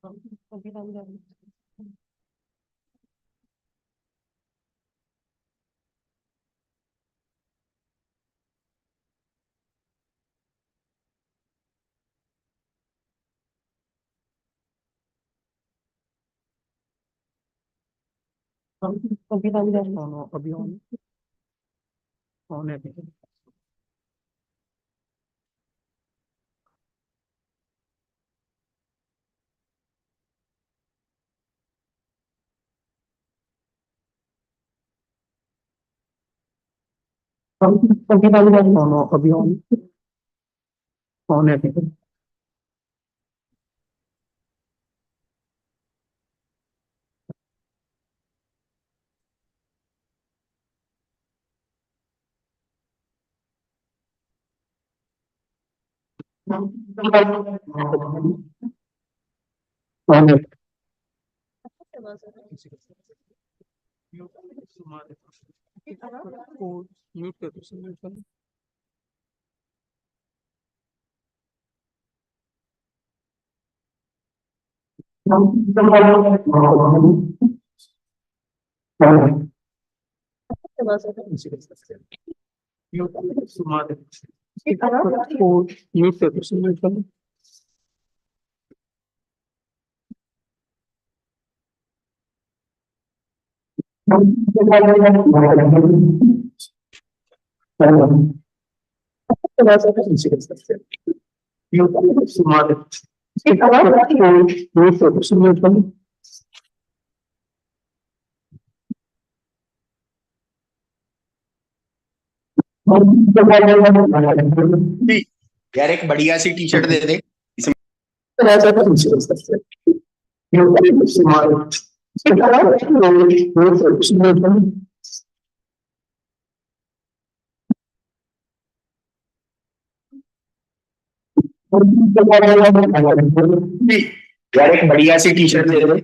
अभी ऑन है। अभी ऑन है। ऑन है। म्यूट कर दो, म्यूट कर दो। म्यूट कर दो, म्यूट कर दो। यार एक बढ़िया सी टी शर्ट दे दे। यार एक बढ़िया सी टी शर्ट दे दे।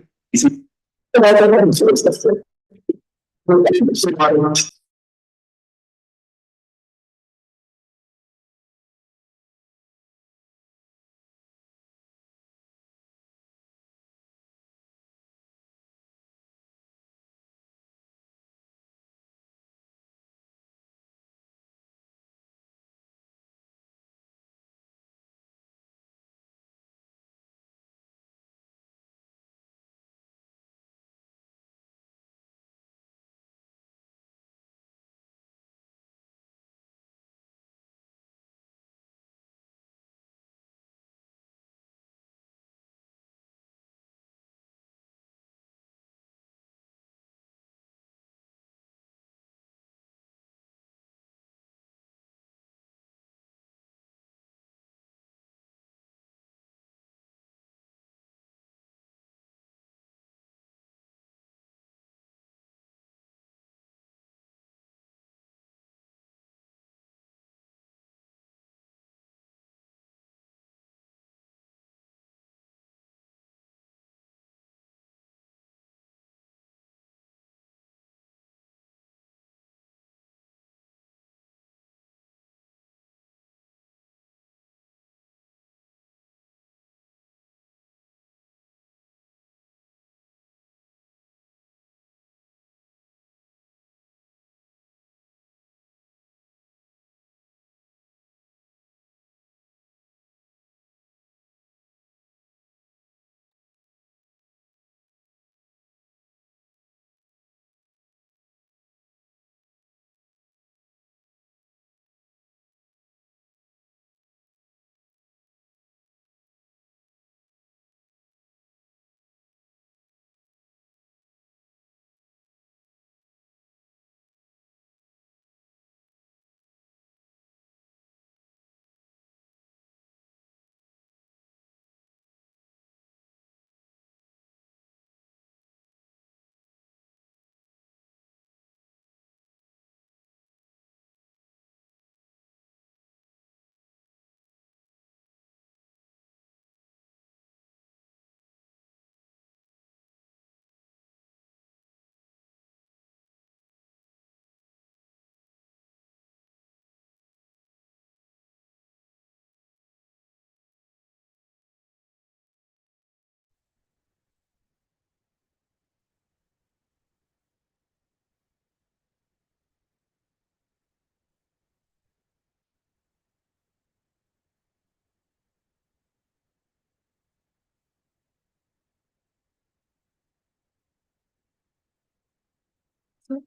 A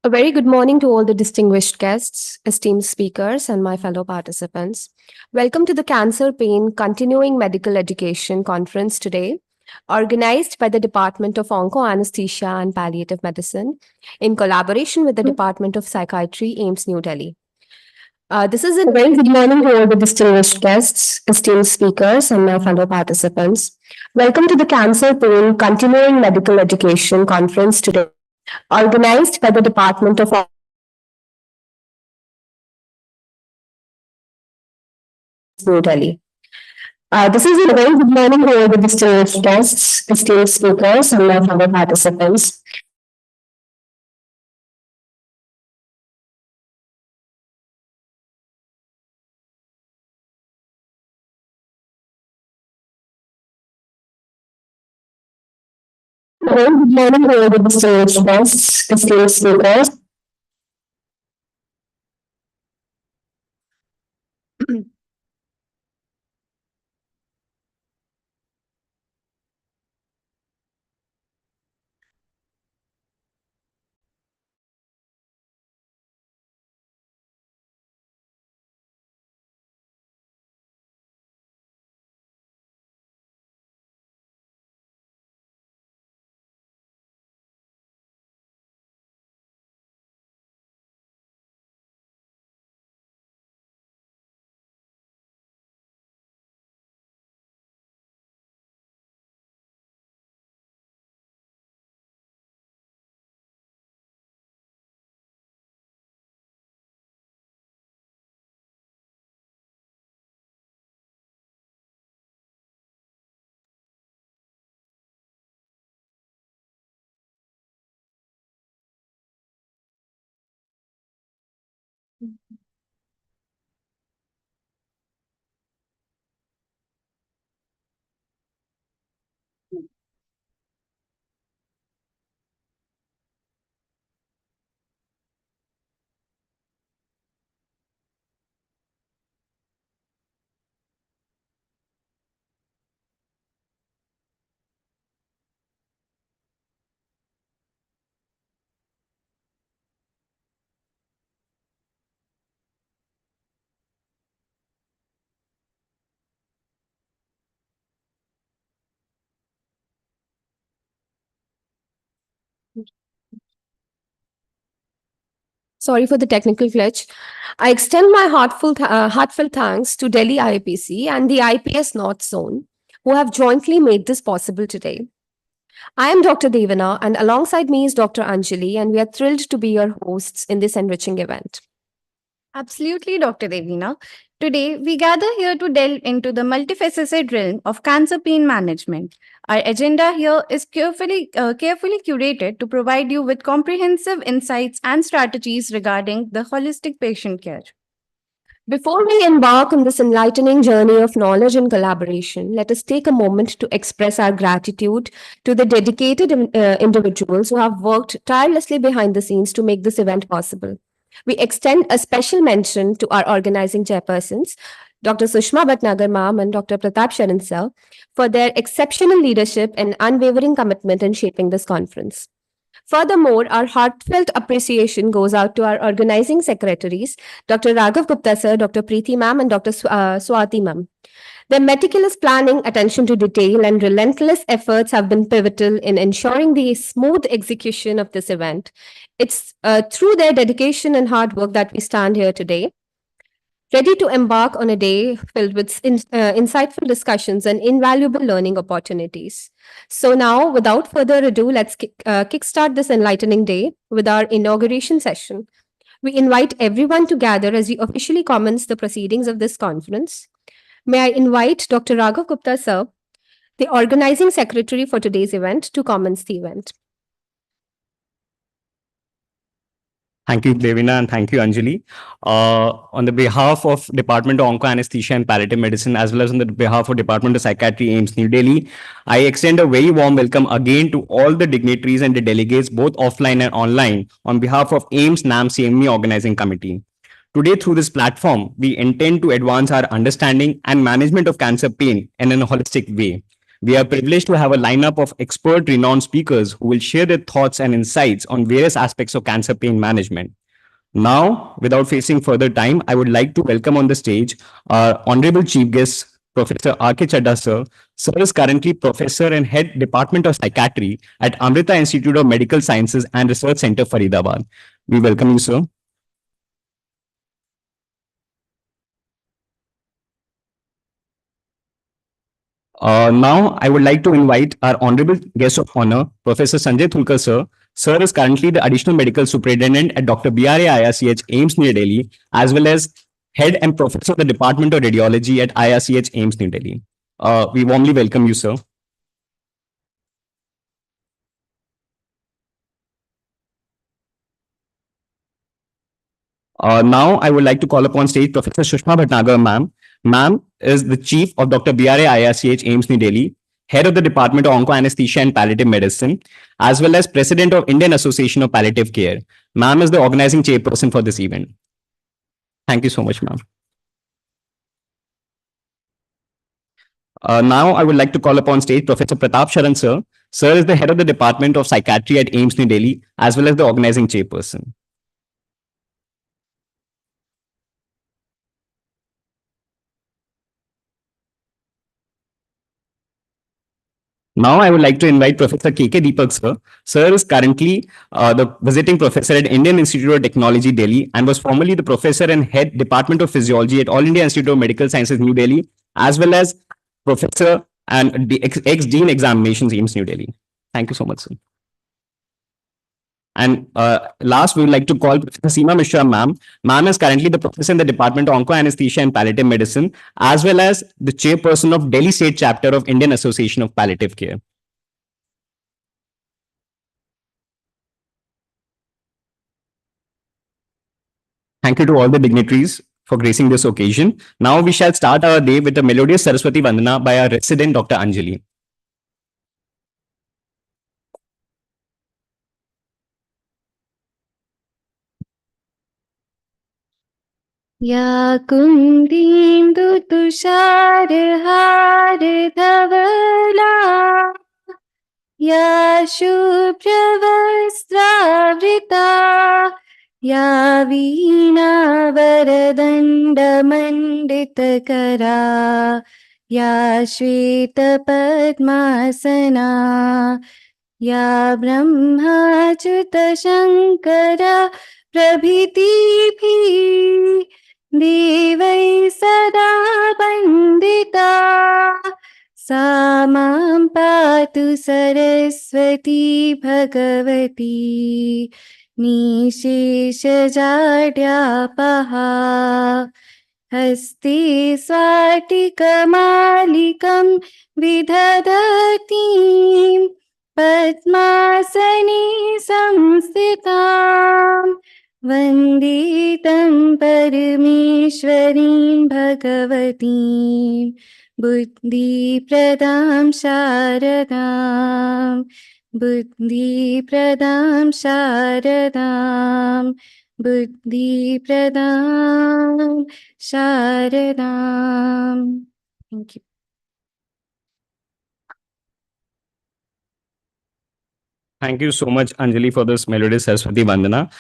very good morning to all the distinguished guests, esteemed speakers, and my fellow participants. Welcome to the Cancer Pain Continuing Medical Education Conference today, organized by the Department of Onco-Anesthesia and Palliative Medicine in collaboration with the Department of Psychiatry, Aiims, New Delhi. This is a very good morning to all the distinguished guests, esteemed speakers, and my fellow participants. Welcome to the Cancer Pain Continuing Medical Education Conference today, organized by the Department of New Delhi. This is a very good morning to all the distinguished guests, esteemed speakers, and my fellow participants. A very good morning to all the distinguished guests, esteemed speakers. Sorry for the technical glitch. I extend my heartfelt thanks to Delhi IAPC and the IPS North Zone, who have jointly made this possible today. I am Dr. Devana, and alongside me is Dr. Anjali, and we are thrilled to be your hosts in this enriching event. Absolutely, Dr. Devina. Today, we gather here to delve into the multifaceted realm of cancer pain management. Our agenda here is carefully curated to provide you with comprehensive insights and strategies regarding the holistic patient care. Before we embark on this enlightening journey of knowledge and collaboration, let us take a moment to express our gratitude to the dedicated individuals who have worked tirelessly behind the scenes to make this event possible. We extend a special mention to our organizing chairpersons, Dr. Sushma Bhatnagar Ma'am and Dr. Pratap Sharan Sir, for their exceptional leadership and unwavering commitment in shaping this conference. Furthermore, our heartfelt appreciation goes out to our organizing secretaries, Dr. Raghav Gupta Sir, Dr. Preeti Ma'am, and Dr. Swati Ma'am. Their meticulous planning, attention to detail, and relentless efforts have been pivotal in ensuring the smooth execution of this event. It's through their dedication and hard work that we stand here today, ready to embark on a day filled with insightful discussions and invaluable learning opportunities. So now, without further ado, let's kickstart this enlightening day with our inauguration session. We invite everyone to gather as we officially commence the proceedings of this conference. May I invite Dr. Raghav Gupta Sir, the organizing secretary for today's event, to commence the event. Thank you, Devina, and thank you, Anjali. On the behalf of Department of Onco-Anesthesia and Palliative Medicine, as well as on the behalf of Department of Psychiatry, Aiims, New Delhi, I extend a very warm welcome again to all the dignitaries and the delegates, both offline and online, on behalf of Aiims NAM CME Organizing Committee. Today, through this platform, we intend to advance our understanding and management of cancer pain in a holistic way. We are privileged to have a lineup of expert, renowned speakers who will share their thoughts and insights on various aspects of cancer pain management. Now, without wasting further time, I would like to welcome on the stage our Honorable Chief Guest, Professor R.K. Chadha, sir. Sir is currently Professor and Head Department of Psychiatry at Amrita Institute of Medical Sciences and Research Center, Faridabad. We welcome you, sir. Now, I would like to invite our Honorable Guest of Honor, Professor Sanjay Thulkar, sir. Sir is currently the Additional Medical Superintendent at Dr. B.R.A. IRCH, Aims, New Delhi, as well as Head and Professor of the Department of Radiology at IRCH, Aims, New Delhi. We warmly welcome you, sir. Now, I would like to call upon stage Professor Sushma Bhatnagar, ma'am. Ma'am is the Chief of Dr. B.R.A. IRCH, Aims, New Delhi, Head of the Department of Onco-Anesthesia and Palliative Medicine, as well as President of Indian Association of Palliative Care. Ma'am is the organizing chairperson for this event. Thank you so much, ma'am. Now, I would like to call upon stage Professor Pratap Sharan, sir. Sir is the Head of the Department of Psychiatry at Aims, New Delhi, as well as the organizing chairperson. Now, I would like to invite Professor K.K. Deepak, sir. Sir is currently the visiting professor at Indian Institute of Technology, Delhi, and was formerly the professor and head Department of Physiology at All India Institute of Medical Sciences, New Delhi, as well as professor and the ex-dean examinations, Aims, New Delhi. Thank you so much, sir. And last, we would like to call Professor Seema Mishra, ma'am. Ma'am is currently the professor in the Department of Onco-Anesthesia and Palliative Medicine, as well as the chairperson of Delhi State Chapter of Indian Association of Palliative Care. Thank you to all the dignitaries for gracing this occasion. Now we shall start our day with a melodious Saraswati Vandana by our resident Dr. Anjali. या कुन्दीन्दुतुषारहारधवला या शुभ्रवस्त्रावृता या वीणावरदण्डमण्डितकरा या श्वेतपद्मासना या ब्रह्माच्युतशङ्करा प्रभृतिभिः देवै सदा वन्दिता सा मां पातु सरस्वती भगवती निशेषजाड्यापहा हस्ते स्वाटिकमालिकं विदधतीं पद्मासने संस्थिताम् वन्दे तं परमेश्वरीं भगवतीं बुद्धिप्रदां शारदां बुद्धिप्रदां शारदां बुद्धिप्रदां शारदां. Thank you. Thank you so much, Anjali, for this melodious Saraswati Vandana.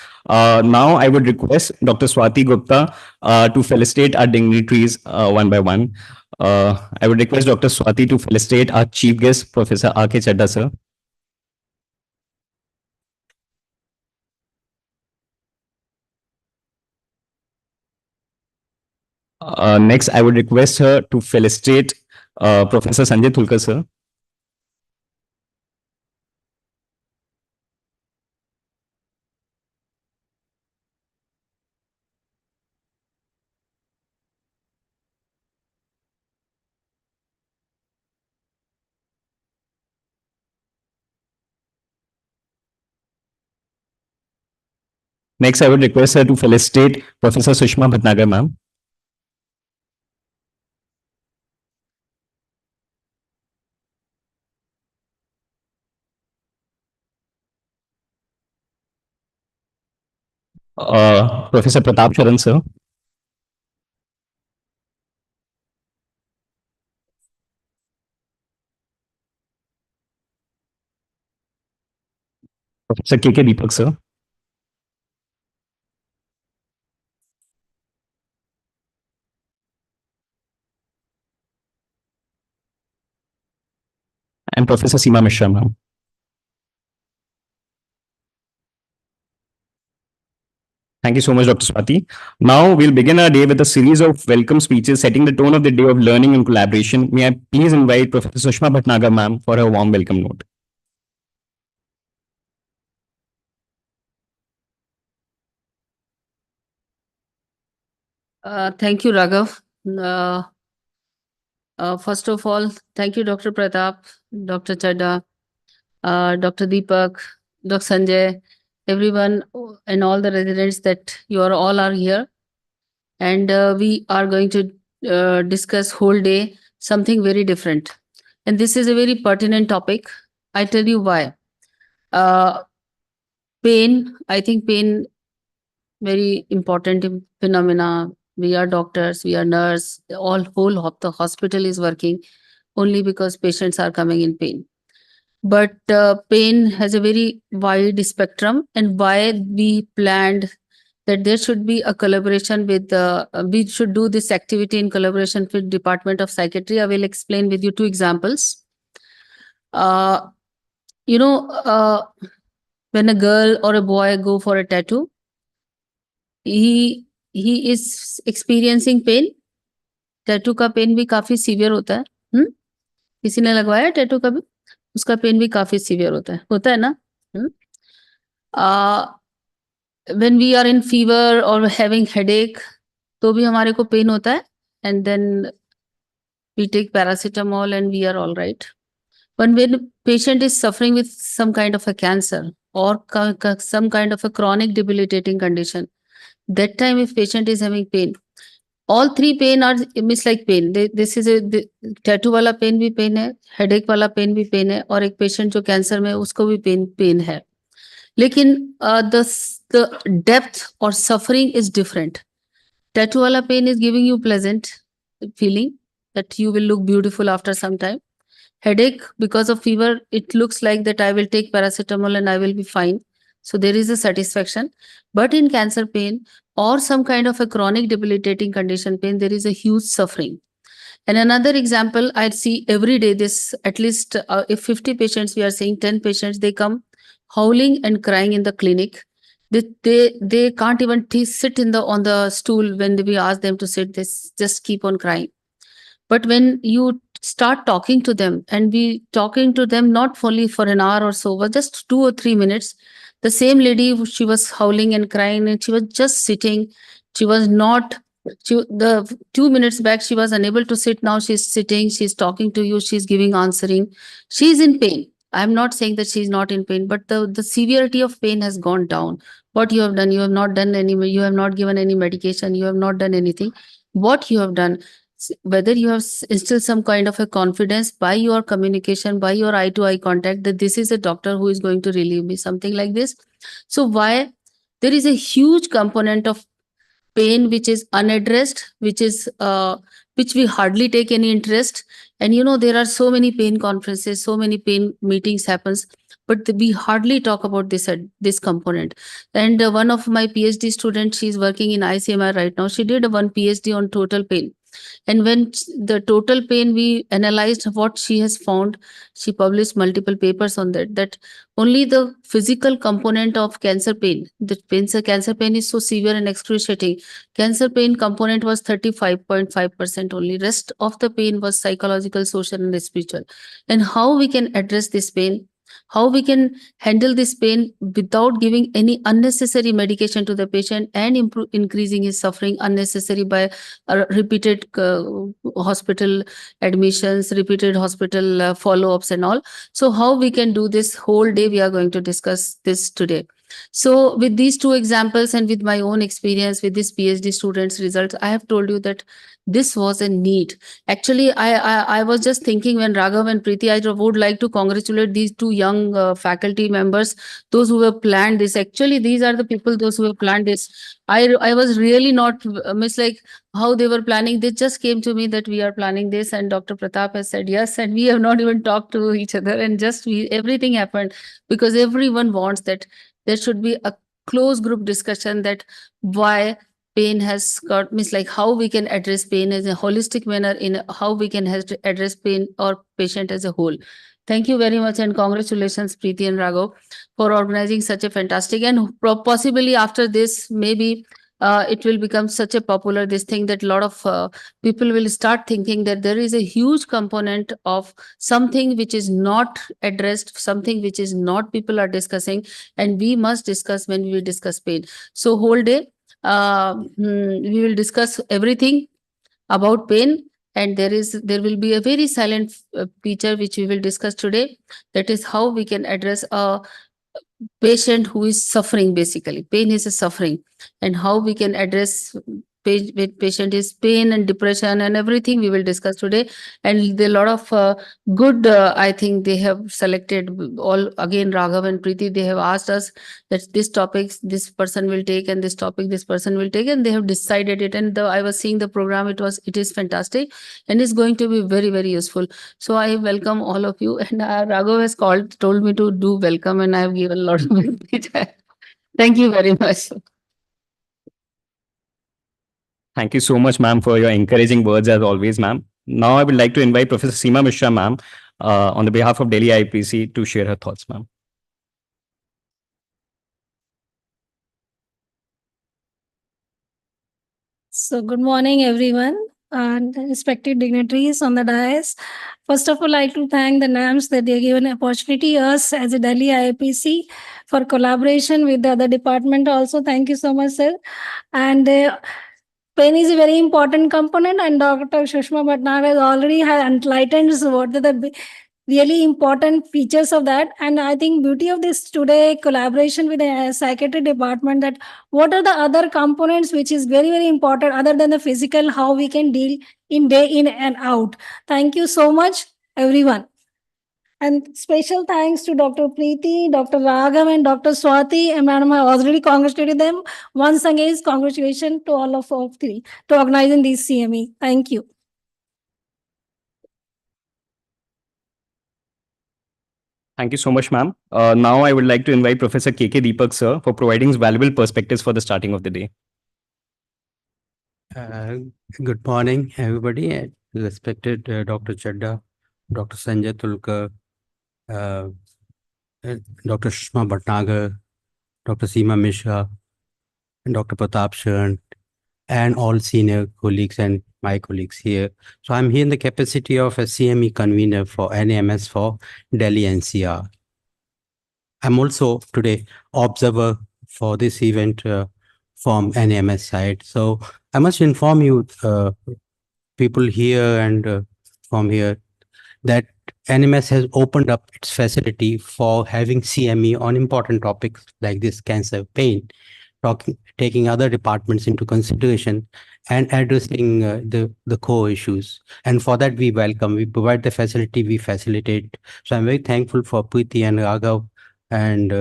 Now, I would request Dr. Swati Gupta to felicitate our dignitaries one by one. I would request Dr. Swati to felicitate our chief guest, Professor R.K. Chadha, sir. Next, I would request her to felicitate Professor Sanjay Thulkar, sir. Next, I would request her to felicitate Professor Sushma Bhatnagar, ma'am. Professor Pratap Sharan, sir. Professor K.K. Deepak, sir. And Professor Seema Mishra, ma'am. Thank you so much, Dr. Swati. Now we'll begin our day with a series of welcome speeches setting the tone of the day of learning and collaboration. May I please invite Professor Sushma Bhatnagar, ma'am, for her warm welcome note. Thank you, Raghav. First of all, thank you, Dr. Pratap, Dr. Chadda, Dr. Deepak, Dr. Sanjay, everyone, and all the residents that you are all are here. And we are going to discuss whole day something very different. And this is a very pertinent topic. I tell you why. Pain, I think pain, very important phenomena. We are doctors, we are nurse, whole of the hospital is working only because patients are coming in pain. But pain has a very wide spectrum, and why we planned that there should be a collaboration with we should do this activity in collaboration with Department of Psychiatry. I will explain with you two examples. You know, when a girl or a boy go for a tattoo, he is experiencing pain. Tattoo का pen भी काफी severe होता है. किसी ने लगवाया tattoo का भी, उसका पेन भी काफी सीवियर होता है ना. When we are in fever or having headache, तो भी हमारे को पेन होता है, and then we take paracetamol and we are all right. But when patient is suffering with some kind of a cancer or some kind of a chronic debilitating condition, that time if patient is having pain, all three pain are like pain. This is a tattoo वाला pain भी pain है, headache वाला pain भी pain है, और एक patient जो cancer में उसको भी pain है. लेकिन the depth or suffering is different. Tattoo वाला pain is giving you pleasant feeling that you will look beautiful after some time. Headache, because of fever, it looks like that I will take paracetamol and I will be fine. So there is a satisfaction. But in cancer pain or some kind of a chronic debilitating condition pain, there is a huge suffering. And another example, I see every day this, at least if 50 patients, we are saying 10 patients, they come howling and crying in the clinic. They can't even sit on the stool when we ask them to sit, they just keep on crying. But when you start talking to them, and we talking to them not only for an hour or so, but just 2 or 3 minutes, the same lady, she was howling and crying and she was just sitting. She was not, the 2 minutes back, she was unable to sit. Now she's sitting, she's talking to you, she's giving, answering. She's in pain. I'm not saying that she's not in pain, but the severity of pain has gone down. What you have done, you have not done you have not given any medication, you have not done anything. What you have done, whether you have instilled some kind of a confidence by your communication, by your eye-to-eye contact, that this is a doctor who is going to relieve me, something like this. So why there is a huge component of pain which is unaddressed, which we hardly take any interest. And you know, there are so many pain conferences, so many pain meetings happens, but we hardly talk about this component. And one of my PhD students, she's working in ICMR right now. She did one PhD on total pain. And when the total pain, we analyzed what she has found, she published multiple papers on that only the physical component of cancer pain, cancer pain is so severe and excruciating. Cancer pain component was 35.5% only. Rest of the pain was psychological, social, and spiritual. And how we can address this pain, how we can handle this pain without giving any unnecessary medication to the patient and increasing his suffering unnecessary by repeated hospital admissions, repeated hospital follow-ups and all. So how we can do this whole day, we are going to discuss this today. So with these two examples and with my own experience with this PhD students' results, I have told you that this was a need. Actually, I was just thinking when Raghav and Preeti, I would like to congratulate these two young faculty members, those who have planned this. Actually, these are the people, those who have planned this. I was really not miss like how they were planning. They just came to me that we are planning this, and Dr. Pratap has said yes, and we have not even talked to each other, and just everything happened because everyone wants that there should be a close group discussion that why pain has got means like how we can address pain as a holistic manner in how we can address pain or patient as a whole. Thank you very much and congratulations Preeti and Raghav for organizing such a fantastic and possibly after this maybe it will become such a popular this thing that a lot of people will start thinking that there is a huge component of something which is not addressed, something which is not people are discussing, and we must discuss when we discuss pain. So whole day we will discuss everything about pain, and there will be a very silent feature which we will discuss today, that is how we can address a patient who is suffering. Basically pain is a suffering, and how we can address with patient is pain and depression and everything we will discuss today. And there are a lot of good I think they have selected all again Raghav and Preeti, they have asked us that this topic this person will take and this topic this person will take, and they have decided it. And I was seeing the program, it is fantastic and it's going to be very very useful. So I welcome all of you, and Raghav has told me to do welcome, and I have given a lot of thank you very much. Thank you so much, ma'am, for your encouraging words as always, ma'am. Now I would like to invite Professor Seema Mishra, ma'am, on the behalf of Delhi IPC to share her thoughts, ma'am. So good morning, everyone, and respected dignitaries on the dais. First of all, I'd like to thank the NAMS that they given opportunity us as a Delhi IPC for collaboration with the other department also. Thank you so much, sir. And pain is a very important component, and Dr. Sushma Bhatnagar has already enlightened what are the really important features of that. And I think beauty of this today collaboration with the psychiatric department, that what are the other components which is very very important other than the physical, how we can deal in day in and out. Thank you so much, everyone. And special thanks to Dr. Preeti, Dr. Raghav, and Dr. Swati. And Madam, I already congratulated them. Once again, congratulations to all of three to organizing this CME. Thank you. Thank you so much, ma'am. Now I would like to invite Professor K.K. Deepak, sir, for providing his valuable perspectives for the starting of the day. Good morning, everybody. Respected Dr. Chadda, Dr. Sanjay Tulkar, Dr. Sushma Bhatnagar, Dr. Seema Mishra, and Dr. Pratap Sharan, and all senior colleagues and my colleagues here. So I'm here in the capacity of a CME convener for NAMS for Delhi NCR. I'm also today observer for this event from NAMS side. So I must inform you, people here and from here, that NMS has opened up its facility for having CME on important topics like this cancer, pain, taking other departments into consideration and addressing the core issues. And for that, we welcome, we provide the facility, we facilitate. So I'm very thankful for Preeti and Raghav and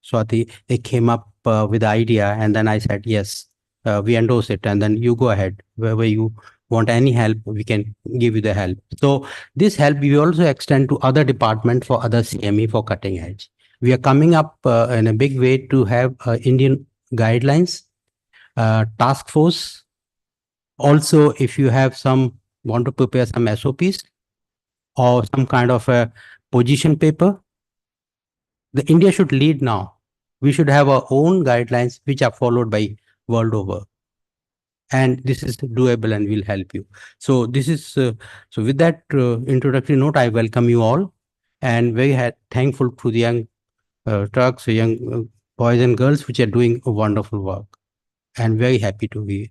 Swati. They came up with the idea, and then I said, yes, we endorse it. And then you go ahead, wherever you want any help, we can give you the help. So this help we also extend to other departments for other CME for cutting edge. We are coming up in a big way to have Indian guidelines, task force. Also, if you have want to prepare some SOPs or some kind of a position paper, the India should lead now. We should have our own guidelines which are followed by world over. And this is doable and will help you. So this is, so with that introductory note, I welcome you all and very thankful to the young Turks, young boys and girls which are doing a wonderful work, and very happy to be.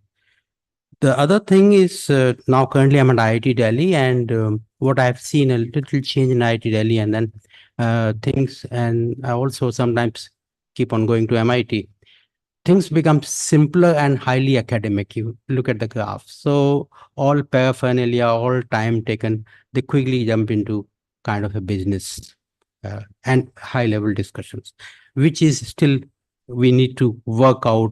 The other thing is now currently I'm at IIT Delhi, and what I've seen a little change in IIT Delhi, and then things, and I also sometimes keep on going to MIT, things become simpler and highly academic. You look at the graph. So all paraphernalia, all time taken, they quickly jump into kind of a business and high level discussions, which is still we need to work out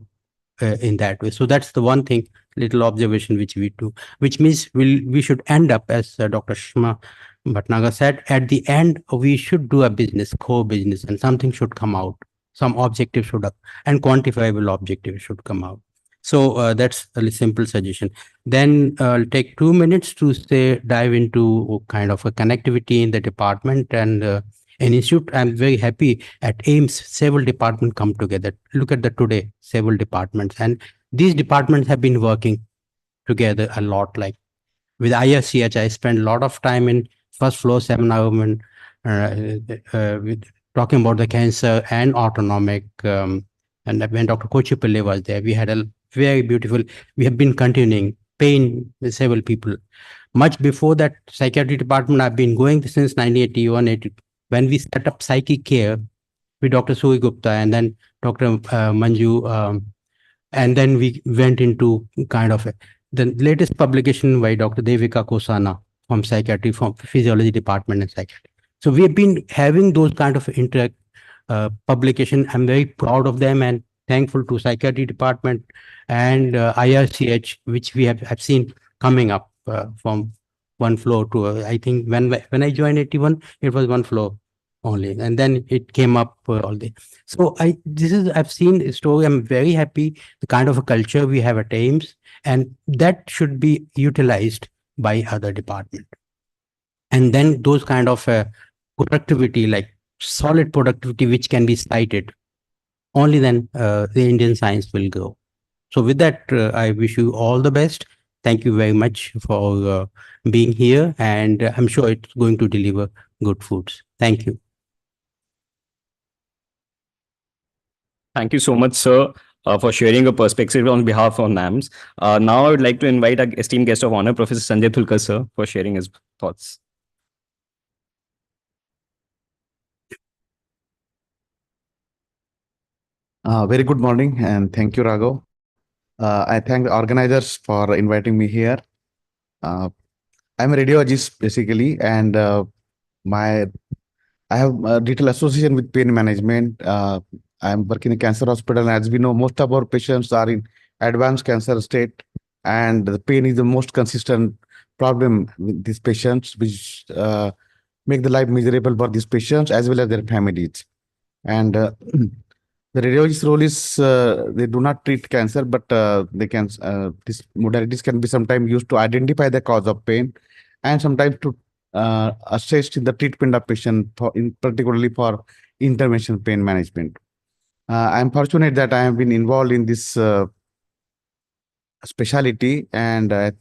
in that way. So that's the one thing, little observation which we do, which means we should end up, as Dr. Shma Bhatnagar said, at the end, we should do a business, core business, and something should come out. Some objective should and quantifiable objective should come out. So that's a simple suggestion. Then I'll take 2 minutes to say dive into kind of a connectivity in the department and an institute. I'm very happy at Aiims, several departments come together. Look at the today, several departments, and these departments have been working together a lot. Like with IRCH, I spent a lot of time in first floor seminar with talking about the cancer and autonomic. And when Dr. Kochipille was there, we had a very beautiful, we have been continuing pain with several people. Much before that, psychiatry department, I've been going since 1981, 80, when we set up psychic care with Dr. Sui Gupta and then Dr. Manju. And then we went into kind of the latest publication by Dr. Devika Kosana from psychiatry, from physiology department and psychiatry. So we have been having those kind of publication. I'm very proud of them and thankful to psychiatry department and IRCH, which we have seen coming up from one floor to, I think when I joined 81, it was one floor only, and then it came up all day. So I've seen a story. I'm very happy the kind of a culture we have at Aiims, and that should be utilized by other departments. And then those kind of productivity, like solid productivity, which can be cited, only then the Indian science will grow. So with that, I wish you all the best. Thank you very much for being here, and I'm sure it's going to deliver good foods. Thank you. Thank you so much, sir, for sharing your perspective on behalf of NAMS. Now I would like to invite our esteemed guest of honor, Professor Sanjay Thulkar, sir, for sharing his thoughts. Very good morning, and thank you, Raghav. I thank the organizers for inviting me here. I'm a radiologist basically, and I have a detailed association with pain management. I'm working in cancer hospital, and as we know, most of our patients are in advanced cancer state, and the pain is the most consistent problem with these patients, which make the life miserable for these patients as well as their families. And the radiologist role is they do not treat cancer, but they can these modalities can be sometimes used to identify the cause of pain, and sometimes to assist in the treatment of patient, particularly for intervention pain management. I'm fortunate that I have been involved in this specialty and at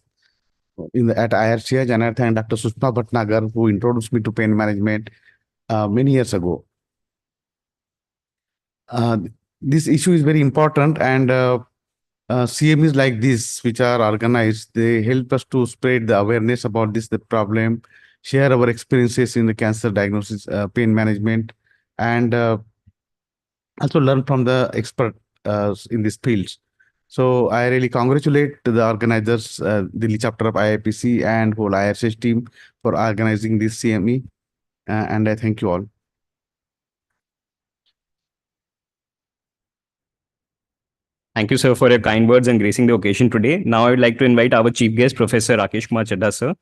IRCH, and I thank Dr. Sushma Bhatnagar, who introduced me to pain management many years ago. This issue is very important, and CMEs like this, which are organized, they help us to spread the awareness about the problem, share our experiences in the cancer diagnosis, pain management, and also learn from the expert in these fields. So I really congratulate the organizers, Delhi chapter of IIPC and whole IRCH team for organizing this CME, and I thank you all. Thank you, sir, for your kind words and gracing the occasion today. Now I would like to invite our chief guest, Professor Rakesh Kumar Chadha, sir.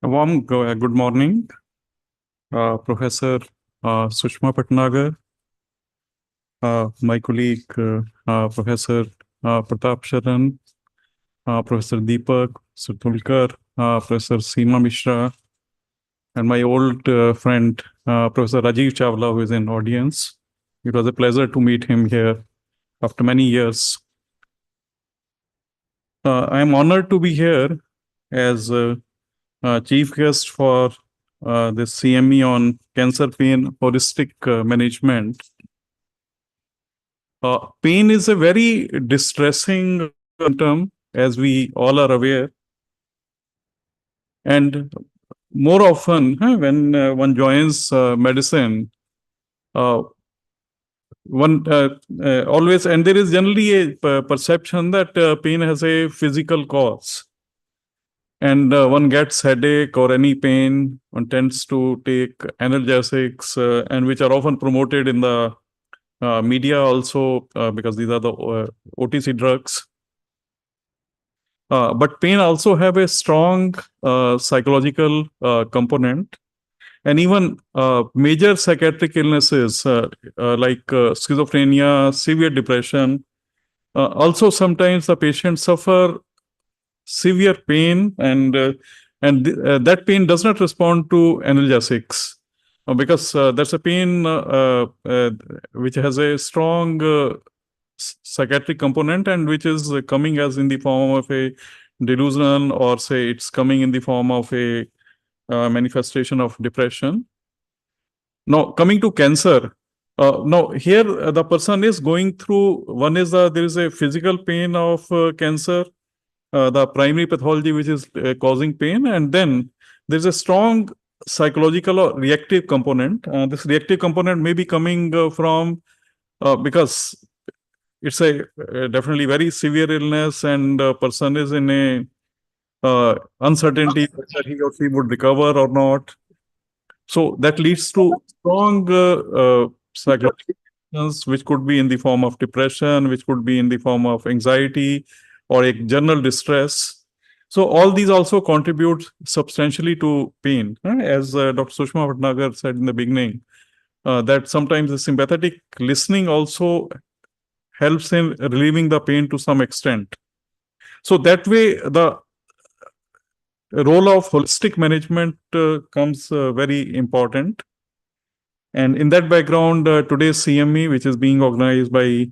A warm good morning, Professor Sushma Bhatnagar, my colleague, Professor Pratap Sharan, Professor Deepak Sutulkar, Professor Seema Mishra, and my old friend, Professor Rajiv Chawla, who is in audience. It was a pleasure to meet him here after many years. I am honored to be here as chief guest for this CME on cancer pain holistic management. Pain is a very distressing term as we all are aware. And more often, when one joins medicine, one always, and there is generally a perception that pain has a physical cause. And one gets headache or any pain, one tends to take analgesics, and which are often promoted in the media also, because these are the OTC drugs. But pain also have a strong psychological component, and even major psychiatric illnesses like schizophrenia, severe depression. Also, sometimes the patients suffer severe pain, and that pain does not respond to analgesics, because that's a pain which has a strong psychiatric component, and which is coming as in the form of a delusion, or say it's coming in the form of a manifestation of depression. Now, coming to cancer, now here the person is going through, one is there is a physical pain of cancer, the primary pathology which is causing pain, and then there's a strong psychological or reactive component. This reactive component may be coming from because it's a definitely very severe illness, and person is in a uncertainty whether he or she would recover or not. So that leads to strong psychological conditions, which could be in the form of depression, which could be in the form of anxiety or a general distress. So all these also contribute substantially to pain. As Dr. Sushma Bhatnagar said in the beginning, that sometimes the sympathetic listening also helps in relieving the pain to some extent. So that way, the role of holistic management comes very important. And in that background, today's CME, which is being organized by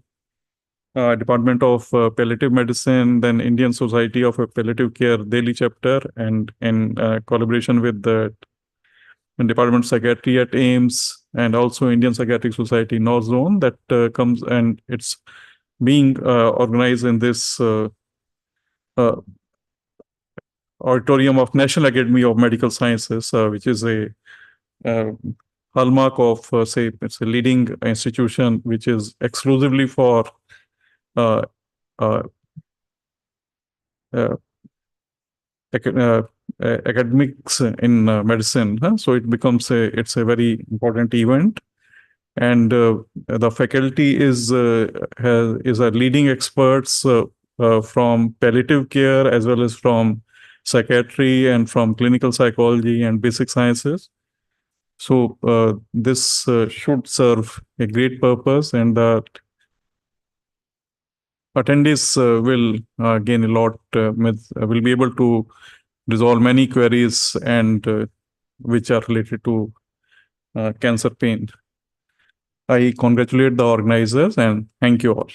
Department of Palliative Medicine, then Indian Society of Palliative Care Delhi chapter, and in collaboration with the Department of Psychiatry at Aiims, and also Indian Psychiatric Society North Zone, that comes, and it's being organized in this auditorium of National Academy of Medical Sciences, which is a hallmark of, say, it's a leading institution which is exclusively for academics in medicine. So it becomes it's a very important event, and the faculty is a leading experts from palliative care, as well as from psychiatry and from clinical psychology and basic sciences. So this should serve a great purpose, and that attendees will gain a lot, will be able to resolve many queries and which are related to cancer pain. I congratulate the organizers and thank you all.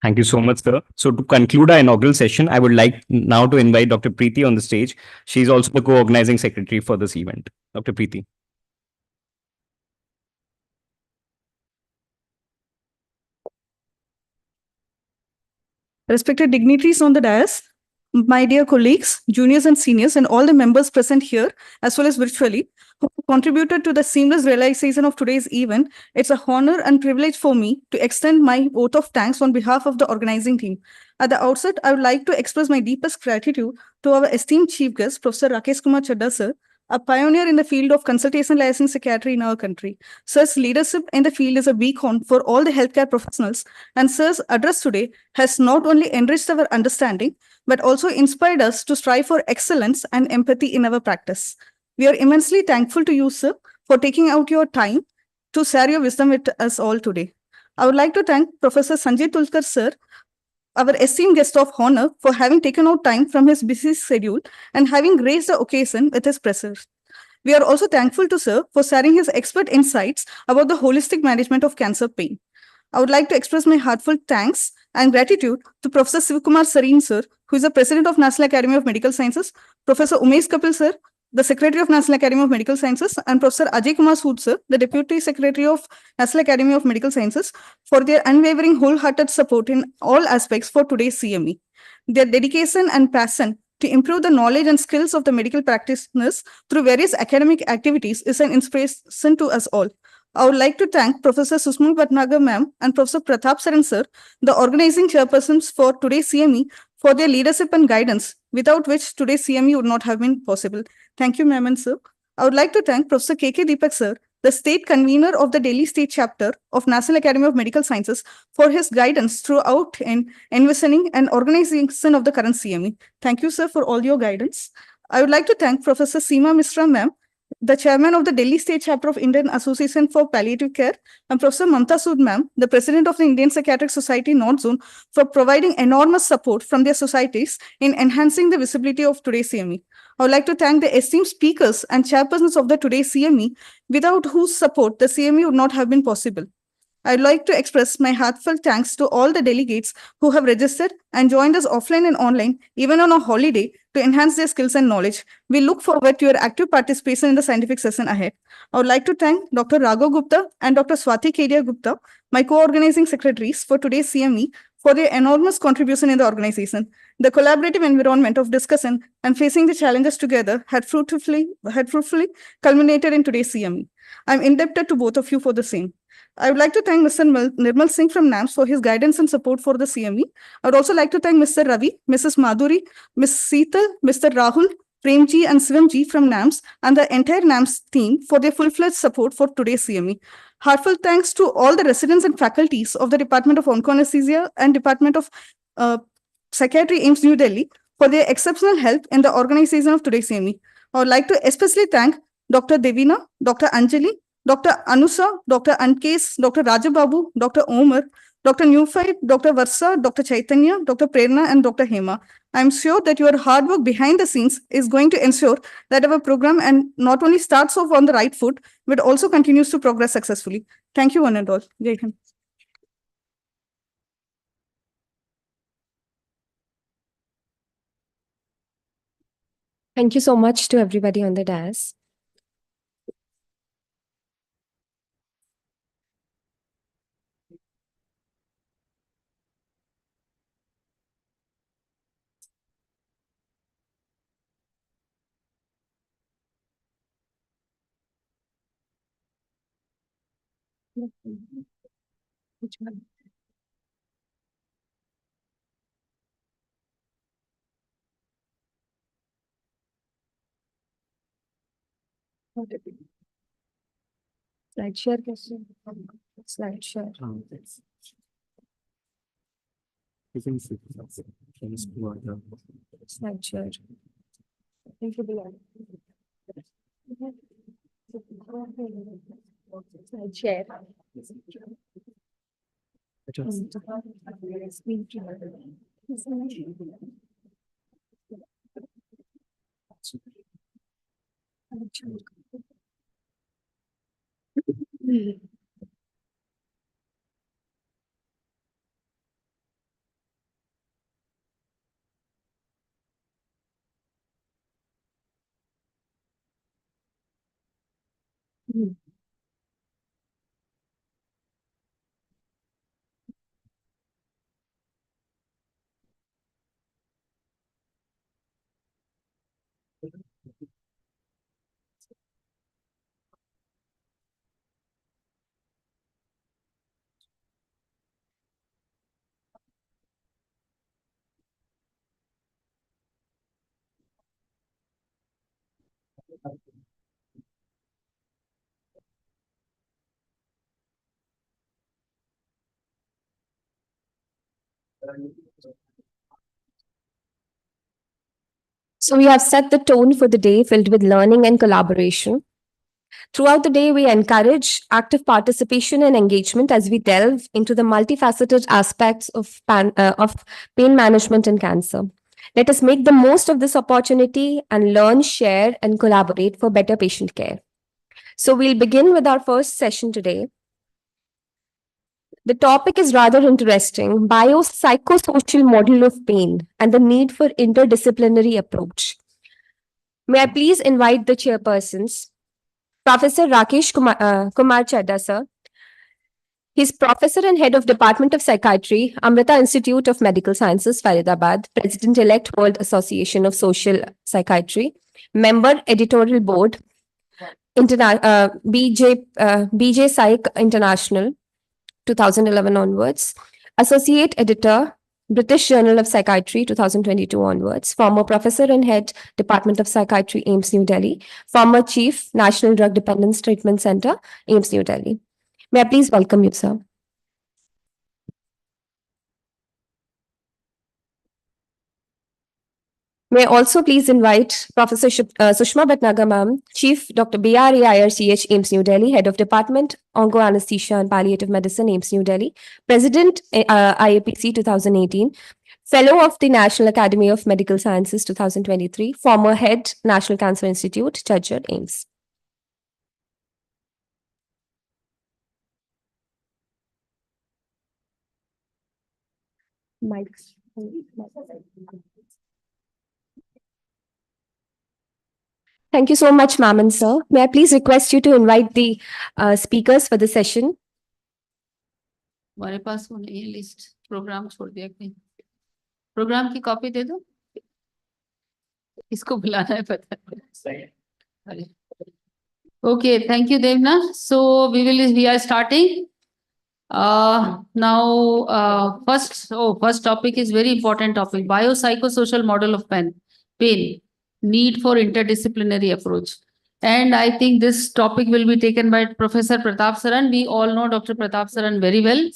Thank you so much, sir. So to conclude our inaugural session, I would like now to invite Dr. Preeti on the stage. She is also the co-organizing secretary for this event. Dr. Preeti. Respected dignitaries on the dais, my dear colleagues, juniors and seniors, and all the members present here, as well as virtually, who contributed to the seamless realization of today's event, it's a honor and privilege for me to extend my vote of thanks on behalf of the organizing team. At the outset, I would like to express my deepest gratitude to our esteemed chief guest, Professor Rakesh Kumar Chadda, sir, a pioneer in the field of consultation licensed psychiatry in our country. Sir's leadership in the field is a beacon for all the healthcare professionals, and Sir's address today has not only enriched our understanding, but also inspired us to strive for excellence and empathy in our practice. We are immensely thankful to you, sir, for taking out your time to share your wisdom with us all today. I would like to thank Professor Sanjay Tulkar, sir, our esteemed guest of honor, for having taken out time from his busy schedule and having graced the occasion with his presence. We are also thankful to sir for sharing his expert insights about the holistic management of cancer pain. I would like to express my heartfelt thanks and gratitude to Professor Sivakumar Sareen, sir, who is the President of National Academy of Medical Sciences, Professor Umesh Kapil, sir, the Secretary of National Academy of Medical Sciences, and Professor Ajay Kumar Sood, sir, the Deputy Secretary of National Academy of Medical Sciences, for their unwavering, wholehearted support in all aspects for today's CME. Their dedication and passion to improve the knowledge and skills of the medical practitioners through various academic activities is an inspiration to us all. I would like to thank Professor Sushma Bhatnagar ma'am and Professor Pratap Saran sir, the organizing chairpersons for today's CME, for their leadership and guidance, without which today's CME would not have been possible. Thank you, ma'am and sir. I would like to thank Professor K.K. Deepak sir, the state convener of the Delhi State Chapter of National Academy of Medical Sciences, for his guidance throughout in envisioning and organization of the current CME. Thank you, sir, for all your guidance. I would like to thank Professor Seema Mishra ma'am, the chairman of the Delhi State Chapter of Indian Association for Palliative Care, and Professor Mamta Sood ma'am, the president of the Indian Psychiatric Society North Zone, for providing enormous support from their societies in enhancing the visibility of today's CME. I would like to thank the esteemed speakers and chairpersons of the today's CME, without whose support the CME would not have been possible. I'd like to express my heartfelt thanks to all the delegates who have registered and joined us offline and online, even on a holiday, to enhance their skills and knowledge. We look forward to your active participation in the scientific session ahead. I would like to thank Dr. Raghav Gupta and Dr. Swati Kedia Gupta, my co-organizing secretaries for today's CME, for their enormous contribution in the organization. The collaborative environment of discussion and facing the challenges together had fruitfully culminated in today's CME. I'm indebted to both of you for the same. I would like to thank Mr. Nirmal Singh from NAMS for his guidance and support for the CME. I would also like to thank Mr. Ravi, Mrs. Madhuri, Ms. Seetal, Mr. Rahul, Premji and Swamji from NAMS and the entire NAMS team for their full-fledged support for today's CME. Heartfelt thanks to all the residents and faculties of the Department of Onco-Anesthesia and Department of Psychiatry, Aiims, New Delhi, for their exceptional help in the organization of today's CME. I would like to especially thank Dr. Devina, Dr. Anjali, Dr. Anusa, Dr. Ankes, Dr. Rajababu, Dr. Omar, Dr. Newfight, Dr. Varsa, Dr. Chaitanya, Dr. Prerna, and Dr. Hema. I'm sure that your hard work behind the scenes is going to ensure that our program and not only starts off on the right foot, but also continues to progress successfully. Thank you, one and all. Jai Hind. Thank you so much to everybody on the dais. Which one? Slide share कैसे? Slide share. Slide share. Thank you, Bilal. Slide share. So we have set the tone for the day filled with learning and collaboration. Throughout the day, we encourage active participation and engagement as we delve into the multifaceted aspects of pain management and cancer. Let us make the most of this opportunity and learn, share, and collaborate for better patient care. So we'll begin with our first session today. The topic is rather interesting: biopsychosocial model of pain and the need for interdisciplinary approach. May I please invite the chairpersons, Professor Rakesh Kumar Chadda, sir. He's professor and head of Department of Psychiatry, Amrita Institute of Medical Sciences, Faridabad, President-elect World Association of Social Psychiatry, member editorial board, BJ Psych International, 2011 onwards, associate editor, British Journal of Psychiatry, 2022 onwards, former professor and head, Department of Psychiatry, Aims, New Delhi, former chief, National Drug Dependence Treatment Center, Aims, New Delhi. May I please welcome you, sir. May I also please invite Professor Sushma Bhatnagar, ma'am, Chief Dr. BRA IRCH, Aims, New Delhi, Head of Department, Onco Anesthesia and Palliative Medicine, Aims, New Delhi, President, IAPC 2018, Fellow of the National Academy of Medical Sciences 2023, former Head, National Cancer Institute, Churchard, Aims. Mics. Thank you so much, ma'am and sir. May I please request you to invite the speakers for the session? हमारे पास वो नहीं है list, programme छोड़ दिया कहीं। Programme की copy दे दो, इसको बुलाना है पता है। Okay, thank you, Devna. So we are starting. Now, first topic is very important topic: biopsychosocial model of pain, need for interdisciplinary approach. And I think this topic will be taken by Professor Pratap Saran. We all know Dr. Pratap Saran very well.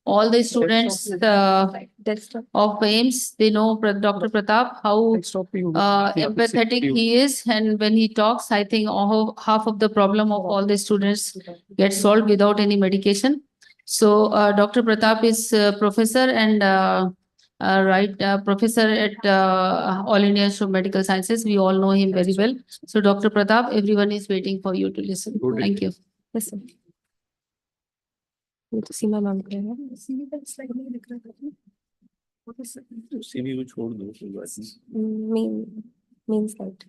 All the students of Aims, they know Dr. Pratap, how empathetic he is. And when he talks, I think half of the problem of all the students gets solved without any medication. So Dr. Pratap is professor and professor at All India Institute of Medical Sciences. We all know him very well. So Dr. Pratap, everyone is waiting for you to listen. Thank you. Listen. Need to see my mom. Main slide.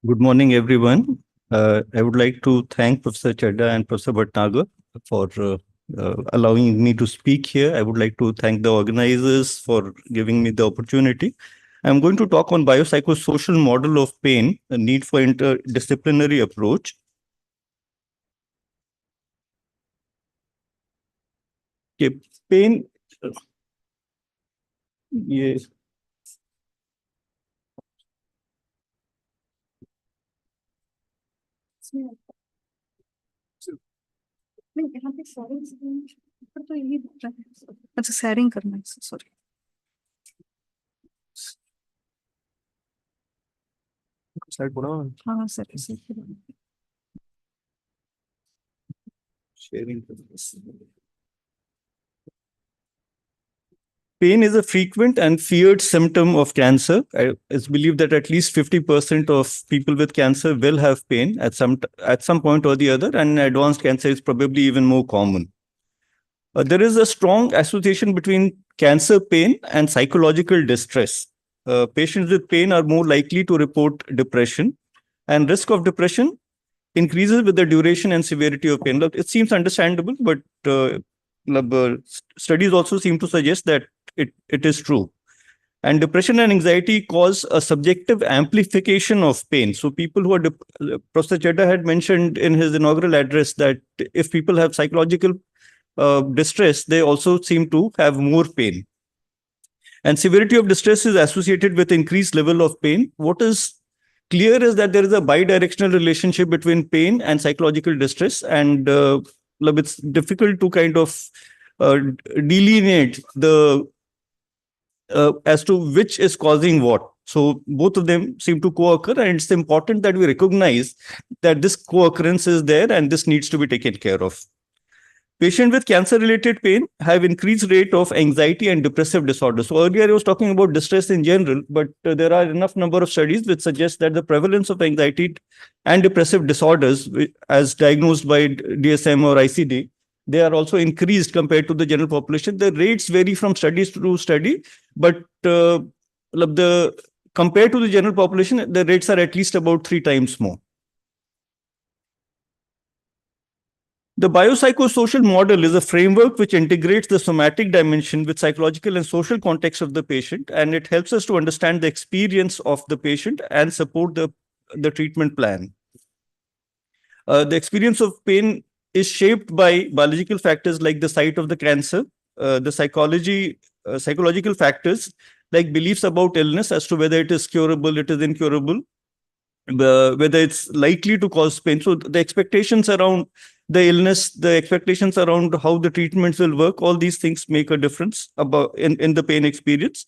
Good morning, everyone. I would like to thank Professor Chadda and Professor Bhatnagar for allowing me to speak here. I would like to thank the organizers for giving me the opportunity. I'm going to talk on biopsychosocial model of pain, the need for interdisciplinary approach. Okay, pain. Yes. अच्छा sharing करना है sorry हाँ sir Sharing. Pain is a frequent and feared symptom of cancer. It's believed that at least 50% of people with cancer will have pain at some point or the other, and advanced cancer is probably even more common. There is a strong association between cancer pain and psychological distress. Patients with pain are more likely to report depression, and risk of depression increases with the duration and severity of pain. It seems understandable, but studies also seem to suggest that it is true. And depression and anxiety cause a subjective amplification of pain. So people who are, Professor Chadda had mentioned in his inaugural address that if people have psychological distress, they also seem to have more pain. And severity of distress is associated with increased level of pain. What is clear is that there is a bidirectional relationship between pain and psychological distress. And it's difficult to kind of delineate the as to which is causing what. So both of them seem to co-occur, and it's important that we recognize that this co-occurrence is there and this needs to be taken care of. Patients with cancer-related pain have increased rate of anxiety and depressive disorders. So earlier I was talking about distress in general, but there are enough number of studies which suggest that the prevalence of anxiety and depressive disorders, as diagnosed by DSM or ICD, they are also increased compared to the general population. The rates vary from studies to study, but compared to the general population, the rates are at least about 3 times more. The biopsychosocial model is a framework which integrates the somatic dimension with psychological and social context of the patient, and it helps us to understand the experience of the patient and support the treatment plan. The experience of pain is shaped by biological factors like the site of the cancer, the psychological factors like beliefs about illness as to whether it is curable, it is incurable, whether it's likely to cause pain. So the expectations around the illness, the expectations around how the treatments will work, all these things make a difference about in the pain experience.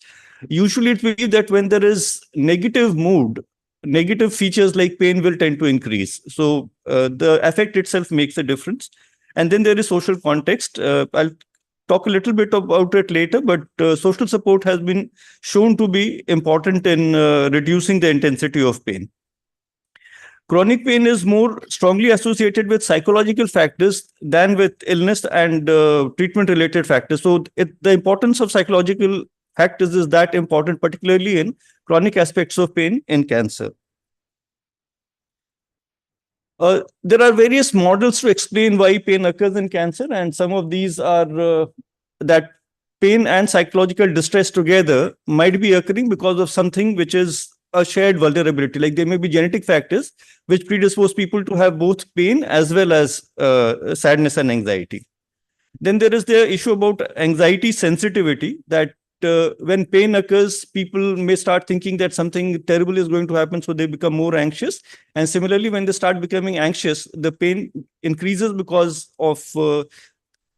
Usually it will be that when there is negative mood, negative features like pain will tend to increase. So the affect itself makes a difference. And then there is social context. I'll talk a little bit about it later, but social support has been shown to be important in reducing the intensity of pain. Chronic pain is more strongly associated with psychological factors than with illness and treatment-related factors. So the importance of psychological factors is that important, particularly in chronic aspects of pain in cancer. There are various models to explain why pain occurs in cancer, and some of these are that pain and psychological distress together might be occurring because of something which is a shared vulnerability. Like there may be genetic factors which predispose people to have both pain as well as sadness and anxiety. Then there is the issue about anxiety sensitivity, that when pain occurs, people may start thinking that something terrible is going to happen, so they become more anxious. And similarly, when they start becoming anxious, the pain increases because of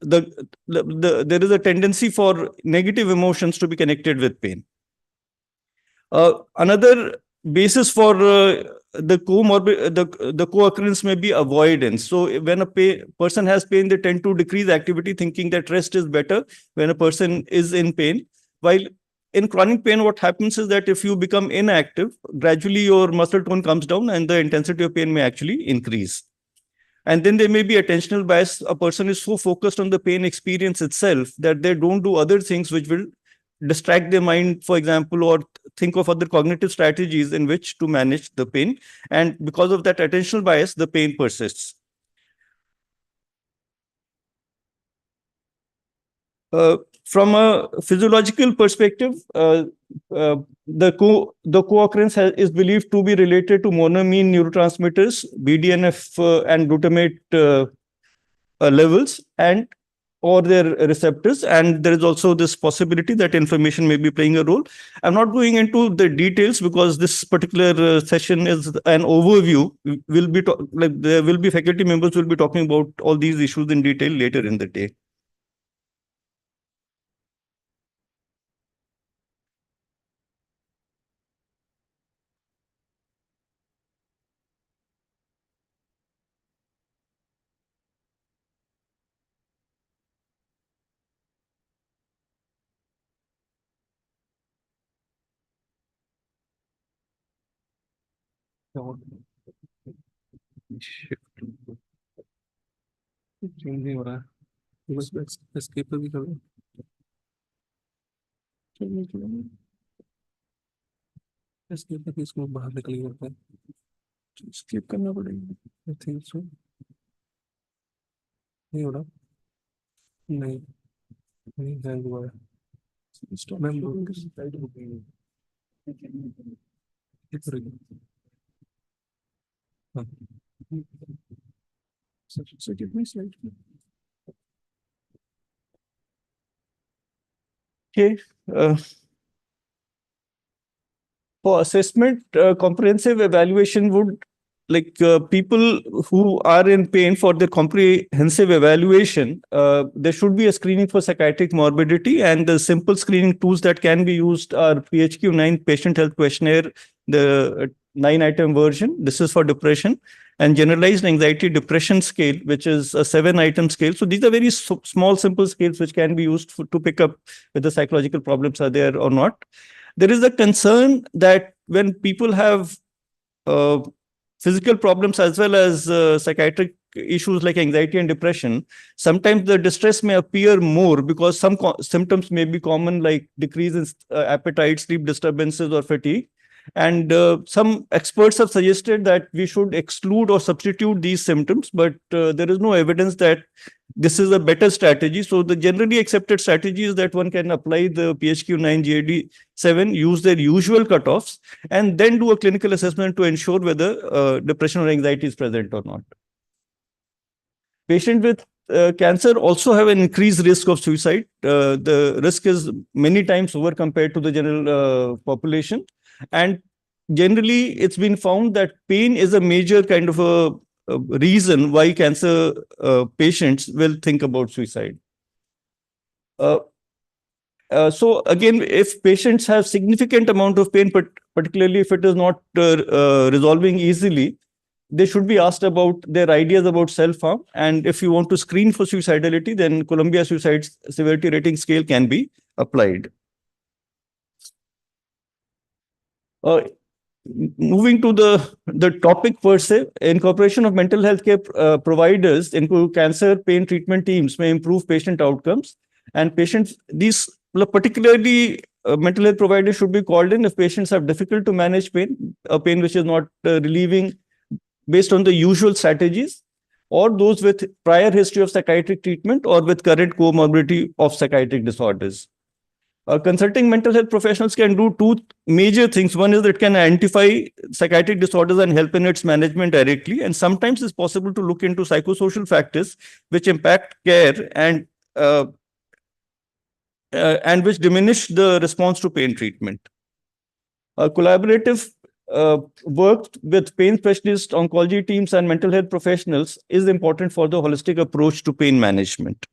there is a tendency for negative emotions to be connected with pain. Another basis for the co-occurrence may be avoidance. So when a person has pain, they tend to decrease activity, thinking that rest is better when a person is in pain. While in chronic pain, what happens is that if you become inactive, gradually your muscle tone comes down and the intensity of pain may actually increase. And then there may be attentional bias. A person is so focused on the pain experience itself that they don't do other things which will distract their mind, for example, or think of other cognitive strategies in which to manage the pain. And because of that attentional bias, the pain persists. From a physiological perspective, the co-occurrence is believed to be related to monoamine neurotransmitters, BDNF and glutamate levels, and or their receptors. And there is also this possibility that inflammation may be playing a role. I'm not going into the details because this particular session is an overview. There will be faculty members who will be talking about all these issues in detail later in the day. Change नहीं हो रहा है, बस escape भी करो, escape करके इसको बाहर निकल जाता है, एस्केप करना पड़ेगा। आई थिंक सो नहीं हो रहा, नहीं नहीं हैंग हुआ है। स्टॉप मैम, साइड हो गई है। So give me slide. Okay. For assessment, comprehensive evaluation would, people who are in pain, for their comprehensive evaluation, there should be a screening for psychiatric morbidity, and the simple screening tools that can be used are PHQ-9 Patient Health Questionnaire, the 9-item version. This is for depression. and generalized anxiety depression scale, which is a 7-item scale. So these are very small, simple scales which can be used to pick up whether psychological problems are there or not. There is a concern that when people have physical problems as well as psychiatric issues like anxiety and depression, sometimes the distress may appear more because some symptoms may be common, like decrease in appetite, sleep disturbances, or fatigue. And some experts have suggested that we should exclude or substitute these symptoms, but there is no evidence that this is a better strategy. So the generally accepted strategy is that one can apply the PHQ-9 GAD-7, use their usual cutoffs, and then do a clinical assessment to ensure whether depression or anxiety is present or not. Patients with cancer also have an increased risk of suicide. The risk is many times over compared to the general population. And generally, it's been found that pain is a major kind of a reason why cancer patients will think about suicide. So again, if patients have significant amount of pain, but particularly if it is not resolving easily, they should be asked about their ideas about self-harm. And if you want to screen for suicidality, then Columbia Suicide Severity Rating Scale can be applied. Moving to the topic per se, incorporation of mental health care providers into cancer pain treatment teams may improve patient outcomes. And patients, these particularly mental health providers should be called in if patients have difficult to manage pain, a pain which is not relieving based on the usual strategies, or those with prior history of psychiatric treatment or with current comorbidity of psychiatric disorders. Consulting mental health professionals can do two major things. One is that it can identify psychiatric disorders and help in its management directly. And sometimes it's possible to look into psychosocial factors which impact care and which diminish the response to pain treatment. Collaborative work with pain specialists, oncology teams, and mental health professionals is important for the holistic approach to pain management.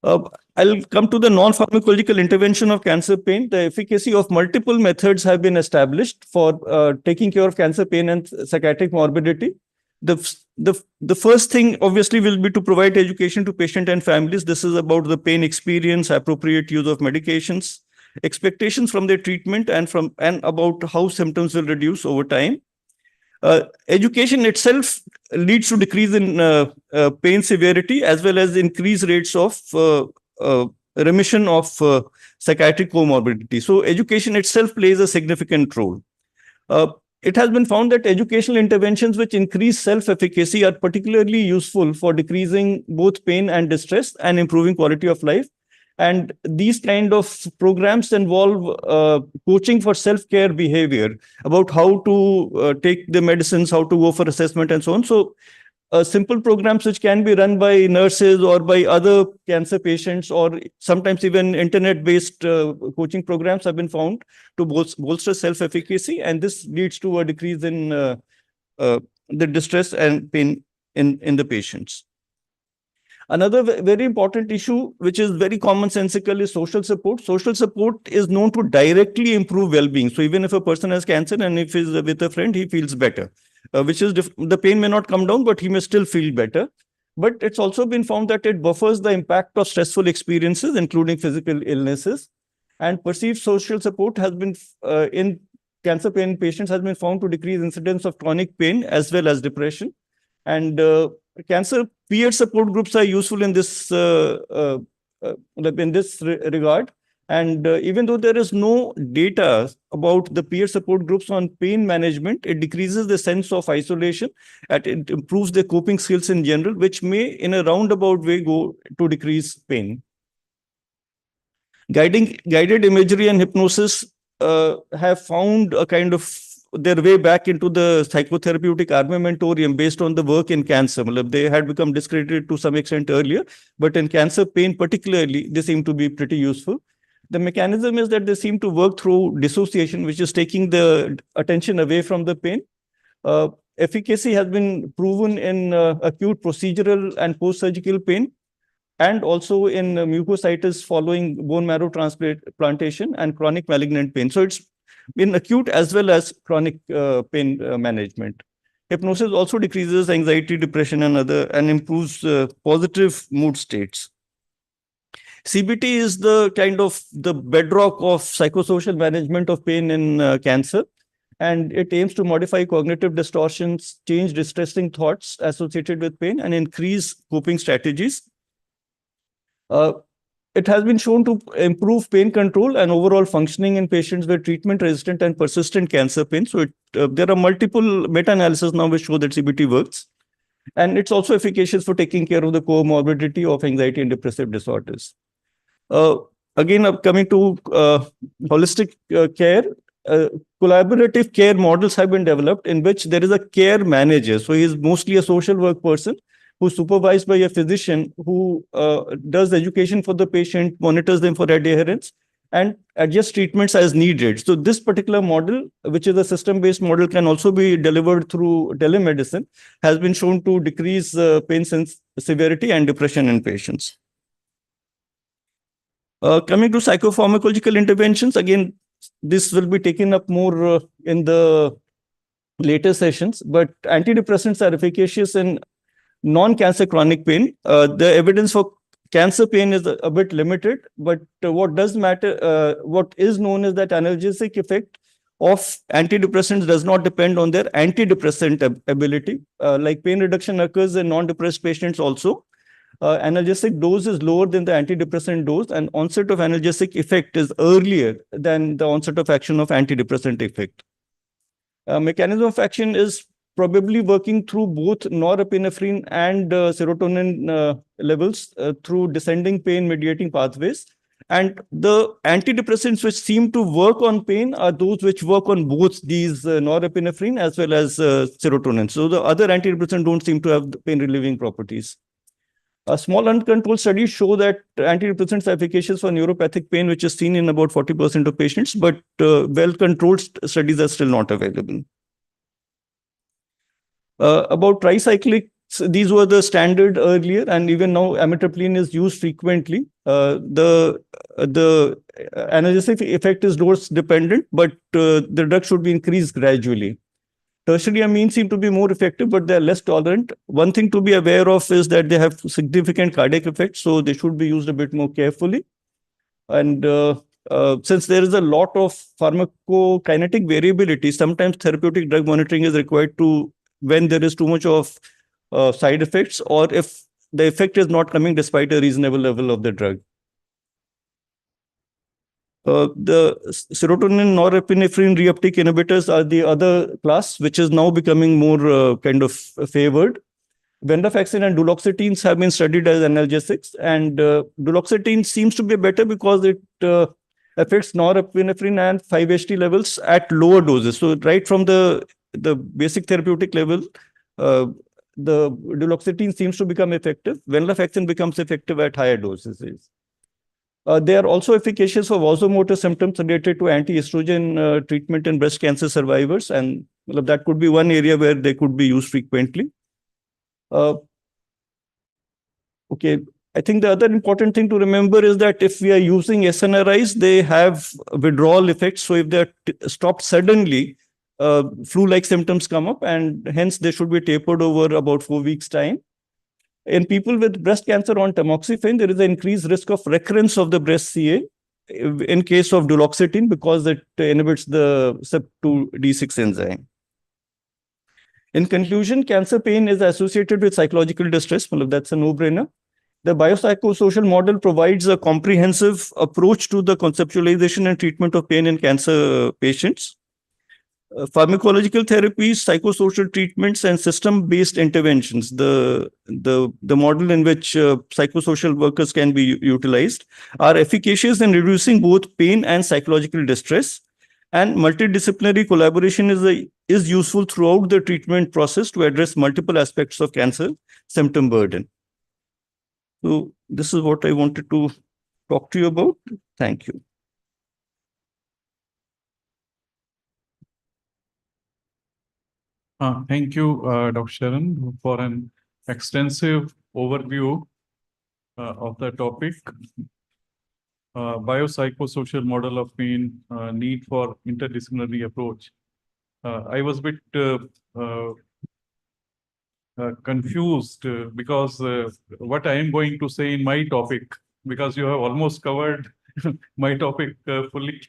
I'll come to the non-pharmacological intervention of cancer pain. The efficacy of multiple methods have been established for taking care of cancer pain and psychiatric morbidity. The first thing obviously will be to provide education to patient and families. This is about the pain experience, appropriate use of medications, expectations from their treatment, and about how symptoms will reduce over time. Education itself leads to decrease in pain severity as well as increased rates of remission of psychiatric comorbidity. So education itself plays a significant role. It has been found that educational interventions which increase self-efficacy are particularly useful for decreasing both pain and distress and improving quality of life. And these kind of programs involve coaching for self-care behavior, about how to take the medicines, how to go for assessment, and so on. So simple programs which can be run by nurses or by other cancer patients, or sometimes even internet-based coaching programs have been found to bolster self-efficacy, and this leads to a decrease in the distress and pain in the patients. Another very important issue, which is very commonsensical, is social support. Social support is known to directly improve well-being. So even if a person has cancer and if he's with a friend, he feels better, which is the pain may not come down, but he may still feel better. But it's also been found that it buffers the impact of stressful experiences, including physical illnesses. And perceived social support has been, in cancer pain patients, has been found to decrease incidence of chronic pain as well as depression. And cancer peer support groups are useful in this regard. And even though there is no data about the peer support groups on pain management, it decreases the sense of isolation and it improves the coping skills in general, which may in a roundabout way go to decrease pain. Guided imagery and hypnosis have found a kind of their way back into the psychotherapeutic armamentarium based on the work in cancer. They had become discredited to some extent earlier, but in cancer pain particularly, they seem to be pretty useful. The mechanism is that they seem to work through dissociation, which is taking the attention away from the pain. Efficacy has been proven in acute procedural and post-surgical pain, and also in mucositis following bone marrow transplantation and chronic malignant pain. So it's in acute as well as chronic pain management. Hypnosis also decreases anxiety, depression, and improves positive mood states. CBT is the kind of the bedrock of psychosocial management of pain in cancer, and it aims to modify cognitive distortions, change distressing thoughts associated with pain, and increase coping strategies. It has been shown to improve pain control and overall functioning in patients with treatment-resistant and persistent cancer pain. So there are multiple meta-analyses now which show that CBT works. And it's also efficacious for taking care of the comorbidity of anxiety and depressive disorders. Again, coming to holistic care, collaborative care models have been developed in which there is a care manager. So he is mostly a social work person who's supervised by a physician who does education for the patient, monitors them for adherence, and adjusts treatments as needed. So this particular model, which is a system-based model, can also be delivered through telemedicine, has been shown to decrease pain severity and depression in patients. Coming to psychopharmacological interventions, again, this will be taken up more in the later sessions, but antidepressants are efficacious in non-cancer chronic pain. The evidence for cancer pain is a bit limited, but what does matter, what is known is that analgesic effect of antidepressants does not depend on their antidepressant ability. Like pain reduction occurs in non-depressed patients also. Analgesic dose is lower than the antidepressant dose, and onset of analgesic effect is earlier than the onset of action of antidepressant effect. Mechanism of action is probably working through both norepinephrine and serotonin levels through descending pain mediating pathways. And the antidepressants which seem to work on pain are those which work on both these norepinephrine as well as serotonin. So the other antidepressants don't seem to have pain relieving properties. Small uncontrolled studies show that antidepressants are efficacious for neuropathic pain, which is seen in about 40% of patients, but well-controlled studies are still not available. About tricyclics, these were the standard earlier, and even now amitriptyline is used frequently. The analgesic effect is dose dependent, but the drug should be increased gradually. Tertiary amines seem to be more effective, but they are less tolerant. One thing to be aware of is that they have significant cardiac effects, so they should be used a bit more carefully. And since there is a lot of pharmacokinetic variability, sometimes therapeutic drug monitoring is required when there is too much of side effects, or if the effect is not coming despite a reasonable level of the drug. The serotonin norepinephrine reuptake inhibitors are the other class, which is now becoming more kind of favored. Venlafaxine and duloxetine have been studied as analgesics, and duloxetine seems to be better because it affects norepinephrine and 5-HT levels at lower doses. So right from the basic therapeutic level, the duloxetine seems to become effective. Venlafaxine becomes effective at higher doses. They are also efficacious for vasomotor symptoms related to anti-estrogen treatment in breast cancer survivors, and that could be one area where they could be used frequently. Okay, I think the other important thing to remember is that if we are using SNRIs, they have withdrawal effects. So if they're stopped suddenly, flu-like symptoms come up, and hence they should be tapered over about 4 weeks' time. In people with breast cancer on tamoxifen, there is an increased risk of recurrence of the breast CA in case of duloxetine because it inhibits the CYP2D6 enzyme. In conclusion, cancer pain is associated with psychological distress. Well, that's a no-brainer. The biopsychosocial model provides a comprehensive approach to the conceptualization and treatment of pain in cancer patients. Pharmacological therapies, psychosocial treatments, and system-based interventions, the model in which psychosocial workers can be utilized, are efficacious in reducing both pain and psychological distress. And multidisciplinary collaboration is useful throughout the treatment process to address multiple aspects of cancer symptom burden. So this is what I wanted to talk to you about. Thank you. Thank you, Dr. Sharan, for an extensive overview of the topic. biopsychosocial model of pain, need for interdisciplinary approach. I was a bit confused because what I am going to say in my topic, because you have almost covered my topic fully.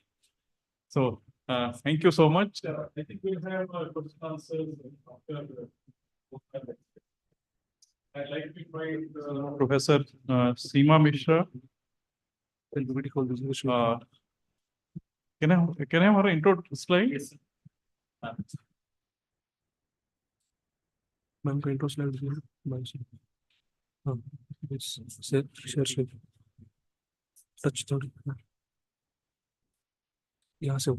So thank you so much. I think we'll have question answers after. I'd like to invite Professor Seema Mishra. Can I have her intro slide? Yes. Ma'am का intro slide दिया bye से हाँ share touch थोड़ी यहाँ से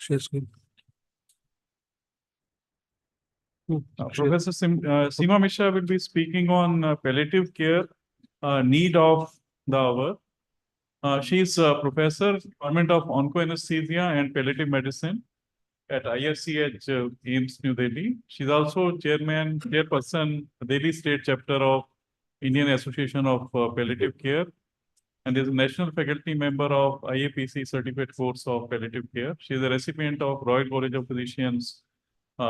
share screen Professor Seema Mishra will be speaking on palliative care, need of the hour. She is a professor, Department of Onco-Anesthesia and Palliative Medicine at IRCH Aiims, New Delhi. She's also chairperson, Delhi State Chapter of Indian Association of Palliative Care, and is a national faculty member of IAPC Certificate Course of Palliative Care. She is a recipient of Royal College of Physicians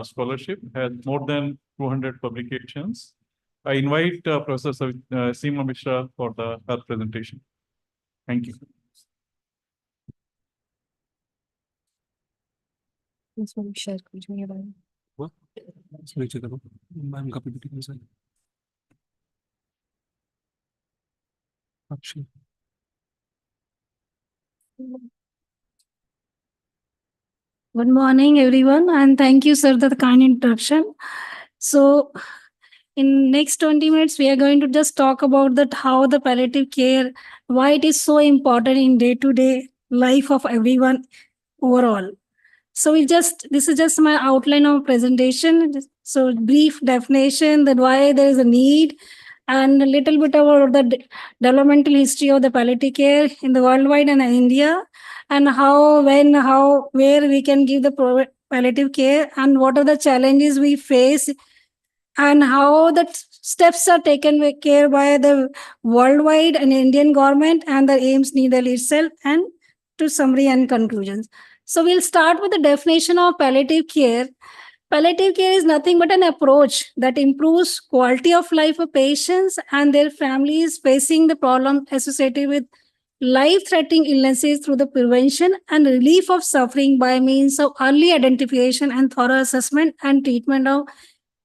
scholarship, has more than 200 publications. I invite Professor Seema Mishra for her presentation. Thank you. Share कीजिए वो नीचे करो ma'am का PPT कैसा है अच्छा Good morning, everyone, and thank you, sir, for the kind introduction. So, in next 20 minutes, we are going to just talk about that how the palliative care, why it is so important in day-to-day life of everyone overall. So this is just my outline of presentation. So brief definition that why there is a need and a little bit about the developmental history of the palliative care in the worldwide and in India, and how, when, how, where we can give the palliative care and what are the challenges we face and how the steps are taken with care by the worldwide and Indian government and the Aiims New Delhi itself, and to summary and conclusions. So we'll start with the definition of palliative care. Palliative care is nothing but an approach that improves quality of life of patients and their families facing the problem associated with life-threatening illnesses through the prevention and relief of suffering by means of early identification and thorough assessment and treatment of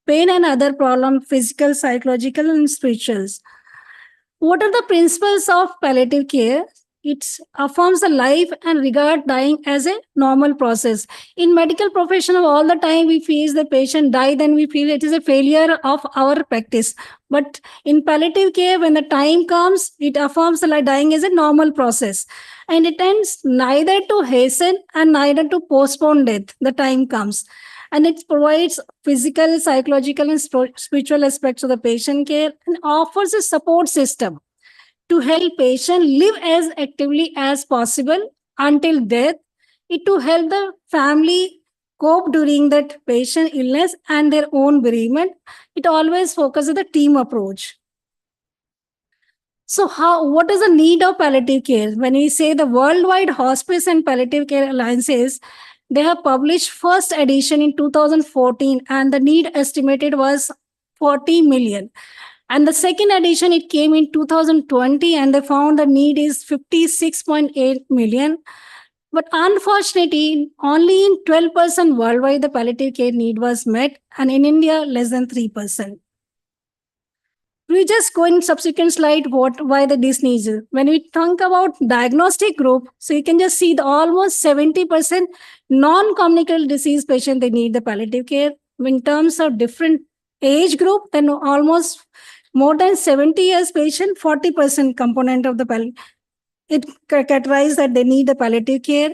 pain and other problems, physical, psychological, and spirituals. What are the principles of palliative care? It affirms the life and regard dying as a normal process. In medical profession, all the time we feel the patient die, then we feel it is a failure of our practice. But in palliative care, when the time comes, it affirms the dying as a normal process. And it tends neither to hasten and neither to postpone death. The time comes. And it provides physical, psychological, and spiritual aspects of the patient care and offers a support system to help patient live as actively as possible until death, it to help the family cope during that patient illness and their own bereavement. It always focuses on the team approach. So what is the need of palliative care? When we say the Worldwide Hospice and Palliative Care Alliances, they have published first edition in 2014 and the need estimated was 40 million. And the second edition, it came in 2020 and they found the need is 56.8 million. But unfortunately, only in 12% worldwide, the palliative care need was met, and in India, less than 3%. We just go in subsequent slide why this needs. When we think about diagnostic group, so you can just see the almost 70% non-communicable disease patient, they need the palliative care. In terms of different age group, then almost more than 70 years patient, 40% component of the palliative, it categorized that they need the palliative care.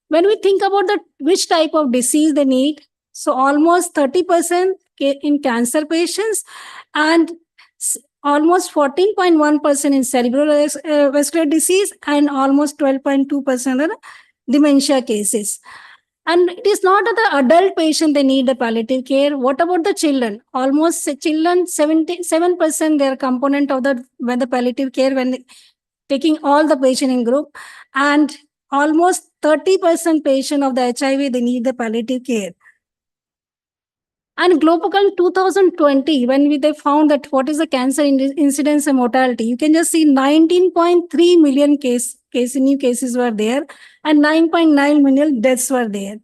When we think about which type of disease they need, so almost 30% in cancer patients and almost 14.1% in cerebral vascular disease and almost 12.2% in dementia cases. And it is not the adult patient they need the palliative care. What about the children? Almost children, 77% their component of the palliative care when taking all the patient in group, and almost 30% patient of the HIV, they need the palliative care. And Global 2020, when they found that what is the cancer incidence and mortality, you can just see 19.3 million new cases were there, and 9.9 million deaths were there.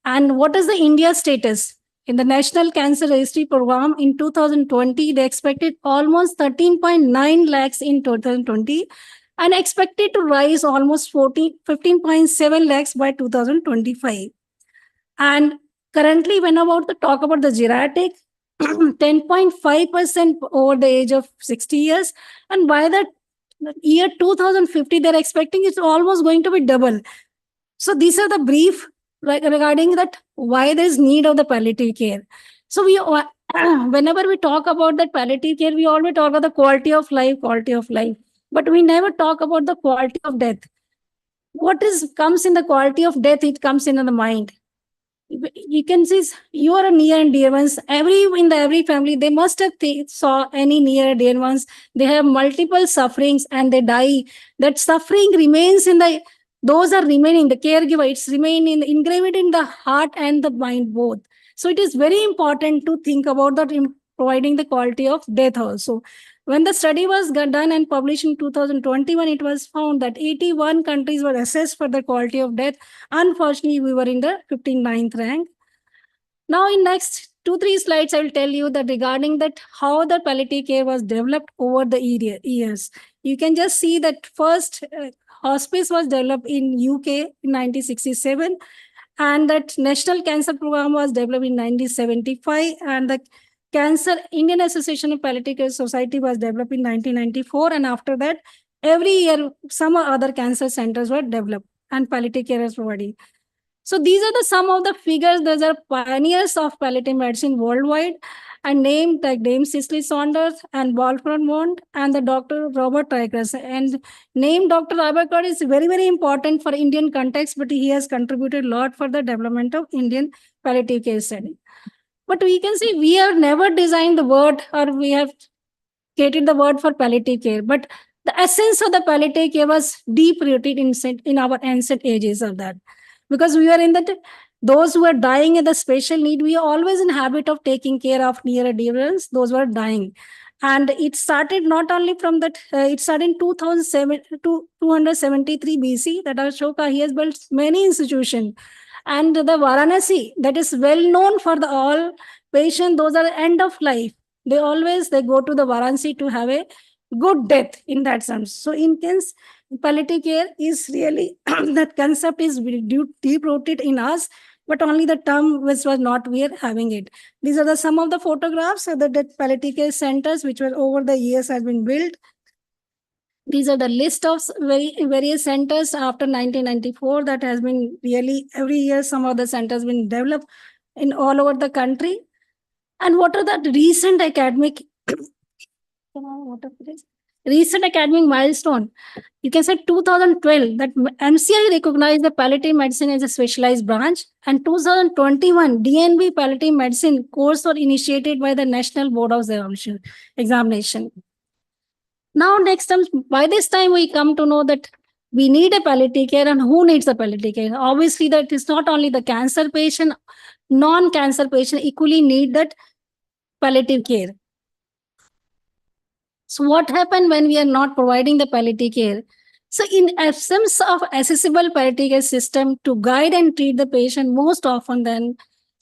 And what is the India status? In the National Cancer Registry Program in 2020, they expected almost 13.9 lakhs in 2020 and expected to rise almost 15.7 lakhs by 2025. And currently, when talk about the geriatric, 10.5% over the age of 60 years. And by the year 2050, they're expecting it's almost going to be double. So these are the brief regarding that why there's need of the palliative care. So we, whenever we talk about that palliative care, we always talk about the quality of life, but we never talk about the quality of death. What comes in the quality of death? It comes in the mind. You can see you are a near and dear ones. In every family, they must have saw any near dear ones. They have multiple sufferings and they die. That suffering remains those are remaining, the caregiver, it's engraved in the heart and the mind both. So it is very important to think about that in providing the quality of death also. When the study was done and published in 2021, it was found that 81 countries were assessed for the quality of death. Unfortunately, we were in the 59th rank. Now in next 2-3 slides, I will tell you that regarding that how the palliative care was developed over the years. You can just see that first hospice was developed in UK in 1967, and that National Cancer Program was developed in 1975, and the Indian Association of Palliative Care Society was developed in 1994, and after that, every year some other cancer centers were developed and palliative care is provided. So these are some of the figures. Those are pioneers of palliative medicine worldwide, and named like Dame Cicely Saunders and Wolfram Wundt and the Dr. Robert Tigers. And named Dr. Robert is very, very important for Indian context, but he has contributed a lot for the development of Indian palliative care study. But we can see we have never designed the word, or we have created the word for palliative care. But the essence of the palliative care was deep rooted in our ancient ages of that. Because we are in that, those who are dying in the special need, we are always in habit of taking care of near and dear ones, those who are dying. And it started not only from that, it started in 273 BC, that Ashoka, he has built many institutions. And the Varanasi, that is well known for all patients, those are end of life. They go to the Varanasi to have a good death in that sense. So in case palliative care is really, that concept is deep rooted in us, but only the term which was not, we are having it. These are some of the photographs of the palliative care centers, which were over the years has been built. These are the list of various centers after 1994 that has been really every year some of the centers been developed in all over the country. And what are the recent academic milestone? You can say 2012 that MCI recognized the palliative medicine as a specialized branch, and 2021 DNB palliative medicine course was initiated by the National Board of Examination. Now next time, by this time we come to know that we need a palliative care, and who needs a palliative care? Obviously that is not only the cancer patient, non-cancer patient equally need that palliative care. So what happened when we are not providing the palliative care? So in absence of accessible palliative care system to guide and treat the patient, most often then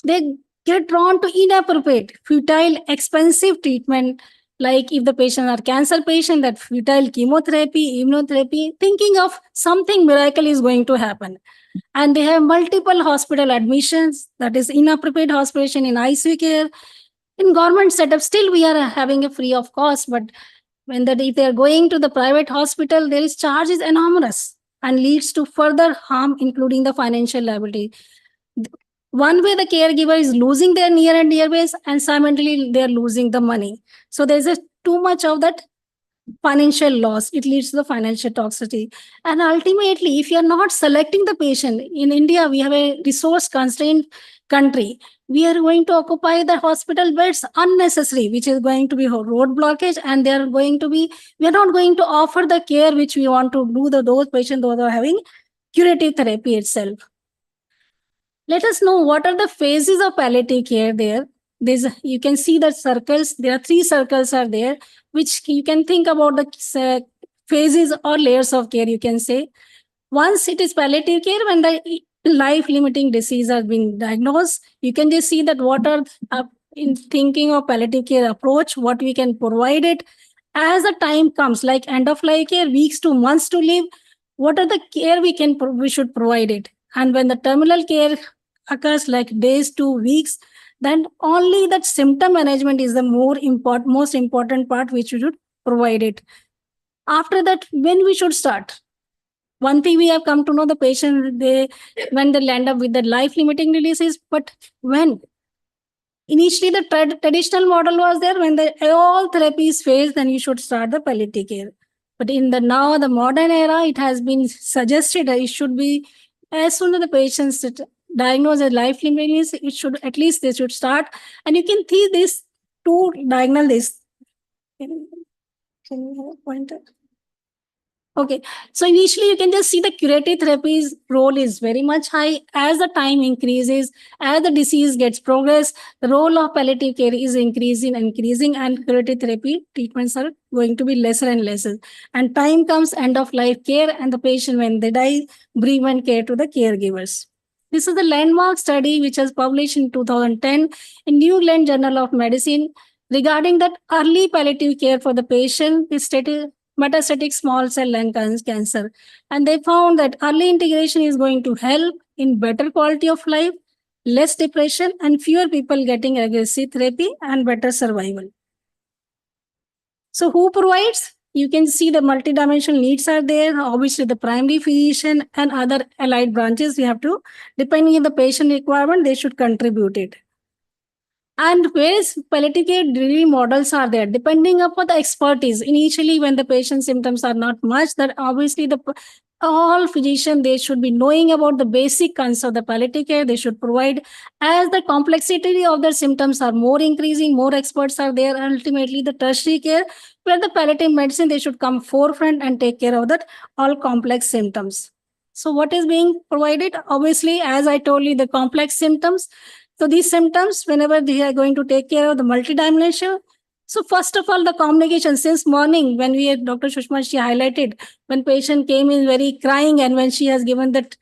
they get drawn to inappropriate, futile, expensive treatment. Like if the patient are cancer patient, that futile chemotherapy, immunotherapy, thinking of something miracle is going to happen. And they have multiple hospital admissions, that is inappropriate hospitalization in ICU care. In government setup, still we are having a free of cost, but if they are going to the private hospital, there is charge is enormous and leads to further harm, including the financial liability. One way the caregiver is losing their near and dear ways, and simultaneously they are losing the money. So there's too much of that financial loss. It leads to the financial toxicity. And ultimately, if you're not selecting the patient, in India, we have a resource constrained country. We are going to occupy the hospital beds unnecessary, which is going to be a road blockage, and we are not going to offer the care which we want to do those patients those are having curative therapy itself. Let us know what are the phases of palliative care there. You can see the circles. There are 3 circles are there, which you can think about the phases or layers of care, you can say. Once it is palliative care, when the life-limiting disease has been diagnosed, you can just see that what are in thinking of palliative care approach, what we can provide it. As the time comes, like end of life care, weeks to months to live, what are the care we should provide it. And when the terminal care occurs like days to weeks, then only that symptom management is the most important part which we should provide it. After that, when we should start? One thing we have come to know, the patient, when they land up with the life-limiting diseases, but when? Initially, the traditional model was there, when all therapies fail, then you should start the palliative care. But in the modern era, it has been suggested that it should be, as soon as the patients diagnosed as life-limiting disease, they should start. And you can see this to diagnose this. Can you have a pointer? Okay, so initially you can just see the curative therapy's role is very much high. As the time increases, as the disease gets progress, the role of palliative care is increasing, and curative therapy treatments are going to be lesser and lesser. And time comes, end of life care, and the patient, when they die, bereavement care to the caregivers. This is the landmark study which was published in 2010 in New England Journal of Medicine regarding that early palliative care for the patient with metastatic small cell lung cancer. And they found that early integration is going to help in better quality of life, less depression, and fewer people getting aggressive therapy and better survival. So who provides? You can see the multidimensional needs are there. Obviously, the primary physician and other allied branches, we have to, depending on the patient requirement, they should contribute it. And various palliative care delivery models are there, depending upon the expertise. Initially, when the patient symptoms are not much, that obviously all physicians, they should be knowing about the basic concept of the palliative care. They should provide, as the complexity of their symptoms are more increasing, more experts are there. Ultimately, the tertiary care, where the palliative medicine, they should come forefront and take care of that all complex symptoms. So what is being provided? Obviously, as I told you, the complex symptoms. So these symptoms, whenever they are going to take care of the multidimensional. So first of all, the communication since morning, when we had Dr. Sushma, she highlighted when patient came in very crying, and when she has given that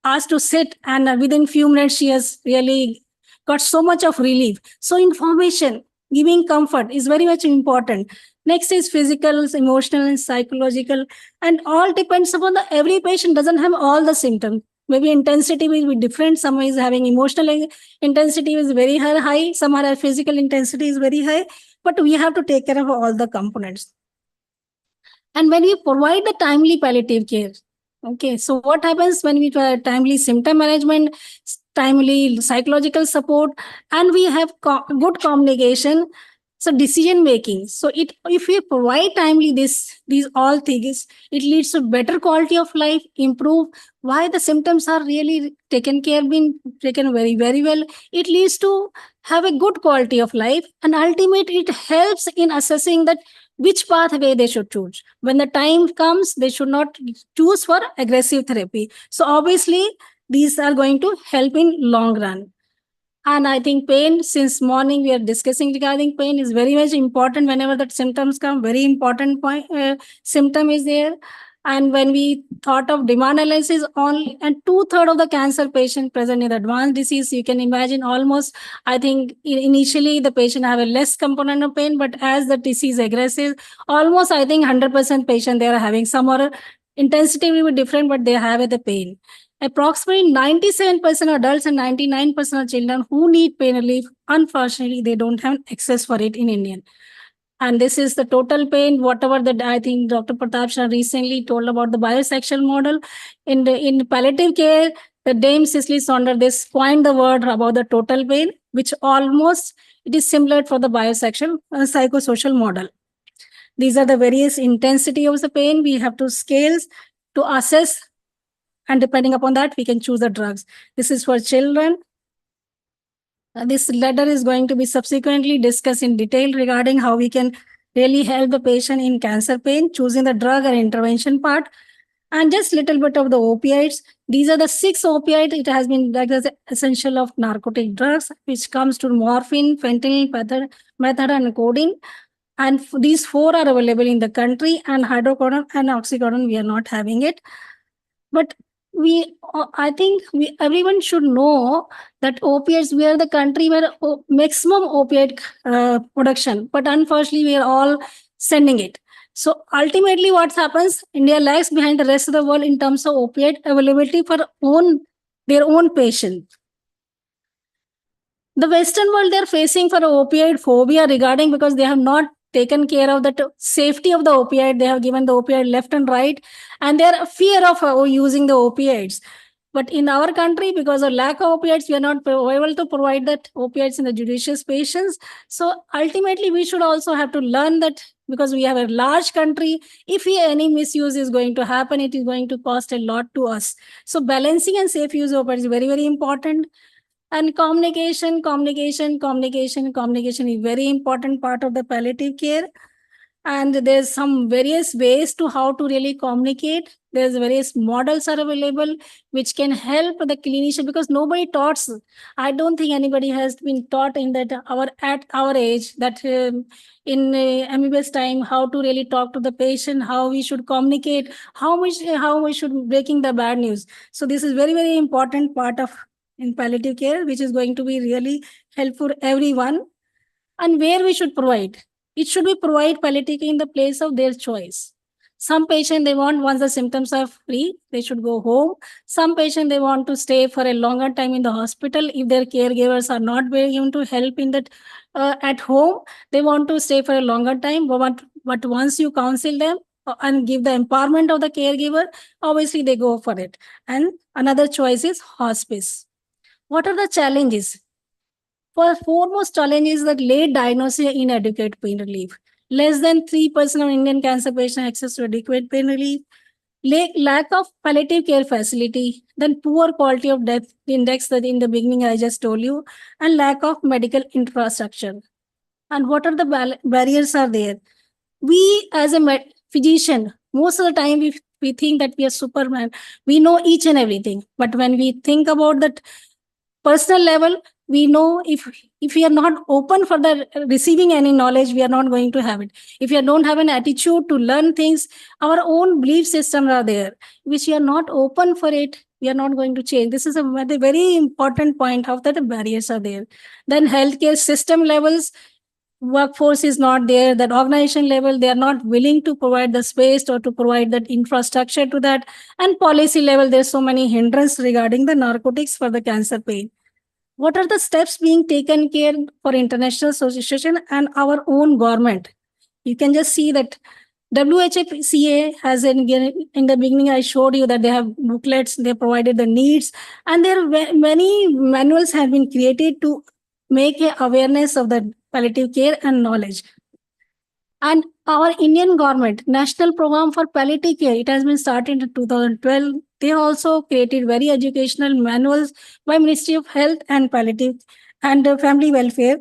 asked to sit, and within few minutes, she has really got so much of relief. So information, giving comfort is very much important. Next is physical, emotional, and psychological, and all depends upon every patient doesn't have all the symptoms. Maybe intensity will be different. Some is having emotional intensity is very high. Some are physical intensity is very high. But we have to take care of all the components. And when we provide the timely palliative care, okay, so what happens when we try timely symptom management, timely psychological support, and we have good communication, so decision making. So if we provide timely these all things, it leads to better quality of life, improve why the symptoms are really taken very, very well. It leads to have a good quality of life, and ultimately it helps in assessing that which pathway they should choose. When the time comes, they should not choose for aggressive therapy. So obviously, these are going to help in long run. And I think pain, since morning we are discussing regarding pain, is very much important. Whenever that symptoms come, very important symptom is there. And when we thought of demand analysis, and 2/3 of the cancer patient present in advanced disease, you can imagine almost, I think initially the patient have a less component of pain, but as the disease aggressive, almost I think 100% patient, they are having some other intensity will be different, but they have the pain. Approximately 97% of adults and 99% of children who need pain relief, unfortunately, they don't have access for it in India. And this is the total pain, whatever that I think Dr. Pratap Shah recently told about the biopsychosocial model. In palliative care, the Dame Cicely Saunders, this coined the word about the total pain, which almost it is similar for the biopsychosocial model. These are the various intensity of the pain. We have to scales to assess, and depending upon that, we can choose the drugs. This is for children. This letter is going to be subsequently discussed in detail regarding how we can really help the patient in cancer pain, choosing the drug or intervention part, and just little bit of the opiates. These are the 6 opiates. It has been like the essential of narcotic drugs, which comes to morphine, fentanyl, methadone, and codeine. And these 4 are available in the country, and hydrocodone and oxycodone, we are not having it. But I think everyone should know that opiates, we are the country where maximum opiate production, but unfortunately we are all sending it. So ultimately what happens, India lags behind the rest of the world in terms of opiate availability for their own patients. The Western world, they're facing for opioid phobia regarding because they have not taken care of the safety of the opioid. They have given the opioid left and right, and they're fear of using the opioids. But in our country, because of lack of opioids, we are not able to provide that opioids in the judicious patients. So ultimately, we should also have to learn that because we have a large country, if any misuse is going to happen, it is going to cost a lot to us. So balancing and safe use of opioids is very, very important. And communication is very important part of the palliative care. And there's some various ways to how to really communicate. There's various models are available which can help the clinician, because nobody taught. I don't think anybody has been taught in that at our age that in MBBS time how to really talk to the patient, how we should communicate, how we should breaking the bad news. So this is very, very important part of in palliative care, which is going to be really helpful for everyone. And where we should provide. It should be provide palliative care in the place of their choice. Some patient they want, once the symptoms are free, they should go home. Some patient they want to stay for a longer time in the hospital. If their caregivers are not able to help in that at home, they want to stay for a longer time. But once you counsel them and give the empowerment of the caregiver, obviously they go for it. And another choice is hospice. What are the challenges? Foremost challenge is that late diagnosis and inadequate pain relief. Less than 3% of Indian cancer patients access to adequate pain relief. Lack of palliative care facility, then poor quality of death index that in the beginning I just told you, and lack of medical infrastructure. And what are the barriers are there? We as a physician, most of the time we think that we are Superman. We know each and everything. But when we think about that personal level, we know if we are not open for the receiving any knowledge, we are not going to have it. If you don't have an attitude to learn things, our own belief systems are there, which we are not open for it, we are not going to change. This is a very important point, how that the barriers are there. Then healthcare system levels, workforce is not there, that organization level, they are not willing to provide the space or to provide that infrastructure to that. And policy level, there's so many hindrances regarding the narcotics for the cancer pain. What are the steps being taken care for international association and our own government? You can just see that WHCA has in the beginning, I showed you that they have booklets, they provided the needs, and there are many manuals have been created to make a awareness of the palliative care and knowledge. And our Indian government, National Program for Palliative Care, it has been started in 2012. They also created very educational manuals by Ministry of Health and Palliative and Family Welfare.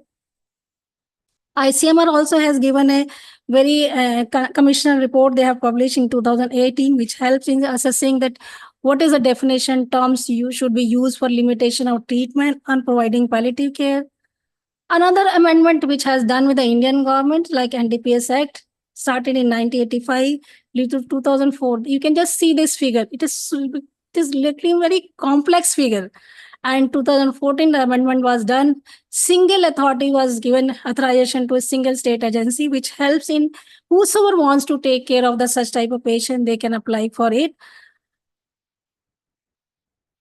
ICMR also has given a very commissioner report they have published in 2018, which helps in assessing that what is the definition terms you should be used for limitation of treatment and providing palliative care. Another amendment which has done with the Indian government, like NDPS Act, started in 1985, lead to 2004. You can just see this figure. It is literally a very complex figure. And 2014, the amendment was done. Single authority was given authorization to a single state agency, which helps in whosoever wants to take care of the such type of patient, they can apply for it.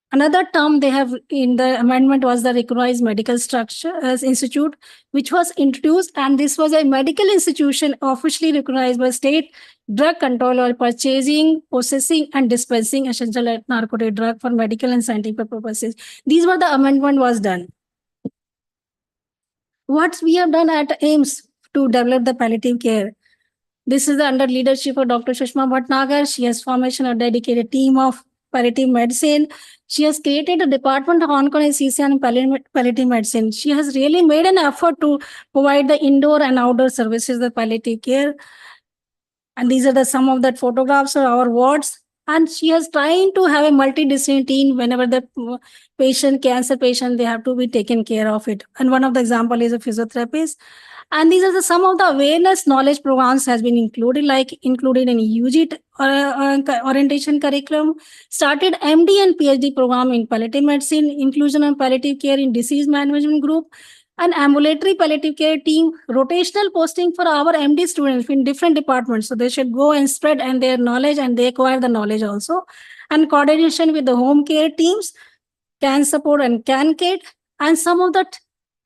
Another term they have in the amendment was the recognized medical structure as institute, which was introduced, and this was a medical institution officially recognized by state drug control or purchasing, possessing, and dispensing essential narcotic drug for medical and scientific purposes. These were the amendment was done. What we have done at Aiims to develop the palliative care. This is under leadership of Dr. Sushma Bhatnagar. She has formation a dedicated team of palliative medicine. She has created a department of oncology and palliative medicine. She has really made an effort to provide the indoor and outdoor services, the palliative care. And these are the some of that photographs of our wards. And she is trying to have a multidisciplinary team whenever the patient, cancer patient, they have to be taken care of it. And one of the example is a physiotherapist. And these are some of the awareness knowledge programs has been included, like included in UG orientation curriculum, started MD and PhD program in palliative medicine, inclusion and palliative care in disease management group, an ambulatory palliative care team, rotational posting for our MD students in different departments. So they should go and spread and their knowledge and they acquire the knowledge also. And coordination with the home care teams, CAN support and CAN kit, and some of the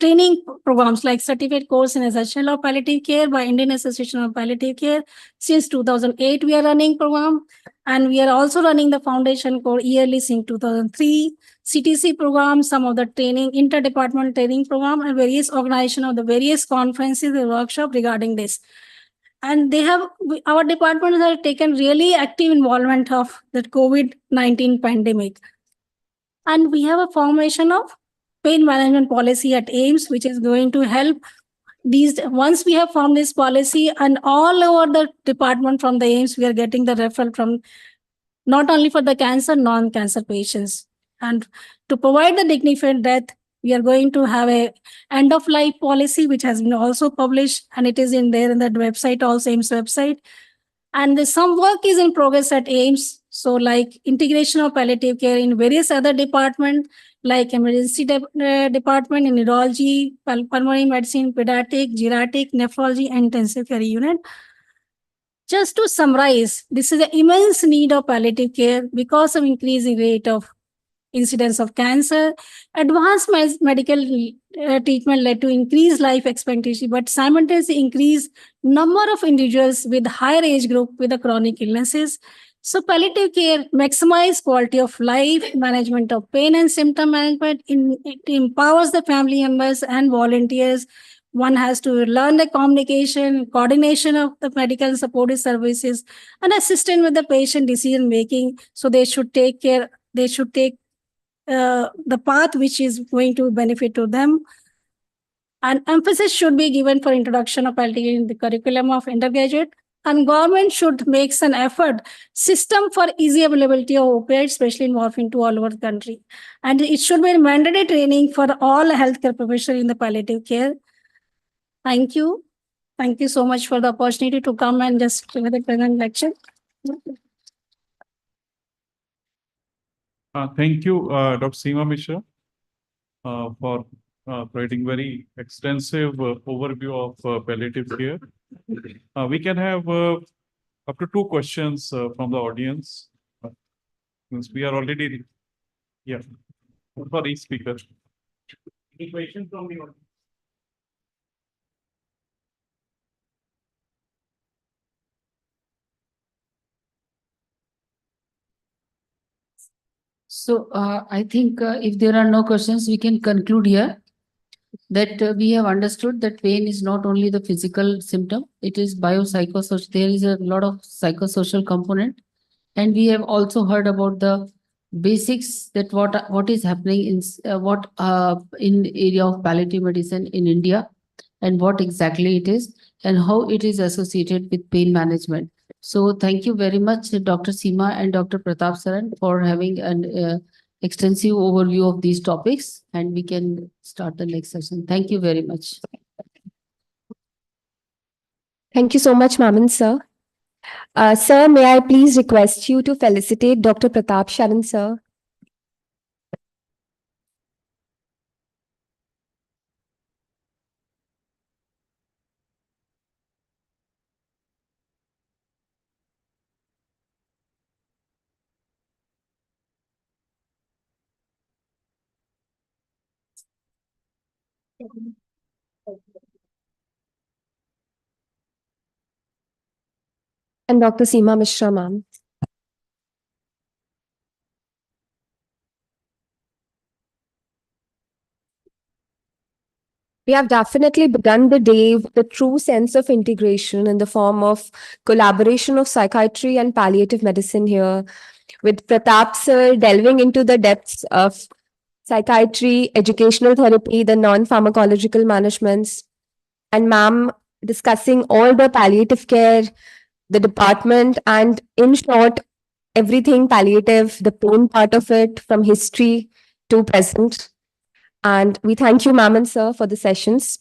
training programs like certificate course in essential of palliative care by Indian Association of Palliative Care. Since 2008, we are running program, and we are also running the foundation course yearly since 2003. CTC program, some of the training, interdepartmental training program, and various organization of the various conferences and workshop regarding this. And they have, our departments have taken really active involvement of the COVID-19 pandemic. And we have a formation of pain management policy at Aiims, which is going to help these. Once we have formed this policy, and all over the department from the Aiims, we are getting the referral from not only for the cancer, non-cancer patients. And to provide the dignified death, we are going to have a end of life policy, which has been also published, and it is in there in that website, also Aiims website. And some work is in progress at Aiims. So like integration of palliative care in various other departments, like emergency department in neurology, pulmonary medicine, pediatric, geriatric, nephrology, and intensive care unit. Just to summarize, this is an immense need of palliative care because of increasing rate of incidence of cancer. Advanced medical treatment led to increased life expectancy, but simultaneously increased number of individuals with higher age group with the chronic illnesses. So palliative care maximize quality of life, management of pain and symptom management. It empowers the family members and volunteers. One has to learn the communication, coordination of the medical and supportive services, and assistance with the patient decision making. So they should take care. They should take the path which is going to benefit to them. And emphasis should be given for introduction of palliative in the curriculum of undergraduate. And government should make an effort system for easy availability of opioids, especially in morphine, to all over the country. And it should be mandatory training for all healthcare professionals in the palliative care. Thank you. Thank you so much for the opportunity to come and just give the present lecture. Thank you, Dr. Seema Mishra, for providing very extensive overview of palliative care. We can have up to 2 questions from the audience. Since we are already, for each speaker. Any questions from the audience? So I think if there are no questions, we can conclude here that we have understood that pain is not only the physical symptom, it is biopsychosocial. There is a lot of psychosocial component. And we have also heard about the basics that what is happening in area of palliative medicine in India, and what exactly it is and how it is associated with pain management. So thank you very much, Dr. Seema and Dr. Pratap Saran, for having an extensive overview of these topics, and we can start the next session. Thank you very much. Thank you so much, ma'am and sir. Sir, may I please request you to felicitate Dr. Pratap Saran, sir? And Dr. Seema Mishra, ma'am. We have definitely begun the day with a true sense of integration in the form of collaboration of psychiatry and palliative medicine here, with Pratap sir delving into the depths of psychiatry, educational therapy, the non-pharmacological managements, and ma'am discussing all the palliative care, the department, and in short, everything palliative, the pain part of it from history to present. And we thank you, ma'am and sir, for the sessions.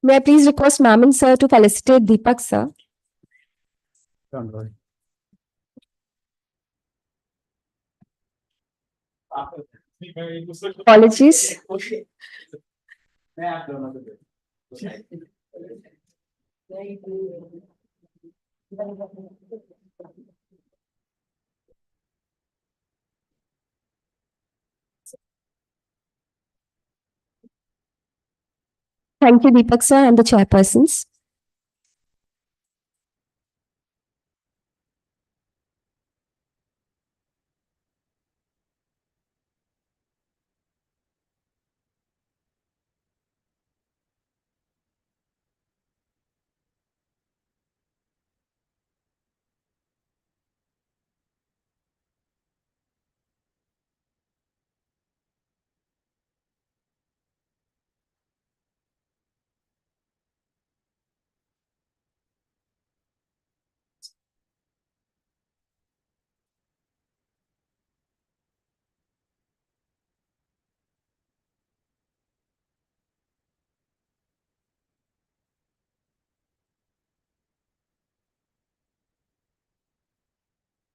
May I please request ma'am and sir to felicitate Deepak sir? Apologies. Thank you, Deepak sir and the chairpersons.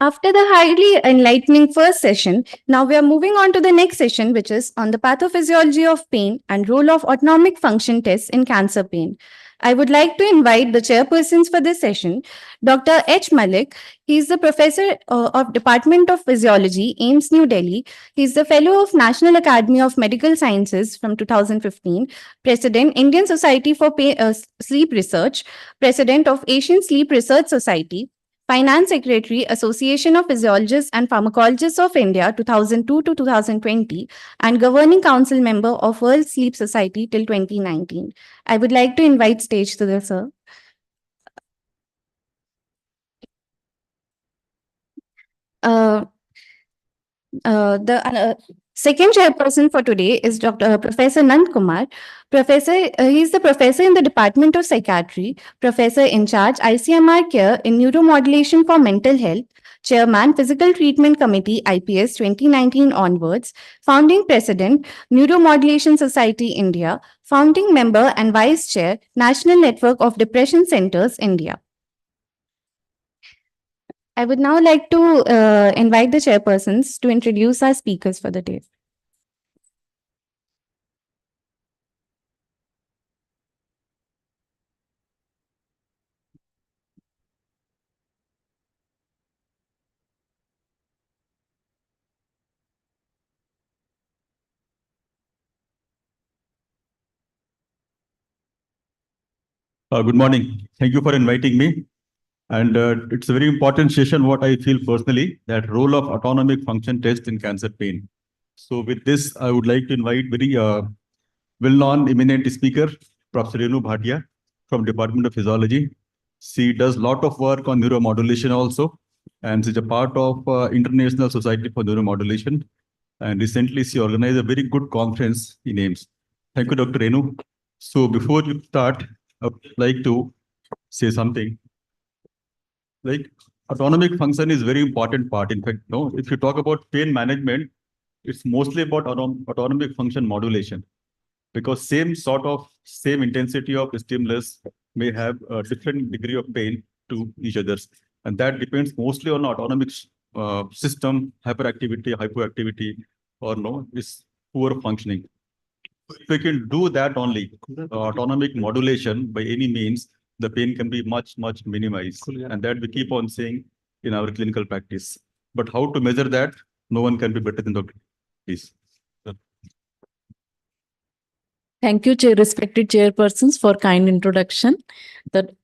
After the highly enlightening first session, now we are moving on to the next session, which is on the pathophysiology of pain and role of autonomic function tests in cancer pain. I would like to invite the chairpersons for this session, Dr. H. Malik. He is the professor of Department of Physiology, Aiims, New Delhi. He is the fellow of National Academy of Medical Sciences from 2015, President, Indian Society for Sleep Research, President of Asian Sleep Research Society, Finance Secretary, Association of Physiologists and Pharmacologists of India 2002 to 2020, and Governing Council member of World Sleep Society till 2019. I would like to invite stage to the sir. The second chairperson for today is Professor Nand Kumar. He is the professor in the Department of Psychiatry, professor in charge ICMR care in neuromodulation for mental health, chairman Physical Treatment Committee IPS 2019 onwards, founding president Neuromodulation Society India, founding member and vice chair National Network of Depression Centers India. I would now like to invite the chairpersons to introduce our speakers for the day. Good morning. Thank you for inviting me. And it's a very important session, what I feel personally, that role of autonomic function test in cancer pain. So with this, I would like to invite very well-known eminent speaker, Professor Renu Bhatia from Department of Physiology. She does a lot of work on neuromodulation also, and she's a part of International Society for Neuromodulation. And recently, she organized a very good conference in Aiims. Thank you, Dr. Renu. So before you start, I would like to say something. Like autonomic function is very important part. In fact, no, if you talk about pain management, it's mostly about autonomic function modulation, because same intensity of stimulus may have a different degree of pain to each others, and that depends mostly on autonomic system hyperactivity, hypoactivity, or no, is poor functioning. If we can do that only, autonomic modulation by any means, the pain can be much minimized, and that we keep on saying in our clinical practice. But how to measure that? No one can be better than Dr. Please. Thank you, respected chairpersons, for kind introduction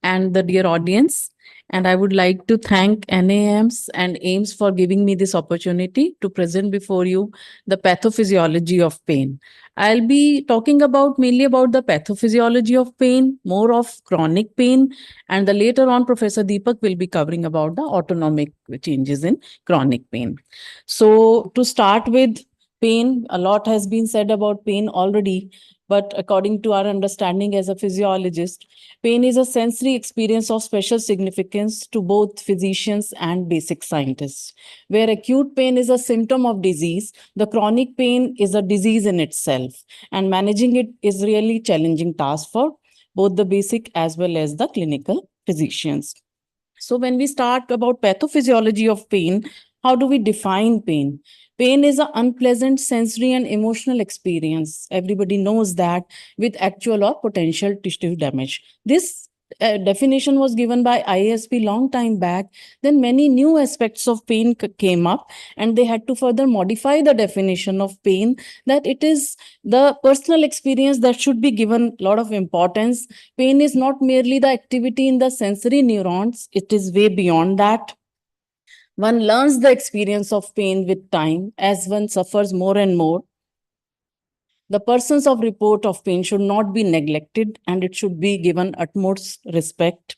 and the dear audience. and I would like to thank NAMs and Aims for giving me this opportunity to present before you the pathophysiology of pain. I'll be talking about mainly about the pathophysiology of pain, more of chronic pain, and the later on Professor Deepak will be covering about the autonomic changes in chronic pain. So to start with pain, a lot has been said about pain already, but according to our understanding as a physiologist, pain is a sensory experience of special significance to both physicians and basic scientists. Where acute pain is a symptom of disease, the chronic pain is a disease in itself, and managing it is really challenging task for both the basic as well as the clinical physicians. So when we start about pathophysiology of pain, how do we define pain? Pain is an unpleasant sensory and emotional experience. Everybody knows that, with actual or potential tissue damage. This definition was given by IASP long time back. Then many new aspects of pain came up, and they had to further modify the definition of pain, that it is the personal experience that should be given a lot of importance. Pain is not merely the activity in the sensory neurons, it is way beyond that. One learns the experience of pain with time as one suffers more and more. The persons of report of pain should not be neglected, and it should be given utmost respect.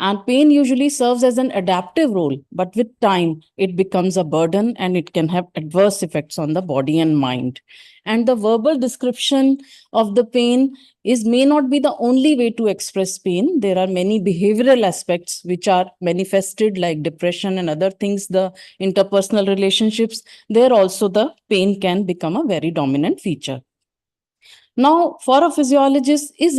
And pain usually serves as an adaptive role, but with time, it becomes a burden and it can have adverse effects on the body and mind. And the verbal description of the pain may not be the only way to express pain. There are many behavioral aspects which are manifested, like depression and other things, the interpersonal relationships. There also the pain can become a very dominant feature. Now, for a physiologist, is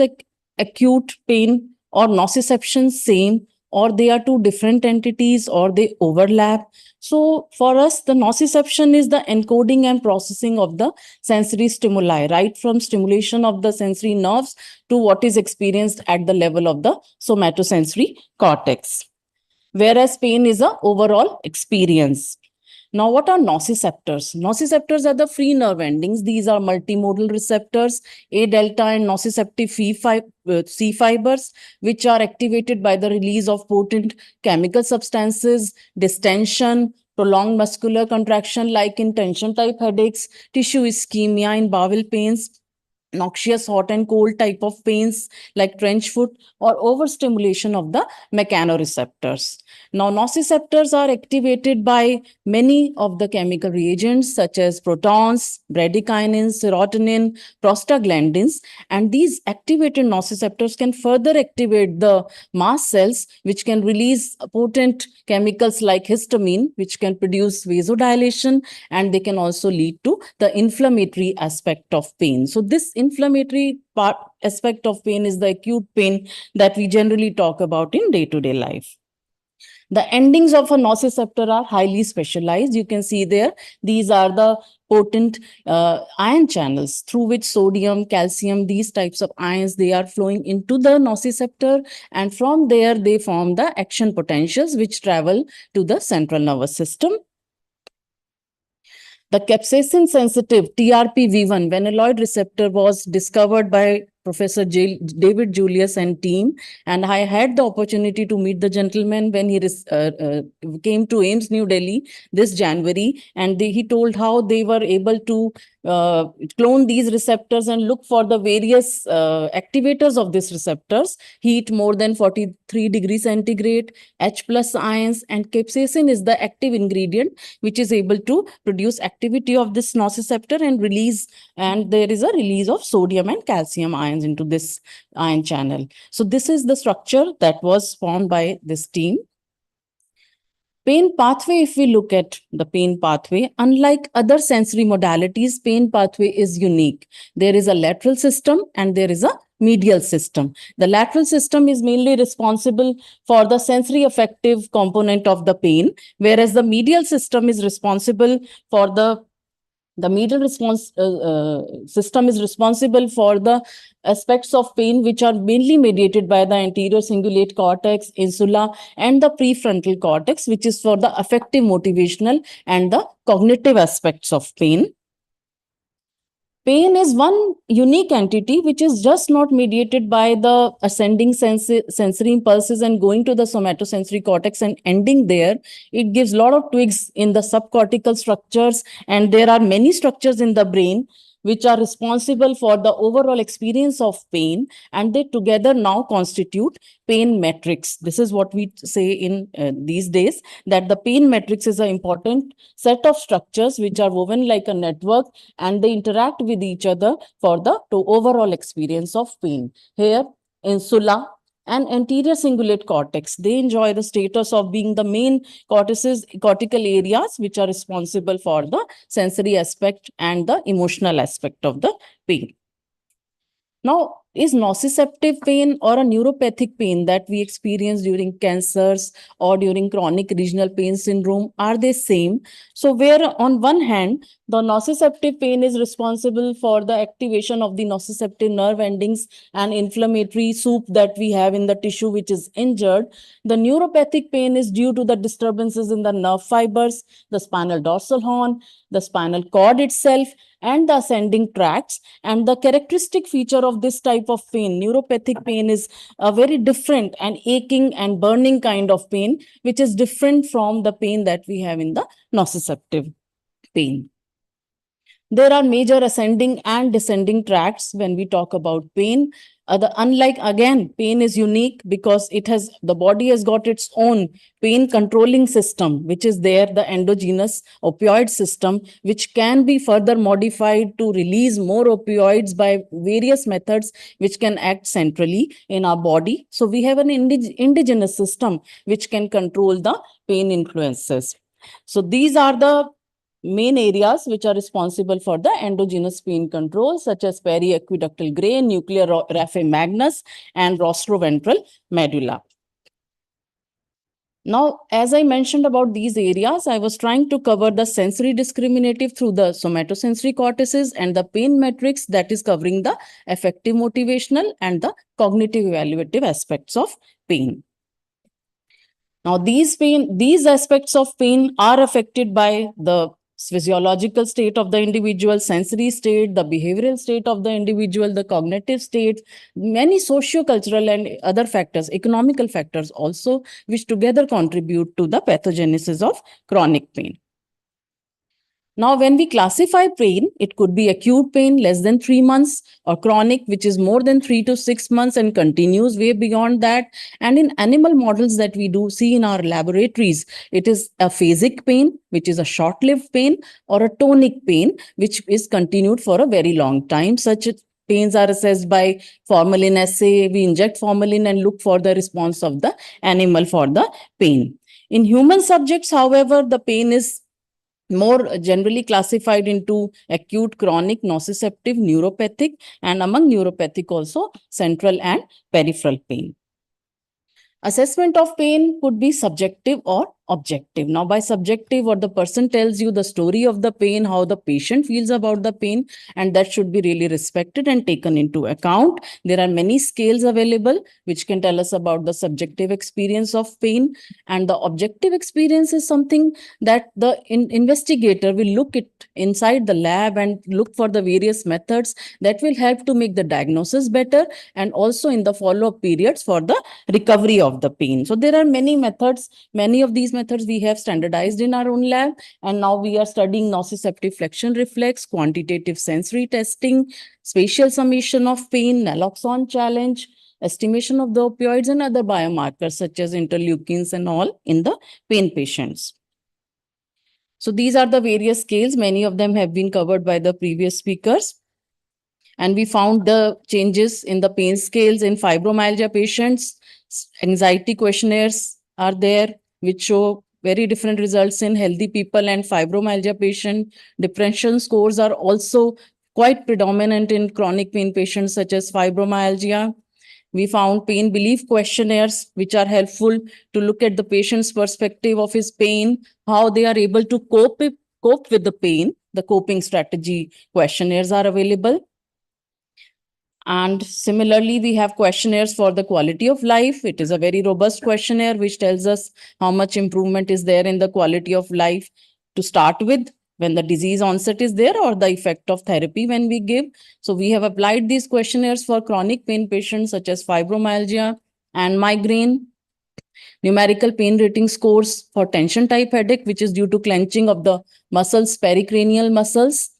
acute pain or nociception same, or they are two different entities, or they overlap? So for us, the nociception is the encoding and processing of the sensory stimuli, right from stimulation of the sensory nerves to what is experienced at the level of the somatosensory cortex. Whereas pain is an overall experience. Now, what are nociceptors? Nociceptors are the free nerve endings. These are multimodal receptors, A delta and nociceptive C fibers, which are activated by the release of potent chemical substances, distension, prolonged muscular contraction like in tension type headaches, tissue ischemia in bowel pains, noxious hot and cold type of pains like trench foot, or overstimulation of the mechanoreceptors. Now, nociceptors are activated by many of the chemical reagents such as protons, bradykinins, serotonin, prostaglandins, and these activated nociceptors can further activate the mast cells, which can release potent chemicals like histamine, which can produce vasodilation, and they can also lead to the inflammatory aspect of pain. So this inflammatory aspect of pain is the acute pain that we generally talk about in day-to-day life. The endings of a nociceptor are highly specialized. You can see there, these are the potent ion channels through which sodium, calcium, these types of ions, they are flowing into the nociceptor, and from there they form the action potentials which travel to the central nervous system. The capsaicin-sensitive TRPV1 vanilloid receptor was discovered by Professor David Julius and team, and I had the opportunity to meet the gentleman when he came to Aims New Delhi this January, and he told how they were able to clone these receptors and look for the various activators of these receptors: heat more than 43 degrees centigrade, H+ ions, and capsaicin is the active ingredient which is able to produce activity of this nociceptor and release, and there is a release of sodium and calcium ions into this ion channel. So this is the structure that was formed by this team. Pain pathway, if we look at the pain pathway, unlike other sensory modalities, pain pathway is unique. There is a lateral system and there is a medial system. The lateral system is mainly responsible for the sensory affective component of the pain, whereas the medial system is responsible for the medial system is responsible for the aspects of pain which are mainly mediated by the anterior cingulate cortex, insula, and the prefrontal cortex, which is for the affective, motivational, and the cognitive aspects of pain. Pain is one unique entity which is just not mediated by the ascending sensory impulses and going to the somatosensory cortex and ending there. It gives a lot of twigs in the subcortical structures, and there are many structures in the brain which are responsible for the overall experience of pain, and they together now constitute pain matrix. This is what we say in these days, that the pain matrix is an important set of structures which are woven like a network, and they interact with each other for the overall experience of pain. Here, insula and anterior cingulate cortex, they enjoy the status of being the main cortical areas which are responsible for the sensory aspect and the emotional aspect of the pain. Now, is nociceptive pain or a neuropathic pain that we experience during cancers or during chronic regional pain syndrome, are they same? So where on one hand, the nociceptive pain is responsible for the activation of the nociceptive nerve endings and inflammatory soup that we have in the tissue which is injured. The neuropathic pain is due to the disturbances in the nerve fibers, the spinal dorsal horn, the spinal cord itself, and the ascending tracts. And the characteristic feature of this type of pain, neuropathic pain, is a very different and aching and burning kind of pain, which is different from the pain that we have in the nociceptive pain. There are major ascending and descending tracts when we talk about pain. Unlike, again, pain is unique because the body has got its own pain controlling system, which is there, the endogenous opioid system, which can be further modified to release more opioids by various methods, which can act centrally in our body. So we have an indigenous system which can control the pain influences. So these are the main areas which are responsible for the endogenous pain control, such as periaqueductal gray, nuclear raphe magnus, and rostroventral medulla. Now, as I mentioned about these areas, I was trying to cover the sensory discriminative through the somatosensory cortices and the pain matrix that is covering the affective motivational and the cognitive evaluative aspects of pain. Now, these aspects of pain are affected by the physiological state of the individual, sensory state, the behavioral state of the individual, the cognitive state, many socio-cultural and other factors, economical factors also, which together contribute to the pathogenesis of chronic pain. Now, when we classify pain, it could be acute pain less than 3 months, or chronic, which is more than 3 to 6 months and continues way beyond that. And in animal models that we do see in our laboratories, it is a phasic pain, which is a short-lived pain, or a tonic pain, which is continued for a very long time. Such pains are assessed by formalin assay. We inject formalin and look for the response of the animal for the pain. In human subjects, however, the pain is more generally classified into acute, chronic, nociceptive, neuropathic, and among neuropathic also central and peripheral pain. Assessment of pain could be subjective or objective. Now, by subjective, what the person tells you the story of the pain, how the patient feels about the pain, and that should be really respected and taken into account. There are many scales available which can tell us about the subjective experience of pain, and the objective experience is something that the investigator will look at inside the lab and look for the various methods that will help to make the diagnosis better, and also in the follow-up periods for the recovery of the pain. So there are many methods. Many of these methods we have standardized in our own lab, and now we are studying nociceptive flexion reflex, quantitative sensory testing, spatial summation of pain, naloxone challenge, estimation of the opioids, and other biomarkers such as interleukins and all in the pain patients. So these are the various scales. Many of them have been covered by the previous speakers. And we found the changes in the pain scales in fibromyalgia patients. Anxiety questionnaires are there, which show very different results in healthy people and fibromyalgia patient. Depression scores are also quite predominant in chronic pain patients such as fibromyalgia. We found pain belief questionnaires, which are helpful to look at the patient's perspective of his pain, how they are able to cope with the pain. The coping strategy questionnaires are available. And similarly, we have questionnaires for the quality of life. It is a very robust questionnaire which tells us how much improvement is there in the quality of life to start with. when the disease onset is there or the effect of therapy when we give. So we have applied these questionnaires for chronic pain patients such as fibromyalgia and migraine. Numerical pain rating scores for tension type headache, which is due to clenching of the muscles, pericranial muscles.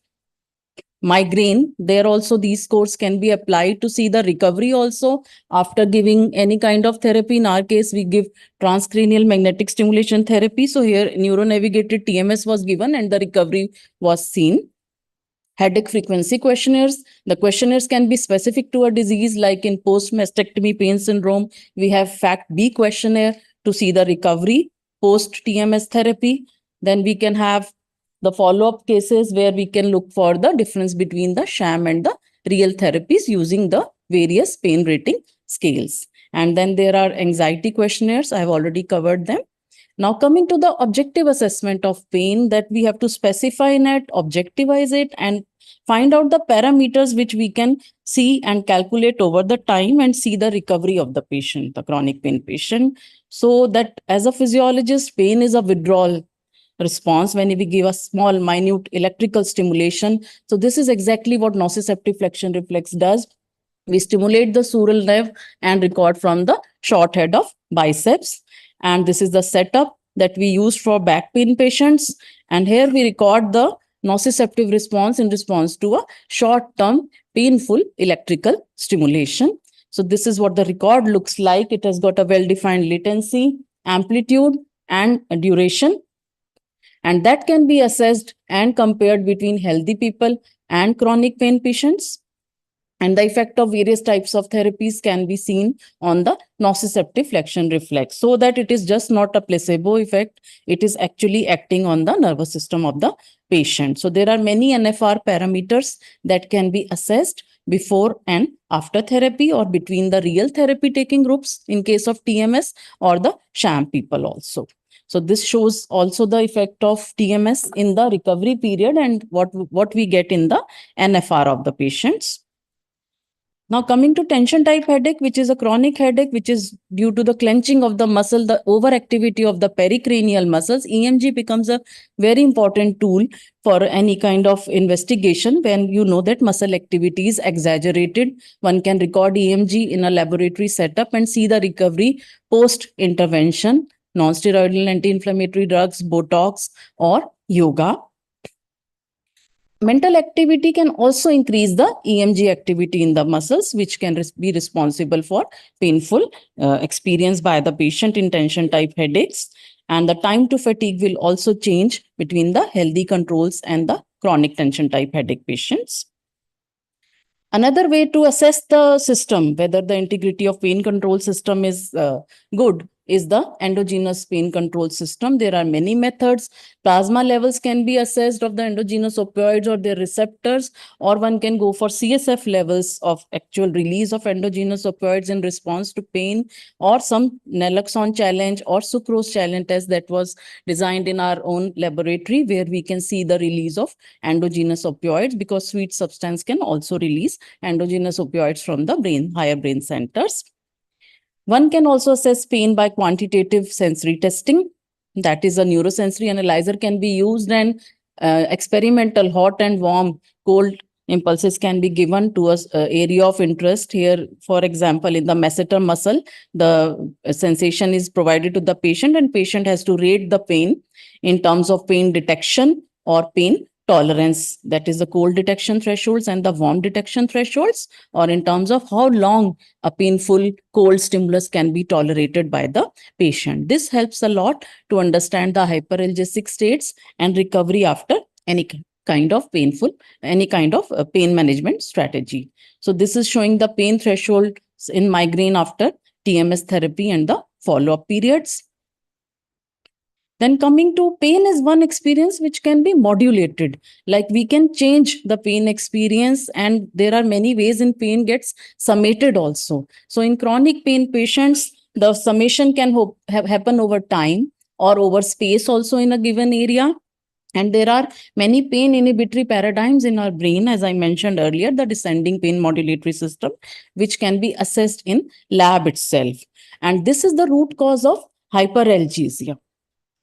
Migraine, there also these scores can be applied to see the recovery also after giving any kind of therapy. In our case, we give transcranial magnetic stimulation therapy. So here neuronavigated TMS was given and the recovery was seen. Headache frequency questionnaires. The questionnaires can be specific to a disease, like in post-mastectomy pain syndrome, we have FACT-B questionnaire to see the recovery post-TMS therapy. Then we can have the follow-up cases where we can look for the difference between the sham and the real therapies using the various pain rating scales. And then there are anxiety questionnaires. I have already covered them. Now coming to the objective assessment of pain, that we have to specify in it, objectivize it, and find out the parameters which we can see and calculate over the time and see the recovery of the patient, the chronic pain patient. So that as a physiologist, pain is a withdrawal response when we give a small, minute electrical stimulation. So this is exactly what nociceptive flexion reflex does. We stimulate the sural nerve and record from the short head of biceps. And this is the setup that we use for back pain patients. And here we record the nociceptive response in response to a short-term painful electrical stimulation. So this is what the record looks like. It has got a well-defined latency, amplitude, and duration. And that can be assessed and compared between healthy people and chronic pain patients. And the effect of various types of therapies can be seen on the nociceptive flexion reflex, so that it is just not a placebo effect. It is actually acting on the nervous system of the patient. So there are many NFR parameters that can be assessed before and after therapy, or between the real therapy taking groups in case of TMS, or the sham people also. So this shows also the effect of TMS in the recovery period and what we get in the NFR of the patients. Now coming to tension type headache, which is a chronic headache, which is due to the clenching of the muscle, the overactivity of the pericranial muscles, EMG becomes a very important tool for any kind of investigation. When you know that muscle activity is exaggerated, one can record EMG in a laboratory setup and see the recovery post-intervention, non-steroidal anti-inflammatory drugs, Botox, or yoga. Mental activity can also increase the EMG activity in the muscles, which can be responsible for painful experience by the patient in tension type headaches. And the time to fatigue will also change between the healthy controls and the chronic tension type headache patients. Another way to assess the system, whether the integrity of pain control system is good, is the endogenous pain control system. There are many methods. Plasma levels can be assessed of the endogenous opioids or their receptors, or one can go for CSF levels of actual release of endogenous opioids in response to pain, or some naloxone challenge or sucrose challenge test that was designed in our own laboratory, where we can see the release of endogenous opioids, because sweet substance can also release endogenous opioids from the brain, higher brain centers. One can also assess pain by quantitative sensory testing. That is, a neurosensory analyzer can be used, and experimental hot and warm, cold impulses can be given to us area of interest. Here, for example, in the masseter muscle, the sensation is provided to the patient, and patient has to rate the pain in terms of pain detection or pain tolerance. That is the cold detection thresholds and the warm detection thresholds, or in terms of how long a painful cold stimulus can be tolerated by the patient. This helps a lot to understand the hyperalgesic states and recovery after any kind of pain management strategy. So this is showing the pain threshold in migraine after TMS therapy and the follow-up periods. Then coming to pain is one experience which can be modulated. Like we can change the pain experience, and there are many ways in pain gets summated also. So in chronic pain patients, the summation can happen over time or over space also in a given area. And there are many pain inhibitory paradigms in our brain, as I mentioned earlier, the descending pain modulatory system, which can be assessed in lab itself. And this is the root cause of hyperalgesia.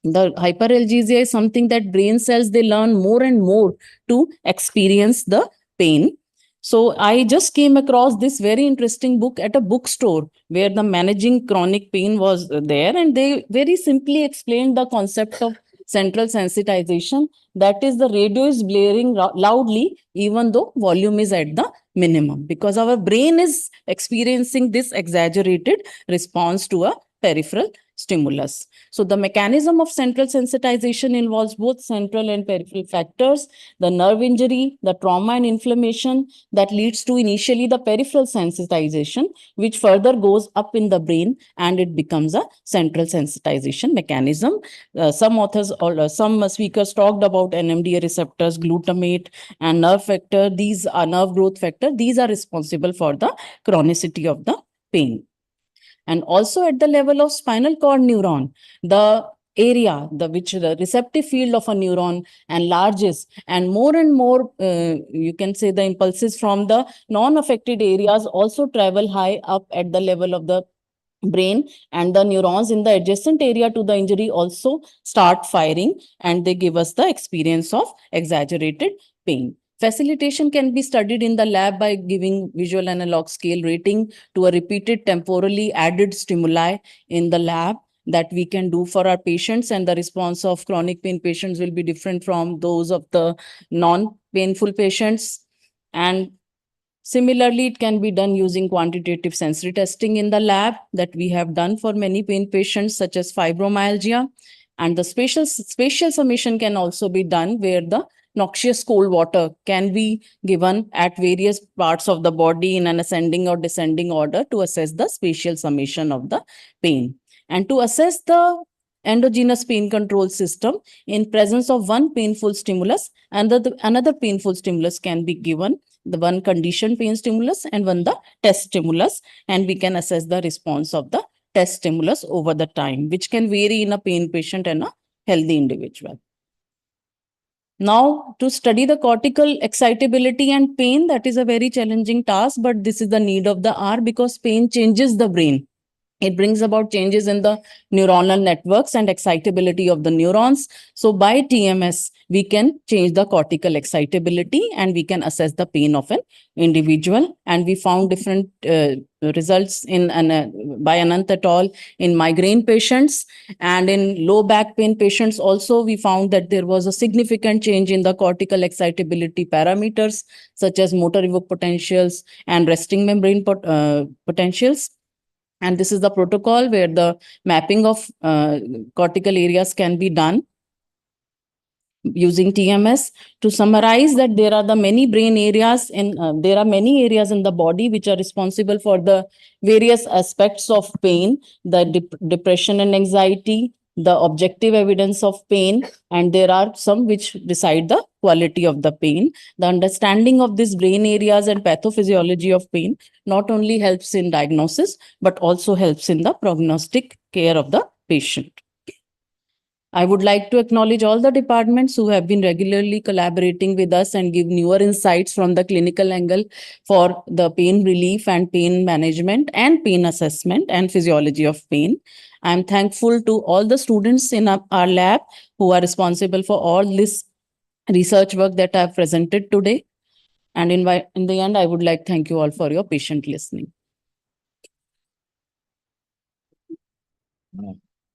The hyperalgesia is something that brain cells, they learn more and more to experience the pain. So I just came across this very interesting book at a bookstore where the managing chronic pain was there, and they very simply explained the concept of central sensitization. That is, the radio is blaring loudly even though volume is at the minimum, because our brain is experiencing this exaggerated response to a peripheral stimulus. So the mechanism of central sensitization involves both central and peripheral factors, the nerve injury, the trauma and inflammation that leads to initially the peripheral sensitization, which further goes up in the brain and it becomes a central sensitization mechanism. Some authors or some speakers talked about NMDA receptors, glutamate and nerve factor. These are nerve growth factor. These are responsible for the chronicity of the pain. And also at the level of spinal cord neuron, the area, the receptive field of a neuron enlarges, and more, you can say, the impulses from the non-affected areas also travel high up at the level of the brain, and the neurons in the adjacent area to the injury also start firing, and they give us the experience of exaggerated pain. Facilitation can be studied in the lab by giving visual analog scale rating to a repeated temporally added stimuli in the lab that we can do for our patients, and the response of chronic pain patients will be different from those of the non-painful patients. And similarly, it can be done using quantitative sensory testing in the lab that we have done for many pain patients such as fibromyalgia. And the spatial summation can also be done where the noxious cold water can be given at various parts of the body in an ascending or descending order to assess the spatial summation of the pain. And to assess the endogenous pain control system, in presence of one painful stimulus, another painful stimulus can be given, the one conditioned pain stimulus and one the test stimulus, and we can assess the response of the test stimulus over the time, which can vary in a pain patient and a healthy individual. Now, to study the cortical excitability and pain, that is a very challenging task, but this is the need of the hour because pain changes the brain. It brings about changes in the neuronal networks and excitability of the neurons. So by TMS, we can change the cortical excitability and we can assess the pain of an individual. And we found different results by Anant et al. In migraine patients, and in low back pain patients also, we found that there was a significant change in the cortical excitability parameters such as motor evoked potentials and resting membrane potentials. And this is the protocol where the mapping of cortical areas can be done using TMS. To summarize, that there are many areas in the body which are responsible for the various aspects of pain, the depression and anxiety, the objective evidence of pain, and there are some which decide the quality of the pain. The understanding of these brain areas and pathophysiology of pain not only helps in diagnosis, but also helps in the prognostic care of the patient. I would like to acknowledge all the departments who have been regularly collaborating with us and give newer insights from the clinical angle for the pain relief and pain management and pain assessment and physiology of pain. I'm thankful to all the students in our lab who are responsible for all this research work that I've presented today. And in the end, I would like to thank you all for your patient listening.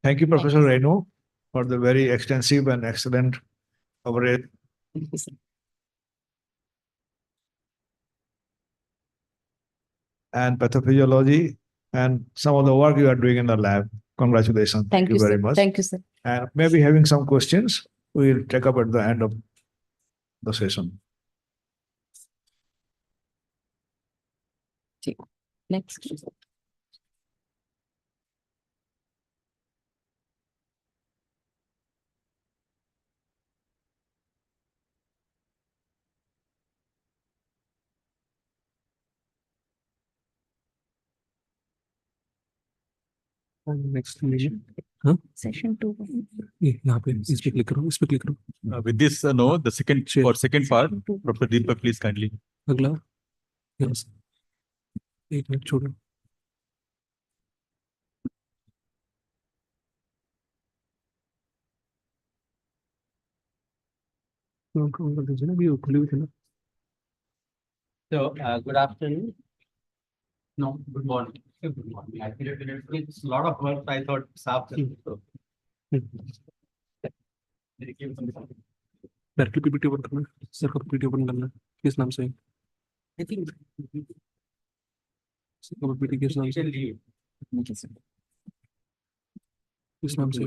Thank you, Professor Renu, for the very extensive and excellent coverage. And pathophysiology and some of the work you are doing in the lab. Congratulations. Thank you very much. Thank you, sir. And maybe having some questions, we'll take up at the end of the session. Next. Next हाँ Session 2. ये यहाँ पे इस पे click करो, इस पे click करो. With this, no, the second part, Dr. Deepak, please kindly. अगला yes. एक मिनट छोड़ो. So, good afternoon. No, good morning. Good morning. I feel it's a lot of work. I thought staff. Directly PPT open करना sir का PPT open करना किस नाम से I think sir का पीपीटी किस नाम से किस नाम से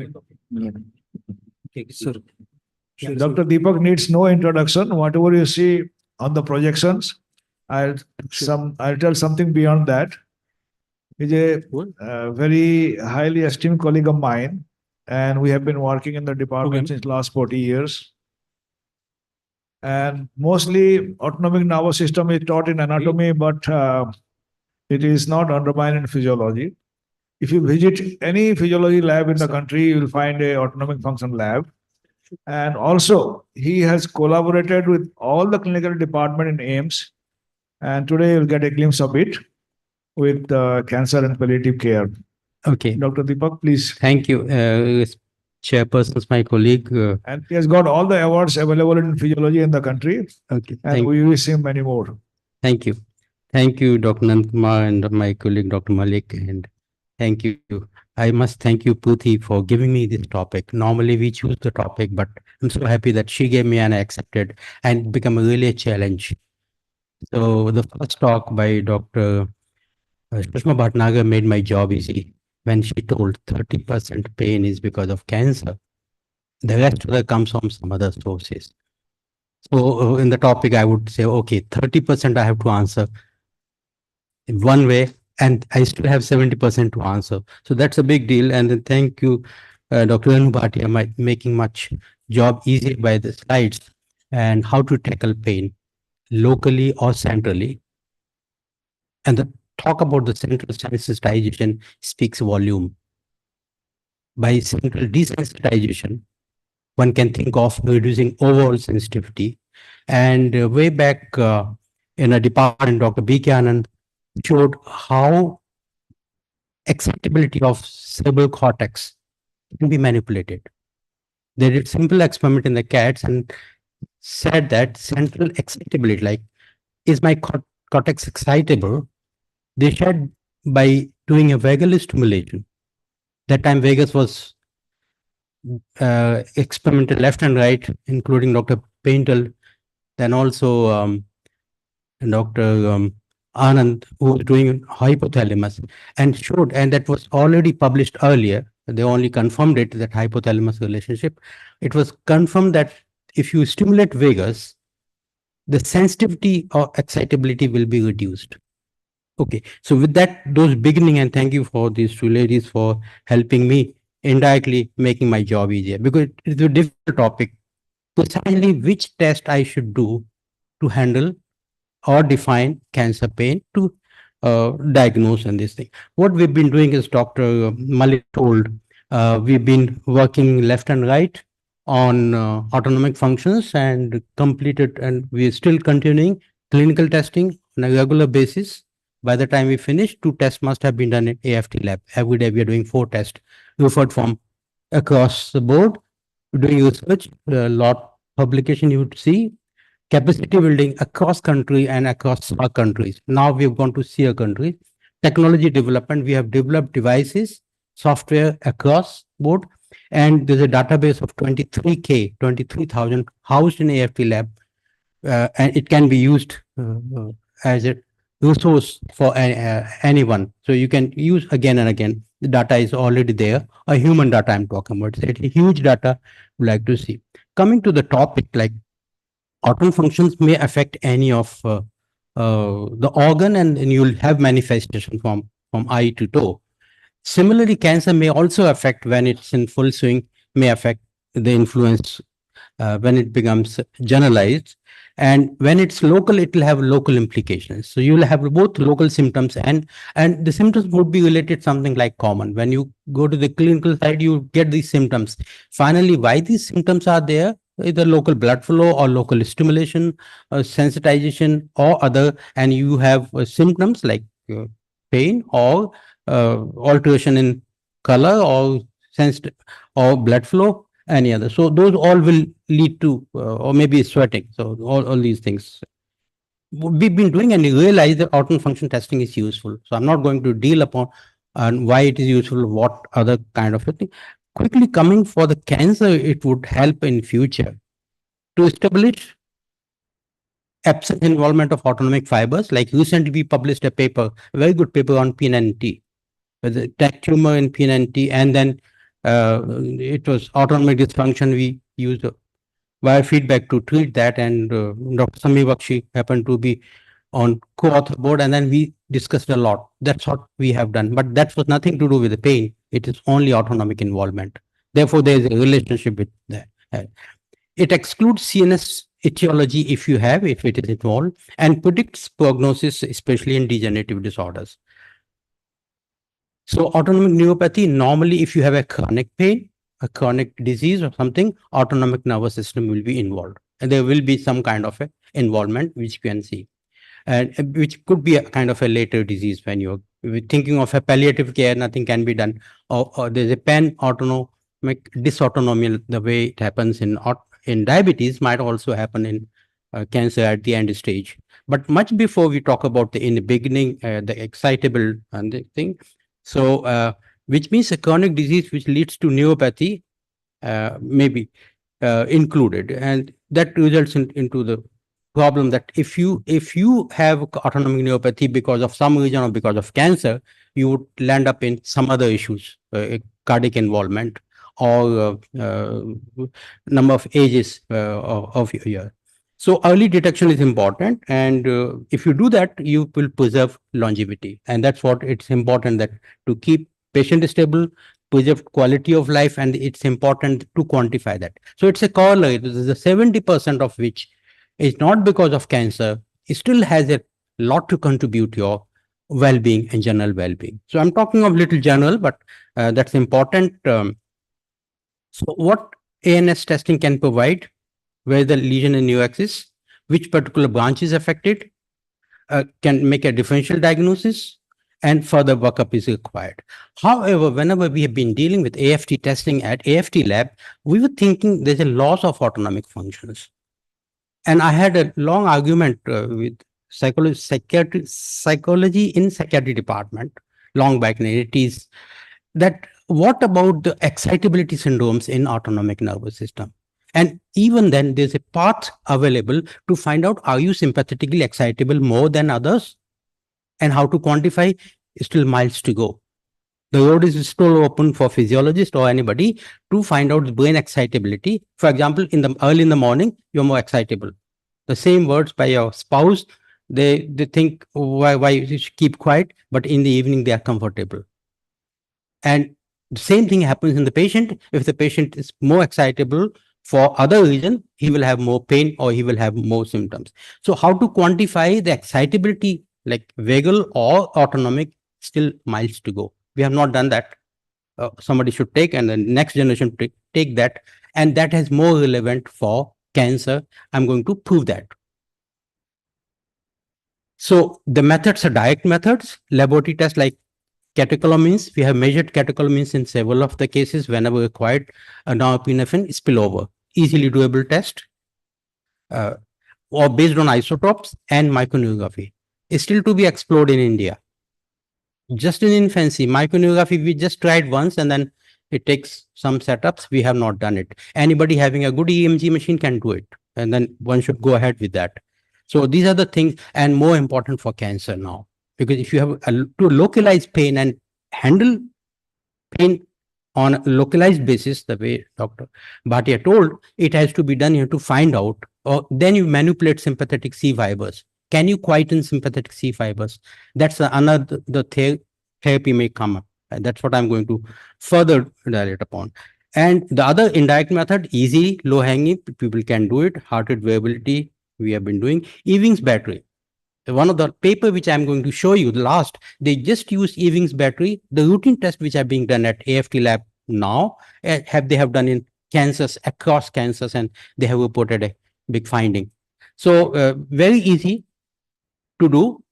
sir Dr. Deepak needs no introduction. Whatever you see on the projections, I'll tell something beyond that. He's a very highly esteemed colleague of mine, and we have been working in the department since last 40 years. And mostly autonomic nervous system is taught in anatomy, but it is not undermined in physiology. If you visit any physiology lab in the country, you will find a autonomic function lab. And also, he has collaborated with all the clinical department in Aiims. And today you'll get a glimpse of it with cancer and palliative care. Okay. Dr. Deepak, please. Thank you. Chairperson is my colleague. And he has got all the awards available in physiology in the country. Okay. And we wish him many more. Thank you. Thank you, Dr. Nandkumar and my colleague, Dr. Malik. And thank you. I must thank you, Puthi, for giving me this topic. Normally, we choose the topic, but I'm so happy that she gave me and I accepted and become really a challenge. So the first talk by Dr. Sushma Bhatnagar made my job easy when she told 30% pain is because of cancer. The rest of it comes from some other sources. So in the topic, I would say, okay, 30% I have to answer in one way, and I still have 70% to answer. So that's a big deal. And then thank you, Dr. Anu Bhatia, making much job easy by the slides and how to tackle pain locally or centrally. And the talk about the central sensitization speaks volume. By central desensitization, one can think of reducing overall sensitivity. And way back in a department, Dr. B.K. Anand showed how excitability of cerebral cortex can be manipulated. They did simple experiment in the cats and said that central excitability, like, is my cortex excitable? They said by doing a vagal stimulation. That time Vegas was experimented left and right, including Dr. Paintel, then also Dr. Anand, who was doing hypothalamus, and showed, and that was already published earlier. They only confirmed it, that hypothalamus relationship. It was confirmed that if you stimulate vagus, the sensitivity or excitability will be reduced. Okay, so with that, those beginning, and thank you for these two ladies for helping me indirectly making my job easier, because it's a difficult topic. Precisely which test I should do to handle or define cancer pain, to diagnose and this thing. What we've been doing is, Dr. Malik told, we've been working left and right on autonomic functions and completed, and we're still continuing clinical testing on a regular basis. By the time we finish, 2 tests must have been done in AFT lab. Every day we are doing 4 tests, referred from across the board. We're doing research, a lot publication you would see, capacity building across country and across our countries. Now we've gone to SEER countries. Technology development, we have developed devices, software across board, and there's a database of 23,000 housed in AFT lab, and it can be used as a resource for anyone. So you can use again and again. The data is already there. A human data I'm talking about. It's a huge data we like to see. Coming to the topic, like autonomic functions may affect any of the organ, and you'll have manifestation from eye to toe. Similarly, cancer may also affect, when it's in full swing, may affect the influence when it becomes generalized. And when it's local, it will have local implications. So you will have both local symptoms, and the symptoms would be related something like common. When you go to the clinical side, you get these symptoms. Finally, why these symptoms are there? Either local blood flow or local stimulation, sensitization or other, and you have symptoms like pain or alteration in color or sensitive or blood flow, any other. So those all will lead to, or maybe sweating. So all these things we've been doing, and you realize that autonomic function testing is useful. So I'm not going to deal upon why it is useful, what other kind of a thing. Quickly coming for the cancer, it would help in future to establish absent involvement of autonomic fibers. Like recently we published a paper, a very good paper on PNNT, with a tech tumor in PNNT, and then it was autonomic dysfunction. We used biofeedback to treat that, and Dr. Samir Bakshi happened to be on co-author board, and then we discussed a lot. That's what we have done, but that was nothing to do with the pain. It is only autonomic involvement. Therefore, there is a relationship with that. It excludes CNS etiology if it is involved, and predicts prognosis, especially in degenerative disorders. So autonomic neuropathy, normally if you have a chronic pain, a chronic disease or something, autonomic nervous system will be involved. And there will be some kind of a involvement which you can see. And which could be a kind of a later disease when you're thinking of a palliative care, nothing can be done. Or there's a pan-autonomic dysautonomia, the way it happens in diabetes might also happen in cancer at the end stage. But much before we talk about in the beginning, the excitable and the thing. So, which means a chronic disease which leads to neuropathy may be included, and that results into the problem that if you have autonomic neuropathy because of some reason or because of cancer, you would land up in some other issues, cardiac involvement or number of ages of your year. So early detection is important, and if you do that, you will preserve longevity, and that's what it's important, that to keep patient stable, preserve quality of life, and it's important to quantify that. So it's a corollary. This is a 70% of which is not because of cancer. It still has a lot to contribute to your well-being and general well-being. So I'm talking of little general, but that's important. So what ANS testing can provide, where the lesion in neuroaxis, which particular branch is affected, can make a differential diagnosis, and further workup is required. However, whenever we have been dealing with AFT testing at AFT lab, we were thinking there's a loss of autonomic functions. And I had a long argument with psychology in psychiatry department, long back in the 80s, that what about the excitability syndromes in autonomic nervous system? And even then, there's a path available to find out, are you sympathetically excitable more than others? And how to quantify is still miles to go. The road is still open for physiologists or anybody to find out the brain excitability. For example, early in the morning, you're more excitable. The same words by your spouse, they think, why you should keep quiet, but in the evening they are comfortable. And the same thing happens in the patient. If the patient is more excitable for other reason, he will have more pain or he will have more symptoms. So how to quantify the excitability, like vagal or autonomic, still miles to go. We have not done that. Somebody should take, and the next generation take that, and that is more relevant for cancer. I'm going to prove that. So the methods are direct methods, laboratory tests like catecholamines. We have measured catecholamines in several of the cases whenever required. Norepinephrine spillover, easily doable test, or based on isotopes and microneurography. Is still to be explored in India. Just in infancy, microneurography, we just tried once, and then it takes some setups. We have not done it. Anybody having a good EMG machine can do it, and then one should go ahead with that. So these are the things, and more important for cancer now, because if you have to localize pain and handle pain on a localized basis, the way Dr. Bhatia told, it has to be done. You have to find out, or then you manipulate sympathetic C fibers. Can you quieten sympathetic C fibers? That's another therapy may come up. And that's what I'm going to further dilate upon. And the other indirect method, easy, low hanging, people can do it. Heart rate variability, we have been doing. Ewing's battery. One of the paper which I'm going to show you, the last, they just use Ewing's battery. The routine test which are being done at AFT lab now, they have done in cancers, across cancers, and they have reported a big finding. So very easy to do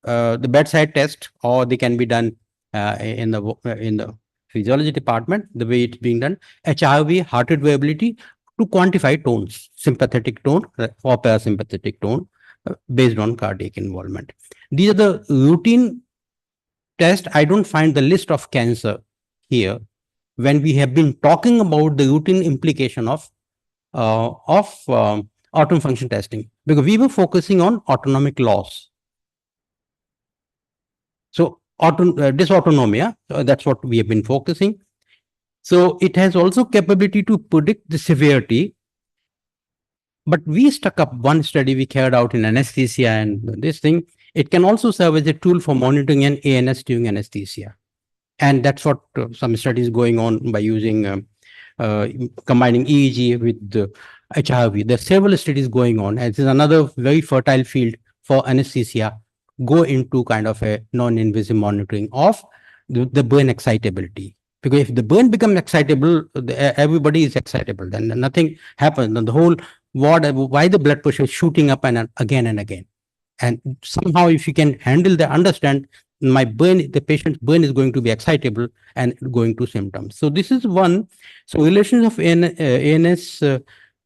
the bedside test, or they can be done in the physiology department, the way it's being done, HRV, heart rate variability, to quantify tones, sympathetic tone or parasympathetic tone based on cardiac involvement. These are the routine tests. I don't find the list of cancer here when we have been talking about the routine implication of autonomic function testing, because we were focusing on autonomic loss. So dysautonomia, that's what we have been focusing. So it has also capability to predict the severity. But we stuck up one study we carried out in anesthesia and this thing. It can also serve as a tool for monitoring an ANS during anesthesia. And that's what some studies going on by using combining EEG with the HRV. There are several studies going on. And this is another very fertile field for anesthesia. Go into kind of a non-invasive monitoring of the brain excitability. Because if the brain becomes excitable, everybody is excitable. Then nothing happens. And the whole why the blood pressure is shooting up and again and again. And somehow, if you can handle the understand, my brain, the patient's brain is going to be excitable and going to symptoms. So this is one. So relations of ANS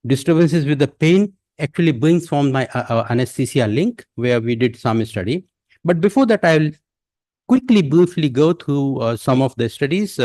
disturbances with the pain actually brings from my anesthesia link, where we did some study. But before that, I will quickly, briefly go through some of the studies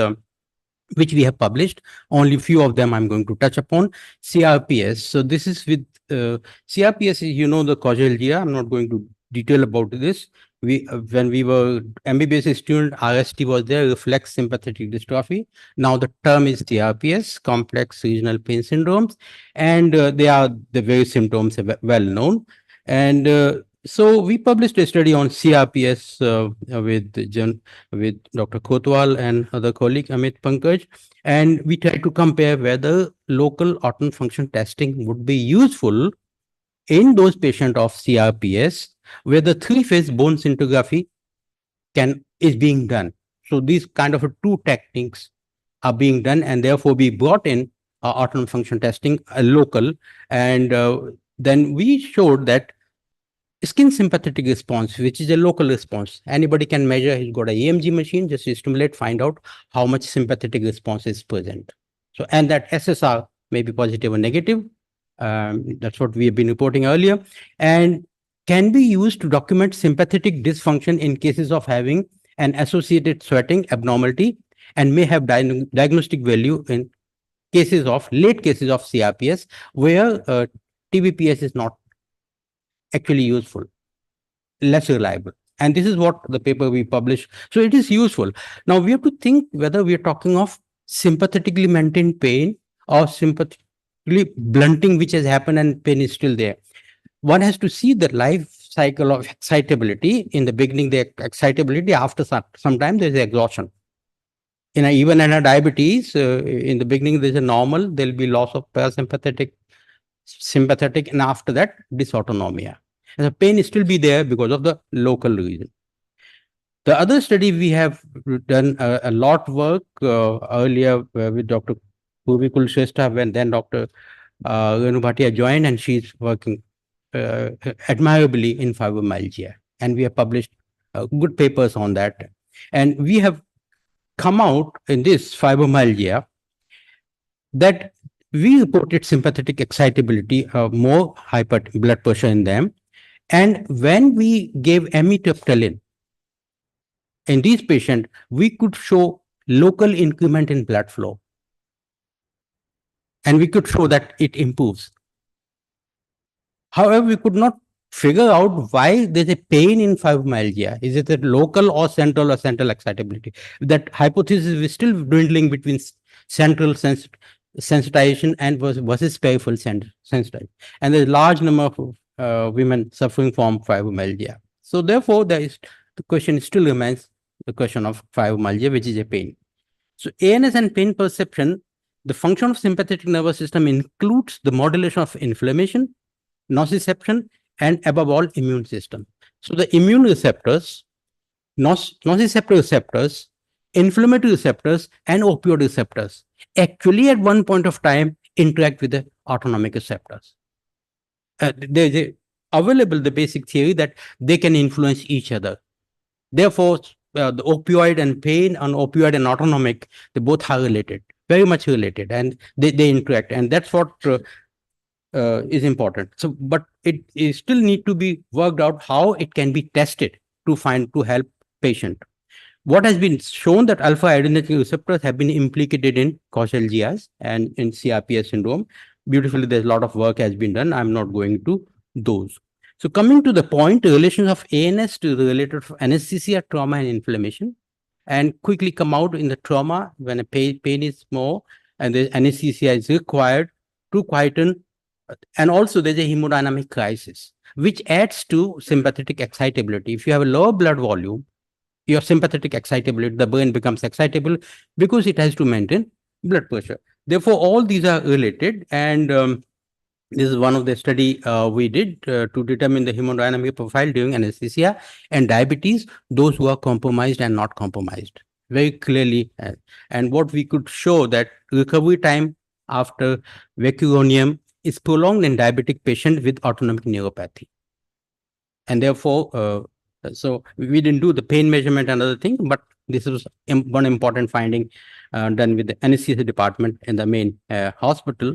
which we have published. Only a few of them I'm going to touch upon. CRPS. So this is with CRPS is, the causalgia. I'm not going to detail about this. When we were MBBS student, RST was there, reflex sympathetic dystrophy. Now the term is CRPS, complex regional pain syndromes, and they are the various symptoms well known. And so we published a study on CRPS with Dr. Kotwal and other colleague Amit Pankaj, and we tried to compare whether local autonomic function testing would be useful in those patients of CRPS where the three-phase bone scintigraphy is being done. So these kind of two techniques are being done, and therefore we brought in autonomic function testing local, and then we showed that skin sympathetic response, which is a local response, anybody can measure. He's got a EMG machine, just stimulate, find out how much sympathetic response is present. So, and that SSR may be positive or negative. That's what we have been reporting earlier, and can be used to document sympathetic dysfunction in cases of having an associated sweating abnormality, and may have diagnostic value in late cases of CRPS where TBPS is not actually useful, less reliable. And this is what the paper we published. So it is useful. Now we have to think whether we are talking of sympathetically maintained pain or sympathetically blunting, which has happened and pain is still there. One has to see the life cycle of excitability. In the beginning, the excitability, after some time, there's exhaustion. Even in a diabetes, in the beginning, there's a normal, there'll be loss of parasympathetic, sympathetic, and after that, dysautonomia. And the pain will still be there because of the local reason. The other study we have done a lot work earlier with Dr. Purvi Kulshrestha, when then Dr. Renu Bhatia joined, and she's working admirably in fibromyalgia. And we have published good papers on that. And we have come out in this fibromyalgia that we reported sympathetic excitability, more hyper blood pressure in them. And when we gave amitriptyline in these patients, we could show local increment in blood flow. And we could show that it improves. However, we could not figure out why there's a pain in fibromyalgia. Is it a local or central excitability? That hypothesis is still dwindling between central sensitization and versus peripheral sensitization. And there's a large number of women suffering from fibromyalgia. So therefore, the question still remains the question of fibromyalgia, which is a pain. So ANS and pain perception, the function of sympathetic nervous system includes the modulation of inflammation, nociception, and above all, immune system. So the immune receptors, nociceptor receptors, inflammatory receptors, and opioid receptors actually at one point of time interact with the autonomic receptors. There is available the basic theory that they can influence each other. Therefore, the opioid and pain and opioid and autonomic, they both are related, very much related, and they interact, and that's what is important. So, but it still need to be worked out how it can be tested to help patient. What has been shown that alpha adrenergic receptors have been implicated in causal GIs and in CRPS syndrome. Beautifully, there's a lot of work has been done. I'm not going to those. So coming to the point, the relations of ANS to the related of anesthesia, trauma, and inflammation, and quickly come out in the trauma when a pain is more and the anesthesia is required to quieten. And also there's a hemodynamic crisis, which adds to sympathetic excitability. If you have a lower blood volume, your sympathetic excitability, the brain becomes excitable because it has to maintain blood pressure. Therefore, all these are related, and this is one of the study we did to determine the hemodynamic profile during anesthesia and diabetes, those who are compromised and not compromised, very clearly. And what we could show that recovery time after vecuronium is prolonged in diabetic patient with autonomic neuropathy. And therefore, so we didn't do the pain measurement and other thing, but this was one important finding done with the anesthesia department in the main hospital.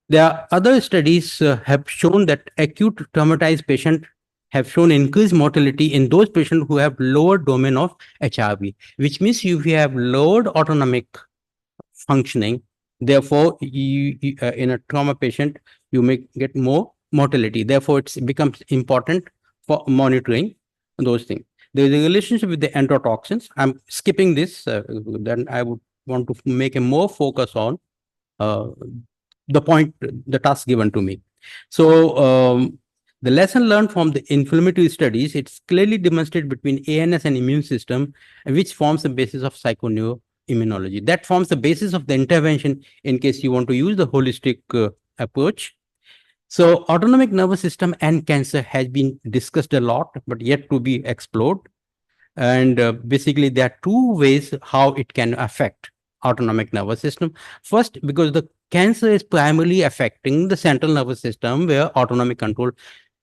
There are other studies have shown that acute traumatized patients have shown increased mortality in those patients who have lower domain of HRV, which means if you have lowered autonomic functioning, therefore in a trauma patient, you may get more mortality. Therefore, it becomes important for monitoring those things. There is a relationship with the endotoxins. I'm skipping this. Then I would want to make a more focus on the point, the task given to me. So the lesson learned from the inflammatory studies, it's clearly demonstrated between ANS and immune system, which forms the basis of psychoneuroimmunology. That forms the basis of the intervention in case you want to use the holistic approach. So autonomic nervous system and cancer has been discussed a lot, but yet to be explored. And basically, there are two ways how it can affect autonomic nervous system. First, because the cancer is primarily affecting the central nervous system where autonomic control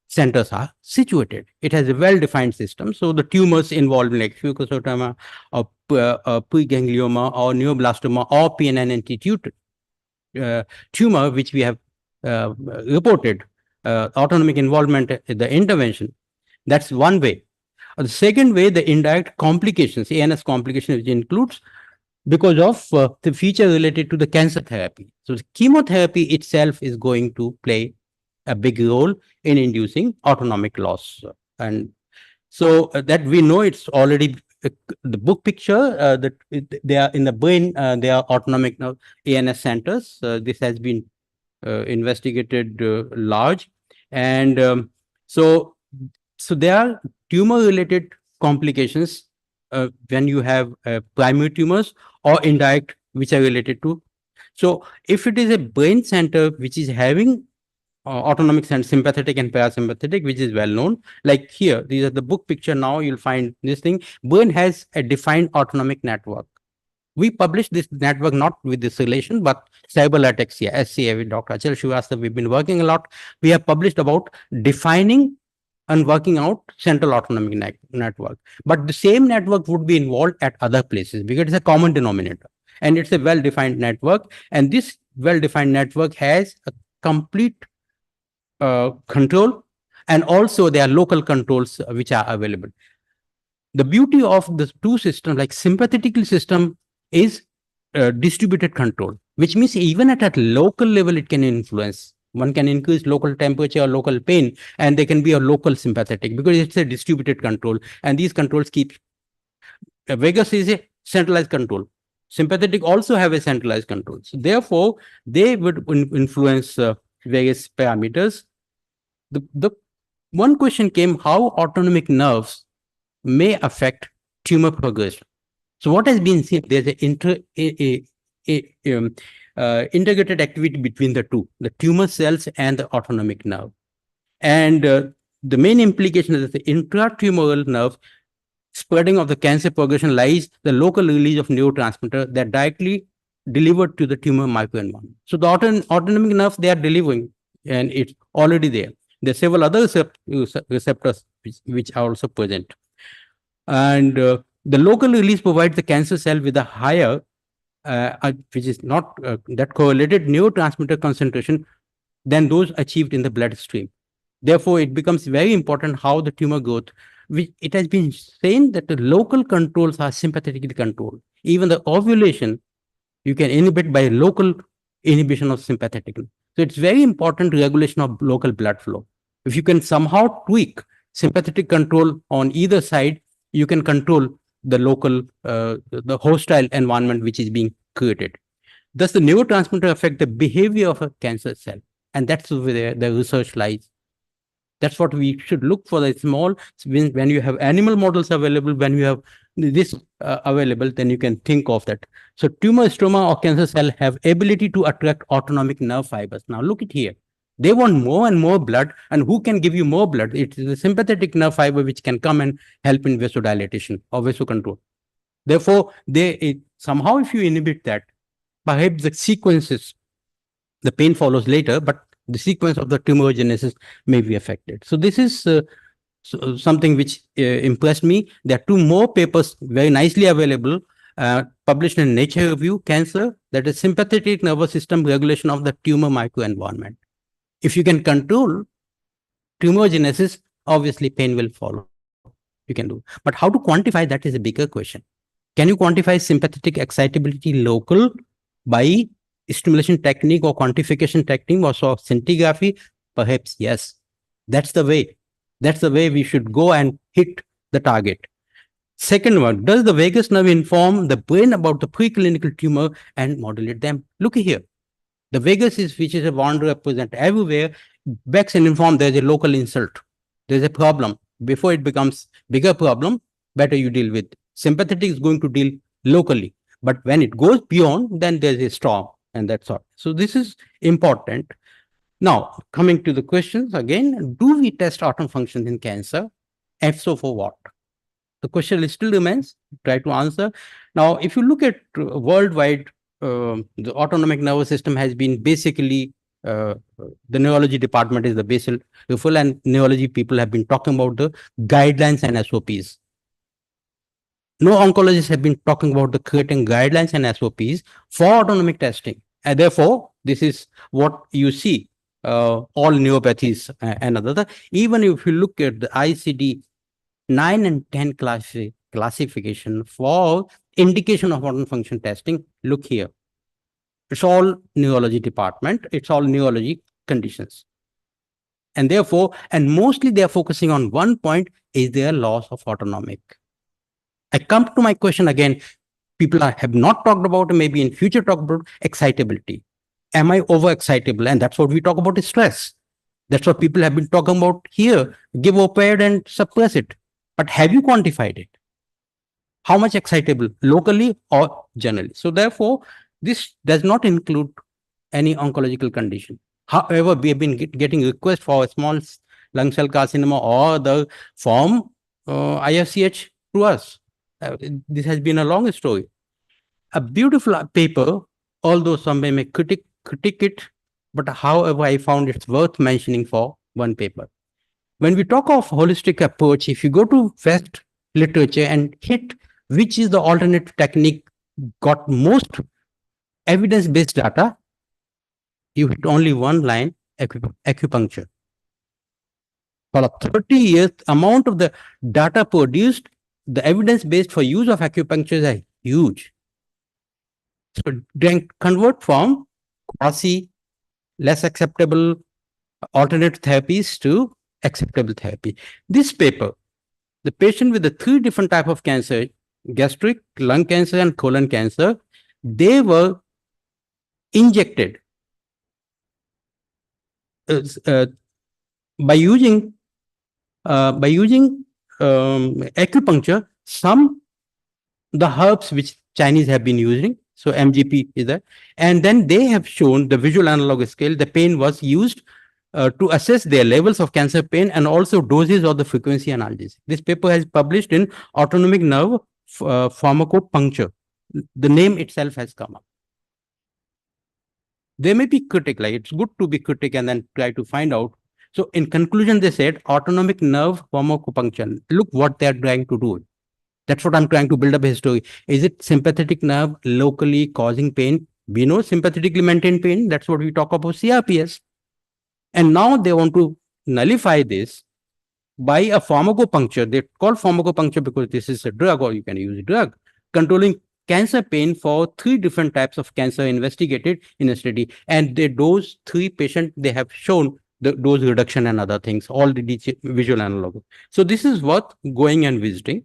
centers are situated. It has a well-defined system. So the tumors involved like fucocytoma or preganglioma or neuroblastoma or PNN-NT tumor, which we have reported autonomic involvement in the intervention. That's one way. The second way, the indirect complications, ANS complications, which includes because of the feature related to the cancer therapy. So the chemotherapy itself is going to play a big role in inducing autonomic loss. And so that we know it's already the book picture that they are in the brain, they are autonomic ANS centers. This has been investigated large. And so there are tumor-related complications when you have primary tumors or indirect, which are related to. So if it is a brain center which is having autonomic and sympathetic and parasympathetic, which is well known, like here, these are the book picture. Now you'll find this thing. Brain has a defined autonomic network. We published this network not with this relation, but cerebral ataxia, SCA, with Dr. Achal Srivastava. We've been working a lot. We have published about defining and working out central autonomic network. But the same network would be involved at other places because it's a common denominator and it's a well-defined network. And this well-defined network has a complete control, and also there are local controls which are available. The beauty of the two systems, like sympathetic system, is distributed control, which means even at a local level it can influence. One can increase local temperature or local pain, and they can be a local sympathetic because it's a distributed control. And these controls keep. Vagus is a centralized control. Sympathetic also have a centralized control. So therefore, they would influence various parameters. The one question came: how autonomic nerves may affect tumor progression. So what has been seen? There's an integrated activity between the two, the tumor cells and the autonomic nerve. And the main implication is that the intratumoral nerve spreading of the cancer progression lies the local release of neurotransmitter that directly delivered to the tumor microenvironment. So the autonomic nerves, they are delivering, and it's already there. There are several other receptors which are also present. And the local release provides the cancer cell with a higher, which is not that correlated neurotransmitter concentration than those achieved in the bloodstream. Therefore, it becomes very important how the tumor growth, which it has been said that the local controls are sympathetically controlled. Even the ovulation, you can inhibit by local inhibition of sympathetic. So it's very important regulation of local blood flow. If you can somehow tweak sympathetic control on either side, you can control the local, the hostile environment which is being created. Thus, the neurotransmitter affect the behavior of a cancer cell. And that's where the research lies. That's what we should look for. The small, when you have animal models available, when you have this available, then you can think of that. So tumor, stroma, or cancer cell have ability to attract autonomic nerve fibers. Now look at here. They want more and more blood, and who can give you more blood? It is the sympathetic nerve fiber which can come and help in vasodilation or vasocontrol. Therefore, somehow if you inhibit that, perhaps the sequences, the pain follows later, but the sequence of the tumorigenesis may be affected. So this is something which impressed me. There are two more papers very nicely available, published in Nature Review, Cancer, that is sympathetic nervous system regulation of the tumor microenvironment. If you can control tumorigenesis, obviously pain will follow. You can do. But how to quantify that is a bigger question. Can you quantify sympathetic excitability local by stimulation technique or quantification technique or so scintigraphy? Perhaps yes. That's the way. That's the way we should go and hit the target. Second one, does the vagus nerve inform the brain about the preclinical tumor and modulate them? Look here. The vagus is, which is a wanderer present everywhere, backs and inform there's a local insult. There's a problem. Before it becomes bigger problem, better you deal with. Sympathetic is going to deal locally. But when it goes beyond, then there's a storm. And that's all. So this is important. Now, coming to the questions again, do we test autonomic functions in cancer? If so, for what? The question still remains. Try to answer. Now, if you look at worldwide, the autonomic nervous system has been basically, the neurology department is the basal referral, and neurology people have been talking about the guidelines and SOPs. No oncologists have been talking about the creating guidelines and SOPs for autonomic testing. And therefore, this is what you see, all neuropathies and other. Even if you look at the ICD 9 and 10 classification for indication of autonomic function testing, look here. It's all neurology department. It's all neurology conditions. And therefore, and mostly they are focusing on one point, is there loss of autonomic? I come to my question again. People have not talked about, maybe in future talk about excitability. Am I overexcitable? And that's what we talk about is stress. That's what people have been talking about here. Give opioid and suppress it. But have you quantified it? How much excitable, locally or generally? So therefore, this does not include any oncological condition. However, we have been getting requests for a small lung cell carcinoma or the form IFCH to us. This has been a long story. A beautiful paper, although some may critique it, but however, I found it's worth mentioning for one paper. When we talk of holistic approach, if you go to West literature and hit which is the alternate technique got most evidence-based data, you hit only one line, acupuncture. For 30 years, amount of the data produced, the evidence-based for use of acupuncture is huge. So then convert from quasi less acceptable alternate therapies to acceptable therapy. This paper, the patient with the 3 different types of cancer, gastric, lung cancer, and colon cancer, they were injected by using acupuncture, the herbs which Chinese have been using. So MGP is there. And then they have shown the visual analog scale, the pain was used to assess their levels of cancer pain and also doses of the frequency analgesic. This paper has published in Autonomic Nerve Pharmacopuncture. The name itself has come up. They may be critical. Like it's good to be critical and then try to find out. So in conclusion, they said autonomic nerve pharmacopuncture. Look what they are trying to do. That's what I'm trying to build up a history. Is it sympathetic nerve locally causing pain? We know sympathetically maintained pain. That's what we talk about CRPS. And now they want to nullify this by a pharmacopuncture. They call pharmacopuncture because this is a drug, or you can use a drug, controlling cancer pain for 3 different types of cancer investigated in a study. And those 3 patients, they have shown the dose reduction and other things, all the visual analog. So this is worth going and visiting.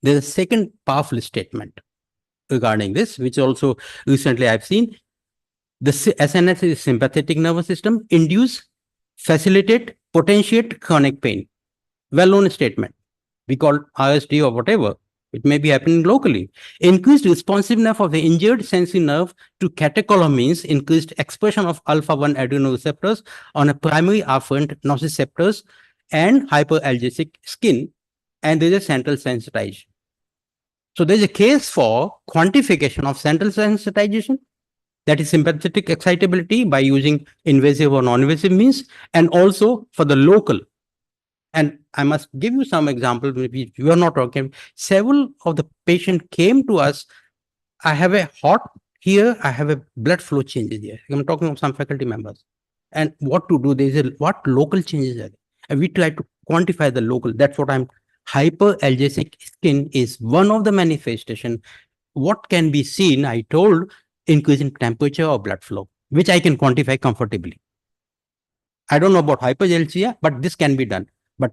There's a second powerful statement regarding this, which also recently I've seen. The SNS is sympathetic nervous system, induce, facilitate, potentiate chronic pain. Well-known statement. We call RSD or whatever. It may be happening locally. Increased responsiveness of the injured sensory nerve to catecholamines, increased expression of alpha-1 adrenoreceptors on a primary afferent nociceptors and hyperalgesic skin, and there is a central sensitization. So there's a case for quantification of central sensitization, that is sympathetic excitability by using invasive or non-invasive means, and also for the local. And I must give you some examples. Maybe you are not talking. Several of the patient came to us. I have a hot here. I have a blood flow changes here. I'm talking of some faculty members. And what to do? There's what local changes are there? And we try to quantify the local. That's what I'm. Hyperalgesic skin is one of the manifestation. What can be seen? I told increase in temperature or blood flow, which I can quantify comfortably. I don't know about hyperalgesia, but this can be done. But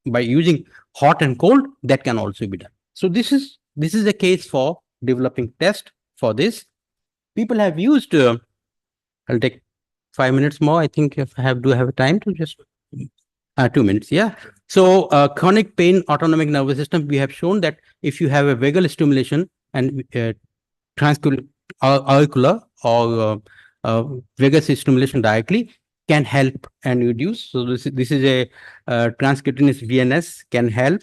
by using hot and cold, that can also be done. So this is a case for developing test for this. People have used. I'll take 5 minutes more. I think if I do have time to just 2 minutes. Yeah. So chronic pain, autonomic nervous system. We have shown that if you have a vagal stimulation and auricular or vagus stimulation directly can help and reduce. So this is a transcutaneous VNS can help.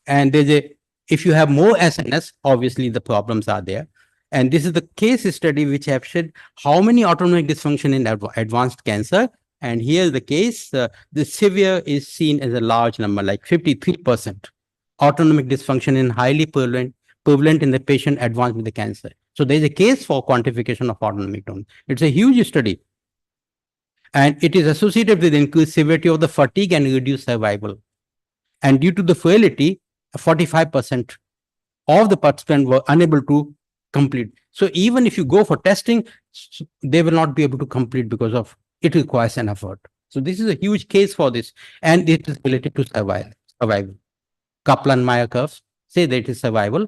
And if you have more SNS, obviously the problems are there. And this is the case study which have said how many autonomic dysfunction in advanced cancer. And here's the case. The severe is seen as a large number, like 53%. Autonomic dysfunction in highly prevalent in the patient advanced with the cancer. So there is a case for quantification of autonomic tone. It's a huge study. And it is associated with increased severity of the fatigue and reduced survival. And due to the frailty, 45% of the participants were unable to complete. So even if you go for testing, they will not be able to complete because of it requires an effort. So this is a huge case for this. And it is related to survival. Kaplan-Meier curves say that it is survival.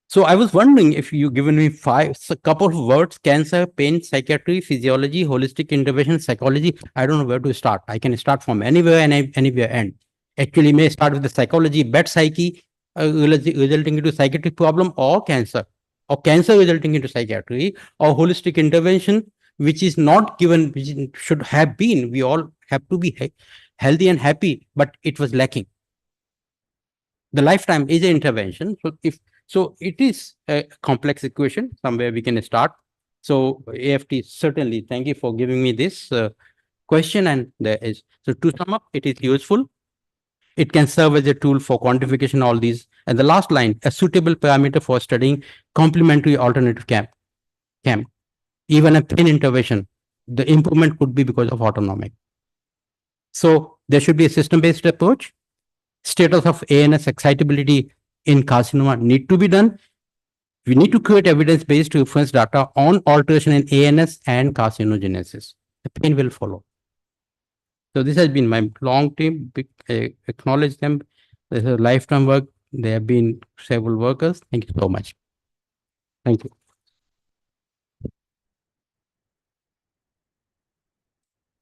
So I was wondering if you given me a couple of words: cancer, pain, psychiatry, physiology, holistic intervention, psychology. I don't know where to start. I can start from anywhere and anywhere end. Actually, may start with the psychology, bad psyche, resulting into psychiatric problem, or cancer resulting into psychiatry, or holistic intervention, which is not given, which should have been. We all have to be healthy and happy, but it was lacking. The lifetime is an intervention. So it is a complex equation. Somewhere we can start. So AFT, certainly, thank you for giving me this question. And there is, so to sum up, it is useful. It can serve as a tool for quantification, all these. And the last line, a suitable parameter for studying complementary alternative camp. Even a pain intervention, the improvement could be because of autonomic. So there should be a system-based approach. Status of ANS excitability in carcinoma need to be done. We need to create evidence-based reference data on alteration in ANS and carcinogenesis. The pain will follow. So this has been my long team. Acknowledge them. This is a lifetime work. There have been several workers. Thank you so much. Thank you.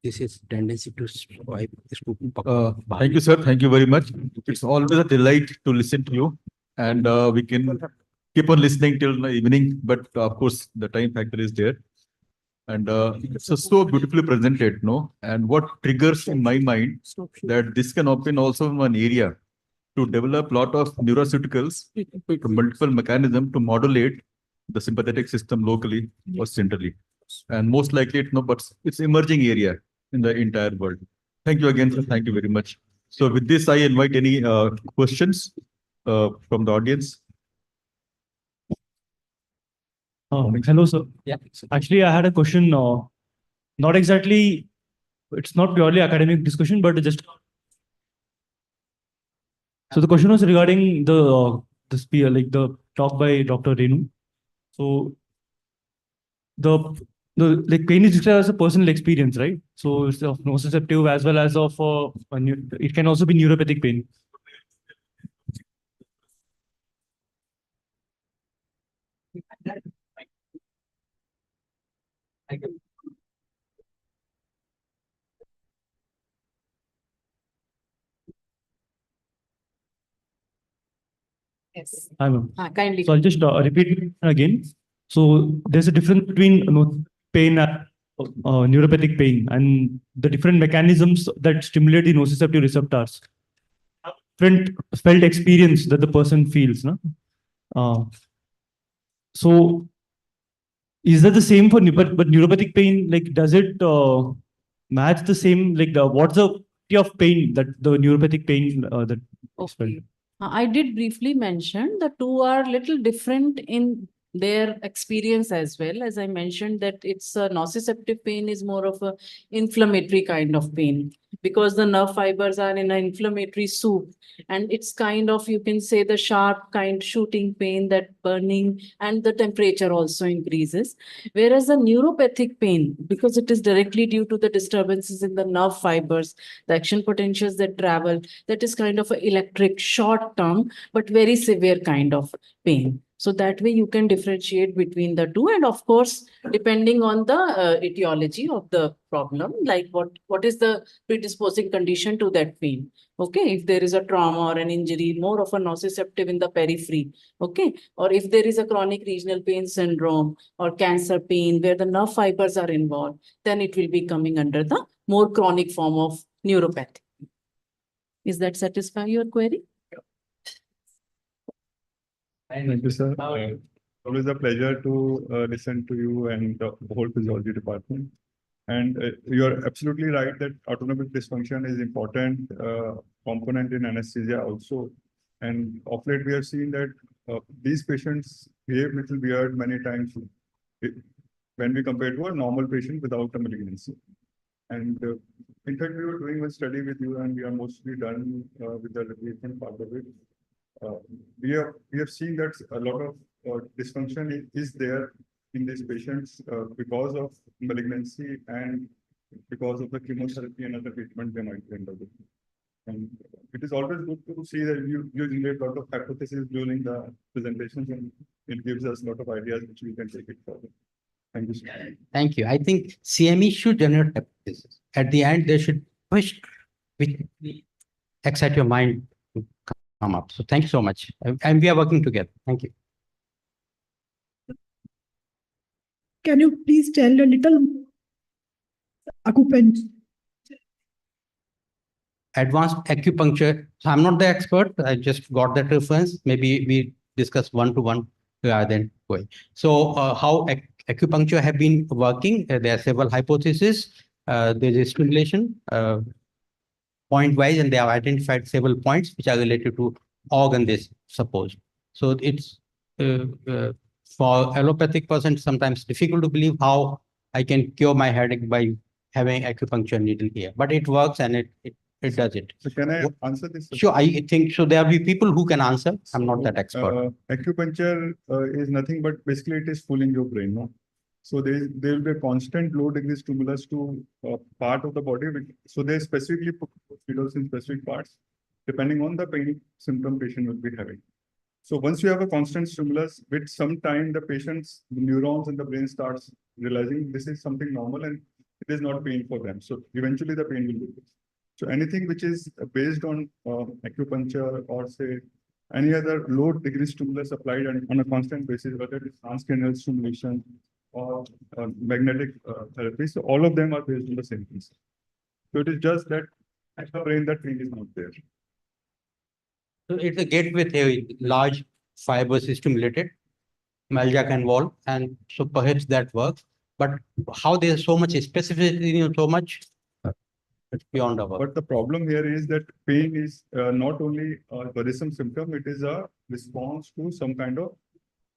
This is tendency to swipe. Thank you, sir. Thank you very much. It's always a delight to listen to you, and we can keep on listening till the evening. But of course, the time factor is there, and it's so beautifully presented, no? And what triggers in my mind that this can open also one area to develop lot of neuroceuticals, multiple mechanism to modulate the sympathetic system locally or centrally, and most likely but it's emerging area in the entire world. Thank you again, sir. Thank you very much. So with this, I invite any questions. from the audience? Hello, sir. Yeah. Actually, I had a question. Not exactly, it's not purely academic discussion, but just. So the question was regarding the spear, like the talk by Dr. Renu. So the like pain is described as a personal experience, right? So it's of nociceptive as well as of it can also be neuropathic pain. Yes. Hi, ma'am. Kindly. So I'll just repeat it again. So there's a difference between pain and neuropathic pain, and the different mechanisms that stimulate the nociceptive receptors. Different felt experience that the person feels. No? So is that the same for but neuropathic pain? Like, does it match the same? Like, what's the of pain that the neuropathic pain that is felt? I did briefly mention the two are little different in their experience as well. As I mentioned that it's a nociceptive pain is more of a inflammatory kind of pain because the nerve fibers are in an inflammatory soup, and it's kind of, you can say, the sharp kind shooting pain, that burning, and the temperature also increases. Whereas the neuropathic pain, because it is directly due to the disturbances in the nerve fibers, the action potentials that travel, that is kind of an electric short term but very severe kind of pain. So that way you can differentiate between the two, and of course depending on the etiology of the problem, like what is the predisposing condition to that pain. Okay, if there is a trauma or an injury, more of a nociceptive in the periphery. Okay, or if there is a chronic regional pain syndrome or cancer pain where the nerve fibers are involved, then it will be coming under the more chronic form of neuropathy. Is that satisfy your query? Thank you, sir. Always a pleasure to listen to you and the whole physiology department. And you're absolutely right that autonomic dysfunction is important component in anesthesia also. And of late, we have seen that these patients behave little weird many times when we compare to a normal patient without a malignancy. And in fact, we were doing one study with you, and we are mostly done with the replacement part of it. We have seen that a lot of dysfunction is there in these patients because of malignancy and because of the chemotherapy and other treatment they might end up with. And it is always good to see that you generate a lot of hypotheses during the presentations, and it gives us a lot of ideas which we can take it forward. Thank you, sir. Thank you. I think CME should generate hypotheses. At the end, they should push, which excite your mind to come up. So thank you so much. And we are working together. Thank you. Can you please tell a little acupuncture? Advanced acupuncture. So I'm not the expert. I just got that reference. Maybe we discuss one-to-one rather than going. So how acupuncture have been working? There are several hypotheses. There's a stimulation point-wise, and they have identified several points which are related to organ, they suppose. So it's for allopathic person, sometimes difficult to believe how I can cure my headache by having acupuncture needle here. But it works, and it does it. So can I answer this? Sure, I think so. There will be people who can answer. I'm not that expert. Acupuncture is nothing but basically it is fooling your brain. No? So there will be a constant low degree stimulus to part of the body. So they specifically put needles in specific parts depending on the pain symptom patient will be having. So once you have a constant stimulus, with some time the patient's neurons in the brain starts realizing this is something normal and it is not pain for them. So eventually the pain will decrease. So anything which is based on acupuncture or say any other low degree stimulus applied on a constant basis, whether it is transcranial stimulation or magnetic therapy, so all of them are based on the same things. So it is just that at the brain that thing is not there. So it's a gateway theory. Large fibers is stimulated, Maljac and wall, and so perhaps that works. But how there's so much specificity, so much It's beyond our. But the problem here is that pain is not only a worrisome symptom, it is a response to some kind of,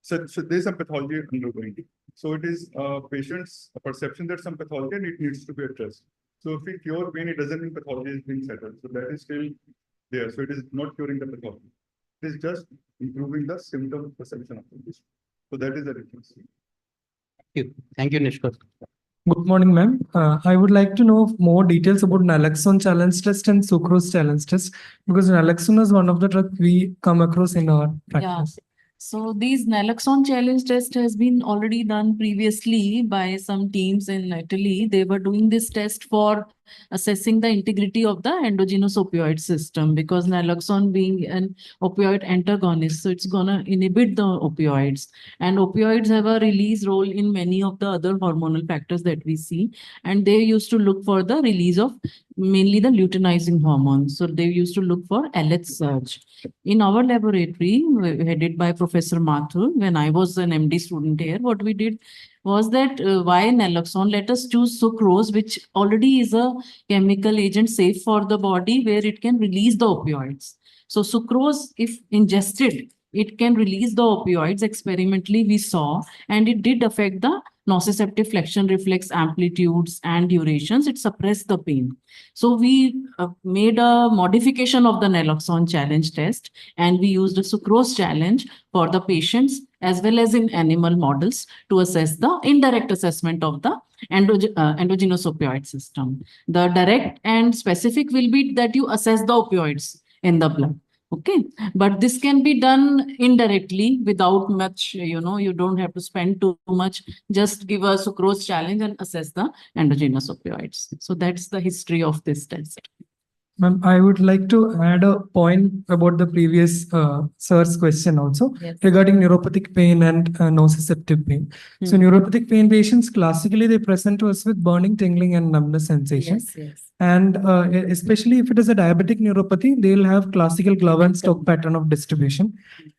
so there's some pathology undergoing. So it is patient's perception that some pathology and it needs to be addressed. So if we cure pain, it doesn't mean pathology is being settled. So that is still there. So it is not curing the pathology. It is just improving the symptom perception of the patient. So that is the difference. Thank you, Nishkat. Good morning, ma'am. I would like to know more details about naloxone challenge test and sucrose challenge test, because naloxone is one of the drugs we come across in our practice. So these naloxone challenge test has been already done previously by some teams in Italy. They were doing this test for assessing the integrity of the endogenous opioid system, because naloxone being an opioid antagonist, so it's gonna inhibit the opioids. And opioids have a release role in many of the other hormonal factors that we see. And they used to look for the release of mainly the luteinizing hormones. So they used to look for LH surge. In our laboratory, headed by Professor Mathur, when I was an MD student here, what we did was that why naloxone? Let us choose sucrose, which already is a chemical agent safe for the body, where it can release the opioids. So sucrose, if ingested, it can release the opioids. Experimentally, we saw, and it did affect the nociceptive flexion reflex amplitudes and durations. It suppressed the pain. So we made a modification of the naloxone challenge test, and we used a sucrose challenge for the patients as well as in animal models to assess the indirect assessment of the endogenous opioid system. The direct and specific will be that you assess the opioids in the blood. Okay, but this can be done indirectly without much, you don't have to spend too much. Just give a sucrose challenge and assess the endogenous opioids. So that's the history of this test. Ma'am, I would like to add a point about the previous sir's question also regarding neuropathic pain and nociceptive pain. So neuropathic pain patients, classically, they present to us with burning, tingling, and numbness sensation. And especially if it is a diabetic neuropathy, they will have classical glove and stock pattern of distribution.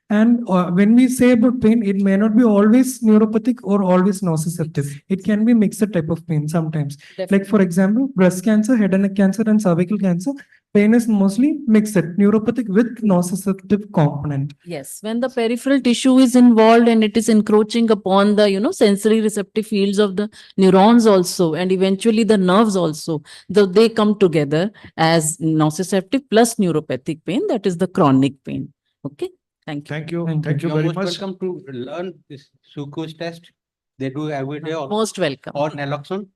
And when we say about pain, it may not be always neuropathic or always nociceptive. It can be mixed type of pain sometimes. Like for example, breast cancer, head and neck cancer, and cervical cancer, pain is mostly mixed, neuropathic with nociceptive component. Yes, when the peripheral tissue is involved and it is encroaching upon the, sensory receptive fields of the neurons also, and eventually the nerves also, though they come together as nociceptive plus neuropathic pain, that is the chronic pain. Okay. Thank you. Thank you. Thank you very most much. welcome to learn this sucrose test. They do every day. Most welcome. Or naloxone.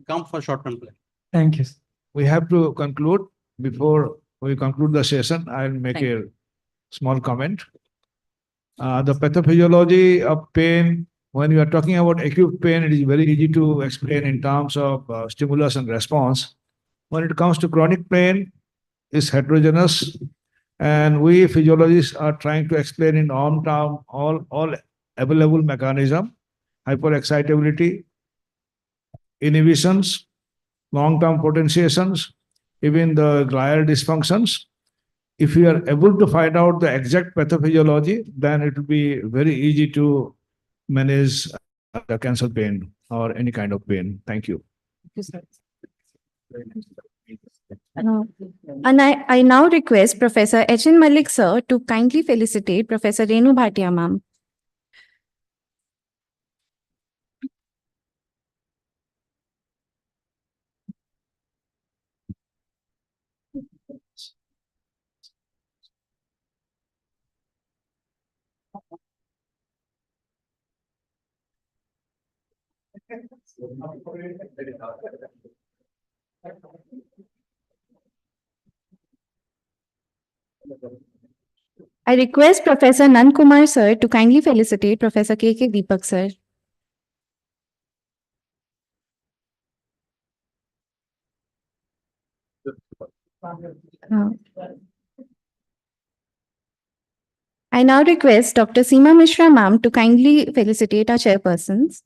Come for short-term plan. Thank you. We have to conclude. Before we conclude the session, I'll make a small comment. The pathophysiology of pain, when you are talking about acute pain, it is very easy to explain in terms of stimulus and response. When it comes to chronic pain, it's heterogeneous. And we physiologists are trying to explain in term all available mechanism, hyperexcitability, inhibitions, long-term potentiations, even the glial dysfunctions. If we are able to find out the exact pathophysiology, then it will be very easy to manage the cancer pain or any kind of pain. Thank you. And I now request Professor H.N. Malik sir to kindly felicitate Professor Renu Bhatia ma'am. I request Professor Nand Kumar sir to kindly felicitate Professor K.K. Deepak sir. I now request Dr. Seema Mishra ma'am to kindly felicitate our chairpersons.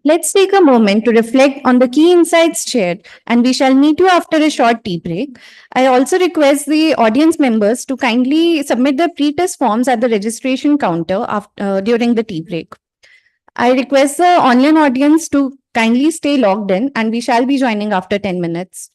Let's take a moment to reflect on the key insights shared, and we shall meet you after a short tea break. I also request the audience members to kindly submit their pre-test forms at the registration counter during the tea break. I request the online audience to kindly stay logged in, and we shall be joining after 10 minutes.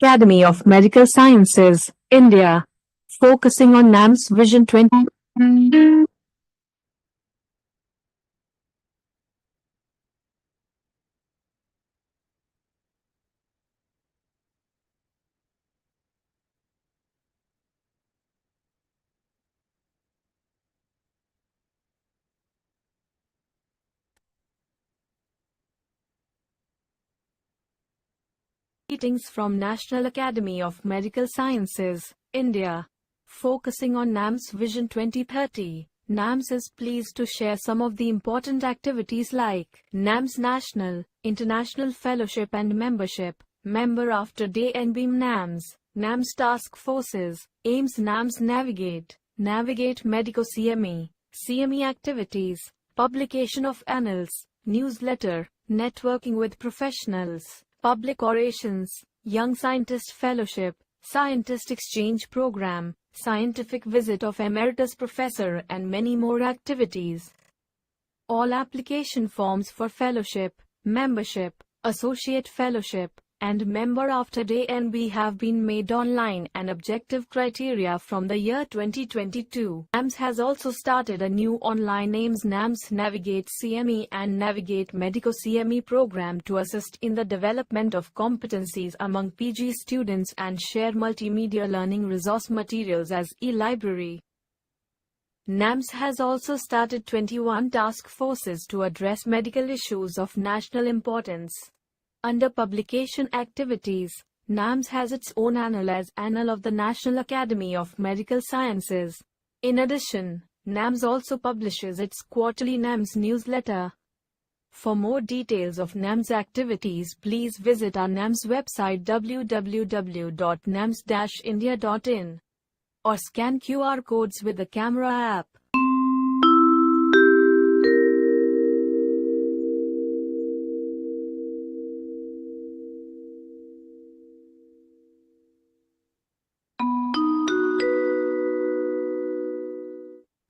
Academy of Medical Sciences, India, focusing on NAMS Vision 20. Greetings from National Academy of Medical Sciences, India, focusing on NAMS Vision 2030. NAMS is pleased to share some of the important activities like NAMS National, International Fellowship and Membership, Member After Day and Beam NAMS, NAMS Task Forces, Aiims NAMS Navigate Medico CME, CME activities, publication of annals, newsletter, networking with professionals, public orations, Young Scientist Fellowship, Scientist Exchange Program, scientific visit of Emeritus Professor and many more activities. All application forms for fellowship, membership, associate fellowship, and member after day NB have been made online and objective criteria from the year 2022. NAMS has also started a new online Aiims NAMS Navigate CME and Navigate Medico CME program to assist in the development of competencies among PG students and share multimedia learning resource materials as e-library. NAMS has also started 21 task forces to address medical issues of national importance. Under publication activities, NAMS has its own annal as Annal of the National Academy of Medical Sciences. In addition, NAMS also publishes its quarterly NAMS newsletter. For more details of NAMS activities, please visit our NAMS website www.nams-india.in or scan QR codes with the camera app.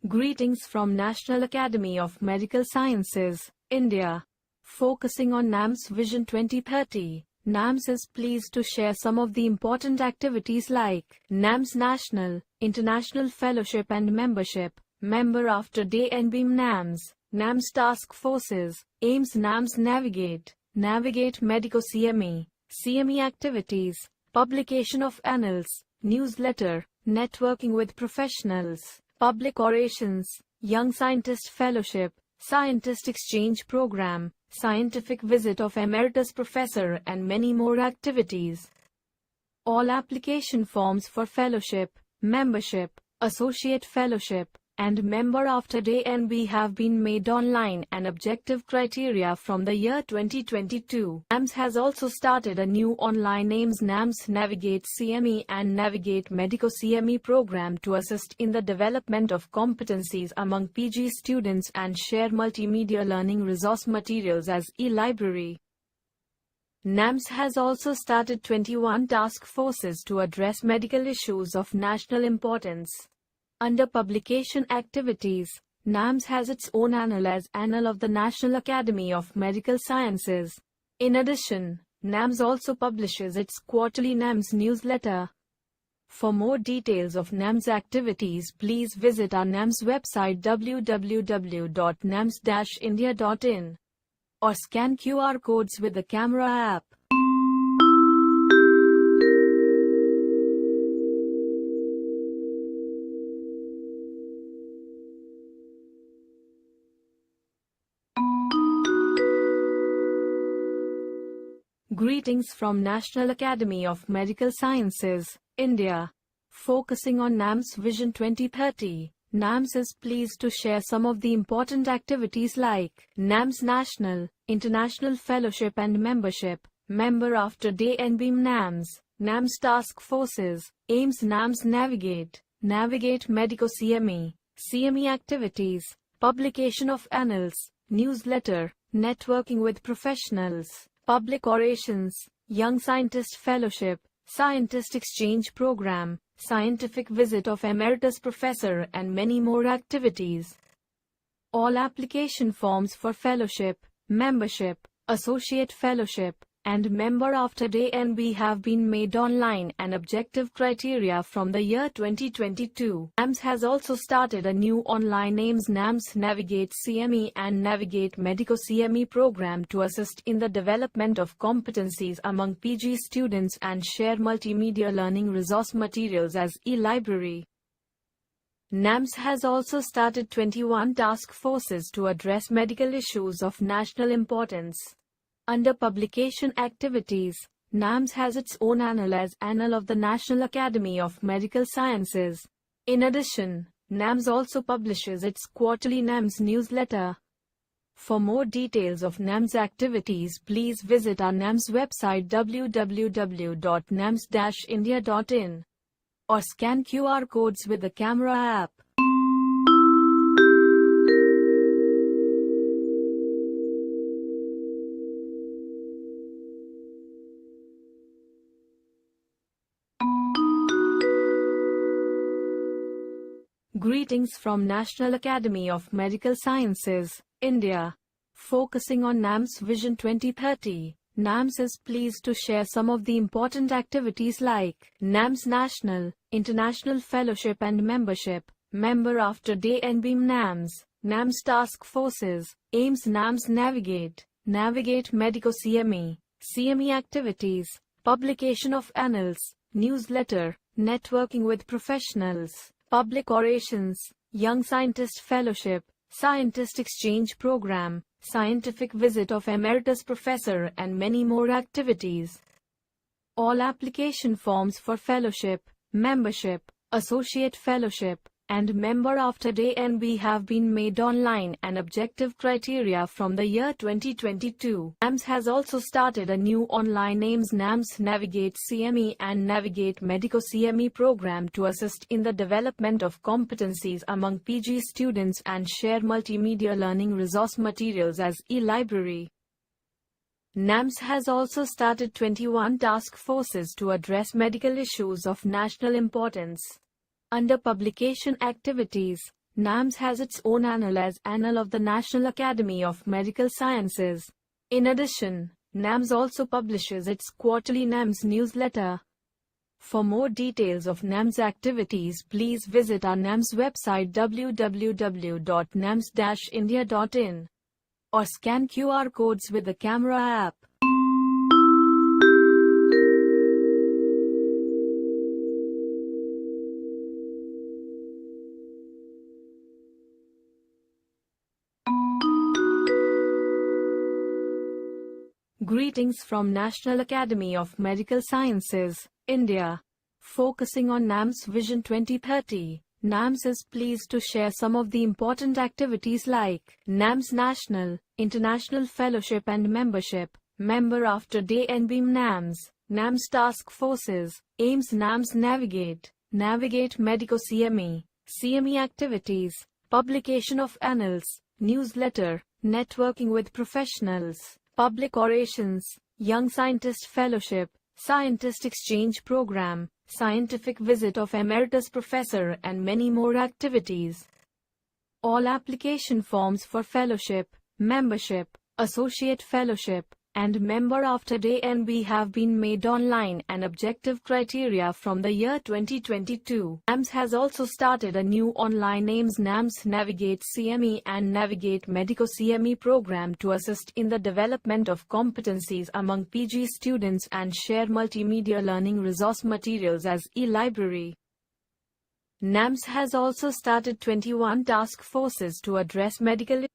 Greetings from National Academy of Medical Sciences, India, focusing on NAMS Vision 2030. NAMS is pleased to share some of the important activities like NAMS National, International Fellowship and Membership, Member After Day and Beam NAMS, NAMS Task Forces, Aiims NAMS Navigate Medico CME, CME activities, publication of annals, newsletter, networking with professionals, public orations, Young Scientist Fellowship, Scientist Exchange Program, scientific visit of Emeritus Professor and many more activities. All application forms for fellowship, membership, associate fellowship, and member after day NB have been made online and objective criteria from the year 2022. NAMS has also started a new online Aiims NAMS Navigate CME and Navigate Medico CME program to assist in the development of competencies among PG students and share multimedia learning resource materials as e-library. NAMS has also started 21 task forces to address medical issues of national importance. Under publication activities, NAMS has its own annal as Annal of the National Academy of Medical Sciences. In addition, NAMS also publishes its quarterly NAMS newsletter. For more details of NAMS activities, please visit our NAMS website www.nams-india.in or scan QR codes with the camera app. Greetings from National Academy of Medical Sciences, India, focusing on NAMS Vision 2030. NAMS is pleased to share some of the important activities like NAMS National, International Fellowship and Membership, Member After Day and Beam NAMS, NAMS Task Forces, Aiims NAMS Navigate Medico CME, CME activities, publication of annals, newsletter, networking with professionals, public orations, Young Scientist Fellowship, Scientist Exchange Program, scientific visit of Emeritus Professor and many more activities. All application forms for fellowship, membership, associate fellowship, and member after day NB have been made online and objective criteria from the year 2022. Aiims has also started a new online Aiims NAMS Navigate CME and Navigate Medico CME program to assist in the development of competencies among PG students and share multimedia learning resource materials as e-library. NAMS has also started 21 task forces to address medical issues of national importance. Under publication activities, NAMS has its own annal as Annal of the National Academy of Medical Sciences. In addition, NAMS also publishes its quarterly NAMS newsletter. For more details of NAMS activities, please visit our NAMS website www.nams-india.in or scan QR codes with the camera app. Greetings from National Academy of Medical Sciences, India. Focusing on NAMS Vision 2030, NAMS is pleased to share some of the important activities like NAMS National, International Fellowship and Membership, Member After Day NBEAM NAMS, NAMS Task Forces, Aiims NAMS Navigate, Navigate Medico CME, CME activities, publication of annals, newsletter, networking with professionals, public orations, Young Scientist Fellowship, Scientist Exchange Program, scientific visit of Emeritus Professor and many more activities. All application forms for fellowship, membership, associate fellowship, and member after day NB have been made online and objective criteria from the year 2022. Aiims has also started a new online Aiims NAMS Navigate CME and Navigate Medico CME program to assist in the development of competencies among PG students and share multimedia learning resource materials as e-library. NAMS has also started 21 task forces to address medical issues of national importance. Under publication activities, NAMS has its own annal as Annal of the National Academy of Medical Sciences. In addition, NAMS also publishes its quarterly NAMS newsletter. For more details of NAMS activities, please visit our NAMS website www.nams-india.in or scan QR codes with the camera app. Greetings from National Academy of Medical Sciences, India. Focusing on NAMS Vision 2030, NAMS is pleased to share some of the important activities like NAMS National, International Fellowship and Membership, Member After Day NBEAM NAMS, NAMS Task Forces, Aiims NAMS Navigate, Navigate Medico CME, CME activities, publication of annals, newsletter, networking with professionals, public orations, Young Scientist Fellowship, Scientist Exchange Program, scientific visit of Emeritus Professor and many more activities. All application forms for fellowship, membership, associate fellowship, and member after day NB have been made online and objective criteria from the year 2022. Aiims has also started a new online Aiims NAMS Navigate CME and Navigate Medico CME program to assist in the development of competencies among PG students and share multimedia learning resource materials as e-library. NAMS has also started 21 task forces to address medical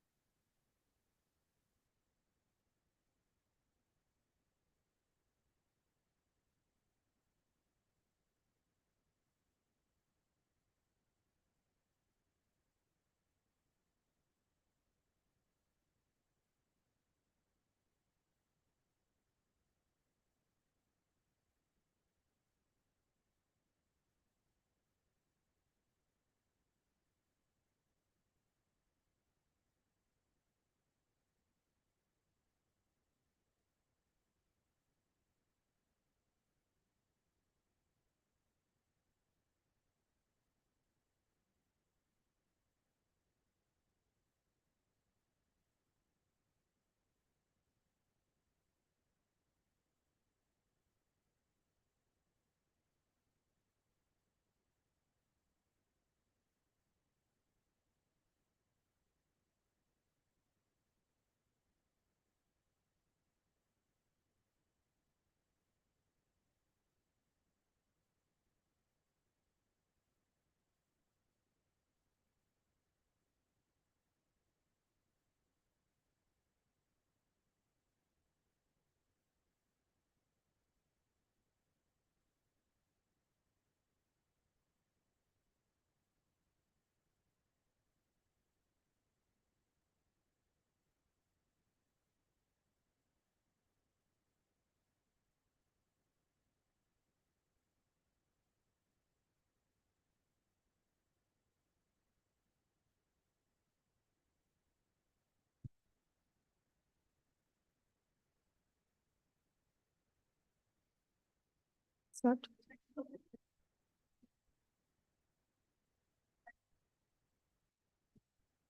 Start.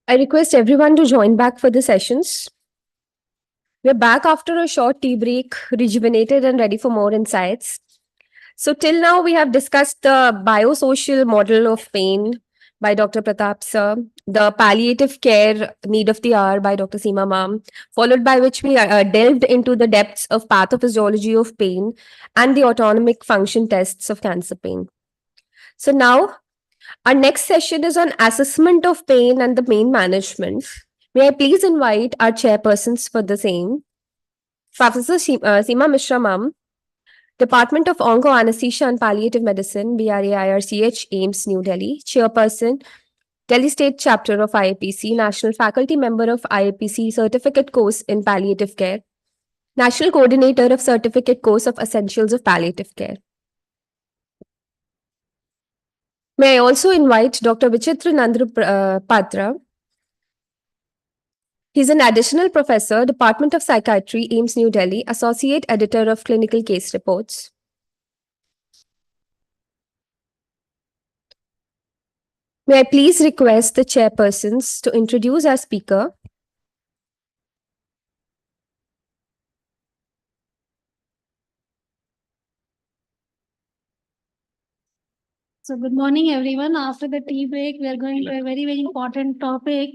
I request everyone to join back for the sessions. We're back after a short tea break, rejuvenated and ready for more insights. So till now, we have discussed the biosocial model of pain by Dr. Pratap sir, the palliative care need of the hour by Dr. Seema ma'am, followed by which we delved into the depths of pathophysiology of pain and the autonomic function tests of cancer pain. So now, our next session is on assessment of pain and the pain management. May I please invite our chairpersons for the same. Professor Seema Mishra ma'am, Department of Onco Anesthesia and Palliative Medicine, BRAIRCH, Aims, New Delhi. Chairperson, Delhi State Chapter of IAPC, National Faculty Member of IAPC Certificate Course in Palliative Care, National Coordinator of Certificate Course of Essentials of Palliative Care. May I also invite Dr. Vichitra Nandra Patra. He's an additional professor, Department of Psychiatry, Aims, New Delhi, Associate Editor of Clinical Case Reports. May I please request the chairpersons to introduce our speaker. So good morning, everyone. After the tea break, we are going to a very, very important topic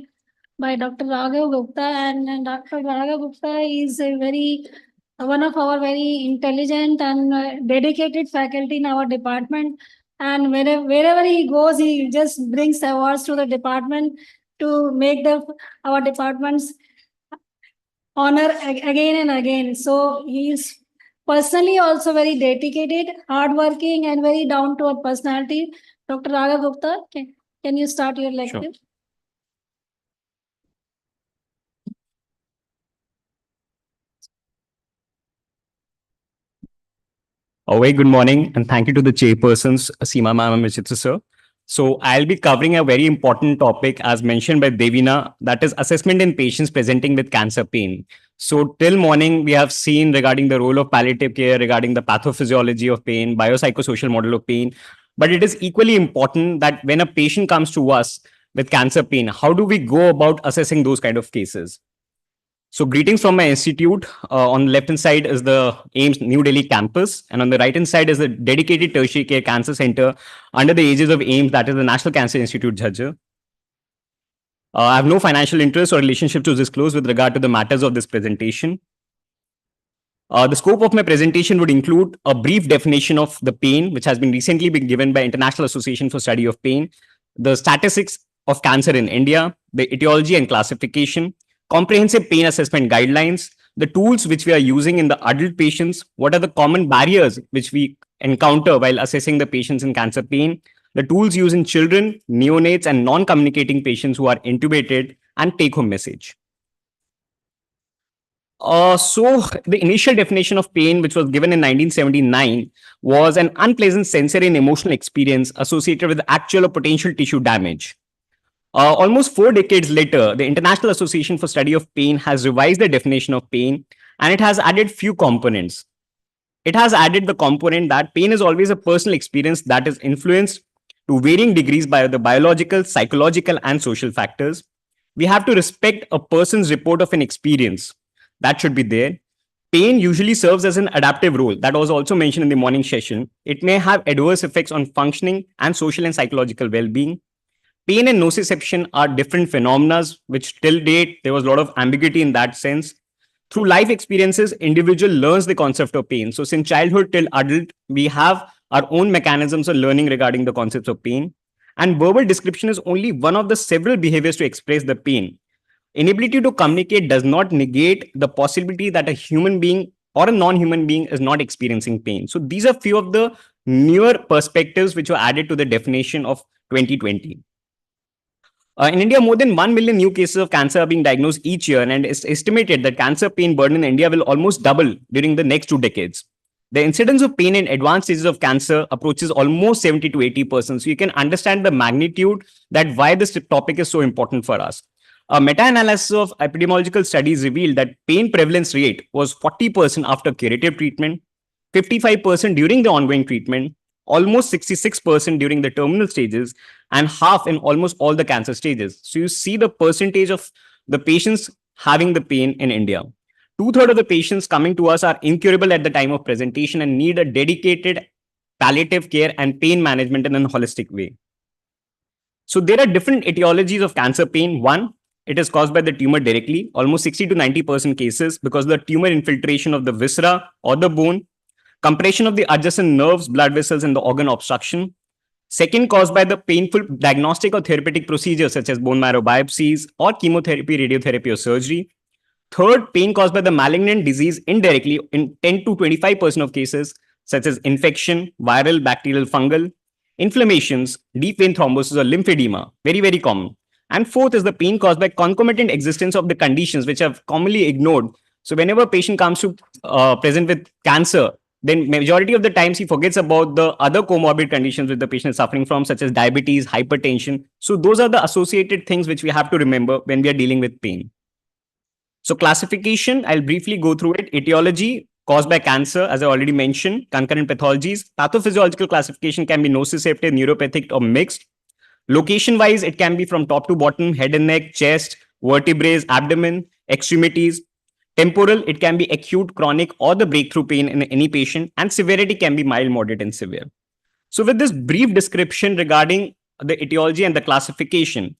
by Dr. Raghav Gupta. And Dr. Raghav Gupta is one of our very intelligent and dedicated faculty in our department. And wherever he goes, he just brings awards to the department to make our department's honor again and again. So he is personally also very dedicated, hardworking, and very down-to-earth personality. Dr. Raghav Gupta, can you start your lecture? Sure. A very good morning, and thank you to the chairpersons, Seema ma'am and Vichitra sir. So I'll be covering a very important topic as mentioned by Devina, that is assessment in patients presenting with cancer pain. So till morning, we have seen regarding the role of palliative care, regarding the pathophysiology of pain, biopsychosocial model of pain. But it is equally important that when a patient comes to us with cancer pain, how do we go about assessing those kind of cases? So greetings from my institute. On the left-hand side is the Aims New Delhi campus, and on the right-hand side is the dedicated tertiary care cancer center under the aegis of Aims, that is the National Cancer Institute, Jhajjar. I have no financial interest or relationship to disclose with regard to the matters of this presentation. The scope of my presentation would include a brief definition of the pain, which has been recently been given by International Association for Study of Pain, the statistics of cancer in India, the etiology and classification, comprehensive pain assessment guidelines, the tools which we are using in the adult patients, what are the common barriers which we encounter while assessing the patients in cancer pain, the tools used in children, neonates, and non-communicating patients who are intubated, and take-home message. So the initial definition of pain, which was given in 1979, was an unpleasant sensory and emotional experience associated with actual or potential tissue damage. Almost 4 decades later, the International Association for Study of Pain has revised the definition of pain, and it has added few components. It has added the component that pain is always a personal experience that is influenced to varying degrees by the biological, psychological, and social factors. We have to respect a person's report of an experience. That should be there. Pain usually serves as an adaptive role. That was also mentioned in the morning session. It may have adverse effects on functioning and social and psychological well-being. Pain and nociception are different phenomena, which till date, there was a lot of ambiguity in that sense. Through life experiences, individual learns the concept of pain. So since childhood till adult, we have our own mechanisms of learning regarding the concepts of pain. And verbal description is only one of the several behaviors to express the pain. Inability to communicate does not negate the possibility that a human being or a non-human being is not experiencing pain. So these are few of the newer perspectives which were added to the definition of 2020. In India, more than 1 million new cases of cancer are being diagnosed each year, and it's estimated that cancer pain burden in India will almost double during the next 2 decades. The incidence of pain in advanced stages of cancer approaches almost 70 to 80%. So you can understand the magnitude that why this topic is so important for us. A meta-analysis of epidemiological studies revealed that pain prevalence rate was 40% after curative treatment, 55% during the ongoing treatment, almost 66% during the terminal stages, and half in almost all the cancer stages. So you see the percentage of the patients having the pain in India. 2/3 of the patients coming to us are incurable at the time of presentation and need a dedicated palliative care and pain management in a holistic way. So there are different etiologies of cancer pain. One, it is caused by the tumor directly, almost 60 to 90% cases because of the tumor infiltration of the viscera or the bone, compression of the adjacent nerves, blood vessels, and the organ obstruction. Second, caused by the painful diagnostic or therapeutic procedures such as bone marrow biopsies or chemotherapy, radiotherapy, or surgery. Third, pain caused by the malignant disease indirectly in 10 to 25% of cases, such as infection, viral, bacterial, fungal, inflammations, deep vein thrombosis, or lymphedema, very, very common. And fourth is the pain caused by concomitant existence of the conditions which are commonly ignored. So whenever a patient comes to present with cancer, then majority of the times he forgets about the other comorbid conditions which the patient is suffering from, such as diabetes, hypertension. So those are the associated things which we have to remember when we are dealing with pain. So classification, I'll briefly go through it. Etiology, caused by cancer, as I already mentioned. Concurrent pathologies. Pathophysiological classification can be nociceptive, neuropathic, or mixed. Location-wise, it can be from top to bottom, head and neck, chest, vertebrae, abdomen, extremities. Temporal, it can be acute, chronic, or the breakthrough pain in any patient. And severity can be mild, moderate, and severe. So with this brief description regarding the etiology and the classification,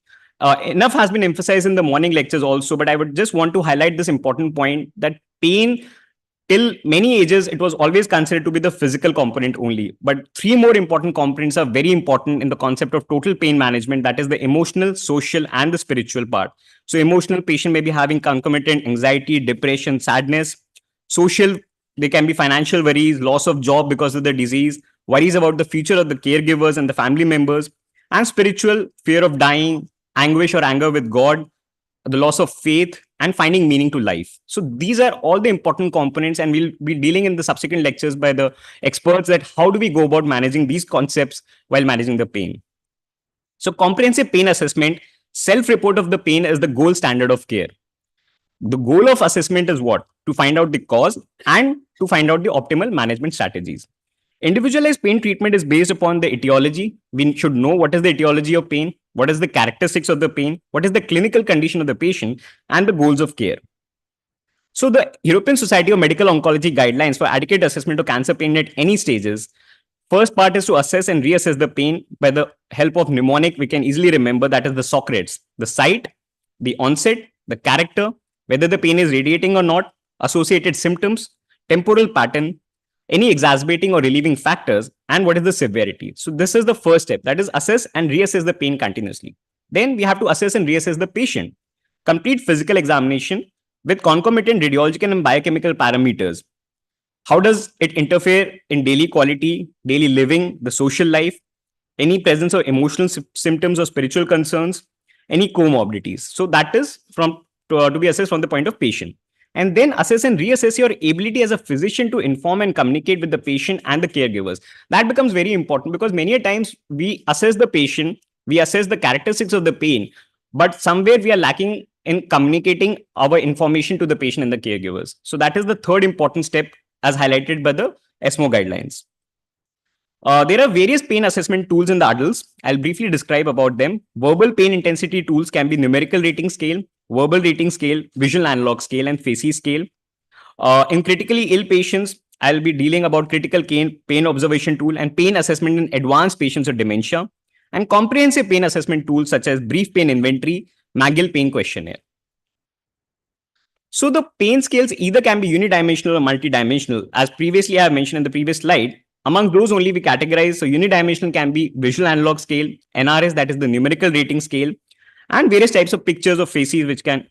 enough has been emphasized in the morning lectures also, but I would just want to highlight this important point that pain, till many ages, it was always considered to be the physical component only. But three more important components are very important in the concept of total pain management. That is the emotional, social, and the spiritual part. So emotional, patient may be having concomitant anxiety, depression, sadness. Social, they can be financial worries, loss of job because of the disease, worries about the future of the caregivers and the family members. And spiritual, fear of dying, anguish or anger with God, the loss of faith, and finding meaning to life. So these are all the important components, and we'll be dealing in the subsequent lectures by the experts that how do we go about managing these concepts while managing the pain. So comprehensive pain assessment, self-report of the pain is the gold standard of care. The goal of assessment is what? To find out the cause and to find out the optimal management strategies. Individualized pain treatment is based upon the etiology. We should know what is the etiology of pain, what is the characteristics of the pain, what is the clinical condition of the patient, and the goals of care. So the European Society of Medical Oncology guidelines for adequate assessment of cancer pain at any stages. First part is to assess and reassess the pain by the help of mnemonic. We can easily remember that is the Socrates, the site, the onset, the character, whether the pain is radiating or not, associated symptoms, temporal pattern, any exacerbating or relieving factors, and what is the severity. So this is the first step, that is assess and reassess the pain continuously. Then we have to assess and reassess the patient. Complete physical examination with concomitant radiological and biochemical parameters. How does it interfere in daily quality, daily living, the social life, any presence of emotional symptoms or spiritual concerns, any comorbidities. So that is to be assessed from the point of patient. And then assess and reassess your ability as a physician to inform and communicate with the patient and the caregivers. That becomes very important because many a times we assess the patient, we assess the characteristics of the pain, but somewhere we are lacking in communicating our information to the patient and the caregivers. So that is the third important step as highlighted by the ESMO guidelines. There are various pain assessment tools in the adults. I'll briefly describe about them. Verbal pain intensity tools can be numerical rating scale, verbal rating scale, visual analog scale, and FACI scale. In critically ill patients, I'll be dealing about critical pain observation tool and pain assessment in advanced patients with dementia, and comprehensive pain assessment tools such as brief pain inventory, McGill pain questionnaire. So the pain scales either can be unidimensional or multidimensional. As previously I have mentioned in the previous slide, among those only we categorize. So unidimensional can be visual analog scale, NRS, that is the numerical rating scale, and various types of pictures of faces which can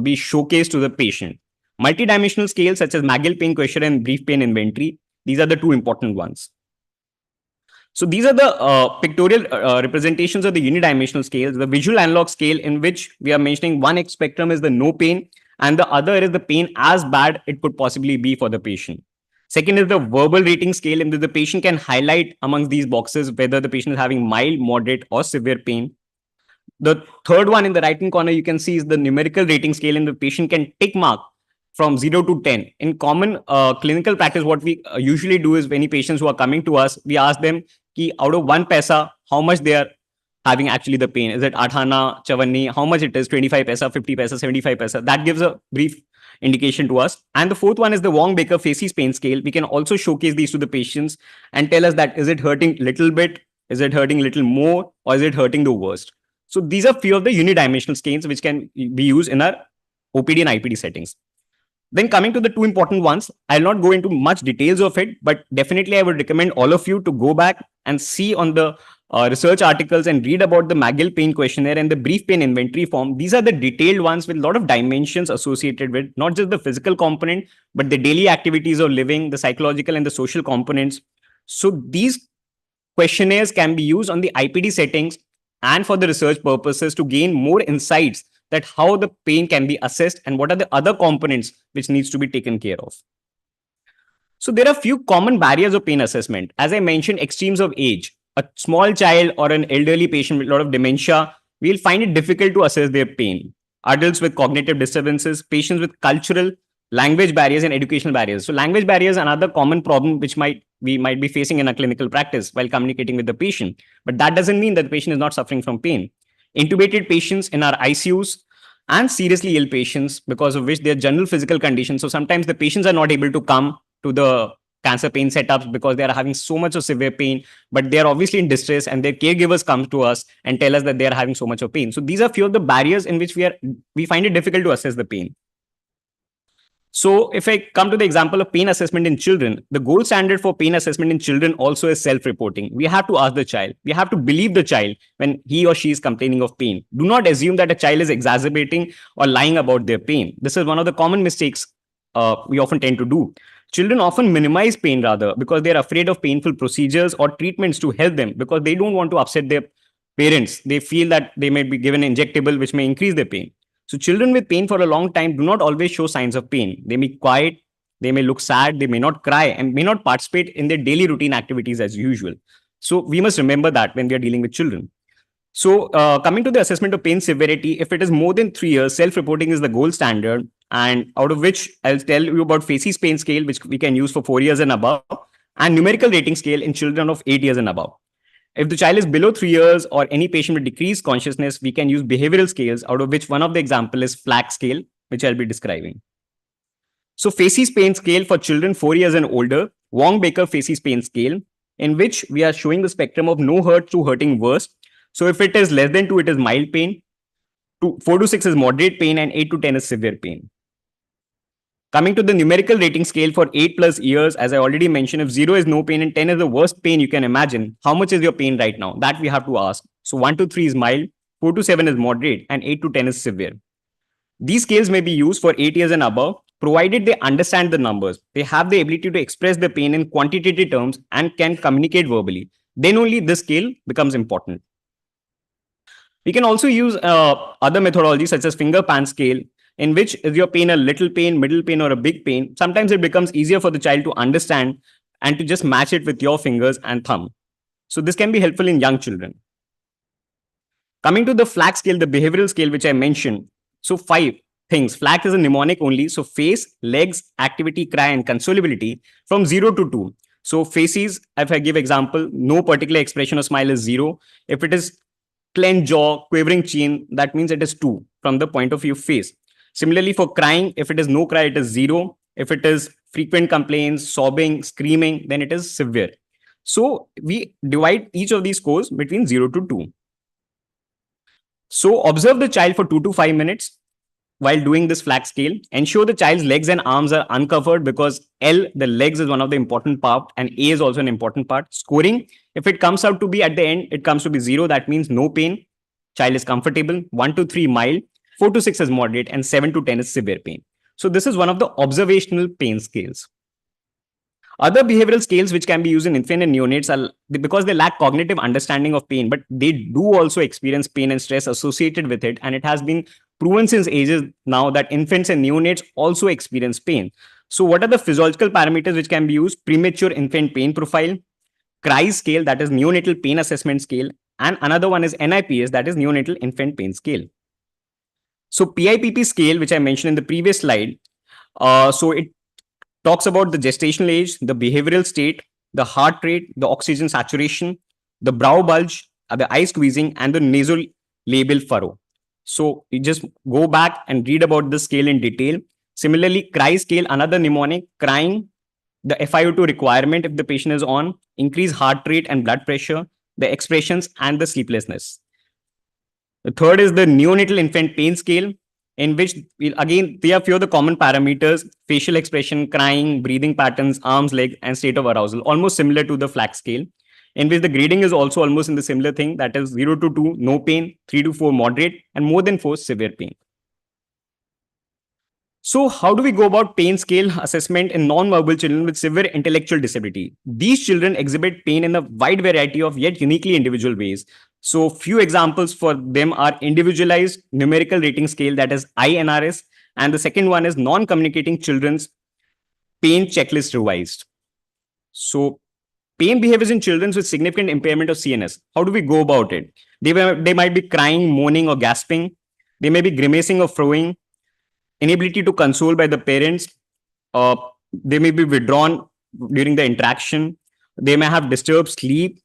be showcased to the patient. Multidimensional scales such as McGill pain questionnaire and brief pain inventory. These are the two important ones. So these are the pictorial representations of the unidimensional scales. The visual analog scale, in which we are mentioning one X spectrum is the no pain, and the other is the pain as bad it could possibly be for the patient. Second is the verbal rating scale, in which the patient can highlight amongst these boxes whether the patient is having mild, moderate, or severe pain. The third one in the right-hand corner you can see is the numerical rating scale, and the patient can tick mark from 0 to 10. In common clinical practice, what we usually do is many patients who are coming to us, we ask them ki out of 1 paisa, how much they are having actually the pain. Is it athana, chavanni, how much it is, 25 paisa, 50 paisa, 75 paisa. That gives a brief indication to us. And the fourth one is the Wong-Baker Facies pain scale. We can also showcase these to the patients and tell us that is it hurting little bit, is it hurting little more, or is it hurting the worst. So these are few of the unidimensional scales which can be used in our OPD and IPD settings. Then coming to the two important ones, I'll not go into much details of it, but definitely I would recommend all of you to go back and see on the research articles and read about the McGill pain questionnaire and the brief pain inventory form. These are the detailed ones with a lot of dimensions associated with not just the physical component, but the daily activities of living, the psychological and the social components. So these questionnaires can be used on the IPD settings and for the research purposes to gain more insights that how the pain can be assessed and what are the other components which needs to be taken care of. So there are few common barriers of pain assessment. As I mentioned, extremes of age. A small child or an elderly patient with a lot of dementia, we'll find it difficult to assess their pain. Adults with cognitive disturbances, patients with cultural, language barriers and educational barriers. So language barriers are another common problem which we might be facing in a clinical practice while communicating with the patient. But that doesn't mean that the patient is not suffering from pain. Intubated patients in our ICUs and seriously ill patients because of which their general physical conditions. So sometimes the patients are not able to come to the cancer pain setups because they are having so much of severe pain, but they are obviously in distress and their caregivers come to us and tell us that they are having so much of pain. So these are few of the barriers in which we find it difficult to assess the pain. So if I come to the example of pain assessment in children, the gold standard for pain assessment in children also is self-reporting. We have to ask the child. We have to believe the child when he or she is complaining of pain. Do not assume that a child is exacerbating or lying about their pain. This is one of the common mistakes we often tend to do. Children often minimize pain rather because they are afraid of painful procedures or treatments to help them because they don't want to upset their parents. They feel that they may be given injectable which may increase their pain. So children with pain for a long time do not always show signs of pain. They may be quiet, they may look sad, they may not cry, and may not participate in their daily routine activities as usual. So we must remember that when we are dealing with children. So coming to the assessment of pain severity, if it is more than 3 years, self-reporting is the gold standard. And out of which I'll tell you about Facies pain scale, which we can use for 4 years and above, and numerical rating scale in children of 8 years and above. If the child is below 3 years or any patient with decreased consciousness, we can use behavioral scales, out of which one of the example is FLAC scale, which I'll be describing. So Facies pain scale for children 4 years and older, Wong-Baker Facies pain scale, in which we are showing the spectrum of no hurt to hurting worse. So if it is less than 2, it is mild pain, 4 to 6 is moderate pain, and 8 to 10 is severe pain. Coming to the numerical rating scale for 8+ years, as I already mentioned, if 0 is no pain and 10 is the worst pain you can imagine, how much is your pain right now? That we have to ask. So 1 to 3 is mild, 4 to 7 is moderate, and 8 to 10 is severe. These scales may be used for 8 years and above, provided they understand the numbers. They have the ability to express the pain in quantitative terms and can communicate verbally. Then only this scale becomes important. We can also use other methodologies such as finger pan scale, in which is your pain a little pain, middle pain, or a big pain. Sometimes it becomes easier for the child to understand and to just match it with your fingers and thumb. So this can be helpful in young children. Coming to the FLAC scale, the behavioral scale, which I mentioned. So 5 things. FLAC is a mnemonic only. So face, legs, activity, cry, and consolability from 0 to 2. So faces, if I give example, no particular expression or smile is 0. If it is clenched jaw, quivering chin, that means it is 2 from the point of view of face. Similarly, for crying, if it is no cry, it is 0. If it is frequent complaints, sobbing, screaming, then it is severe. So we divide each of these scores between 0 to 2. So observe the child for 2 to 5 minutes while doing this FLAC scale. Ensure the child's legs and arms are uncovered because L, the legs, is one of the important part, and A is also an important part. Scoring, if it comes out to be at the end, it comes to be 0. That means no pain. Child is comfortable. 1 to 3 mild. 4 to 6 is moderate, and 7 to 10 is severe pain. So this is one of the observational pain scales. Other behavioral scales which can be used in infant and neonates are because they lack cognitive understanding of pain, but they do also experience pain and stress associated with it. And it has been proven since ages now that infants and neonates also experience pain. So what are the physiological parameters which can be used? Premature infant pain profile, CRY scale, that is neonatal pain assessment scale, and another one is NIPS, that is neonatal infant pain scale. So PIPP scale, which I mentioned in the previous slide, So it talks about the gestational age, the behavioral state, the heart rate, the oxygen saturation, the brow bulge, the eye squeezing, and the nasal labial furrow. So you just go back and read about this scale in detail. Similarly, cry scale, another mnemonic, crying, the FiO2 requirement if the patient is on, increased heart rate and blood pressure, the expressions, and the sleeplessness. The third is the neonatal infant pain scale, in which again there are few of the common parameters: facial expression, crying, breathing patterns, arms, legs, and state of arousal, almost similar to the FLAC scale, in which the grading is also almost in the similar thing, that is 0 to 2 no pain, 3 to 4 moderate, and more than 4 severe pain. So how do we go about pain scale assessment in non-verbal children with severe intellectual disability? These children exhibit pain in a wide variety of yet uniquely individual ways. So few examples for them are individualized numerical rating scale, that is INRS, and the second one is non-communicating children's pain checklist revised. So pain behaviors in children with significant impairment of CNS. How do we go about it? They might be crying, moaning, or gasping. They may be grimacing or frowing. Inability to console by the parents. They may be withdrawn during the interaction. They may have disturbed sleep.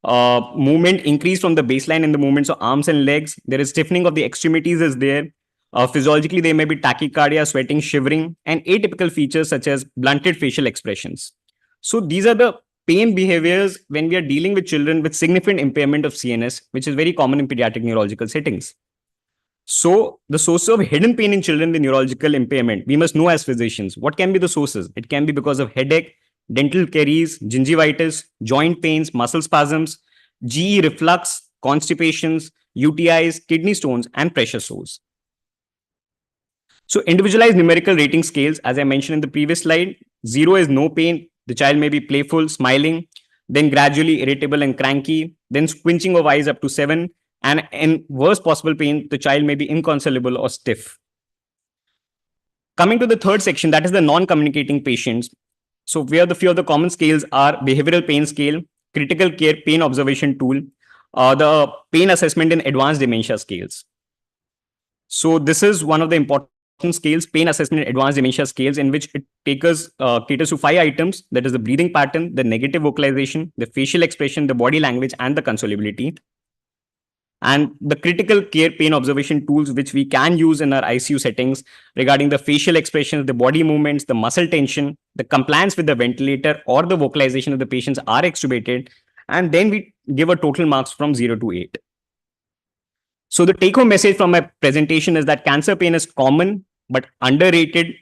Movement increase from the baseline in the movements of arms and legs. There is stiffening of the extremities is there. Physiologically, there may be tachycardia, sweating, shivering, and atypical features such as blunted facial expressions. So these are the pain behaviors when we are dealing with children with significant impairment of CNS, which is very common in pediatric neurological settings. So the source of hidden pain in children with neurological impairment, we must know as physicians, what can be the sources? It can be because of headache, dental caries, gingivitis, joint pains, muscle spasms, GE reflux, constipations, UTIs, kidney stones, and pressure sores. So individualized numerical rating scales, as I mentioned in the previous slide, 0 is no pain. The child may be playful, smiling, then gradually irritable and cranky, then squinching of eyes up to 7. And in worst possible pain, the child may be inconsolable or stiff. Coming to the third section, that is the non-communicating patients. So where the few of the common scales are behavioral pain scale, critical care pain observation tool, the pain assessment in advanced dementia scales. So this is one of the important scales, pain assessment in advanced dementia scales, in which it caters to 5 items. That is the breathing pattern, the negative vocalization, the facial expression, the body language, and the consolability. And the critical care pain observation tools, which we can use in our ICU settings regarding the facial expressions, the body movements, the muscle tension, the compliance with the ventilator or the vocalization of the patients are extubated. And then we give a total marks from 0 to 8. So the take-home message from my presentation is that cancer pain is common but underrated.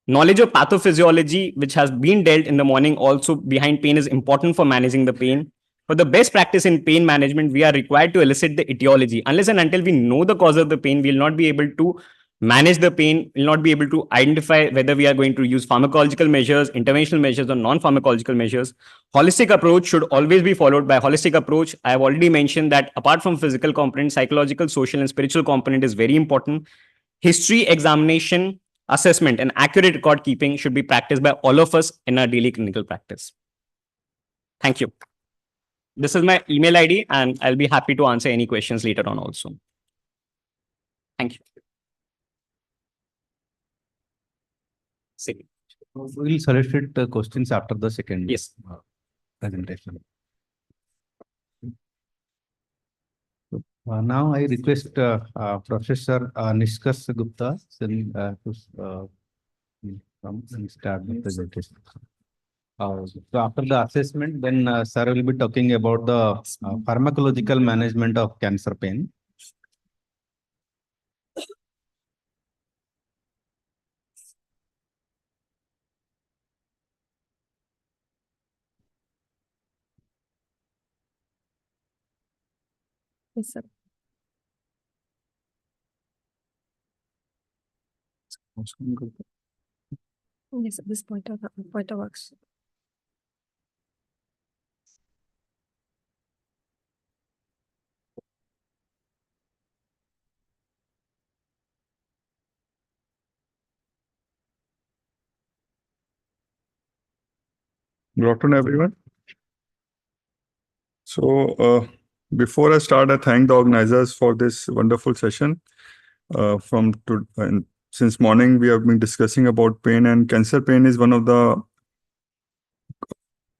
Knowledge of pathophysiology, which has been dealt in the morning also behind pain, is important for managing the pain. For the best practice in pain management, we are required to elicit the etiology. Unless and until we know the cause of the pain, we will not be able to manage the pain, will not be able to identify whether we are going to use pharmacological measures, interventional measures, or non-pharmacological measures. Holistic approach should always be followed. By holistic approach, I have already mentioned that apart from physical component, psychological, social, and spiritual component is very important. History, examination, assessment, and accurate record keeping should be practiced by all of us in our daily clinical practice. Thank you. This is my email ID, and I'll be happy to answer any questions later on also. Thank you. We'll solicit the questions after the second presentation. Now I request Professor Nishkas Gupta to start the presentation. So after the assessment, then sir will be talking about the pharmacological management of cancer pain. Yes, sir. Yes, at this point works. Good afternoon, everyone. So before I start, I thank the organizers for this wonderful session. since morning we have been discussing about pain, and cancer pain is one of the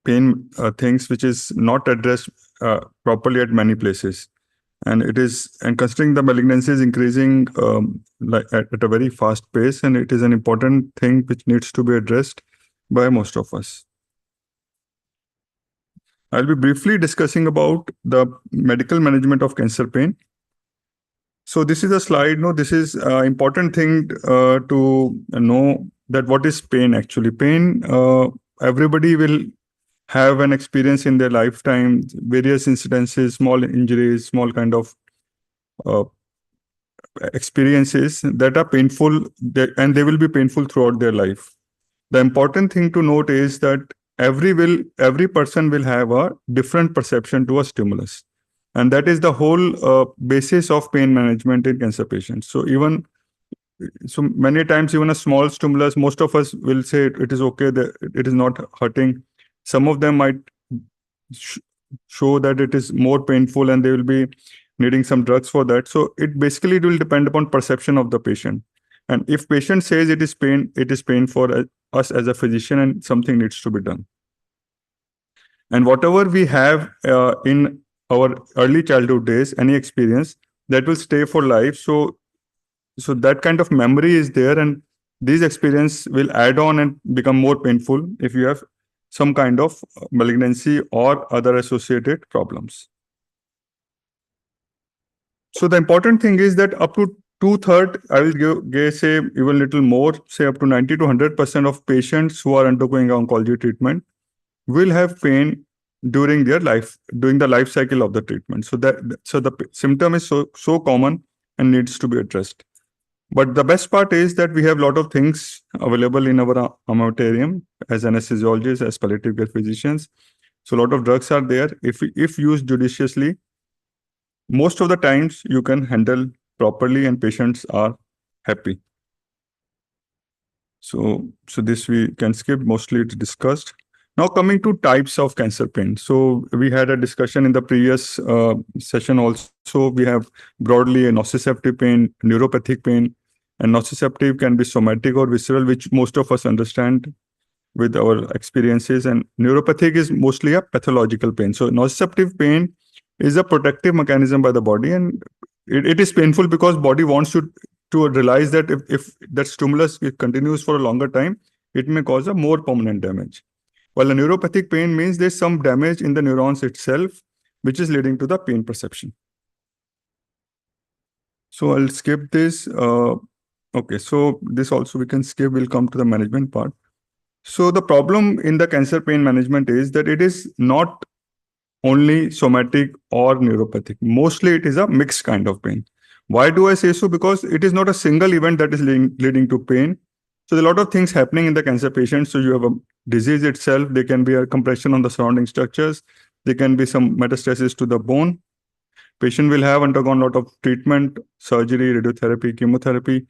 pain things which is not addressed properly at many places. And considering the malignancy is increasing at a very fast pace, and it is an important thing which needs to be addressed by most of us. I'll be briefly discussing about the medical management of cancer pain. So this is a slide. No, this is an important thing to know that what is pain actually. Pain, everybody will have an experience in their lifetime, various incidences, small injuries, small kind of experiences that are painful, and they will be painful throughout their life. The important thing to note is that every person will have a different perception to a stimulus. And that is the whole basis of pain management in cancer patients. So many times, even a small stimulus, most of us will say it is okay, that it is not hurting. Some of them might show that it is more painful and they will be needing some drugs for that. So it basically will depend upon perception of the patient. And if patient says it is pain for us as a physician, and something needs to be done. And whatever we have in our early childhood days, any experience, that will stay for life. So that kind of memory is there, and these experiences will add on and become more painful if you have some kind of malignancy or other associated problems. So the important thing is that up to 2/3, I will say even little more, say up to 90 to 100% of patients who are undergoing oncology treatment will have pain during their life, during the life cycle of the treatment. So the symptom is so common and needs to be addressed. But the best part is that we have a lot of things available in our armamentarium as anesthesiologists, as palliative care physicians. So a lot of drugs are there. If used judiciously, most of the times you can handle properly and patients are happy. So this we can skip, mostly it's discussed. Now coming to types of cancer pain. So we had a discussion in the previous session also. We have broadly a nociceptive pain, neuropathic pain, and nociceptive can be somatic or visceral, which most of us understand with our experiences. And neuropathic is mostly a pathological pain. So nociceptive pain is a protective mechanism by the body, and it is painful because body wants to realize that if that stimulus continues for a longer time, it may cause a more permanent damage. While a neuropathic pain means there's some damage in the neurons itself, which is leading to the pain perception. So I'll skip this. Okay, so this also we can skip. We'll come to the management part. So the problem in the cancer pain management is that it is not only somatic or neuropathic. Mostly it is a mixed kind of pain. Why do I say so? Because it is not a single event that is leading to pain. So there are a lot of things happening in the cancer patient. So you have a disease itself. There can be a compression on the surrounding structures. There can be some metastasis to the bone. Patient will have undergone a lot of treatment, surgery, radiotherapy, chemotherapy.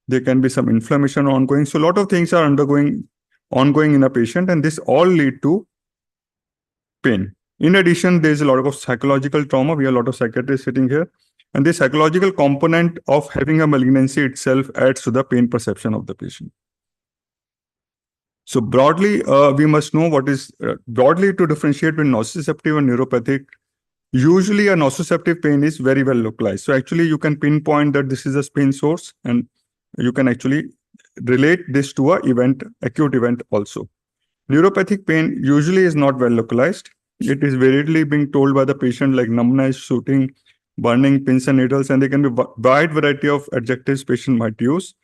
There can be some inflammation ongoing. So a lot of things are ongoing in a patient, and this all lead to pain. In addition, there's a lot of psychological trauma. We have a lot of psychiatrists sitting here. And the psychological component of having a malignancy itself adds to the pain perception of the patient. So broadly, we must know what is broadly to differentiate between nociceptive and neuropathic. Usually a nociceptive pain is very well localized. So actually you can pinpoint that this is a pain source, and you can actually relate this to a acute event also. Neuropathic pain usually is not well localized. It is variedly being told by the patient, like numbness, shooting, burning, pins and needles, and there can be a wide variety of adjectives patient might use.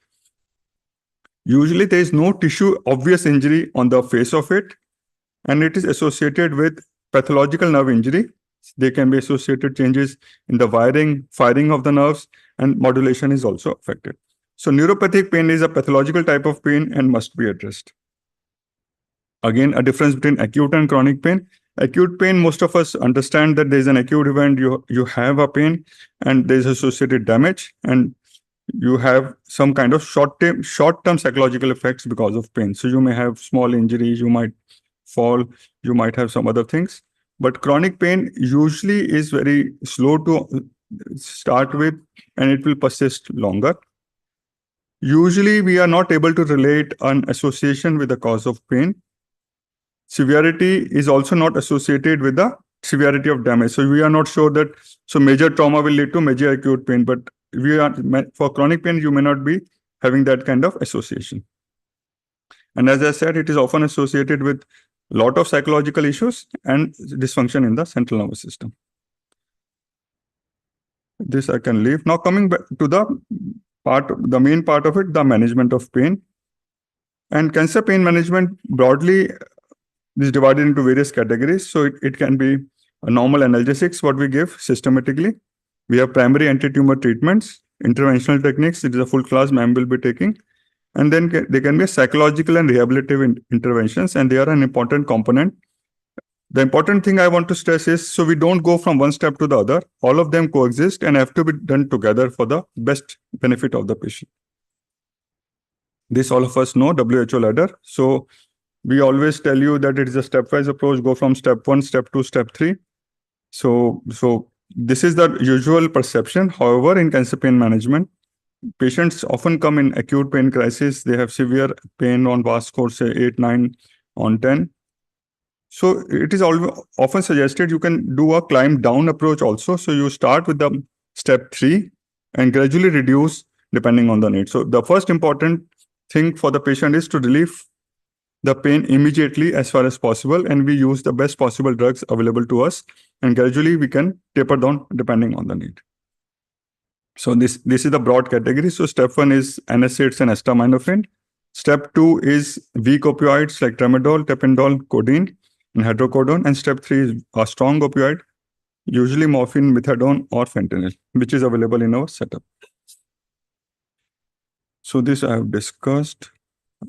Usually there is no tissue obvious injury on the face of it, and it is associated with pathological nerve injury. There can be associated changes in the firing of the nerves, and modulation is also affected. So neuropathic pain is a pathological type of pain and must be addressed. Again, a difference between acute and chronic pain. Acute pain, most of us understand that there's an acute event, you have a pain and there's associated damage, and you have some kind of short-term psychological effects because of pain. So you may have small injuries, you might fall, you might have some other things. But chronic pain usually is very slow to start with, and it will persist longer. Usually, we are not able to relate an association with the cause of pain. Severity is also not associated with the severity of damage. So we are not sure that, so major trauma will lead to major acute pain, but for chronic pain, you may not be having that kind of association. And as I said, it is often associated with a lot of psychological issues and dysfunction in the central nervous system. This I can leave. Now coming back to the main part of it, the management of pain. And cancer pain management broadly is divided into various categories. So it can be a normal analgesics, what we give systematically. We have primary anti-tumor treatments, interventional techniques. It is a full class ma'am will be taking. And then there can be psychological and rehabilitative interventions, and they are an important component. The important thing I want to stress is, so we don't go from one step to the other. All of them coexist and have to be done together for the best benefit of the patient. This all of us know, WHO ladder. So we always tell you that it is a stepwise approach, go from step 1, step 2, step 3. So this is the usual perception. However, in cancer pain management, patients often come in acute pain crisis. They have severe pain on VAS score, say 8, 9 on 10. So it is often suggested you can do a climb down approach also. So you start with the step 3 and gradually reduce depending on the need. So the first important thing for the patient is to relieve the pain immediately as far as possible, and we use the best possible drugs available to us, and gradually we can taper down depending on the need. So this is the broad category. So step 1 is NSAIDs and acetaminophen. Step 2 is weak opioids like tramadol, tapentadol, codeine, and hydrocodone. And step 3 is a strong opioid, usually morphine, methadone, or fentanyl, which is available in our setup. So this I have discussed.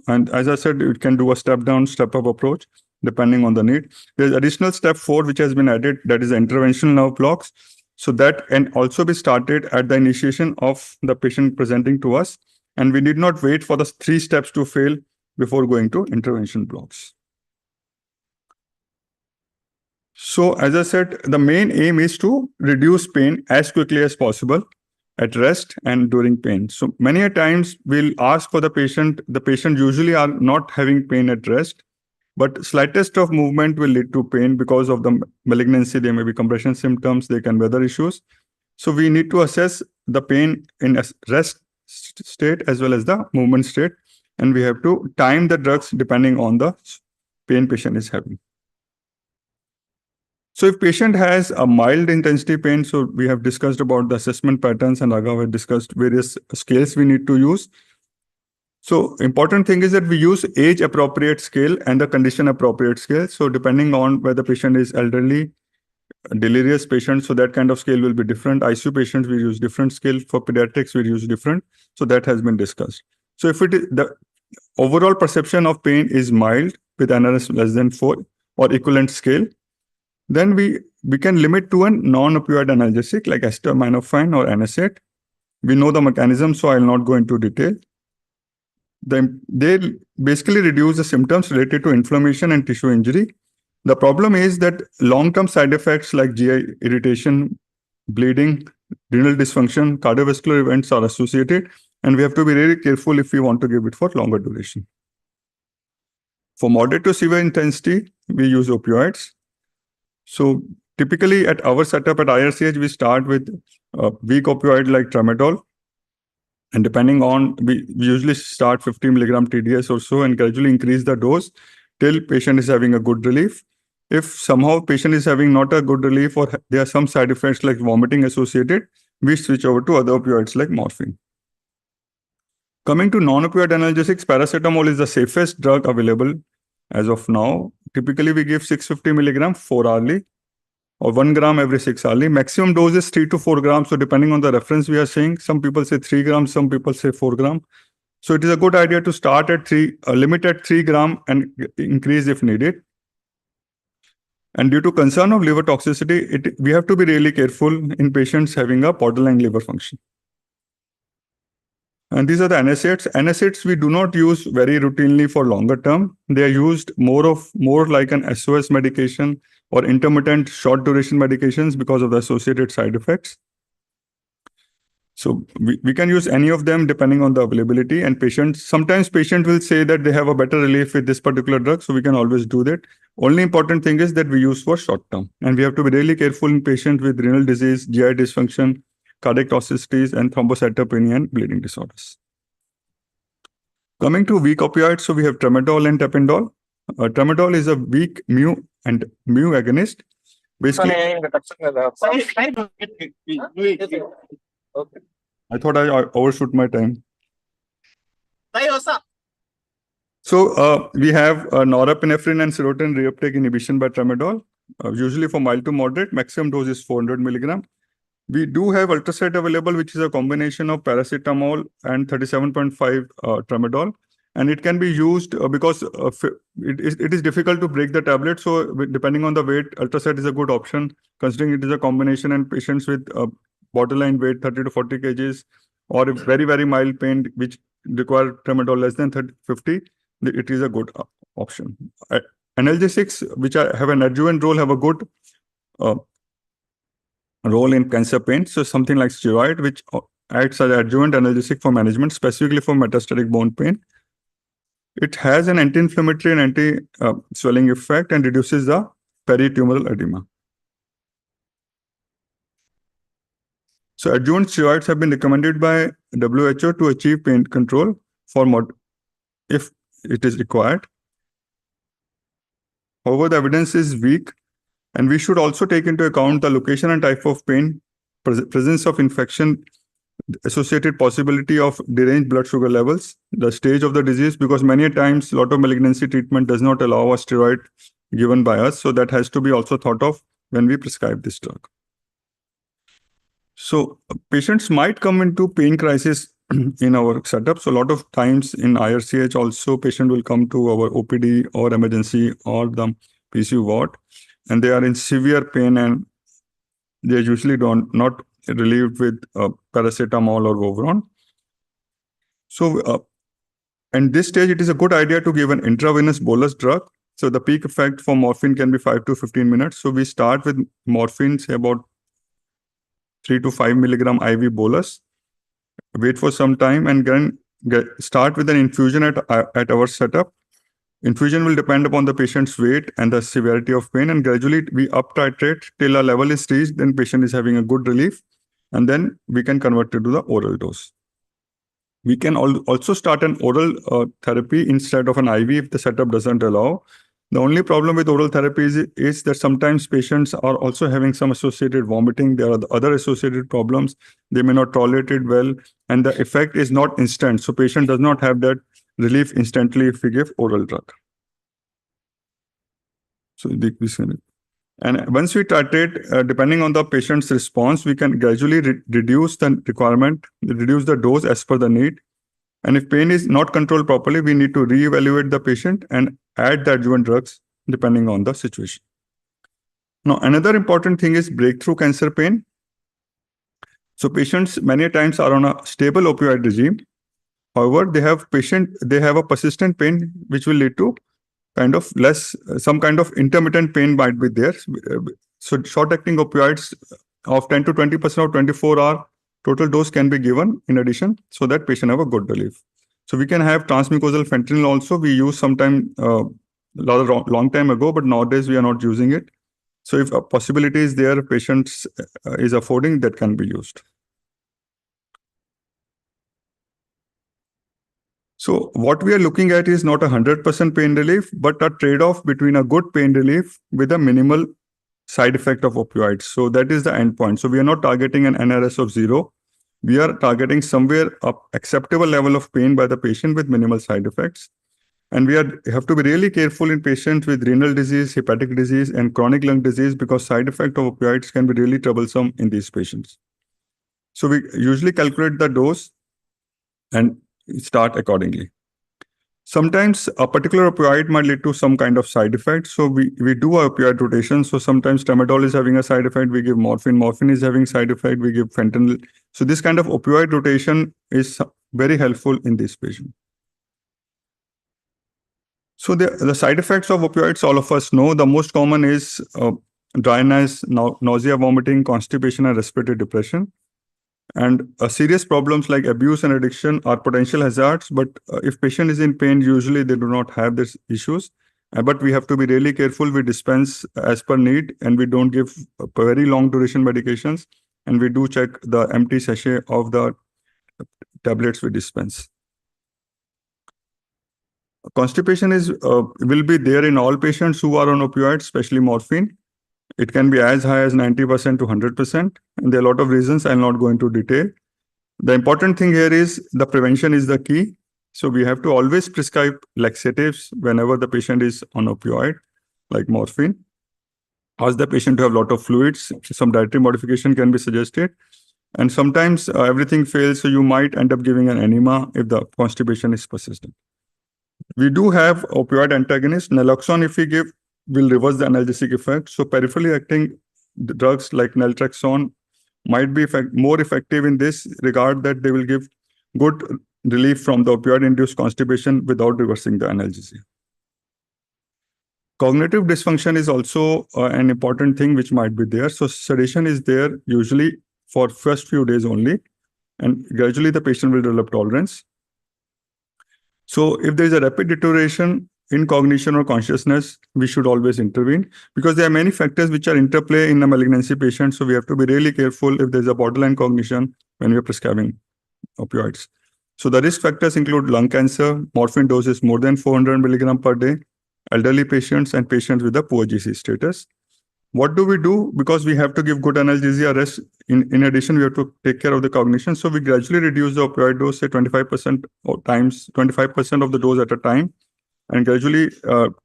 And as I said, it can do a step down, step up approach, depending on the need. There's additional step 4, which has been added, that is interventional nerve blocks. So that can also be started at the initiation of the patient presenting to us. And we did not wait for the 3 steps to fail before going to intervention blocks. So as I said, the main aim is to reduce pain as quickly as possible at rest and during pain. So many a times we'll ask for the patient usually are not having pain at rest, but slightest of movement will lead to pain because of the malignancy. There may be compression symptoms, there can be other issues. So we need to assess the pain in a rest state as well as the movement state. And we have to time the drugs depending on the pain patient is having. So if patient has a mild intensity pain, so we have discussed about the assessment patterns, and Raghav had discussed various scales we need to use. So important thing is that we use age appropriate scale and the condition appropriate scale. So depending on whether patient is elderly, delirious patient, so that kind of scale will be different. ICU patients, we use different scale. For pediatrics, we use different. So that has been discussed. So if it is the overall perception of pain is mild with NRS less than 4 or equivalent scale, then we can limit to a non-opioid analgesic like acetaminophen or NSAID. We know the mechanism, so I will not go into detail. They basically reduce the symptoms related to inflammation and tissue injury. The problem is that long-term side effects like GI irritation, bleeding, renal dysfunction, cardiovascular events are associated, and we have to be very careful if we want to give it for longer duration. For moderate to severe intensity, we use opioids. So typically at our setup at IRCH, we start with weak opioid like tramadol. And depending on, we usually start 50 milligram TDS or so and gradually increase the dose till patient is having a good relief. If somehow patient is having not a good relief or there are some side effects like vomiting associated, we switch over to other opioids like morphine. Coming to non-opioid analgesics, paracetamol is the safest drug available as of now. Typically, we give 650 milligram 4 hourly or 1 gram every 6 hourly. Maximum dose is 3 to 4 grams. So depending on the reference we are saying, some people say 3 grams, some people say 4 grams. So it is a good idea to start at limit at 3 gram and increase if needed. And due to concern of liver toxicity, we have to be really careful in patients having a borderline liver function. And these are the NSAIDs. NSAIDs we do not use very routinely for longer term. They are used more like an SOS medication or intermittent short duration medications because of the associated side effects. So we can use any of them depending on the availability, and sometimes patient will say that they have a better relief with this particular drug. So we can always do that. Only important thing is that we use for short term, and we have to be really careful in patients with renal disease, GI dysfunction, cardiac toxicities, and thrombocytopenia and bleeding disorders. Coming to weak opioids, so we have tramadol and tapentadol. Tramadol is a weak mu agonist. Basically, I thought I overshoot my time. So we have norepinephrine and serotonin reuptake inhibition by tramadol, usually for mild to moderate. Maximum dose is 400 milligram. We do have Ultracet available, which is a combination of paracetamol and 37.5 tramadol. And it can be used because it is difficult to break the tablet. So depending on the weight, Ultracet is a good option, considering it is a combination, and patients with borderline weight 30 to 40 kgs or very, very mild pain, which require tramadol less than 50, it is a good option. Analgesics, which have an adjuvant role, have a good role in cancer pain. So something like steroid, which acts as adjuvant analgesic for management, specifically for metastatic bone pain. It has an anti-inflammatory and anti-swelling effect and reduces the peritumoral edema. So adjuvant steroids have been recommended by WHO to achieve pain control if it is required. However, the evidence is weak, and we should also take into account the location and type of pain, presence of infection, associated possibility of deranged blood sugar levels, the stage of the disease, because many times a lot of malignancy treatment does not allow a steroid given by us. So that has to be also thought of when we prescribe this drug. So patients might come into pain crisis in our setup. So a lot of times in IRCH also, patient will come to our OPD or emergency or the PCU ward, and they are in severe pain, and they usually not relieved with paracetamol or Voveron. So in this stage, it is a good idea to give an intravenous bolus drug. So the peak effect for morphine can be 5 to 15 minutes. So we start with morphine, say about 3 to 5 milligram IV bolus, wait for some time, and then start with an infusion at our setup. Infusion will depend upon the patient's weight and the severity of pain, and gradually we up titrate till a level is reached, then patient is having a good relief, and then we can convert it to the oral dose. We can also start an oral therapy instead of an IV if the setup doesn't allow. The only problem with oral therapy is that sometimes patients are also having some associated vomiting. There are other associated problems. They may not tolerate it well, and the effect is not instant. So patient does not have that relief instantly if we give oral drug. So and once we titrate, depending on the patient's response, we can gradually reduce the requirement, reduce the dose as per the need. And if pain is not controlled properly, we need to reevaluate the patient and add the adjuvant drugs depending on the situation. Now, another important thing is breakthrough cancer pain. So patients many times are on a stable opioid regime. However, they have a persistent pain which will lead to kind of some kind of intermittent pain might be there. So short-acting opioids of 10 to 20% of 24-hour total dose can be given in addition, so that patient have a good relief. So we can have transmucosal fentanyl also. We used sometime long time ago, but nowadays we are not using it. So if a possibility is there, patients is affording, that can be used. So what we are looking at is not 100% pain relief, but a trade-off between a good pain relief with a minimal side effect of opioids. So that is the endpoint. So we are not targeting an NRS of 0. We are targeting somewhere up acceptable level of pain by the patient with minimal side effects. And we have to be really careful in patients with renal disease, hepatic disease, and chronic lung disease, because side effect of opioids can be really troublesome in these patients. So we usually calculate the dose and start accordingly. Sometimes a particular opioid might lead to some kind of side effect. So we do a opioid rotation. So sometimes tramadol is having a side effect, we give morphine. Morphine is having side effect, we give fentanyl. So this kind of opioid rotation is very helpful in this patient. So the side effects of opioids, all of us know. The most common is dryness, nausea, vomiting, constipation, and respiratory depression. And serious problems like abuse and addiction are potential hazards, but if patient is in pain, usually they do not have these issues. But we have to be really careful. We dispense as per need, and we don't give very long duration medications, and we do check the empty sachet of the tablets we dispense. Constipation will be there in all patients who are on opioids, especially morphine. It can be as high as 90% to 100%. And there are a lot of reasons. I'll not go into detail. The important thing here is the prevention is the key. So we have to always prescribe laxatives whenever the patient is on opioid, like morphine. Ask the patient to have a lot of fluids. Some dietary modification can be suggested. And sometimes everything fails, so you might end up giving an enema if the constipation is persistent. We do have opioid antagonists. Naloxone, if we give, will reverse the analgesic effect. So peripherally acting drugs like naltrexone might be more effective in this regard, that they will give good relief from the opioid-induced constipation without reversing the analgesia. Cognitive dysfunction is also an important thing which might be there. So sedation is there usually for first few days only, and gradually the patient will develop tolerance. So if there is a rapid deterioration in cognition or consciousness, we should always intervene, because there are many factors which are interplay in a malignancy patient. So we have to be really careful if there's a borderline cognition when we are prescribing opioids. So the risk factors include lung cancer, morphine doses more than 400 milligram per day, elderly patients, and patients with a poor GC status. What do we do? Because we have to give good analgesia rest. In addition, we have to take care of the cognition. So we gradually reduce the opioid dose, say 25% times 25% of the dose at a time, and gradually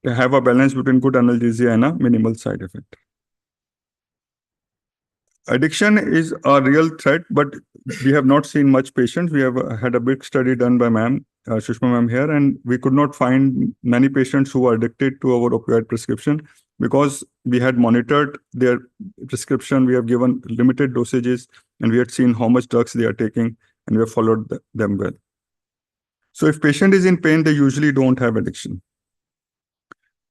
have a balance between good analgesia and a minimal side effect. Addiction is a real threat, but we have not seen much patients. We have had a big study done by Sushma ma'am here, and we could not find many patients who are addicted to our opioid prescription, because we had monitored their prescription, we have given limited dosages, and we had seen how much drugs they are taking, and we have followed them well. So if patient is in pain, they usually don't have addiction.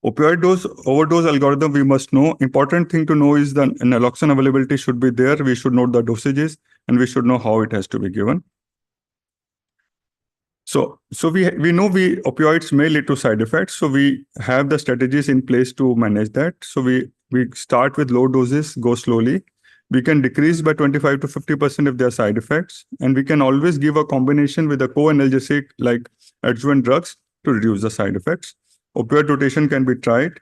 Opioid overdose algorithm we must know. Important thing to know is the naloxone availability should be there. We should know the dosages, and we should know how it has to be given. So we know opioids may lead to side effects. So we have the strategies in place to manage that. So we start with low doses, go slowly. We can decrease by 25 to 50% if there are side effects. And we can always give a combination with a co-analgesic like adjuvant drugs to reduce the side effects. Opioid rotation can be tried.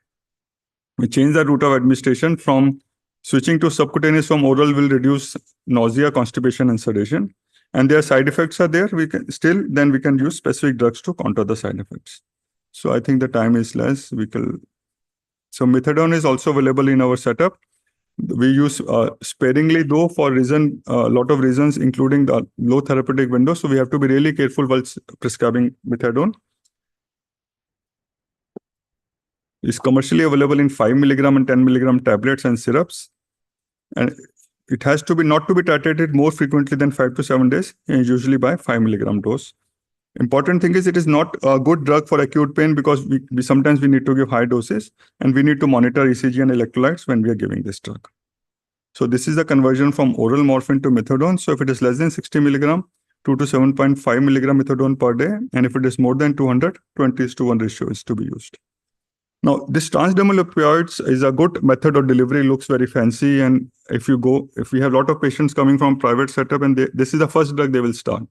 We change the route of administration from switching to subcutaneous from oral will reduce nausea, constipation, and sedation. And their side effects are there. We can use specific drugs to counter the side effects. So I think the time is less. So methadone is also available in our setup. We use sparingly though for a lot of reasons, including the low therapeutic window. So we have to be really careful while prescribing methadone. It's commercially available in 5 milligram and 10 milligram tablets and syrups. And it has to be not to be titrated more frequently than 5 to 7 days, usually by 5 milligram dose. Important thing is it is not a good drug for acute pain, because we sometimes need to give high doses, and we need to monitor ECG and electrolytes when we are giving this drug. So this is the conversion from oral morphine to methadone. So if it is less than 60 milligram, 2 to 7.5 milligram methadone per day. And if it is more than 200, 20:1 ratio is to be used. Now, this transdermal opioids is a good method of delivery, looks very fancy. And if we have a lot of patients coming from private setup, and this is the first drug they will start.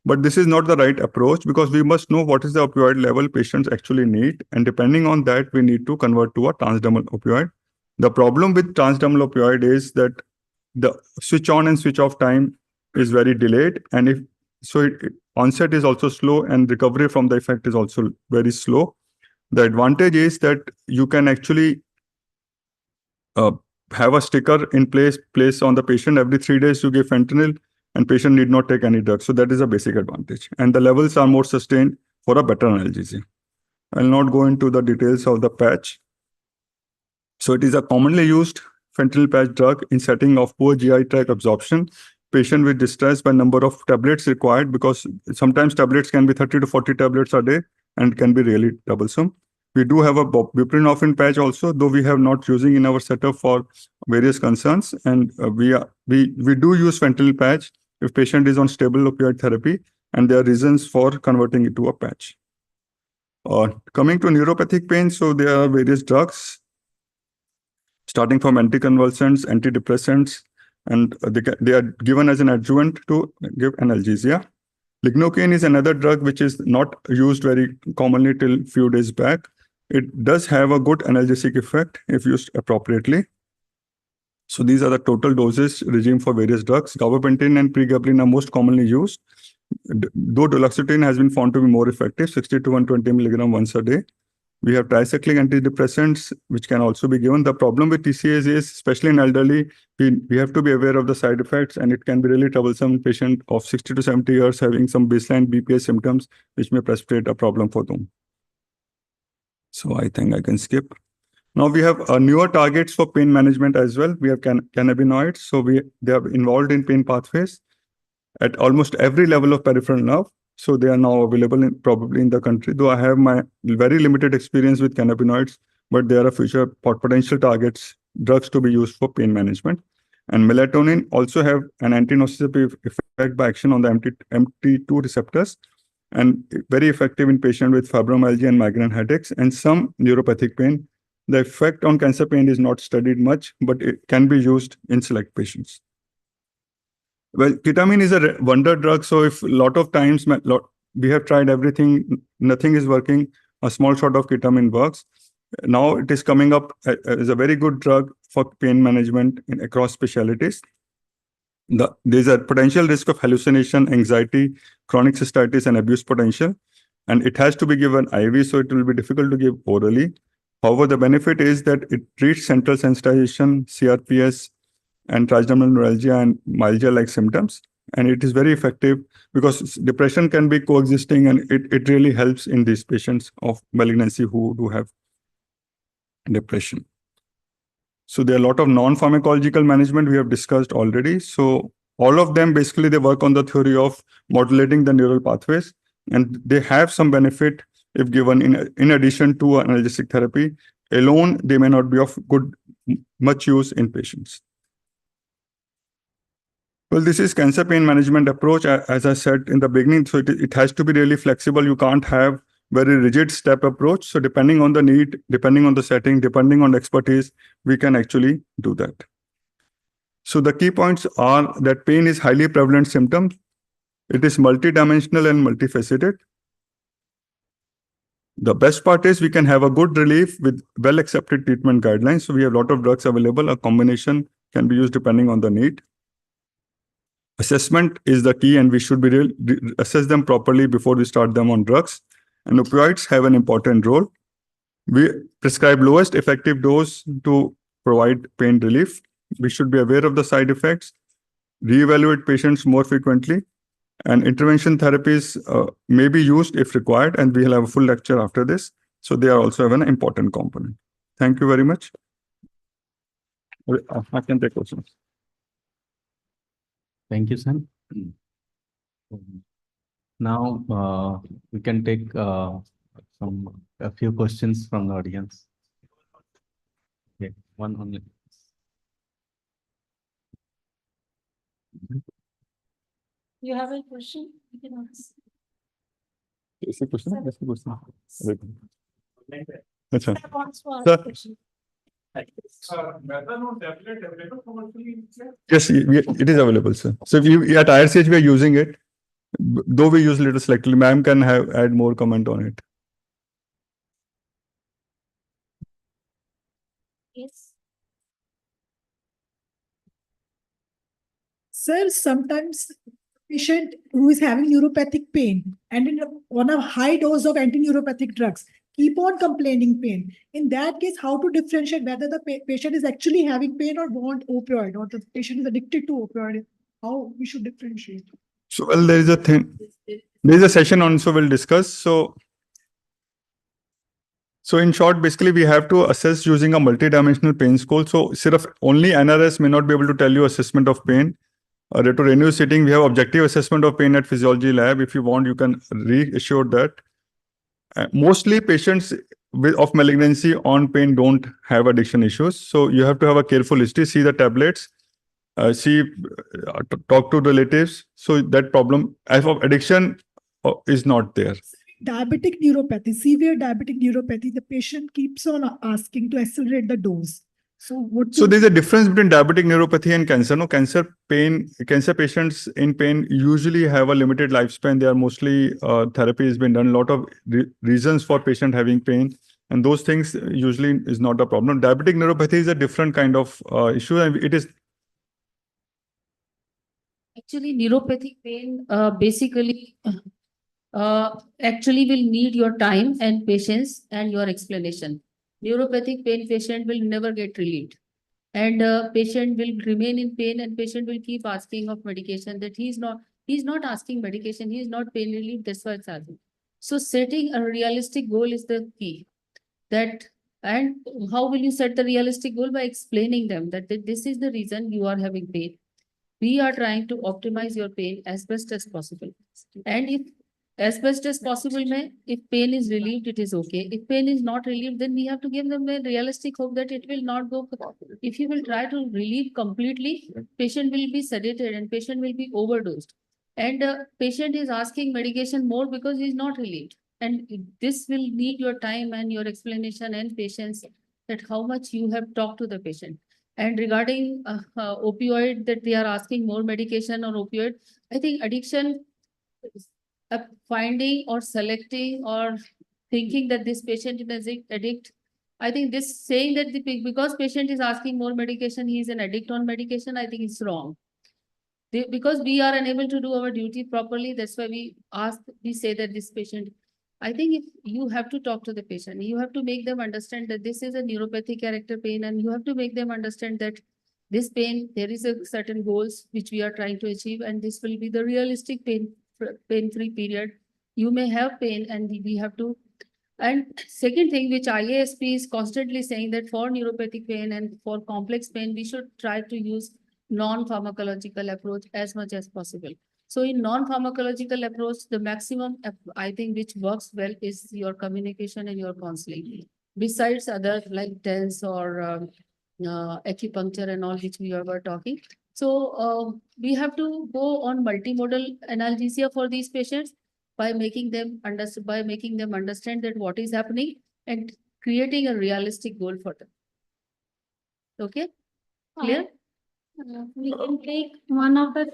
But this is not the right approach, because we must know what is the opioid level patients actually need. And depending on that, we need to convert to a transdermal opioid. The problem with transdermal opioid is that the switch on and switch off time is very delayed. And onset is also slow, and recovery from the effect is also very slow. The advantage is that you can actually have a sticker in place on the patient. Every 3 days you give fentanyl, and patient need not take any drug. So that is a basic advantage. And the levels are more sustained for a better analgesia. I'll not go into the details of the patch. So it is a commonly used fentanyl patch drug in setting of poor GI tract absorption. Patient with distress by number of tablets required, because sometimes tablets can be 30 to 40 tablets a day and can be really troublesome. We do have a buprenorphine patch also, though we have not using in our setup for various concerns. And we do use fentanyl patch if patient is on stable opioid therapy, and there are reasons for converting it to a patch. Coming to neuropathic pain, so there are various drugs, starting from anticonvulsants, antidepressants, and they are given as an adjuvant to give analgesia. Lignocaine is another drug which is not used very commonly till few days back. It does have a good analgesic effect if used appropriately. So these are the total dosage regime for various drugs. Gabapentin and pregabalin are most commonly used, though duloxetine has been found to be more effective, 60 to 120 milligram once a day. We have tricyclic antidepressants, which can also be given. The problem with TCAs is, especially in elderly, we have to be aware of the side effects, and it can be really troublesome in patient of 60 to 70 years having some baseline BPS symptoms, which may precipitate a problem for them. So I think I can skip. Now we have newer targets for pain management as well. We have cannabinoids. So they are involved in pain pathways at almost every level of peripheral nerve. So they are now available probably in the country, though I have my very limited experience with cannabinoids, but there are future potential targets, drugs to be used for pain management. And melatonin also have an anti-nociceptive effect by action on the MT2 receptors, and very effective in patients with fibromyalgia and migraine headaches and some neuropathic pain. The effect on cancer pain is not studied much, but it can be used in select patients. Well, ketamine is a wonder drug. So if a lot of times we have tried everything, nothing is working, a small shot of ketamine works. Now it is coming up as a very good drug for pain management across specialties. There's a potential risk of hallucination, anxiety, chronic cystitis, and abuse potential. And it has to be given IV, so it will be difficult to give orally. However, the benefit is that it treats central sensitization, CRPS, and trigeminal neuralgia and myalgia-like symptoms. And it is very effective because depression can be coexisting, and it really helps in these patients of malignancy who do have depression. So there are a lot of non-pharmacological management we have discussed already. So all of them, basically, they work on the theory of modulating the neural pathways, and they have some benefit if given in addition to analgesic therapy. Alone, they may not be of much use in patients. Well, this is cancer pain management approach, as I said in the beginning. So it has to be really flexible. You can't have very rigid step approach. So depending on the need, depending on the setting, depending on expertise, we can actually do that. So the key points are that pain is highly prevalent symptom. It is multidimensional and multifaceted. The best part is we can have a good relief with well-accepted treatment guidelines. So we have a lot of drugs available. A combination can be used depending on the need. Assessment is the key, and we should be assess them properly before we start them on drugs. And opioids have an important role. We prescribe lowest effective dose to provide pain relief. We should be aware of the side effects, reevaluate patients more frequently, and intervention therapies may be used if required, and we'll have a full lecture after this. So they are also have an important component. Thank you very much. I can take questions. Thank you, Sam. Now we can take a few questions from the audience. Okay, one only. You have a question? You can ask. Yes, question. Sir. Yes, it is available, sir. So if you at IRCH we are using it, though we use little selectively. Ma'am can add more comment on it. Yes. Sir, sometimes patient who is having neuropathic pain and on a high dose of anti-neuropathic drugs keep on complaining pain. In that case, how to differentiate whether the patient is actually having pain or want opioid, or the patient is addicted to opioid? How we should differentiate? So, well, there is a thing. There is a session on, so we'll discuss. So in short, basically, we have to assess using a multidimensional pain score. So sirf only NRS may not be able to tell you assessment of pain. To renew sitting, we have objective assessment of pain at physiology lab. If you want, you can reassure that. Mostly patients of malignancy on pain don't have addiction issues. So you have to have a careful history, see the tablets. see, talk to relatives. So that problem as of addiction is not there. Diabetic neuropathy, severe diabetic neuropathy, the patient keeps on asking to accelerate the dose. So there's a difference between diabetic neuropathy and cancer. No, cancer patients in pain usually have a limited lifespan. They are mostly therapy has been done. A lot of reasons for patient having pain, and those things usually is not a problem. Diabetic neuropathy is a different kind of issue, and it is actually neuropathic pain. Basically, actually will need your time and patience and your explanation. Neuropathic pain patient will never get relieved. And patient will remain in pain and patient will keep asking of medication that he's not asking medication, he's not pain relief, that's why it's asking. So setting a realistic goal is the key. That, and how will you set the realistic goal? By explaining them that this is the reason you are having pain. We are trying to optimize your pain as best as possible. And if as best as possible, if pain is relieved, it is okay. If pain is not relieved, then we have to give them a realistic hope that it will not go. If you will try to relieve completely, patient will be sedated and patient will be overdosed. And patient is asking medication more because he is not relieved. And this will need your time and your explanation and patience that how much you have talked to the patient. And regarding opioid, that they are asking more medication or opioid, I think addiction, finding or selecting or thinking that this patient is addict. I think this saying that because patient is asking more medication, he is an addict on medication, I think it's wrong. Because we are unable to do our duty properly, that's why we say that this patient. I think if you have to talk to the patient, you have to make them understand that this is a neuropathic character pain, and you have to make them understand that this pain, there is a certain goals which we are trying to achieve, and this will be the realistic pain-free period. You may have pain, and we have to. And second thing, which IASP is constantly saying, that for neuropathic pain and for complex pain, we should try to use non-pharmacological approach as much as possible. So in non-pharmacological approach, the maximum, I think, which works well is your communication and your counseling. Besides other like TENS or acupuncture and all which we were talking. So we have to go on multimodal analgesia for these patients by making them understand that what is happening and creating a realistic goal for them. Okay, clear? We can take one of the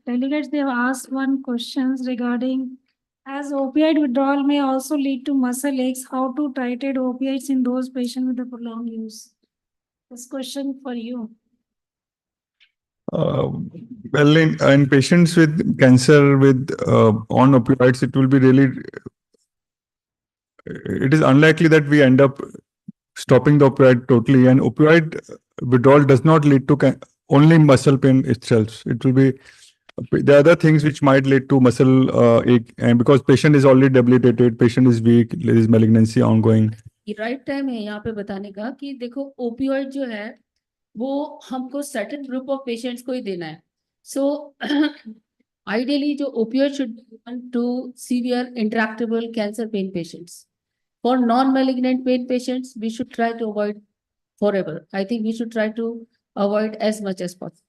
delegates. They have asked one questions regarding, as opioid withdrawal may also lead to muscle aches, how to titrate opioids in those patients with the prolonged use. This question for you. Well, in patients with cancer with on opioids, it will be really. It is unlikely that we end up stopping the opioid totally, and opioid withdrawal does not lead to only muscle pain itself. It will be the other things which might lead to muscle ache, and because patient is already debilitated, patient is weak, there is malignancy ongoing. Right time है यहाँ पे बताने का कि देखो opioid जो है वो हमको सर्टेन ग्रुप ऑफ पेशेंट्स को ही देना है. सो आइडियली जो opioid should be given to severe intractable cancer pain patients. For non-malignant pain patients, we should try to avoid forever. I think we should try to avoid as much as possible.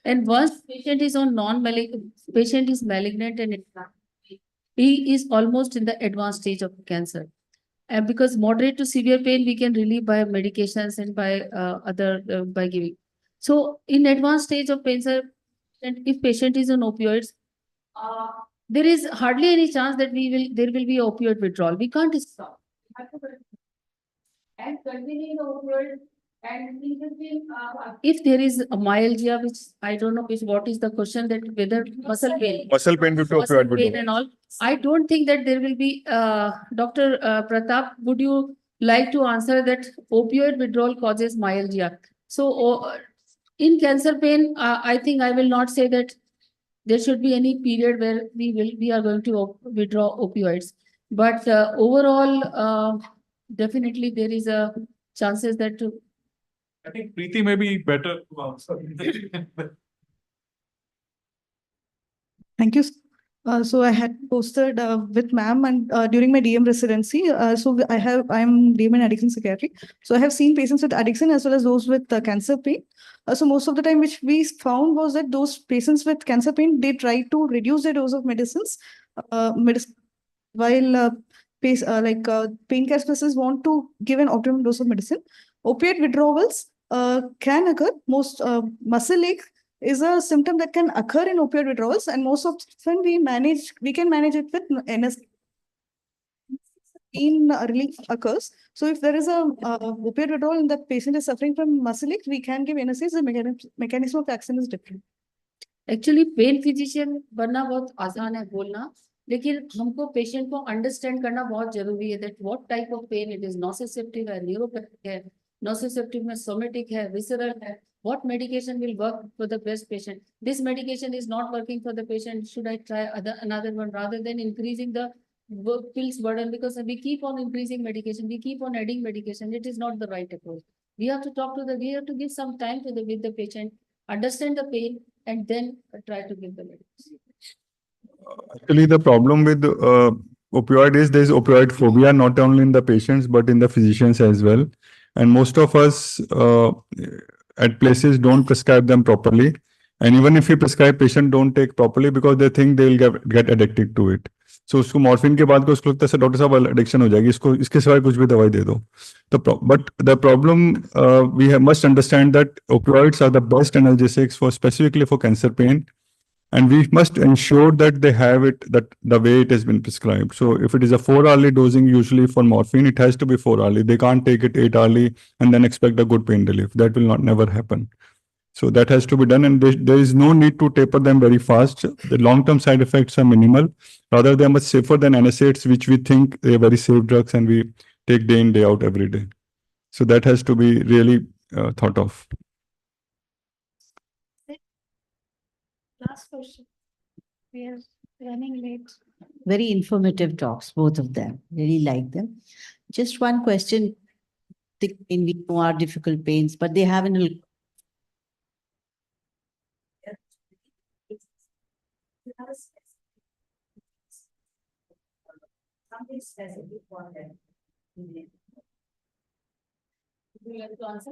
And once patient is on patient is malignant and he is almost in the advanced stage of cancer. And because moderate to severe pain, we can relieve by medications and by by giving. So in advanced stage of cancer, and if patient is on opioids, there is hardly any chance that there will be opioid withdrawal. We can't stop. And continuing the opioid, and if there is a myalgia, which I don't know what is the question, that whether muscle pain due to opioid withdrawal and all, I don't think that there will be. Dr. Pratap, would you like to answer that opioid withdrawal causes myalgia? So in cancer pain, I think I will not say that there should be any period where we are going to withdraw opioids. But overall, definitely there is a chances that. I think Preeti may be better to answer. Thank you. So I had posted with ma'am and during my DM residency. I'm DM in addiction psychiatry. So I have seen patients with addiction as well as those with cancer pain. So most of the time, which we found was that those patients with cancer pain, they try to reduce their dose of medicines, while pain care specialists want to give an optimum dose of medicine. Opiate withdrawals can occur. Most muscle ache is a symptom that can occur in opioid withdrawals, and most often we can manage it with NS. Pain relief occurs. So if there is a opioid withdrawal and the patient is suffering from muscle ache, we can give NSAIDs. The mechanism of action is different. Actually pain physician बनना बहुत आसान है बोलना, लेकिन हमको patient को understand करना बहुत जरूरी है that what type of pain it is, nociceptive है, न्यूरोपैथिक है, नॉसिसेप्टिव में सोमेटिक है, विसरल है, what medication will work for the best patient. This medication is not working for the patient, should I try another one, rather than increasing the pills burden, because we keep on increasing medication, we keep on adding medication. It is not the right approach. We have to give some time with the patient, understand the pain, and then try to give the medication. Actually, the problem with opioid is there's opioid phobia, not only in the patients, but in the physicians as well. And most of us at places don't prescribe them properly. And even if you prescribe, patient don't take properly because they think they'll get addicted to it. So उसको morphine के बाद को उसको लगता है doctor साहब addiction हो जाएगी, इसको इसके सिवाय कुछ भी दवाई दे दो. But the problem we must understand that opioids are the best analgesics specifically for cancer pain. And we must ensure that they have it the way it has been prescribed. So if it is a 4-hourly dosing, usually for morphine, it has to be 4-hourly. They can't take it 8-hourly and then expect a good pain relief. That will never happen. So that has to be done, and there is no need to taper them very fast. The long-term side effects are minimal. Rather, they are much safer than NSAIDs, which we think they are very safe drugs and we take day in, day out every day. So that has to be really thought of. Last question. We are running late. Very informative talks, both of them. Really like them. Just one question. In we know are difficult pains, but they have an something specific for them. Would you like to answer?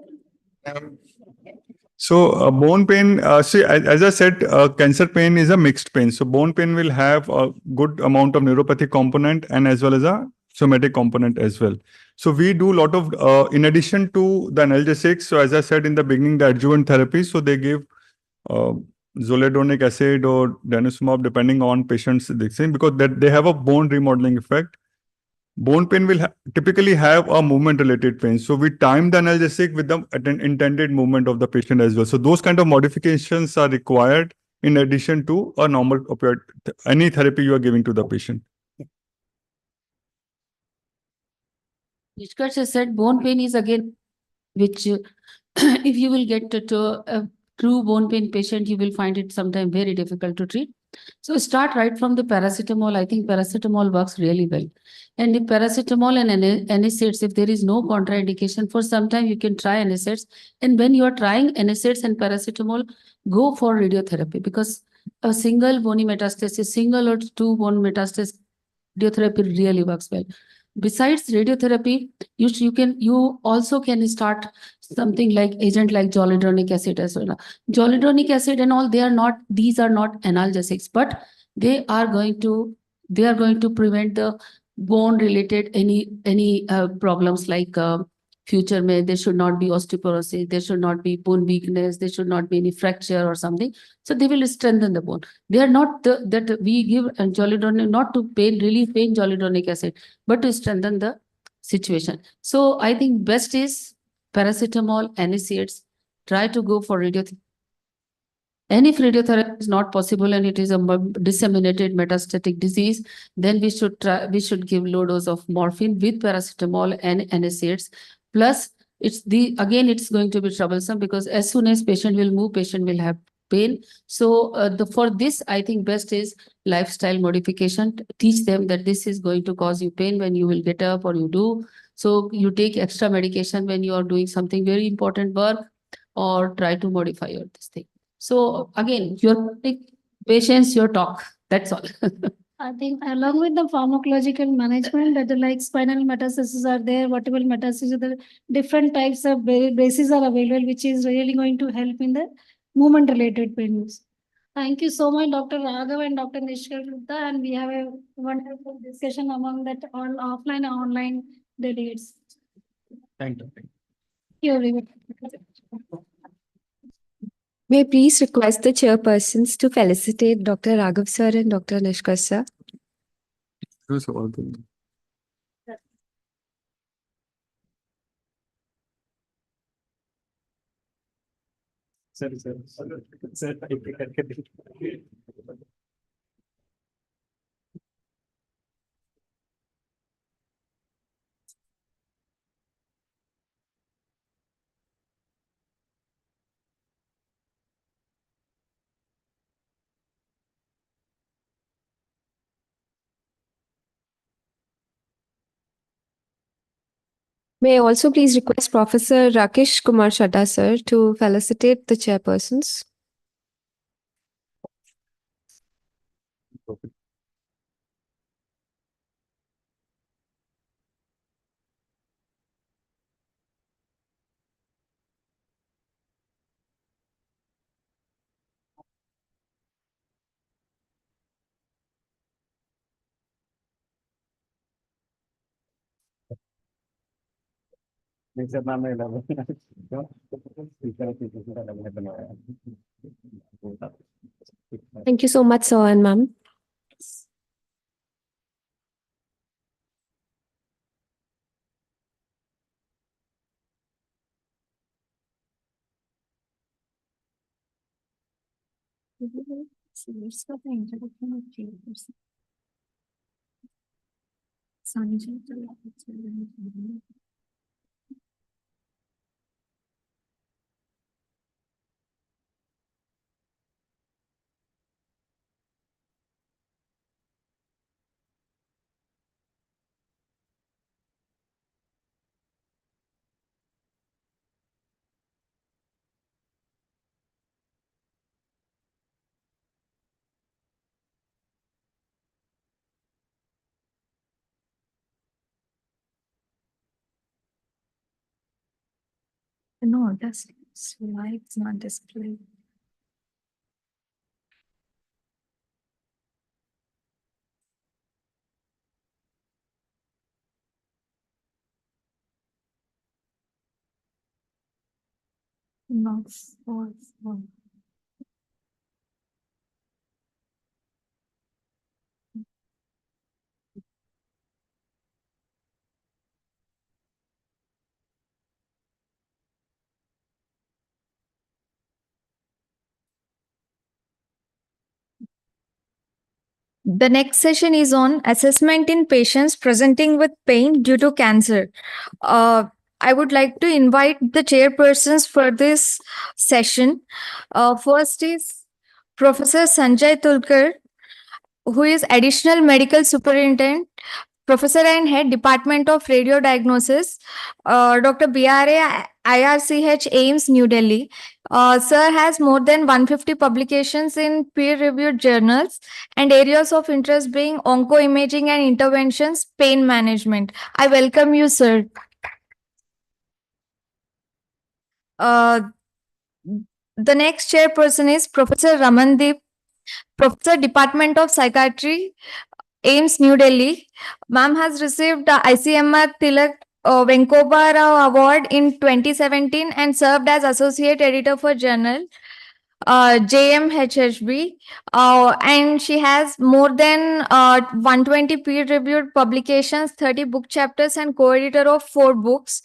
So bone pain, see, as I said, cancer pain is a mixed pain. So bone pain will have a good amount of neuropathic component and as well as a somatic component as well. So we do a lot of, in addition to the analgesics, so as I said in the beginning, the adjuvant therapy, so they give zoledronic acid or denosumab depending on patient's thing, because they have a bone remodeling effect. Bone pain will typically have a movement-related pain. So we time the analgesic with the intended movement of the patient as well. So those kind of modifications are required in addition to a normal opioid, any therapy you are giving to the patient. Nishkarsh has said bone pain is again, which if you will get to a true bone pain patient, you will find it sometimes very difficult to treat. So start right from the paracetamol. I think paracetamol works really well. And if paracetamol and NSAIDs, if there is no contraindication, for some time you can try NSAIDs. And when you are trying NSAIDs and paracetamol, go for radiotherapy, because a single bony metastasis, single or two bone metastasis, radiotherapy really works well. Besides radiotherapy, you also can start something like agent like zoledronic acid as well. Zoledronic acid and all, these are not analgesics, but they are going to prevent the bone related any problems like future may there should not be osteoporosis, there should not be bone weakness, there should not be any fracture or something. So they will strengthen the bone. They are not that we give zoledronic not to relieve pain zoledronic acid, but to strengthen the situation. So I think best is paracetamol, NSAIDs. Try to go for radiotherapy. And if radiotherapy is not possible and it is a disseminated metastatic disease, then we should give low dose of morphine with paracetamol and NSAIDs. Plus, it's going to be troublesome because as soon as patient will move, patient will have pain. So for this, I think best is lifestyle modification. Teach them that this is going to cause you pain when you will get up or you do. So you take extra medication when you are doing something very important work, or try to modify this thing. So again, your patience, your talk. That's all. I think along with the pharmacological management, that like spinal metastases are there, vertebral metastases, the different types of bases are available, which is really going to help in the movement related pains. Thank you so much, Dr. Raghav and Dr. Nishkar Gupta, and we have a wonderful discussion among that all offline and online delegates. Thank you. Thank you, everyone. May I please request the chairpersons to felicitate Dr. Raghav sir and Dr. Nishkar sir. May I also please request Professor Rakesh Kumar Chadha sir to felicitate the chairpersons. Thank you so much, sir and ma'am. No, that's slides not displayed. Not false one. The next session is on assessment in patients presenting with pain due to cancer. I would like to invite the chairpersons for this session. First is Professor Sanjay Tulkar, who is Additional Medical Superintendent, Professor and Head, Department of Radio Diagnosis, Dr. BRA, IRCH, Aims, New Delhi. Sir has more than 150 publications in peer-reviewed journals and areas of interest being onco-imaging and interventions, pain management. I welcome you, sir. The next chairperson is Professor Ramandeep, Professor, Department of Psychiatry, Aims, New Delhi. Ma'am has received the ICMR Tilak Venkoba Rao Award in 2017 and served as Associate Editor for Journal JMHHB. And she has more than 120 peer-reviewed publications, 30 book chapters, and co-editor of 4 books,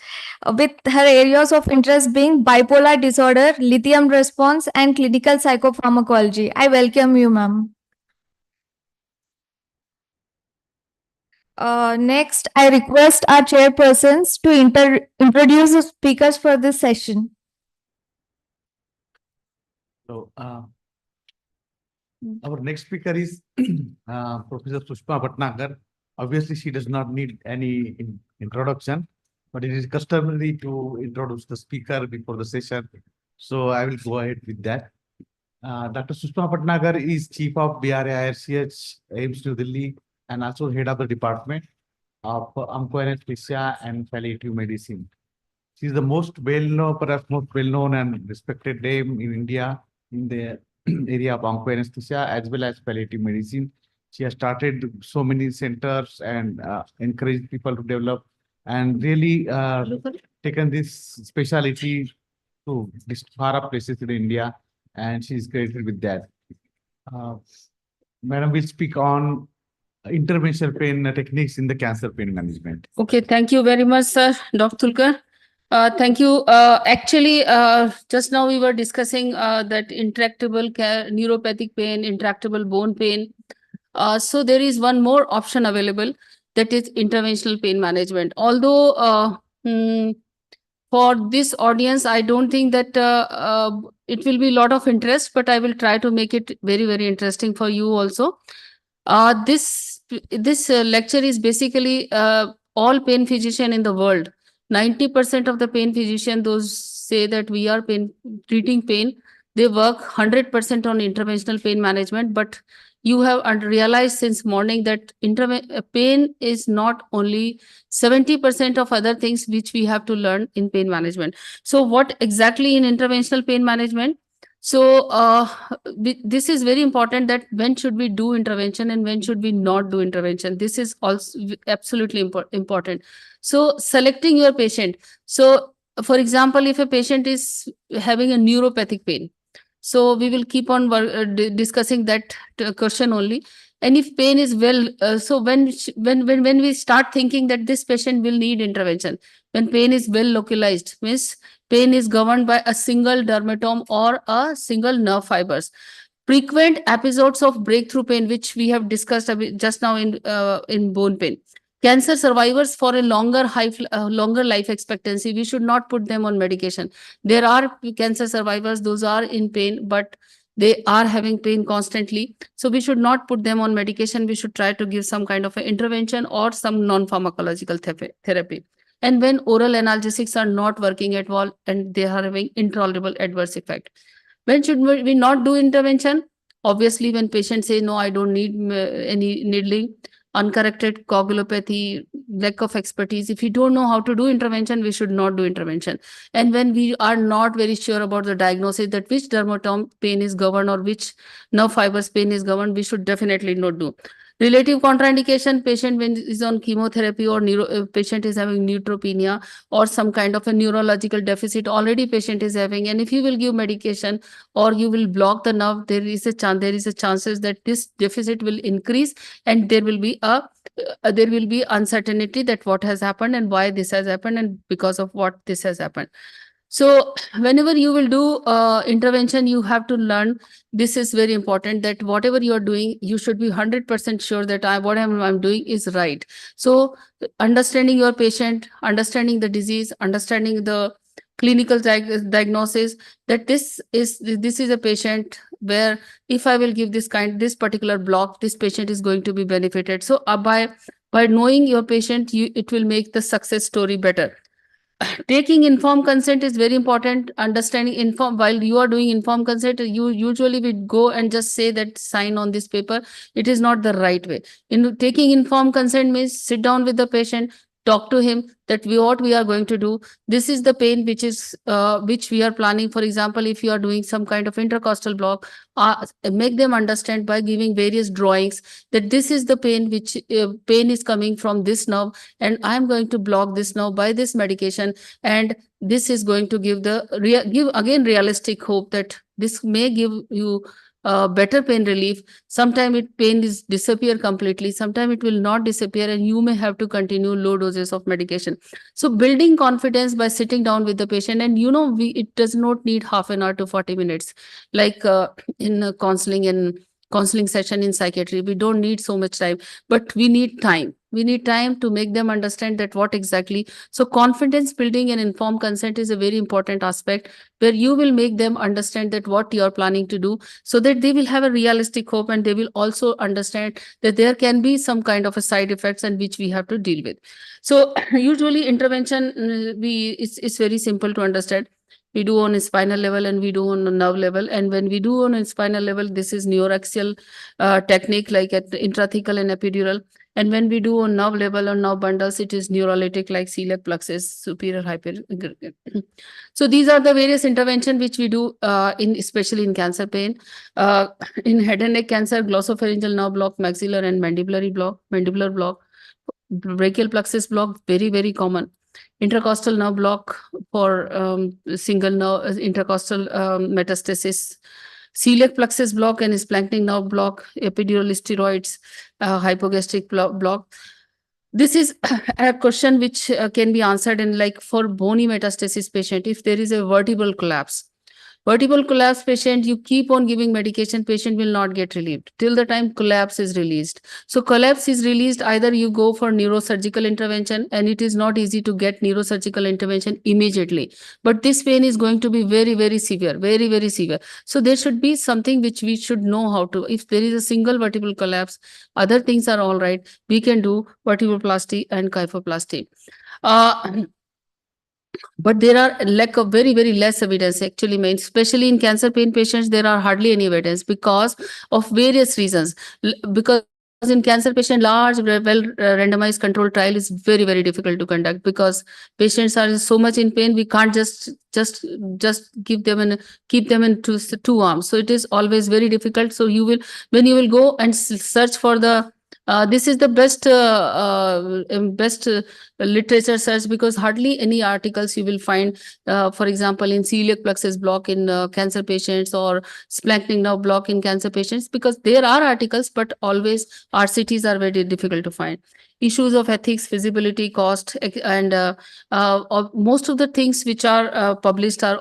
with her areas of interest being bipolar disorder, lithium response, and clinical psychopharmacology. I welcome you, ma'am. Next, I request our chairpersons to introduce the speakers for this session. So, our next speaker is Professor Sushma Bhatnagar. Obviously, she does not need any introduction, but it is customary to introduce the speaker before the session. So I will go ahead with that. Dr. Sushma Patnagar is Chief of BRAIRCH, Aims New Delhi, and also Head of the Department of Anesthesia and Palliative Medicine. She is the most well-known, perhaps most well-known and respected name in India in the area of anesthesia as well as palliative medicine. She has started so many centers and encouraged people to develop and really taken this specialty to this far up places in India, and she is credited with that. Madam will speak on interventional pain techniques in the cancer pain management. Okay, thank you very much, sir, Dr. Tulkar. Thank you. Actually, just now we were discussing that intractable neuropathic pain, intractable bone pain. So there is one more option available, that is interventional pain management. Although for this audience, I don't think that it will be a lot of interest, but I will try to make it very, very interesting for you also. This lecture is basically all pain physician in the world. 90% of the pain physician, those say that we are treating pain, they work 100% on interventional pain management. But you have realized since morning that pain is not only 70% of other things which we have to learn in pain management. So what exactly in interventional pain management? So this is very important, that when should we do intervention and when should we not do intervention. This is also absolutely important. So selecting your patient. So for example, if a patient is having a neuropathic pain, so we will keep on discussing that question only. And if pain is so when we start thinking that this patient will need intervention, when pain is well localized, means pain is governed by a single dermatome or a single nerve fibers. Frequent episodes of breakthrough pain, which we have discussed just now in bone pain. Cancer survivors for a longer life expectancy, we should not put them on medication. There are cancer survivors, those are in pain, but they are having pain constantly. So we should not put them on medication. We should try to give some kind of an intervention or some non-pharmacological therapy. And when oral analgesics are not working at all and they are having intolerable adverse effect, when should we not do intervention? Obviously, when patients say, no, I don't need any needling, uncorrected coagulopathy, lack of expertise. If we don't know how to do intervention, we should not do intervention. And when we are not very sure about the diagnosis, that which dermatome pain is governed or which nerve fibers pain is governed, we should definitely not do. Relative contraindication, patient when is on chemotherapy or patient is having neutropenia or some kind of a neurological deficit already patient is having, and if you will give medication or you will block the nerve, there is a chances that this deficit will increase, and there will be uncertainty that what has happened and why this has happened and because of what this has happened. So whenever you will do intervention, you have to learn, this is very important, that whatever you are doing, you should be 100% sure that what I'm doing is right. So understanding your patient, understanding the disease, understanding the clinical diagnosis, that this is a patient where if I will give this particular block, this patient is going to be benefited. So by knowing your patient, it will make the success story better. Taking informed consent is very important. Understanding while you are doing informed consent, you usually would go and just say that sign on this paper. It is not the right way. Taking informed consent means sit down with the patient, talk to him that what we are going to do. This is the pain which we are planning. For example, if you are doing some kind of intercostal block, make them understand by giving various drawings that this is the pain which pain is coming from this nerve, and I am going to block this nerve by this medication, and this is going to give again realistic hope that this may give you better pain relief. Sometimes pain is disappear completely, sometimes it will not disappear, and you may have to continue low doses of medication. So building confidence by sitting down with the patient, and it does not need half an hour to 40 minutes like in a counseling session in psychiatry. We don't need so much time, but we need time. We need time to make them understand that what exactly. So confidence building and informed consent is a very important aspect where you will make them understand that what you are planning to do, so that they will have a realistic hope, and they will also understand that there can be some kind of a side effects and which we have to deal with. So usually intervention, it's very simple to understand. We do on a spinal level and we do on a nerve level. And when we do on a spinal level, this is neuraxial technique like at the intrathecal and epidural. And when we do on nerve level or nerve bundles, it is neurolytic like celiac plexus, superior hyper. So these are the various interventions which we do especially in cancer pain. In head and neck cancer, glossopharyngeal nerve block, maxillar and mandibular block, brachial plexus block, very, very common. Intercostal nerve block for single nerve, intercostal metastasis, celiac plexus block and splanchnic nerve block, epidural steroids, hypogastric block. This is a question which can be answered in like for bony metastasis patient, if there is a vertebral collapse. Vertebral collapse patient, you keep on giving medication, patient will not get relieved till the time collapse is released. So collapse is released, either you go for neurosurgical intervention, and it is not easy to get neurosurgical intervention immediately. But this pain is going to be very, very severe, very, very severe. So there should be something which we should know how to, if there is a single vertebral collapse, other things are all right, we can do vertebroplasty and kyphoplasty. But there are lack of very, very less evidence actually, especially in cancer pain patients, there are hardly any evidence because of various reasons. Because in cancer patient, large, well randomized controlled trial is very, very difficult to conduct because patients are so much in pain. We can't just give them and keep them in two arms. So it is always very difficult. So you will, when you will go and search for the this is the best literature search, because hardly any articles you will find, for example, in celiac plexus block in cancer patients or splanchnic nerve block in cancer patients, because there are articles, but always RCTs are very difficult to find. Issues of ethics, feasibility, cost, and most of the things which are published are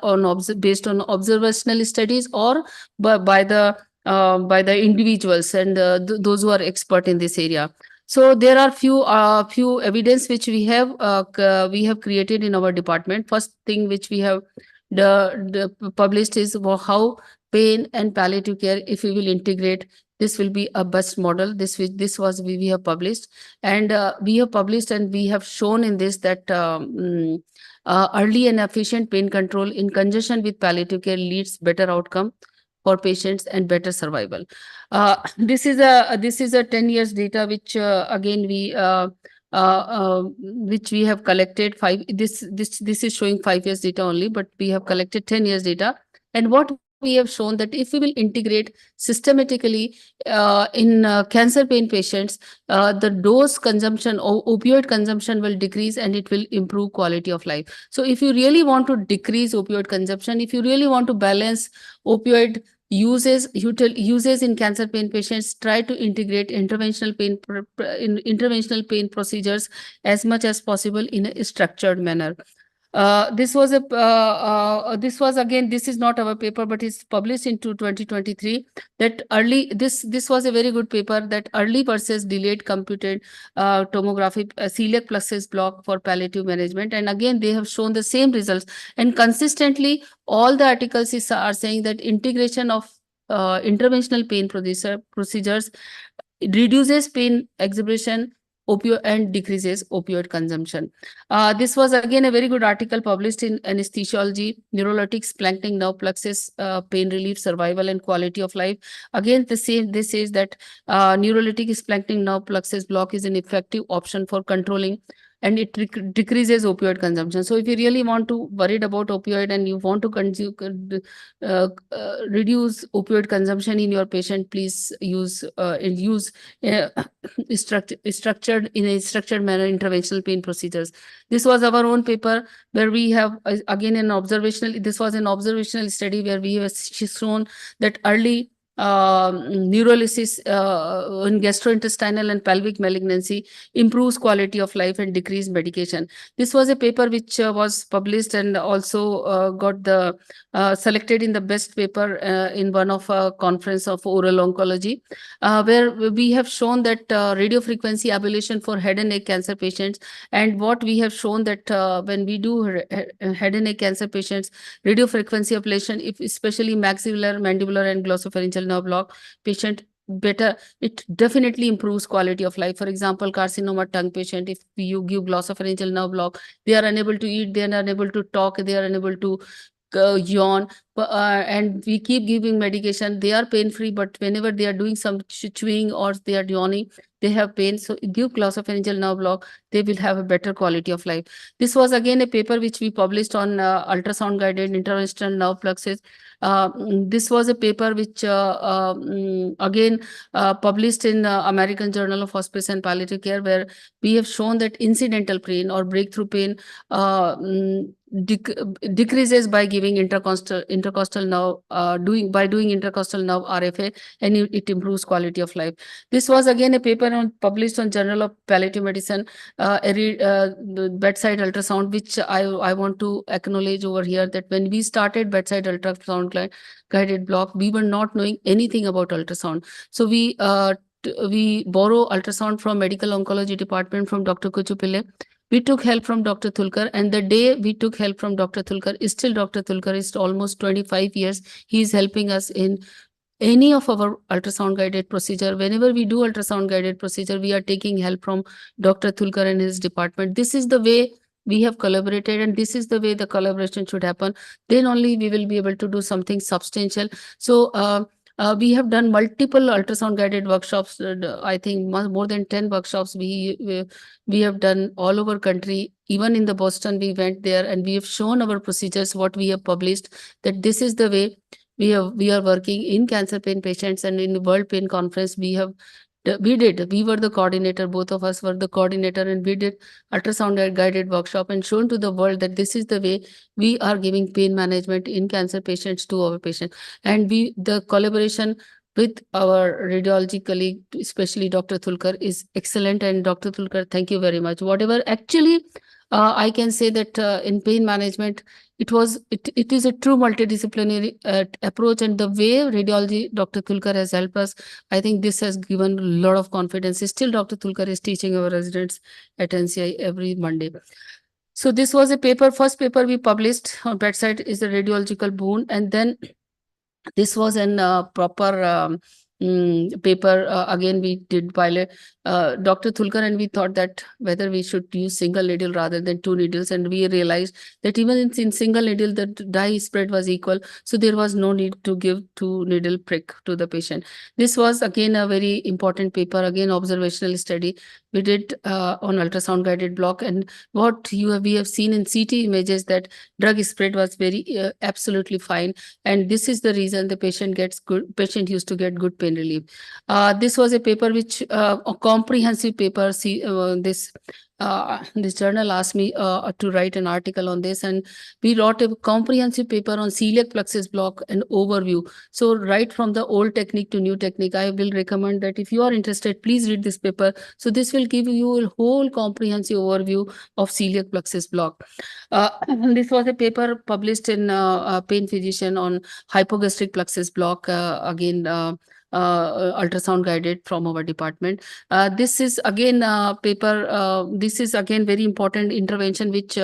based on observational studies or by the individuals and those who are expert in this area. So there are few evidence which we have created in our department. First thing which we have published is how pain and palliative care, if we will integrate, this will be a best model. This was we have published, and we have published and we have shown in this that early and efficient pain control in conjunction with palliative care leads better outcome for patients and better survival. This is a 10 years data which again which we have collected. This is showing 5 years data only, but we have collected 10 years data. And what we have shown that if we will integrate systematically in cancer pain patients, the dose consumption or opioid consumption will decrease and it will improve quality of life. So if you really want to decrease opioid consumption, if you really want to balance opioid uses in cancer pain patients, try to integrate interventional pain procedures as much as possible in a structured manner. This was again, this is not our paper, but it's published into 2023. That early, this was a very good paper, that early versus delayed computed tomography celiac plexus block for palliative management. And again, they have shown the same results. And consistently, all the articles are saying that integration of interventional pain procedures reduces pain exhibition, opioid, and decreases opioid consumption. This was again a very good article published in Anesthesiology, Neurolytics, Splanchnic Nerve Plexus, Pain Relief, Survival, and Quality of Life. Again, this says that neurolytic splanchnic nerve plexus block is an effective option for controlling, and it decreases opioid consumption. So if you really want to worried about opioid and you want to reduce opioid consumption in your patient, please use structured manner interventional pain procedures. This was our own paper where we have again an observational. This was an observational study where we have shown that early neurolysis in gastrointestinal and pelvic malignancy improves quality of life and decrease medication. This was a paper which was published and also got the selected in the best paper in one of a conference of oral oncology, where we have shown that radiofrequency ablation for head and neck cancer patients. And what we have shown that when we do head and neck cancer patients, radiofrequency ablation, if especially maxillar, mandibular, and glossopharyngeal nerve block patient, better, it definitely improves quality of life. For example, carcinoma tongue patient, if you give glossopharyngeal nerve block, they are unable to eat, they are unable to talk, they are unable to yawn, and we keep giving medication. They are pain free, but whenever they are doing some chewing or they are yawning, they have pain. So give glossopharyngeal nerve block, they will have a better quality of life. This was again a paper which we published on ultrasound guided interventional nerve fluxes. This was a paper which again published in American Journal of Hospice and Palliative Care, where we have shown that incidental pain or breakthrough pain decreases by giving intercostal nerve, doing intercostal nerve RFA, and it improves quality of life. This was again a paper published on Journal of Palliative Medicine, the bedside ultrasound, which I want to acknowledge over here, that when we started bedside ultrasound guided block, we were not knowing anything about ultrasound. So we borrow ultrasound from medical oncology department from Dr. Kuchupille. We took help from Dr. Thulkar, and the day we took help from Dr. Thulkar, is still Dr. Thulkar is almost 25 years. He is helping us in any of our ultrasound guided procedure. Whenever we do ultrasound guided procedure, we are taking help from Dr. Thulkar and his department. This is the way we have collaborated, and this is the way the collaboration should happen. Then only we will be able to do something substantial. So we have done multiple ultrasound guided workshops. I think more than 10 workshops we have done all over country. Even in the Boston, we went there and we have shown our procedures, what we have published, that this is the way we are working in cancer pain patients. And in the World Pain Conference, we were the coordinator, both of us were the coordinator, and we did ultrasound guided workshop and shown to the world that this is the way we are giving pain management in cancer patients to our patients. And the collaboration with our radiology colleague, especially Dr. Thulkar, is excellent. And Dr. Thulkar, thank you very much. Whatever actually, I can say that in pain management, it is a true multidisciplinary approach, and the way radiology Dr. Thulkar has helped us, I think this has given a lot of confidence. Still, Dr. Thulkar is teaching our residents at NCI every Monday. So this was a paper, first paper we published on bedside is a radiological boon, and then this was an proper paper. Again, we did pilot Dr. Thulkar, and we thought that whether we should use single needle rather than 2 needles, and we realized that even in single needle, the dye spread was equal, so there was no need to give 2 needle prick to the patient. This was again a very important paper, again observational study we did on ultrasound guided block, and what we have seen in CT images that drug spread was very absolutely fine, and this is the reason the patient used to get good pain relief. This was a paper which a comprehensive paper. This journal asked me to write an article on this, and we wrote a comprehensive paper on celiac plexus block and overview. So right from the old technique to new technique, I will recommend that if you are interested, please read this paper. So this will give you a whole comprehensive overview of celiac plexus block. This was a paper published in Pain Physician on hypogastric plexus block, again ultrasound guided from our department. This is again paper. This is again very important intervention which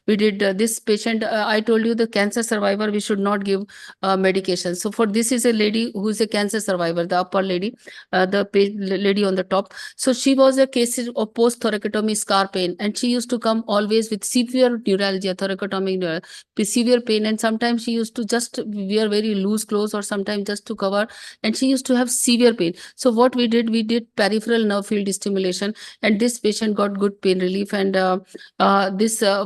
we did. This patient, I told you, the cancer survivor, we should not give medication. So for this is a lady who is a cancer survivor, the upper lady, the lady on the top. So she was a case of post thoracotomy scar pain, and she used to come always with severe neuralgia, thoracotomic severe pain, and sometimes she used to just wear very loose clothes or sometimes just to cover, and she used to have severe pain. So what we did peripheral nerve field stimulation, and this patient got good pain relief. And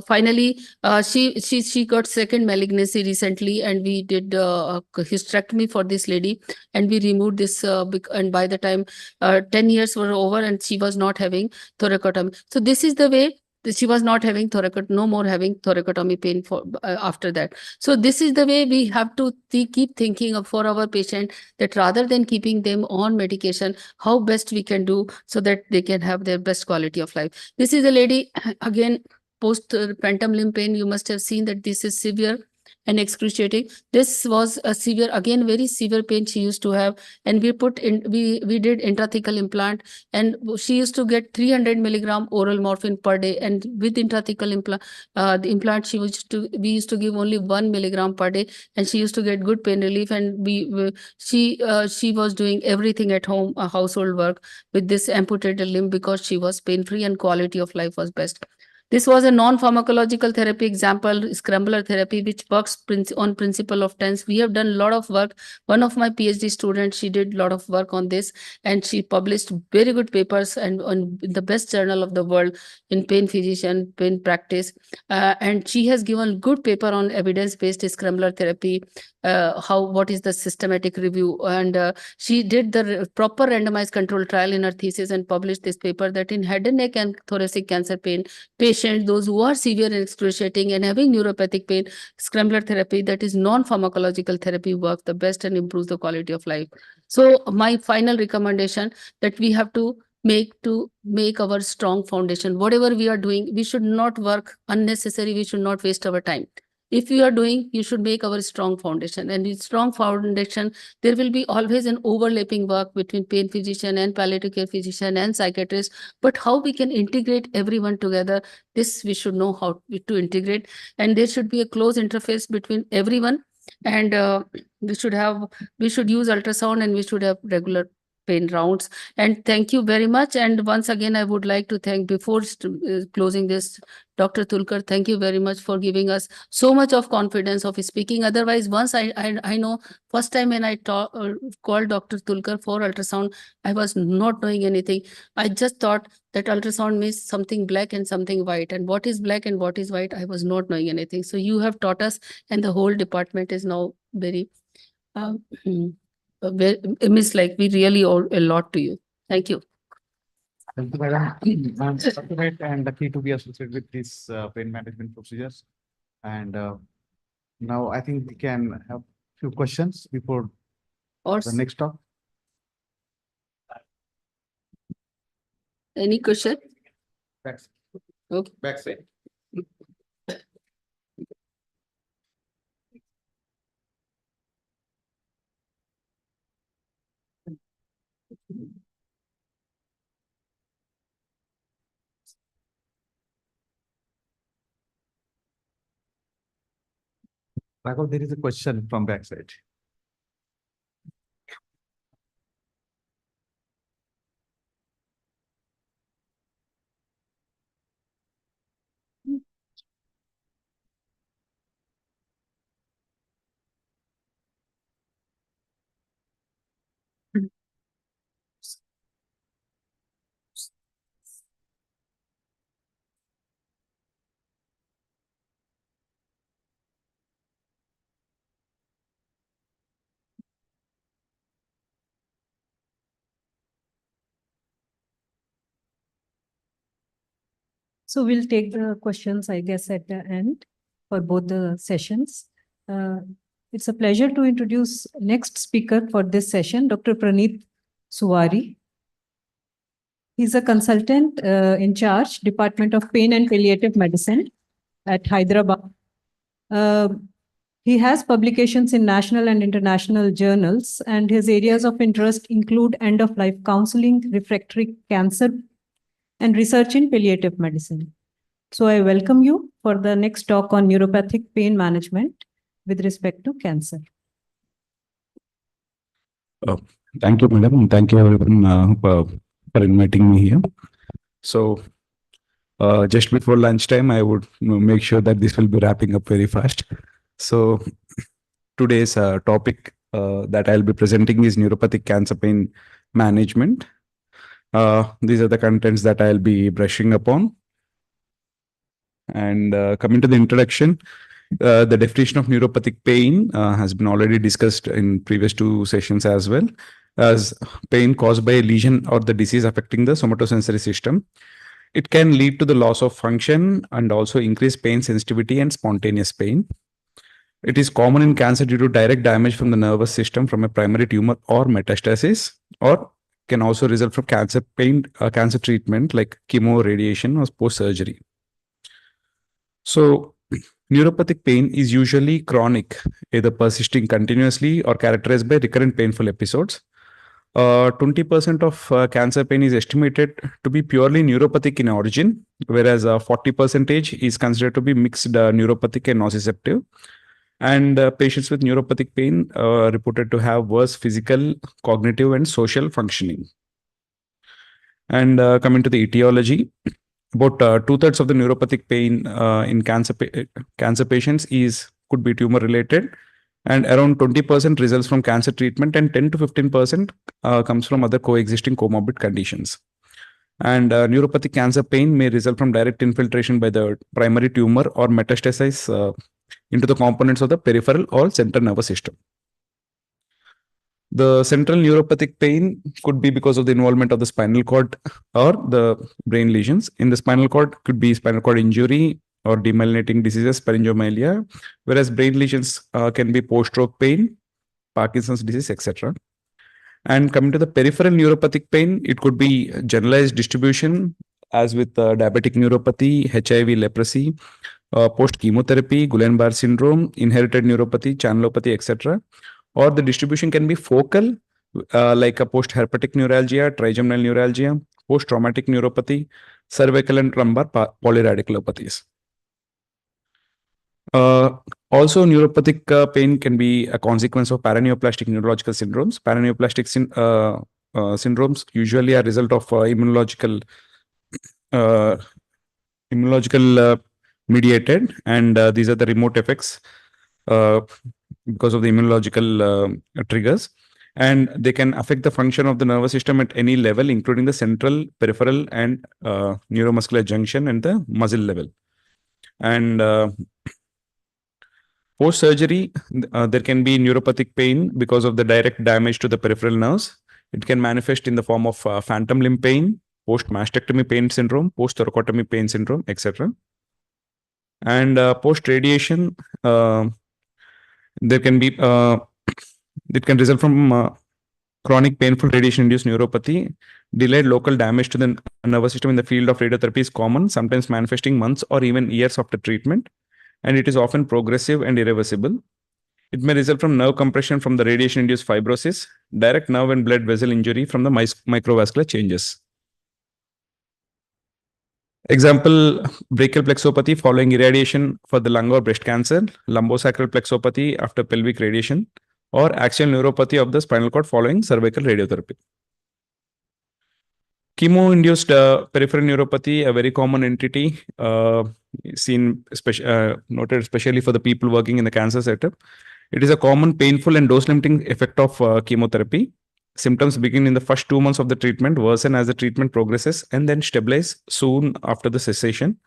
finally she got second malignancy recently, and we did hysterectomy for this lady, and we removed this and by the time 10 years were over, and she was not having thoracotomy. So this is the way she was not having no more having thoracotomy pain for after that. So this is the way we have to keep thinking of for our patient, that rather than keeping them on medication, how best we can do so that they can have their best quality of life. This is a lady again post phantom limb pain. You must have seen that this is severe and excruciating. This was a severe, again very severe pain she used to have, and we did intrathecal implant, and she used to get 300 milligram oral morphine per day, and with intrathecal implant, the implant we used to give only 1 milligram per day, and she used to get good pain relief. And she was doing everything at home, household work with this amputated limb, because she was pain free and quality of life was best. This was a non-pharmacological therapy example, scrambler therapy, which works on principle of TENS. We have done a lot of work. One of my PhD students, she did a lot of work on this, and she published very good papers and on the best journal of the world in pain physician, pain practice. And she has given good paper on evidence-based scrambler therapy, what is the systematic review. And she did the proper randomized control trial in her thesis and published this paper that in head and neck and thoracic cancer pain patients, those who are severe and excruciating and having neuropathic pain, scrambler therapy, that is non-pharmacological therapy, works the best and improves the quality of life. So my final recommendation that we have to make our strong foundation. Whatever we are doing, we should not work unnecessary. We should not waste our time. If you are doing, you should make our strong foundation. And in strong foundation, there will be always an overlapping work between pain physician and palliative care physician and psychiatrist. But how we can integrate everyone together, this we should know how to integrate. And there should be a close interface between everyone. And we should use ultrasound, and we should have regular pain rounds. And thank you very much. And once again, I would like to thank, before closing this, Dr. Tulkar, thank you very much for giving us so much of confidence of speaking. Otherwise, once I know, first time when I called Dr. Tulkar for ultrasound, I was not knowing anything. I just thought that ultrasound means something black and something white. And what is black and what is white, I was not knowing anything. So you have taught us, and the whole department is now very... it means like we really owe a lot to you. Thank you. Thank you, madam. I'm fortunate and lucky to be associated with these pain management procedures. And now I think we can have few questions before the next talk. Any question? Backside. Okay. Backside. Raghav, there is a question from backside. So we'll take the questions, I guess, at the end for both the sessions. It's a pleasure to introduce next speaker for this session, Dr. Praneeth Suwari. He's a consultant in charge, Department of Pain and Palliative Medicine at Hyderabad. He has publications in national and international journals, and his areas of interest include end-of-life counseling, refractory cancer, and research in palliative medicine. So I welcome you for the next talk on neuropathic pain management with respect to cancer. Thank you, madam, and thank you everyone for inviting me here. So just before lunchtime, I would make sure that this will be wrapping up very fast. So today's topic that I'll be presenting is neuropathic cancer pain management. These are the contents that I'll be brushing upon. And coming to the introduction, the definition of neuropathic pain has been already discussed in previous two sessions as well, as pain caused by a lesion or the disease affecting the somatosensory system. It can lead to the loss of function and also increase pain sensitivity and spontaneous pain. It is common in cancer due to direct damage from the nervous system from a primary tumor or metastasis, or can also result from cancer pain, cancer treatment like chemo, radiation, or post-surgery. So neuropathic pain is usually chronic, either persisting continuously or characterized by recurrent painful episodes. 20% of cancer pain is estimated to be purely neuropathic in origin, whereas 40% is considered to be mixed neuropathic and nociceptive. And patients with neuropathic pain are reported to have worse physical, cognitive, and social functioning. And coming to the etiology, about 2/3 of the neuropathic pain in cancer patients could be tumor related, and around 20% results from cancer treatment, and 10 to 15% comes from other coexisting comorbid conditions. And neuropathic cancer pain may result from direct infiltration by the primary tumor or metastasis into the components of the peripheral or central nervous system. The central neuropathic pain could be because of the involvement of the spinal cord or the brain lesions. In the spinal cord, could be spinal cord injury or demyelinating diseases, parenchymalgia, whereas brain lesions can be post-stroke pain, Parkinson's disease, etc. And coming to the peripheral neuropathic pain, it could be generalized distribution, as with diabetic neuropathy, HIV, leprosy, post-chemotherapy, Guillain-Barré syndrome, inherited neuropathy, channelopathy, etc. Or the distribution can be focal, like a post-herpetic neuralgia, trigeminal neuralgia, post-traumatic neuropathy, cervical and lumbar polyradiculopathies. Also, neuropathic pain can be a consequence of paraneoplastic neurological syndromes. Paraneoplastic syndromes usually are a result of immunological mediated, and these are the remote effects because of the immunological triggers, and they can affect the function of the nervous system at any level, including the central, peripheral, and neuromuscular junction and the muscle level. And post-surgery, there can be neuropathic pain because of the direct damage to the peripheral nerves. It can manifest in the form of phantom limb pain, post-mastectomy pain syndrome, post-thoracotomy pain syndrome, etc. And post-radiation, there can be it can result from chronic painful radiation-induced neuropathy. Delayed local damage to the nervous system in the field of radiotherapy is common, sometimes manifesting months or even years after treatment, and it is often progressive and irreversible. It may result from nerve compression from the radiation-induced fibrosis, direct nerve and blood vessel injury from the microvascular changes. Example, brachial plexopathy following irradiation for the lung or breast cancer, lumbosacral plexopathy after pelvic radiation, or axial neuropathy of the spinal cord following cervical radiotherapy. Chemo-induced peripheral neuropathy, a very common entity seen, noted especially for the people working in the cancer setup. It is a common painful and dose-limiting effect of chemotherapy. Symptoms begin in the first 2 months of the treatment, worsen as the treatment progresses, and then stabilize soon after the cessation.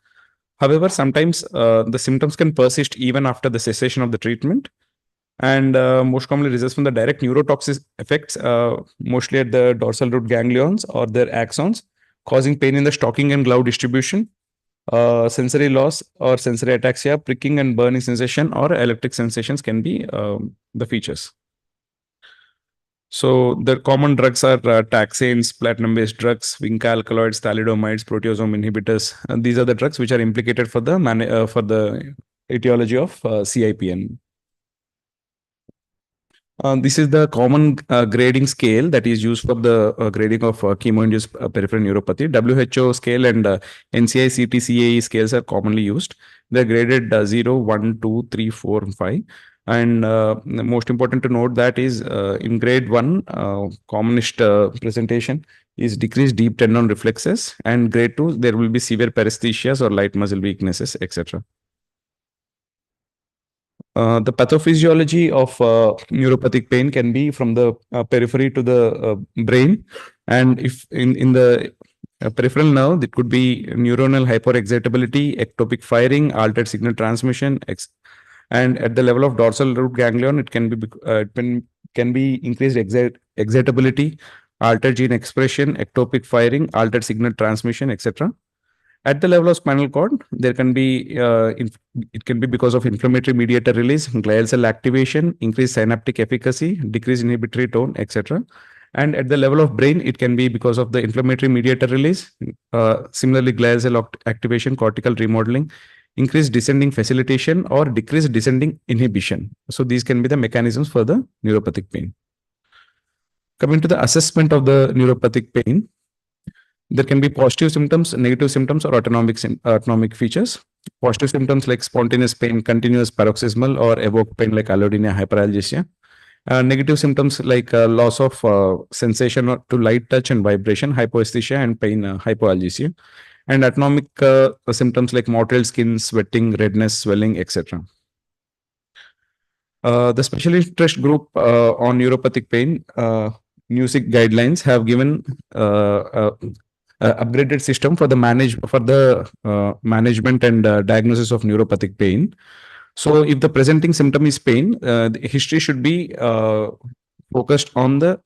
However, sometimes the symptoms can persist even after the cessation of the treatment, and most commonly results from the direct neurotoxic effects, mostly at the dorsal root ganglions or their axons, causing pain in the stocking and glove distribution, sensory loss or sensory ataxia, pricking and burning sensation, or electric sensations can be the features. So the common drugs are taxanes, platinum-based drugs, Vinca alkaloids, thalidomide, proteasome inhibitors. And these are the drugs which are implicated for the etiology of CIPN. This is the common grading scale that is used for the grading of chemo-induced peripheral neuropathy. WHO scale and NCI CTCAE scales are commonly used. They're graded 0, 1, 2, 3, 4, and 5. And most important to note that is in grade 1, commonest presentation is decreased deep tendon reflexes, and grade 2, there will be severe paresthesias or light muscle weaknesses, etc. The pathophysiology of neuropathic pain can be from the periphery to the brain, and if in the peripheral nerve, it could be neuronal hyperexcitability, ectopic firing, altered signal transmission, and at the level of dorsal root ganglion, it can be increased excitability, altered gene expression, ectopic firing, altered signal transmission, etc. At the level of spinal cord, there can be it can be because of inflammatory mediator release, glial cell activation, increased synaptic efficacy, decreased inhibitory tone, etc. And at the level of brain, it can be because of the inflammatory mediator release, similarly glial cell activation, cortical remodeling, increased descending facilitation, or decreased descending inhibition. So these can be the mechanisms for the neuropathic pain. Coming to the assessment of the neuropathic pain, there can be positive symptoms, negative symptoms, or autonomic features. Positive symptoms like spontaneous pain, continuous paroxysmal or evoked pain like allodynia, hyperalgesia. Negative symptoms like loss of sensation to light touch and vibration, hypoesthesia, and pain, hypoalgesia. and autonomic symptoms like mottled skin, sweating, redness, swelling, etc. The special interest group on neuropathic pain, NUSIC guidelines have given upgraded system for the management and diagnosis of neuropathic pain. So, if the presenting symptom is pain, the history should be focused on the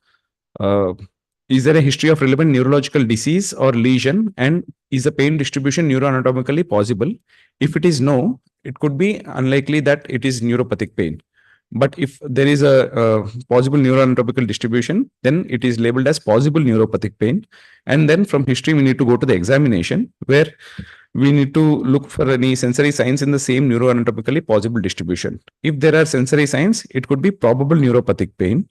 is there a history of relevant neurological disease or lesion, and is the pain distribution neuroanatomically possible? If it is no, it could be unlikely that it is neuropathic pain. But if there is a possible neuroanatomical distribution, then it is labeled as possible neuropathic pain. And then from history, we need to go to the examination where we need to look for any sensory signs in the same neuroanatomically possible distribution. If there are sensory signs, it could be probable neuropathic pain,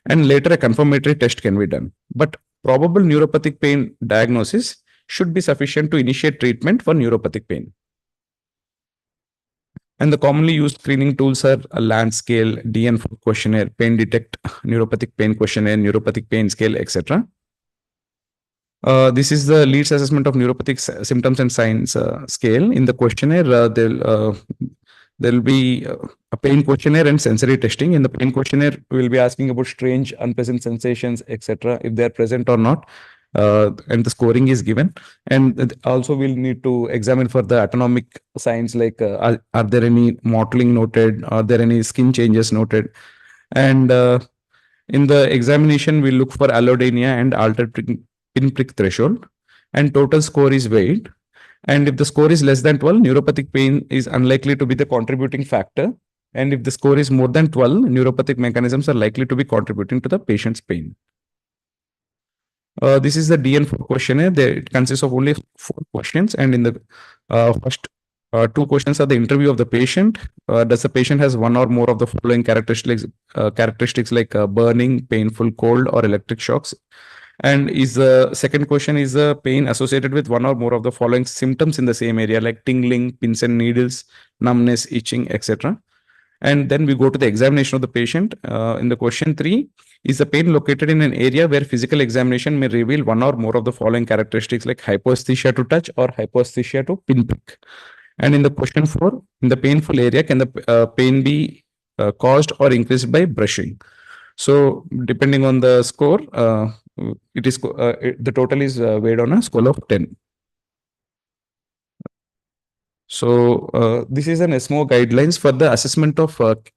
and later a confirmatory test can be done. But probable neuropathic pain diagnosis should be sufficient to initiate treatment for neuropathic pain. And the commonly used screening tools are a LAND scale, DN4 questionnaire, pain detect, neuropathic pain questionnaire, neuropathic pain scale, etc. This is the Leeds assessment of neuropathic symptoms and signs scale. In the questionnaire, there'll be a pain questionnaire and sensory testing. In the pain questionnaire, we'll be asking about strange, unpleasant sensations, etc., if they're present or not. And the scoring is given. And also we'll need to examine for the autonomic signs like are there any mottling noted? Are there any skin changes noted? And in the examination, we look for allodynia and altered pinprick threshold, and total score is weighed. And if the score is less than 12, neuropathic pain is unlikely to be the contributing factor. And if the score is more than 12, neuropathic mechanisms are likely to be contributing to the patient's pain. This is the DN4 questionnaire. It consists of only 4 questions. And in the first 2 questions are the interview of the patient. Does the patient has one or more of the following characteristics like burning, painful, cold, or electric shocks? And is the second question is the pain associated with one or more of the following symptoms in the same area like tingling, pins and needles, numbness, itching, etc. And then we go to the examination of the patient. In the question 3, is the pain located in an area where physical examination may reveal one or more of the following characteristics like hypoesthesia to touch or hypoesthesia to pinprick? And in the question 4, in the painful area, can the pain be caused or increased by brushing? So depending on the score, it is the total is weighed on a scale of 10. So this is an ESMO guidelines for the assessment of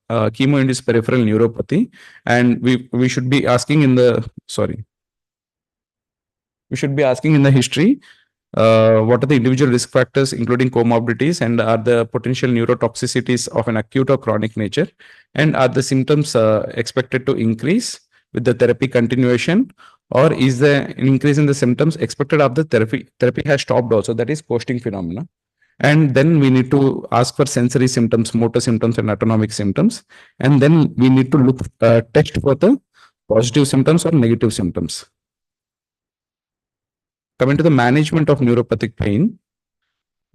chemo-induced peripheral neuropathy, and we should be asking in the history what are the individual risk factors including comorbidities, and are the potential neurotoxicities of an acute or chronic nature, and are the symptoms expected to increase with the therapy continuation, or is the increase in the symptoms expected after the therapy has stopped also, that is coasting phenomena. And then we need to ask for sensory symptoms, motor symptoms, and autonomic symptoms. And then we need to test for the positive symptoms or negative symptoms. Coming to the management of neuropathic pain,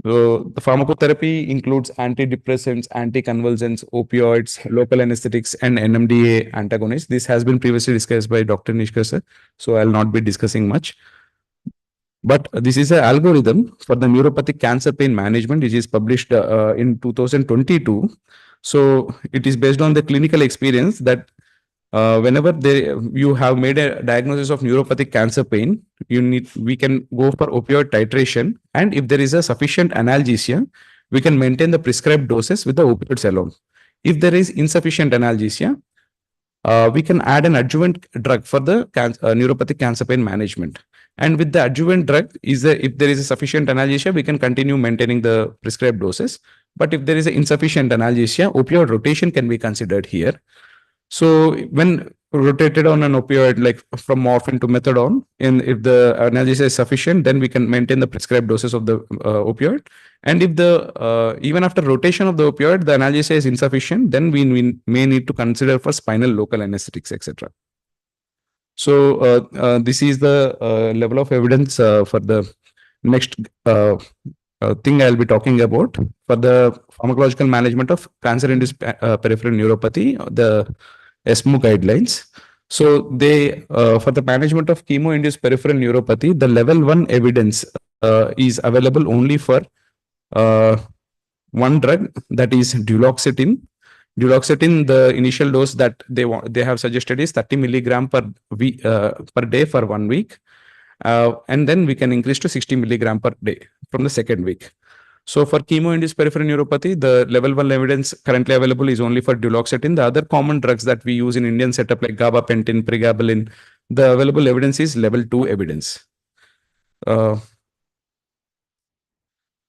the pharmacotherapy includes antidepressants, anticonvulsants, opioids, local anesthetics, and NMDA antagonists. This has been previously discussed by Dr. Nishkar sir, so I'll not be discussing much. But this is an algorithm for the neuropathic cancer pain management, which is published in 2022. So it is based on the clinical experience that whenever you have made a diagnosis of neuropathic cancer pain, we can go for opioid titration, and if there is a sufficient analgesia, we can maintain the prescribed doses with the opioids alone. If there is insufficient analgesia, we can add an adjuvant drug for the neuropathic cancer pain management. And with the adjuvant drug, if there is a sufficient analgesia, we can continue maintaining the prescribed doses. But if there is insufficient analgesia, opioid rotation can be considered here. So when rotated on an opioid, like from morphine to methadone, and if the analgesia is sufficient, then we can maintain the prescribed doses of the opioid. And if even after rotation of the opioid, the analgesia is insufficient, then we may need to consider for spinal local anesthetics, etc. So this is the level of evidence for the next thing I'll be talking about for the pharmacological management of cancer-induced peripheral neuropathy, the ESMO guidelines. So they, for the management of chemo-induced peripheral neuropathy, the level 1 evidence is available only for one drug, that is duloxetine. Duloxetine, the initial dose that they have suggested is 30 milligram per week per day for 1 week, and then we can increase to 60 milligram per day from the second week. So for chemo-induced peripheral neuropathy, the level 1 evidence currently available is only for duloxetine. The other common drugs that we use in Indian setup like gabapentin, pregabalin, the available evidence is level 2 evidence.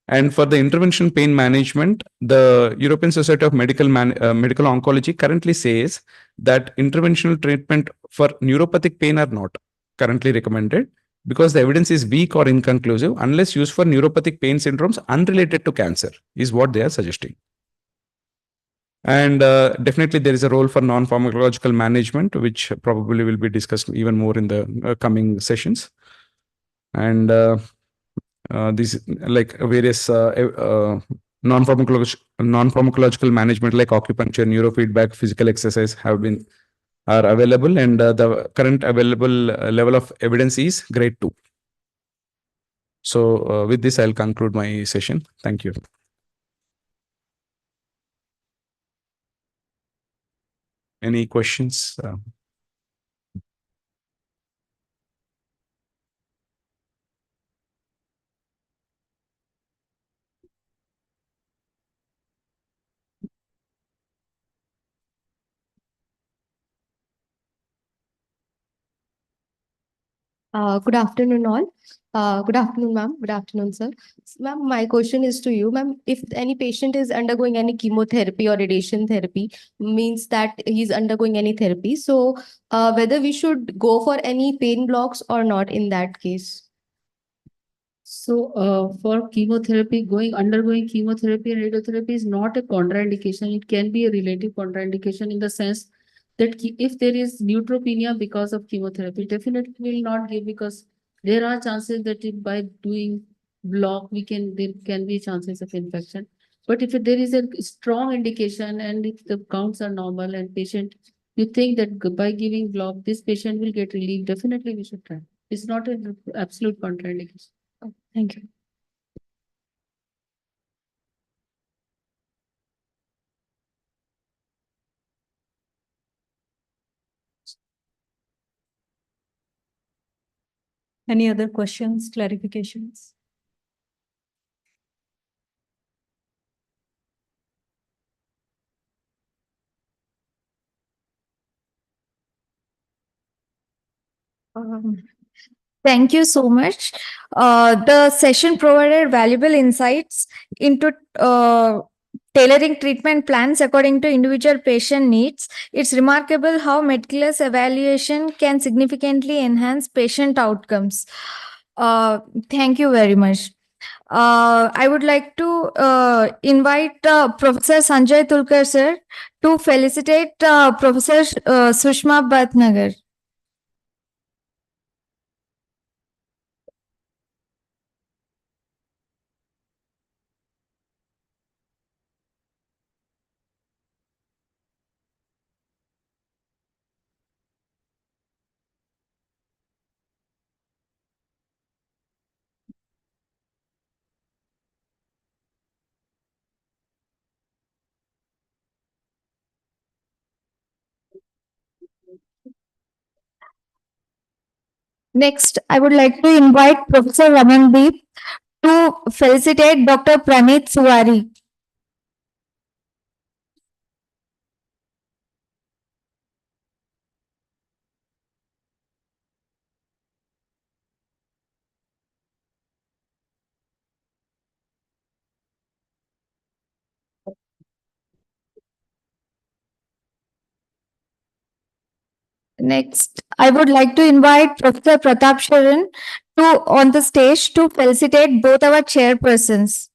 And for the intervention pain management, the European Society of Medical Oncology currently says that interventional treatment for neuropathic pain are not currently recommended because the evidence is weak or inconclusive unless used for neuropathic pain syndromes unrelated to cancer, is what they are suggesting. And definitely there is a role for non-pharmacological management, which probably will be discussed even more in the coming sessions. And these like various non-pharmacological management like acupuncture, neurofeedback, physical exercise are available, and the current available level of evidence is grade 2. So with this, I'll conclude my session. Thank you. Any questions? Good afternoon, all. Good afternoon, ma'am. Good afternoon, sir. Ma'am, my question is to you, ma'am. If any patient is undergoing any chemotherapy or radiation therapy, means that he's undergoing any therapy. So, whether we should go for any pain blocks or not in that case? So, for chemotherapy, undergoing chemotherapy and radiotherapy is not a contraindication. It can be a relative contraindication in the sense that if there is neutropenia because of chemotherapy, definitely will not give, because there are chances that by doing block, there can be chances of infection. But if there is a strong indication and if the counts are normal and you think that by giving block, this patient will get relief, definitely we should try. It's not an absolute contraindication. Thank you. Any other questions, clarifications? Thank you so much. The session provided valuable insights into tailoring treatment plans according to individual patient needs. It's remarkable how meticulous evaluation can significantly enhance patient outcomes. Thank you very much. I would like to invite Professor Sanjay Tulkar sir to felicitate Professor Sushma Bhatnagar. Next, I would like to invite Professor Ramandeep to felicitate Dr. Praneeth Suwari. Next, I would like to invite Professor Pratap Sharan on the stage to felicitate both our chairpersons.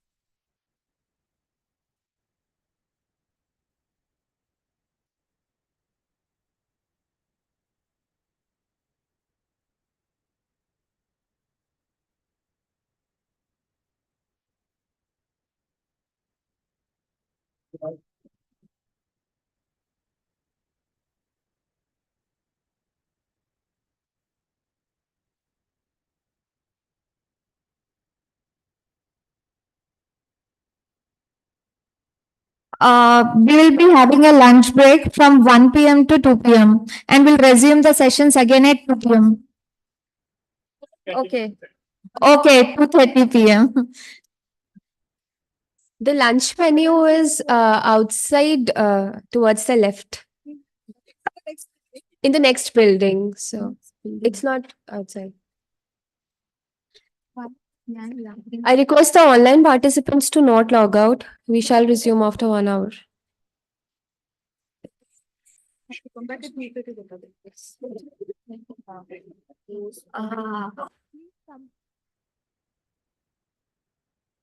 We will be having a lunch break from 1 p.m. to 2 p.m. and we'll resume the sessions again at 2 p.m. Okay. Okay, 2:30 p.m. The lunch menu is outside towards the left in the next building. So it's not outside. I request the online participants to not log out. We shall resume after 1 hour.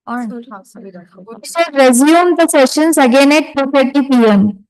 We shall resume the sessions again at 2:30 p.m.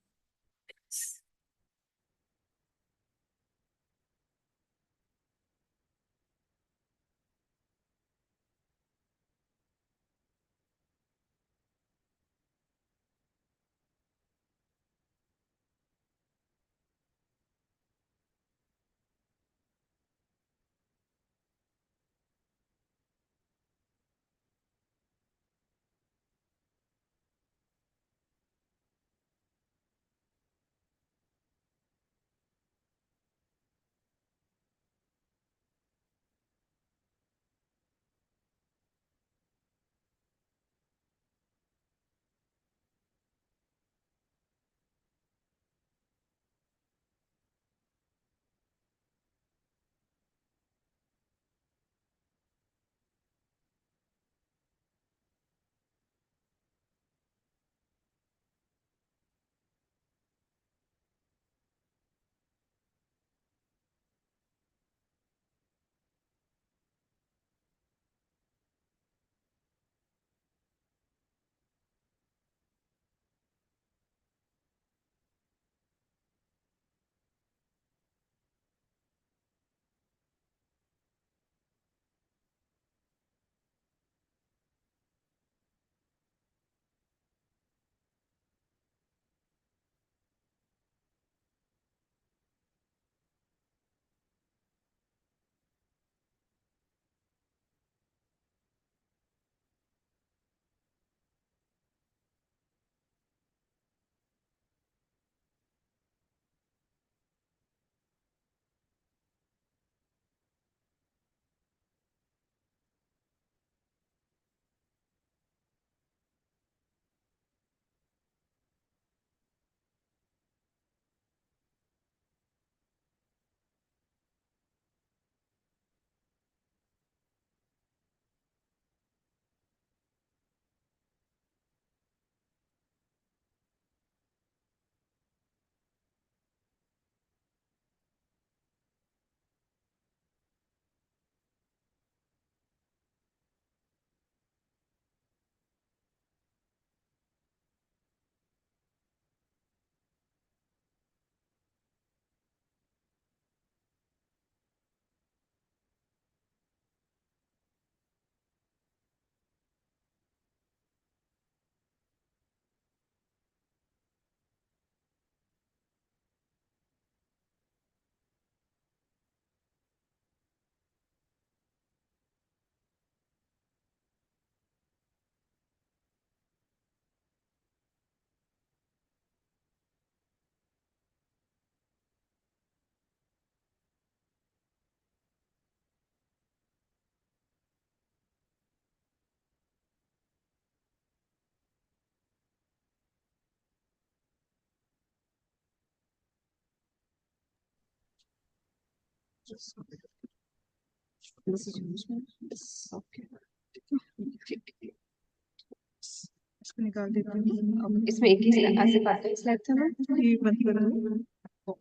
इसको निकाल देती हूँ इसमें एक ही ऐसे patterns लगते हैं ना ये बंद कर दो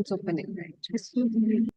it's opening right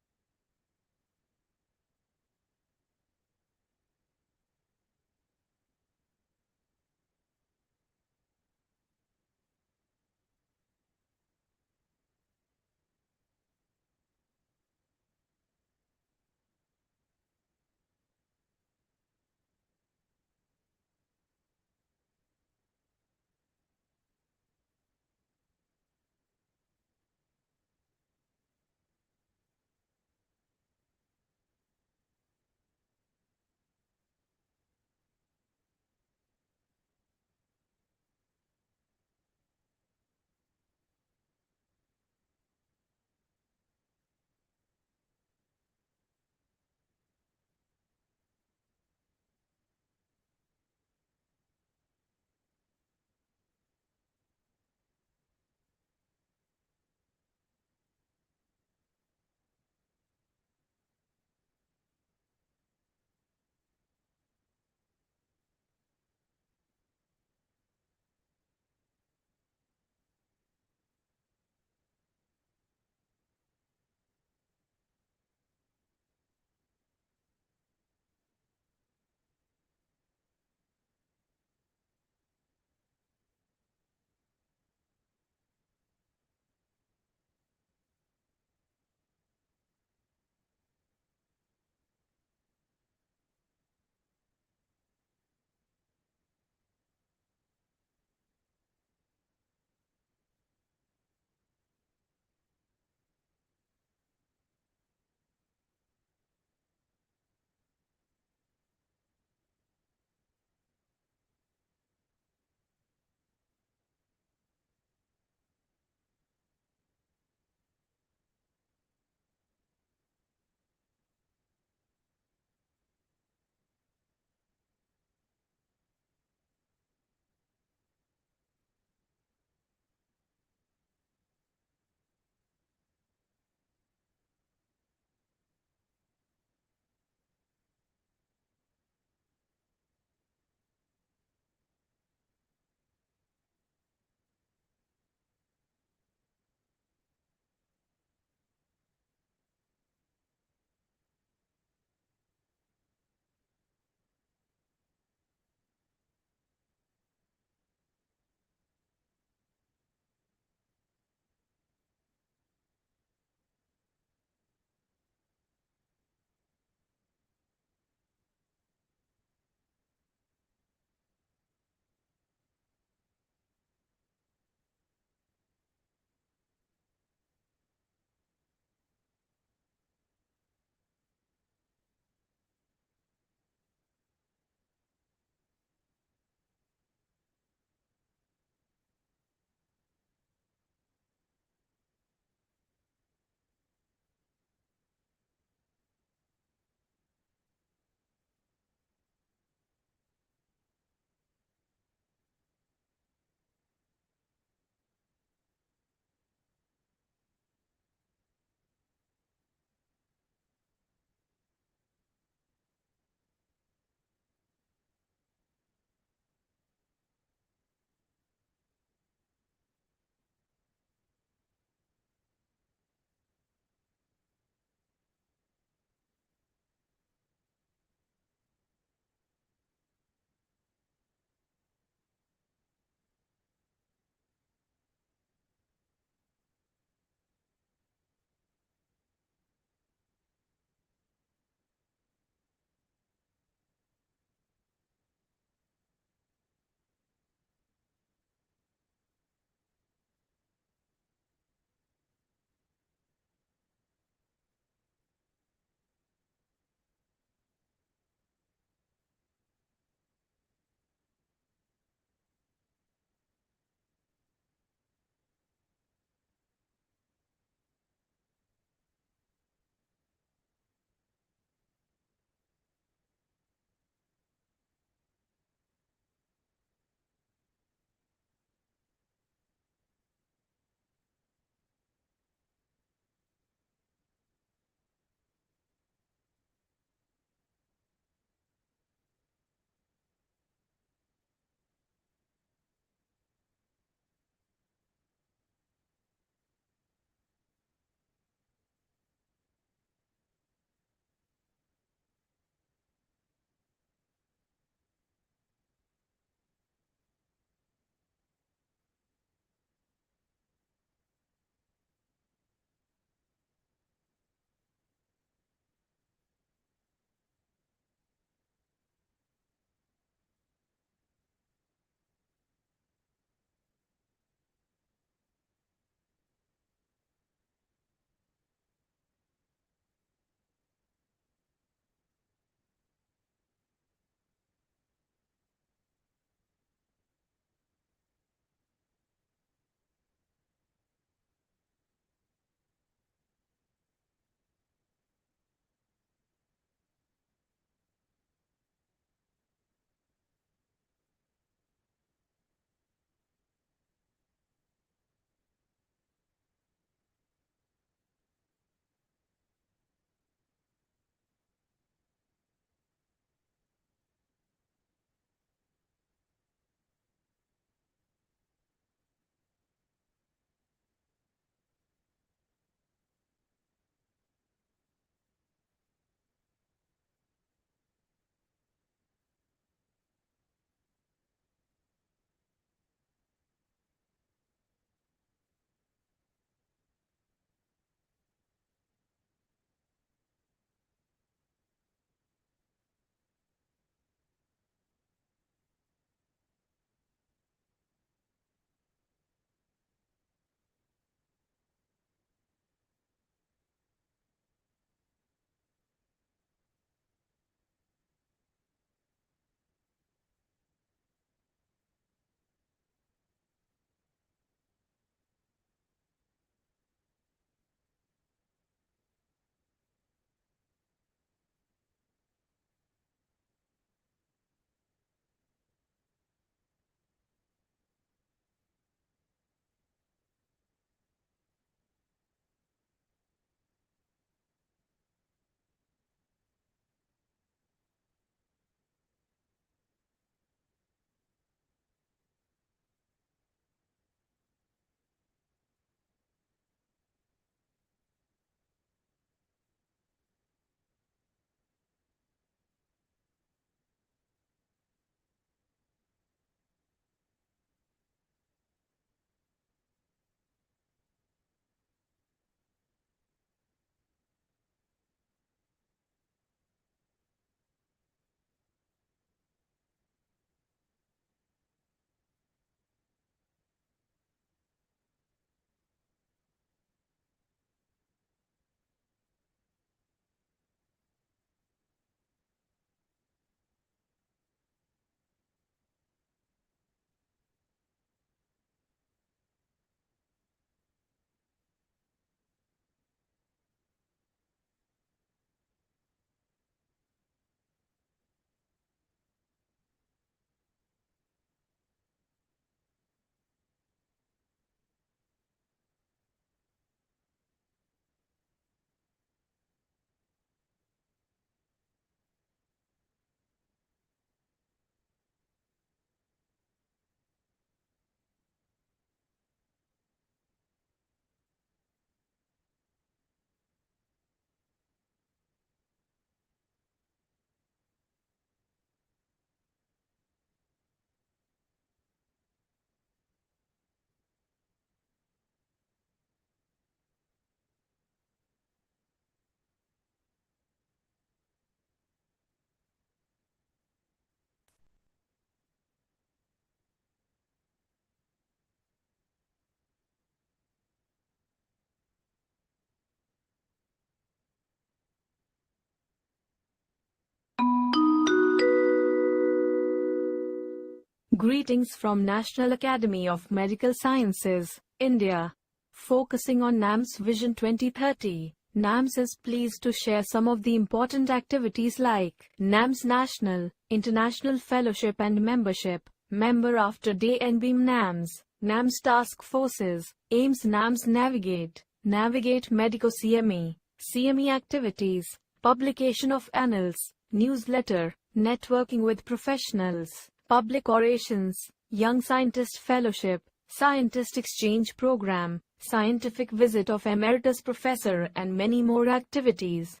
Greetings from National Academy of Medical Sciences, India. Focusing on NAMS Vision 2030, NAMS is pleased to share some of the important activities like NAMS National, International Fellowship and Membership, Member After Day and Beam NAMS, NAMS Task Forces, Aims NAMS Navigate, Navigate Medico CME, CME activities, publication of annals, newsletter, networking with professionals, public orations, Young Scientist Fellowship, Scientist Exchange Program, scientific visit of Emeritus Professor and many more activities.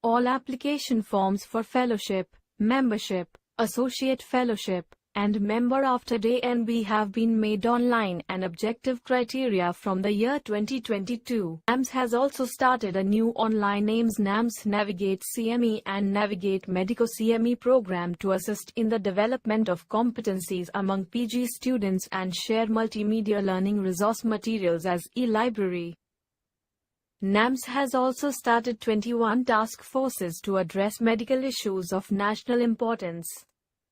All application forms for fellowship, membership, associate fellowship, and member after day NB have been made online and objective criteria from the year 2022. NAMS has also started a new online Aims NAMS Navigate CME and Navigate Medico CME program to assist in the development of competencies among PG students and share multimedia learning resource materials as e-library. NAMS has also started 21 task forces to address medical issues of national importance.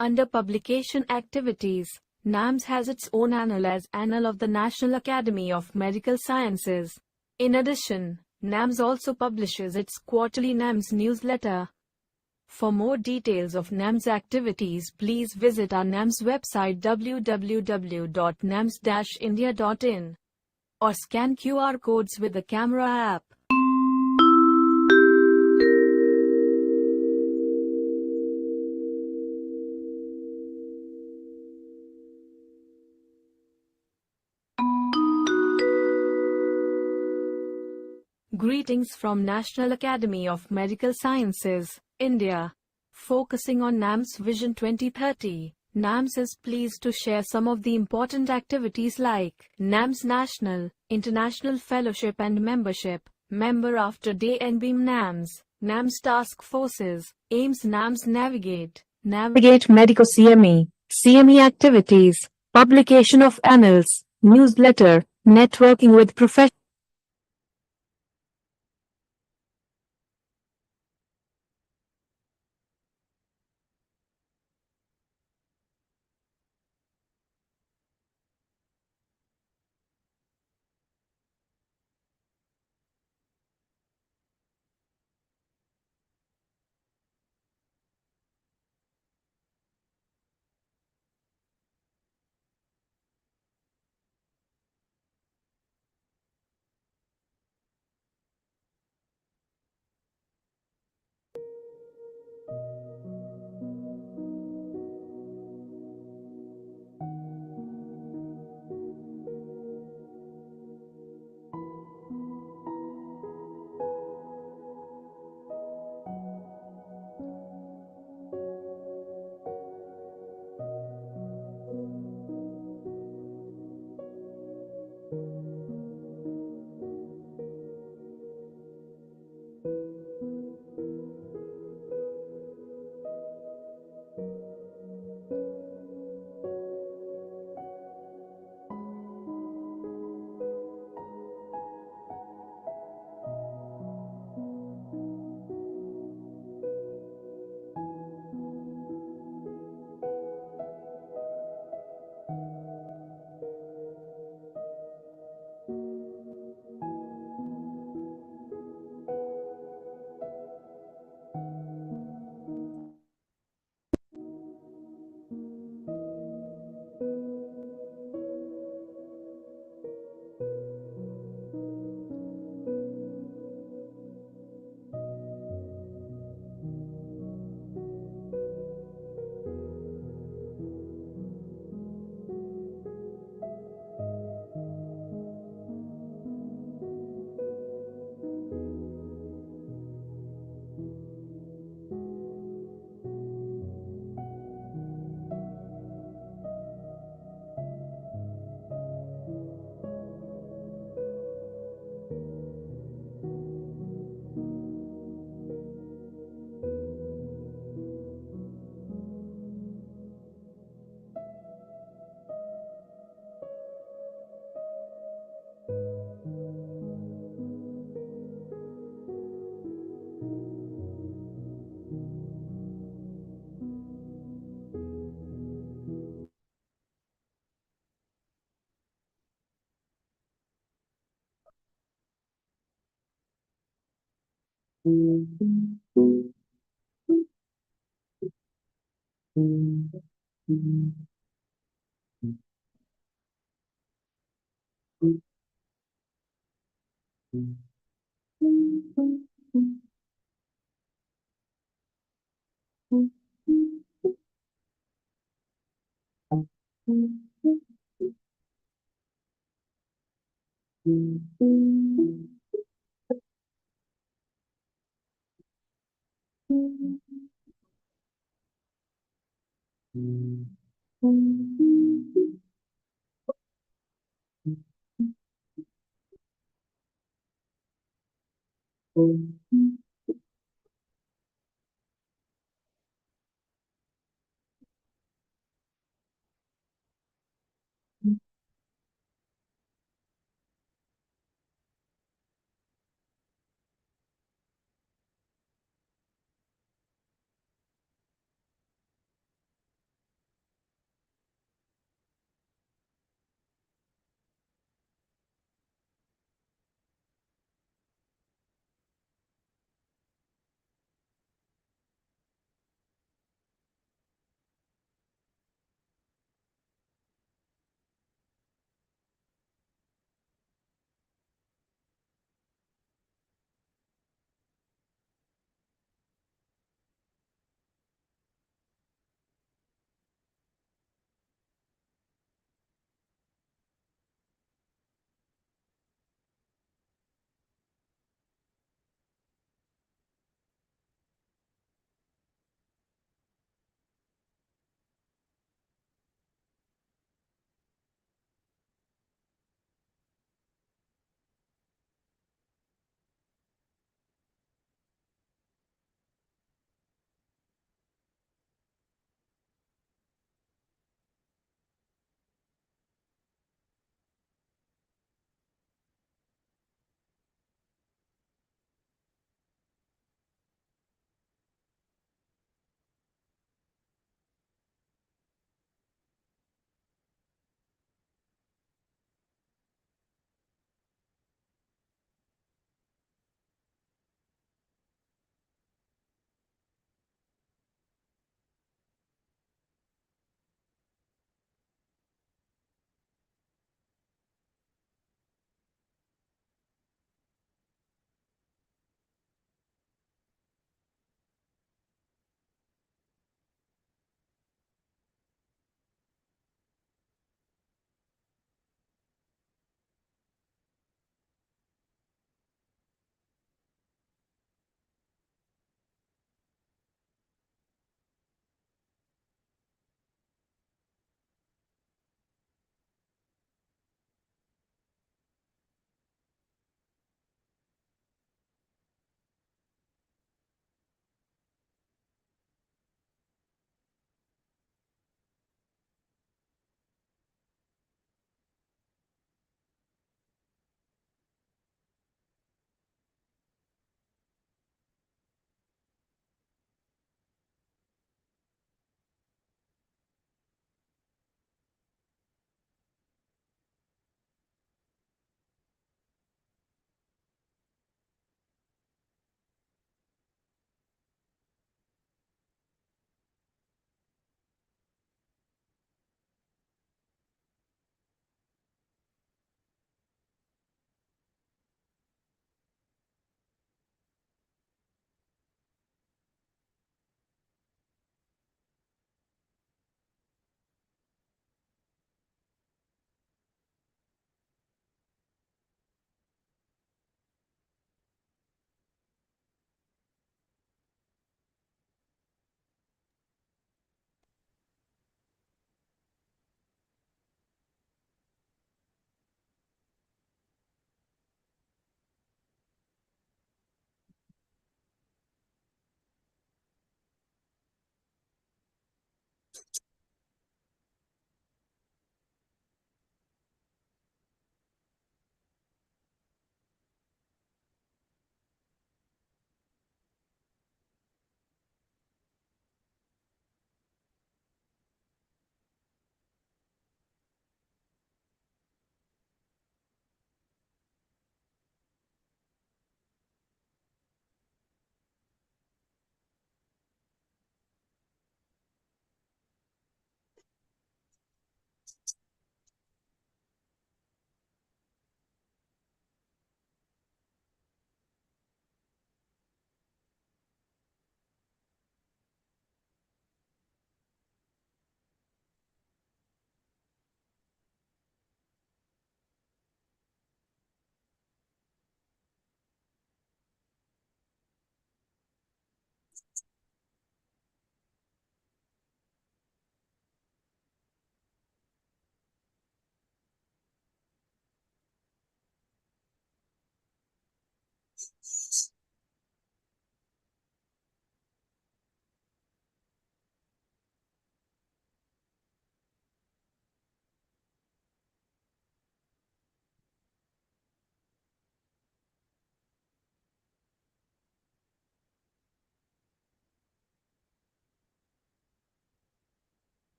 Under publication activities, NAMS has its own annal as Annal of the National Academy of Medical Sciences. In addition, NAMS also publishes its quarterly NAMS newsletter. For more details of NAMS activities, please visit our NAMS website www.nams-india.in or scan QR codes with the camera app. Greetings from National Academy of Medical Sciences, India. Focusing on NAMS Vision 2030, NAMS is pleased to share some of the important activities like NAMS National, International Fellowship and Membership, Member After Day and Beam NAMS, NAMS Task Forces, Aims NAMS Navigate, Navigate Medico CME, CME activities, publication of annals, newsletter, networking with professionals.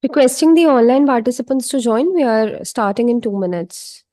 Requesting the online participants to join. We are starting in 2 minutes.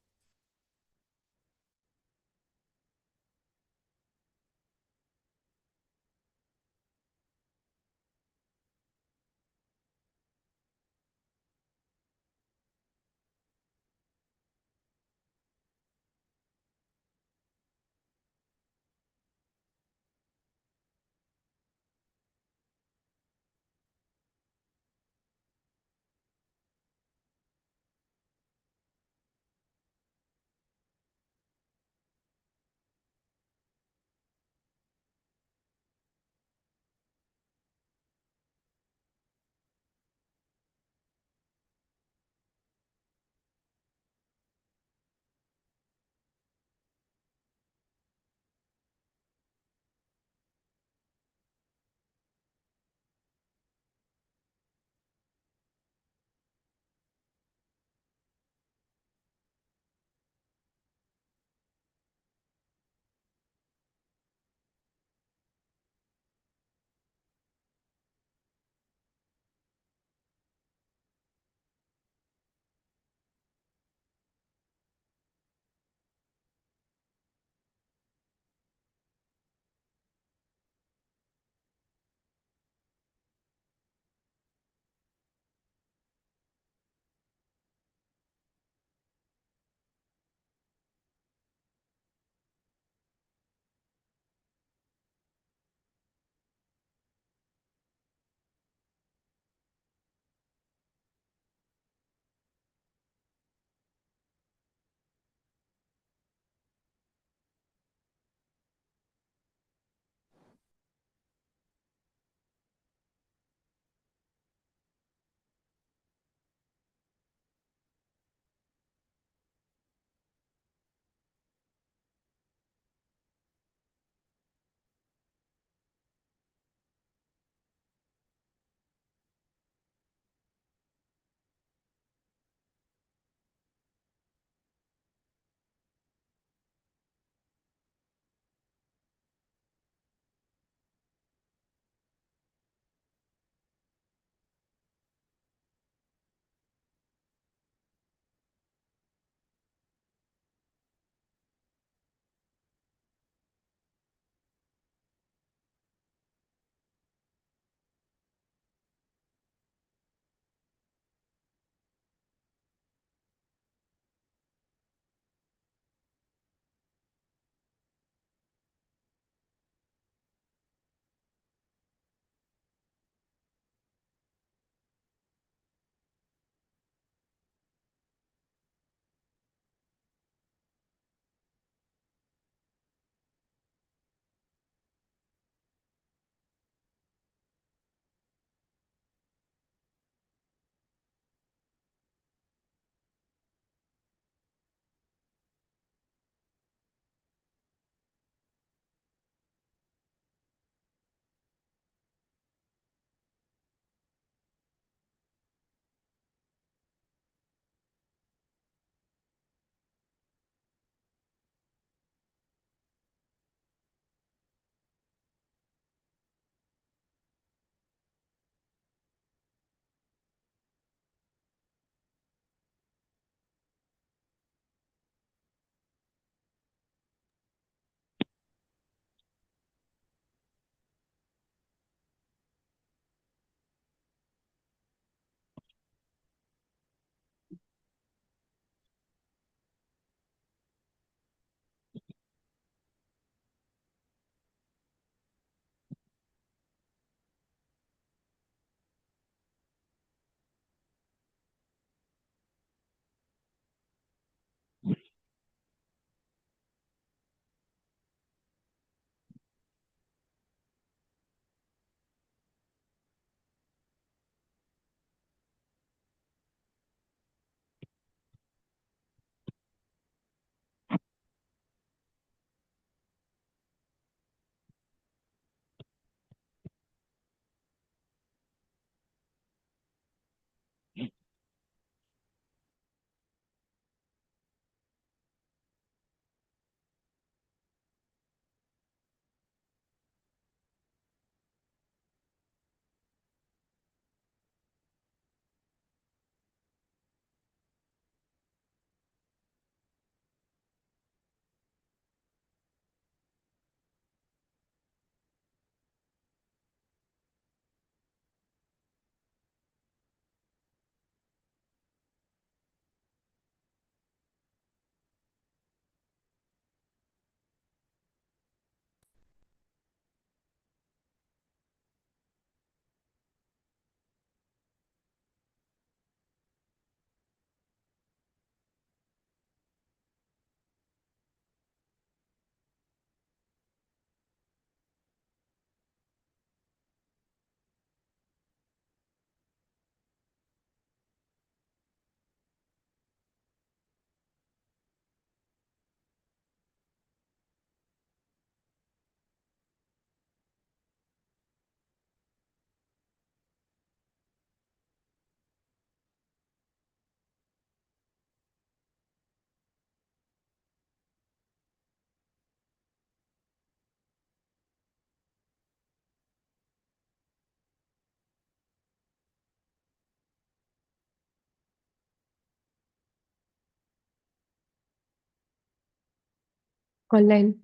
Online.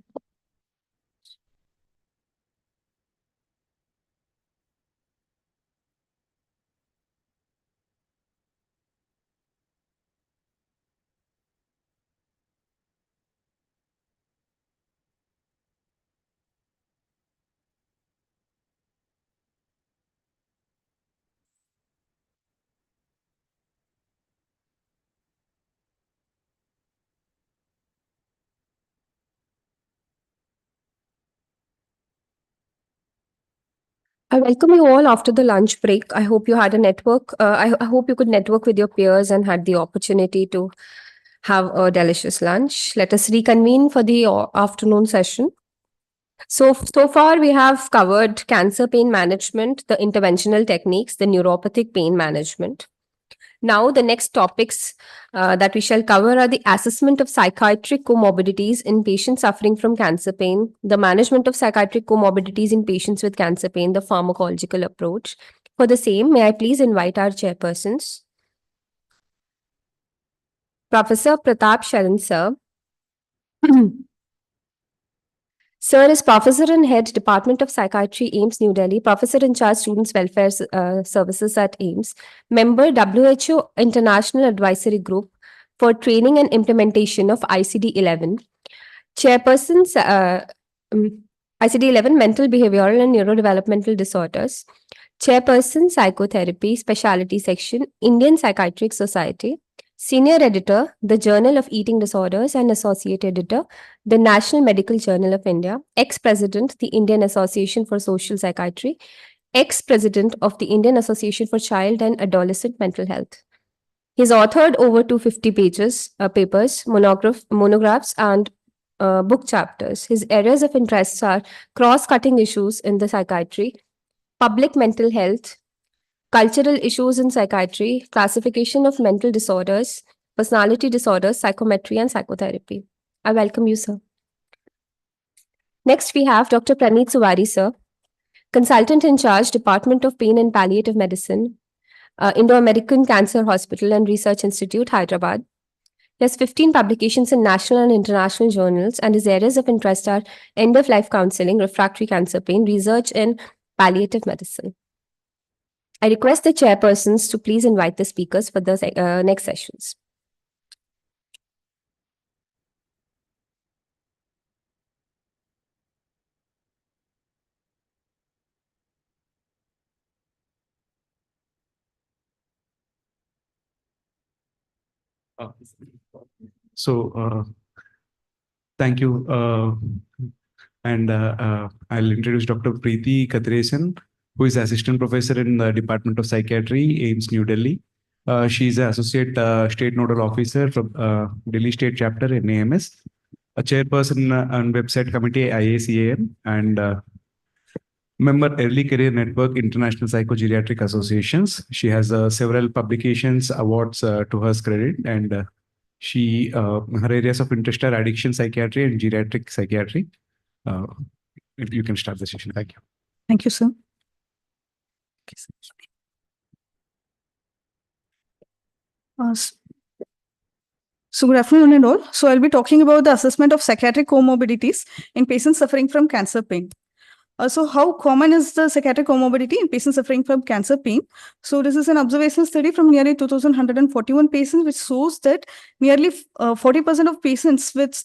I welcome you all after the lunch break. I hope you had a network. I hope you could network with your peers and had the opportunity to have a delicious lunch. Let us reconvene for the afternoon session. So far we have covered cancer pain management, the interventional techniques, the neuropathic pain management. Now, the next topics that we shall cover are the assessment of psychiatric comorbidities in patients suffering from cancer pain, the management of psychiatric comorbidities in patients with cancer pain, the pharmacological approach. For the same, may I please invite our chairpersons? Professor Pratap Sharan, sir. Sir is Professor and Head, Department of Psychiatry, Aiims, New Delhi, Professor in Charge, Students Welfare Services at Aiims, Member, WHO International Advisory Group for Training and Implementation of ICD-11, Chairperson, ICD-11, Mental, Behavioral and Neurodevelopmental Disorders, Chairperson, Psychotherapy, Specialty Section, Indian Psychiatric Society, Senior Editor, The Journal of Eating Disorders and Associate Editor, The National Medical Journal of India, Ex-President, the Indian Association for Social Psychiatry, Ex-President of the Indian Association for Child and Adolescent Mental Health. He's authored over 250 papers, monographs, and book chapters. His areas of interest are cross-cutting issues in the psychiatry, public mental health, cultural issues in psychiatry, classification of mental disorders, personality disorders, psychometry, and psychotherapy. I welcome you, sir. Next, we have Dr. Praneeth Suwari, sir, Consultant in Charge, Department of Pain and Palliative Medicine, Indo-American Cancer Hospital and Research Institute, Hyderabad. He has 15 publications in national and international journals, and his areas of interest are end-of-life counseling, refractory cancer pain, research in palliative medicine. I request the chairpersons to please invite the speakers for the next sessions. Thank you. I'll introduce Dr. Preeti Katresan, who is Assistant Professor in the Department of Psychiatry, Aiims, New Delhi. She's an Associate State Nodal Officer from Delhi State Chapter in AMS, a Chairperson on Website Committee IACAN, and member Early Career Network International Psychogeriatric Associations. She has several publications, awards to her credit, and her areas of interest are addiction psychiatry and geriatric psychiatry. If you can start the session. Thank you. Thank you, sir. So good afternoon and all. So I'll be talking about the assessment of psychiatric comorbidities in patients suffering from cancer pain. So how common is the psychiatric comorbidity in patients suffering from cancer pain? So this is an observational study from nearly 2,141 patients, which shows that nearly 40% of patients with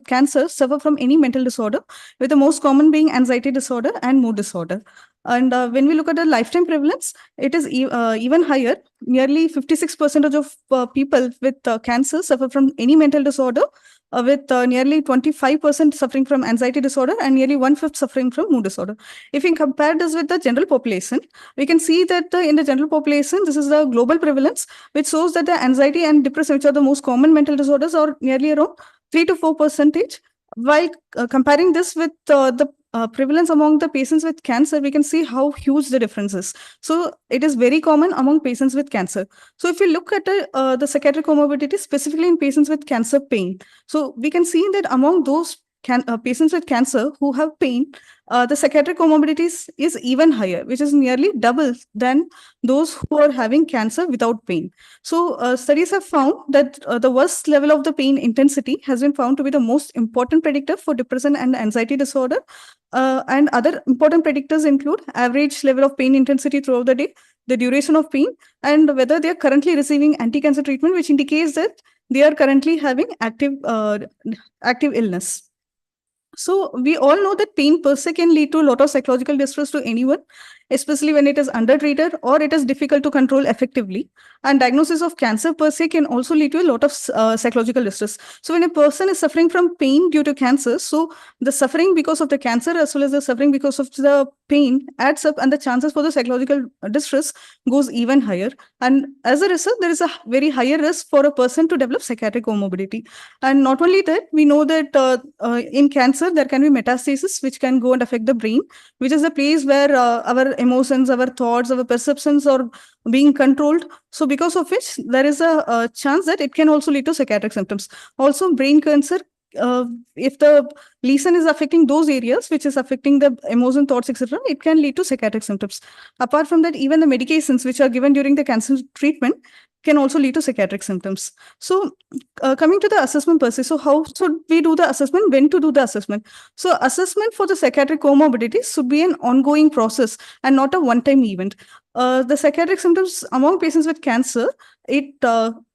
cancer suffer from any mental disorder, with the most common being anxiety disorder and mood disorder. And when we look at the lifetime prevalence, it is even higher. Nearly 56% of people with cancer suffer from any mental disorder, with nearly 25% suffering from anxiety disorder and nearly 1/5 suffering from mood disorder. If we compare this with the general population, we can see that in the general population, this is the global prevalence, which shows that the anxiety and depression, which are the most common mental disorders, are nearly around 3 to 4%. While comparing this with the prevalence among the patients with cancer, we can see how huge the difference is. So it is very common among patients with cancer. So if we look at the psychiatric comorbidity, specifically in patients with cancer pain, so we can see that among those patients with cancer who have pain, the psychiatric comorbidities is even higher, which is nearly double than those who are having cancer without pain. So studies have found that the worst level of the pain intensity has been found to be the most important predictor for depression and anxiety disorder. And other important predictors include average level of pain intensity throughout the day, the duration of pain, and whether they are currently receiving anti-cancer treatment, which indicates that they are currently having active illness. So we all know that pain per se can lead to a lot of psychological distress to anyone, especially when it is undertreated or it is difficult to control effectively. And diagnosis of cancer per se can also lead to a lot of psychological distress. So when a person is suffering from pain due to cancer, so the suffering because of the cancer as well as the suffering because of the pain adds up, and the chances for the psychological distress goes even higher. And as a result, there is a very higher risk for a person to develop psychiatric comorbidity. And not only that, we know that in cancer, there can be metastasis, which can go and affect the brain, which is the place where our emotions, our thoughts, our perceptions are being controlled. So because of which, there is a chance that it can also lead to psychiatric symptoms. Also, brain cancer, if the lesion is affecting those areas, which is affecting the emotion, thoughts, etc., it can lead to psychiatric symptoms. Apart from that, even the medications which are given during the cancer treatment can also lead to psychiatric symptoms. So coming to the assessment per se, so how should we do the assessment? When to do the assessment? So assessment for the psychiatric comorbidities should be an ongoing process and not a one-time event. The psychiatric symptoms among patients with cancer, it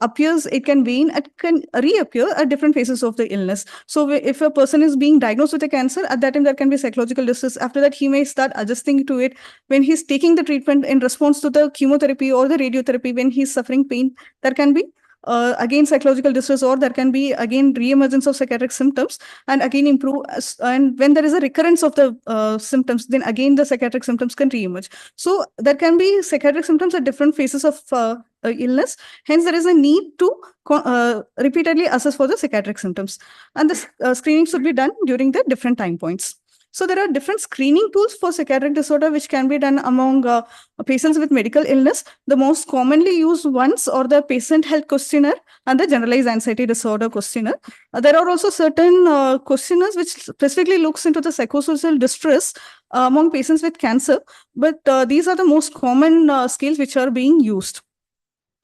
appears, it can wane, it can reappear at different phases of the illness. So if a person is being diagnosed with a cancer, at that time there can be psychological distress. After that, he may start adjusting to it. When he's taking the treatment in response to the chemotherapy or the radiotherapy, when he's suffering pain, there can be again psychological distress, or there can be again re-emergence of psychiatric symptoms, and again improve. And when there is a recurrence of the symptoms, then again the psychiatric symptoms can re-emerge. So there can be psychiatric symptoms at different phases of illness. Hence, there is a need to repeatedly assess for the psychiatric symptoms, and the screening should be done during the different time points. So there are different screening tools for psychiatric disorder which can be done among patients with medical illness. The most commonly used ones are the patient health questionnaire and the generalized anxiety disorder questionnaire. There are also certain questionnaires which specifically looks into the psychosocial distress among patients with cancer, but these are the most common scales which are being used.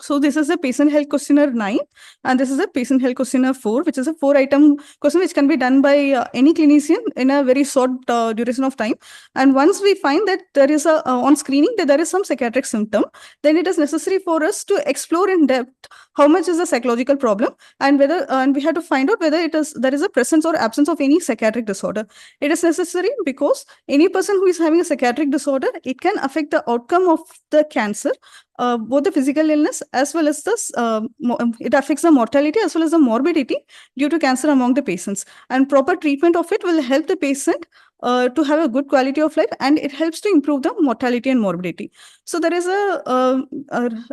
So this is the patient health questionnaire 9, and this is a patient health questionnaire 4, which is a 4-item question which can be done by any clinician in a very short duration of time. And once we find that there is a on screening that there is some psychiatric symptom, then it is necessary for us to explore in depth how much is the psychological problem, and whether and we have to find out whether there is a presence or absence of any psychiatric disorder. It is necessary because any person who is having a psychiatric disorder, it can affect the outcome of the cancer. Both the physical illness as well as this, it affects the mortality as well as the morbidity due to cancer among the patients. And proper treatment of it will help the patient to have a good quality of life, and it helps to improve the mortality and morbidity. So there is a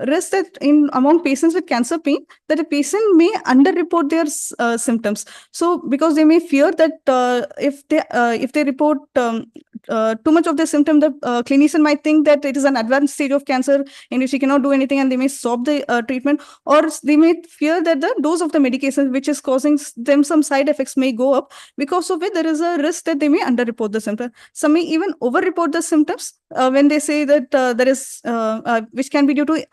risk that among patients with cancer pain, that a patient may underreport their symptoms. So because they may fear that if they report too much of the symptom, the clinician might think that it is an advanced stage of cancer in which he cannot do anything, and they may stop the treatment, or they may fear that the dose of the medication which is causing them some side effects may go up, because of it there is a risk that they may underreport the symptoms. Some may even overreport the symptoms when they say that there is, which can be due to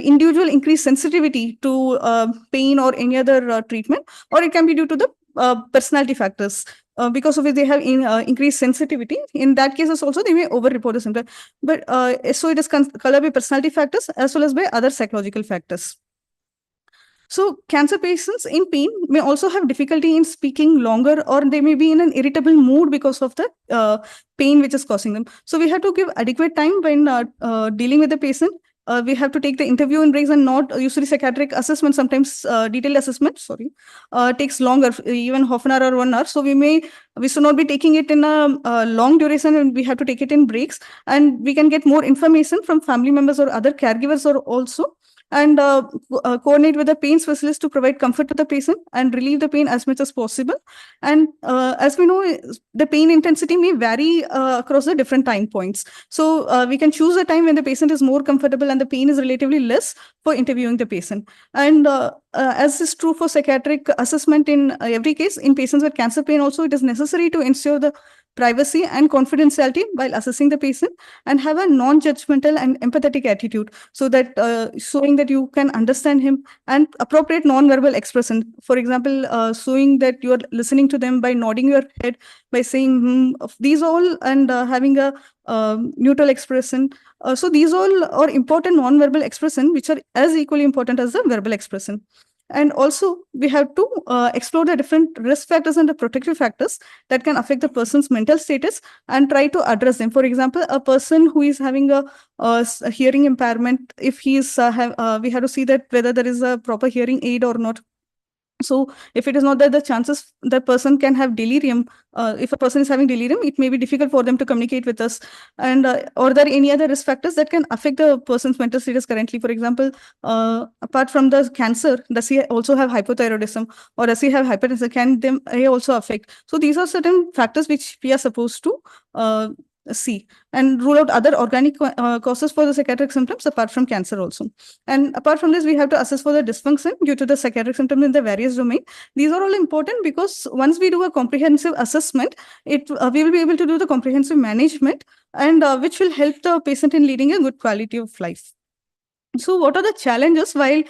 individual increased sensitivity to pain or any other treatment, or it can be due to the personality factors. Because of it, they have increased sensitivity. In that cases also, they may overreport the symptom. But so it is colored by personality factors as well as by other psychological factors. So cancer patients in pain may also have difficulty in speaking longer, or they may be in an irritable mood because of the pain which is causing them. So we have to give adequate time when dealing with the patient. We have to take the interview in breaks, and not usually psychiatric assessment, sometimes detailed assessment, takes longer, even half an hour or 1 hour. So we should not be taking it in a long duration, and we have to take it in breaks, and we can get more information from family members or other caregivers or also and coordinate with the pain specialist to provide comfort to the patient and relieve the pain as much as possible. And as we know, the pain intensity may vary across the different time points. So we can choose a time when the patient is more comfortable and the pain is relatively less for interviewing the patient. And as is true for psychiatric assessment in every case, in patients with cancer pain also, it is necessary to ensure the privacy and confidentiality while assessing the patient, and have a non-judgmental and empathetic attitude, so that showing that you can understand him, and appropriate non-verbal expression. For example, showing that you are listening to them by nodding your head, by saying these all, and having a neutral expression. So these all are important non-verbal expression, which are as equally important as the verbal expression. And also, we have to explore the different risk factors and the protective factors that can affect the person's mental status and try to address them. For example, a person who is having a hearing impairment, if he is, we have to see that whether there is a proper hearing aid or not. So if it is not that, the chances that person can have delirium, if a person is having delirium, it may be difficult for them to communicate with us. And are there any other risk factors that can affect the person's mental status currently? For example, apart from the cancer, does he also have hypothyroidism, or does he have hypertension? Can them also affect? So these are certain factors which we are supposed to see, and rule out other organic causes for the psychiatric symptoms apart from cancer also. And apart from this, we have to assess for the dysfunction due to the psychiatric symptoms in the various domains. These are all important because once we do a comprehensive assessment, we will be able to do the comprehensive management, and which will help the patient in leading a good quality of life. So what are the challenges while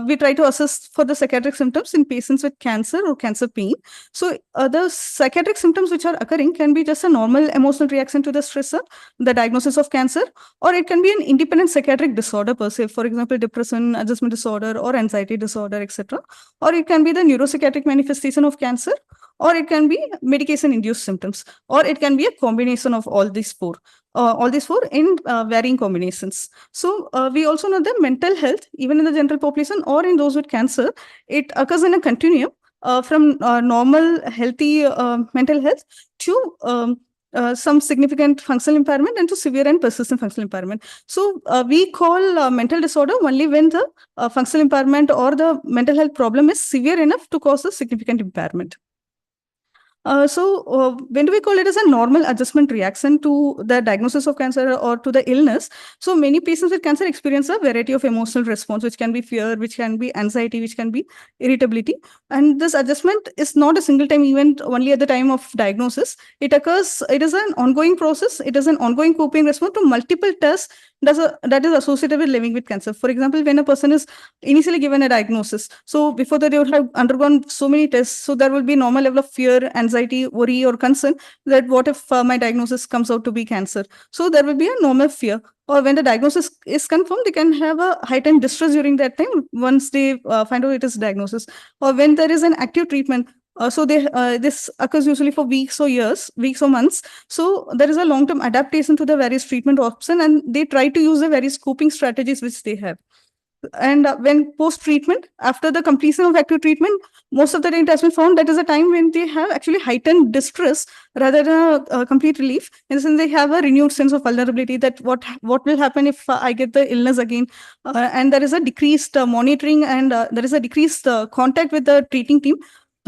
we try to assess for the psychiatric symptoms in patients with cancer or cancer pain? So the psychiatric symptoms which are occurring can be just a normal emotional reaction to the stressor, the diagnosis of cancer, or it can be an independent psychiatric disorder per se, for example, depression, adjustment disorder, or anxiety disorder, etc. Or it can be the neuropsychiatric manifestation of cancer, or it can be medication-induced symptoms, or it can be a combination of all these four in varying combinations. So we also know that mental health, even in the general population or in those with cancer, it occurs in a continuum from normal, healthy mental health to some significant functional impairment and to severe and persistent functional impairment. So we call mental disorder only when the functional impairment or the mental health problem is severe enough to cause a significant impairment. So when do we call it as a normal adjustment reaction to the diagnosis of cancer or to the illness? So many patients with cancer experience a variety of emotional response, which can be fear, which can be anxiety, which can be irritability. And this adjustment is not a single time event only at the time of diagnosis. It occurs, it is an ongoing process. It is an ongoing coping response to multiple tests that is associated with living with cancer. For example, when a person is initially given a diagnosis, so before that they would have undergone so many tests, so there will be normal level of fear, anxiety, worry, or concern that what if my diagnosis comes out to be cancer? So there will be a normal fear. Or when the diagnosis is confirmed, they can have a heightened distress during that time once they find out it is diagnosis. Or when there is an active treatment, so this occurs usually for weeks or years, weeks or months. So there is a long-term adaptation to the various treatment options, and they try to use the various coping strategies which they have. And when post-treatment, after the completion of active treatment, most of the time it has been found that is a time when they have actually heightened distress rather than a complete relief. And since they have a renewed sense of vulnerability, that what will happen if I get the illness again, and there is a decreased monitoring, and there is a decreased contact with the treating team.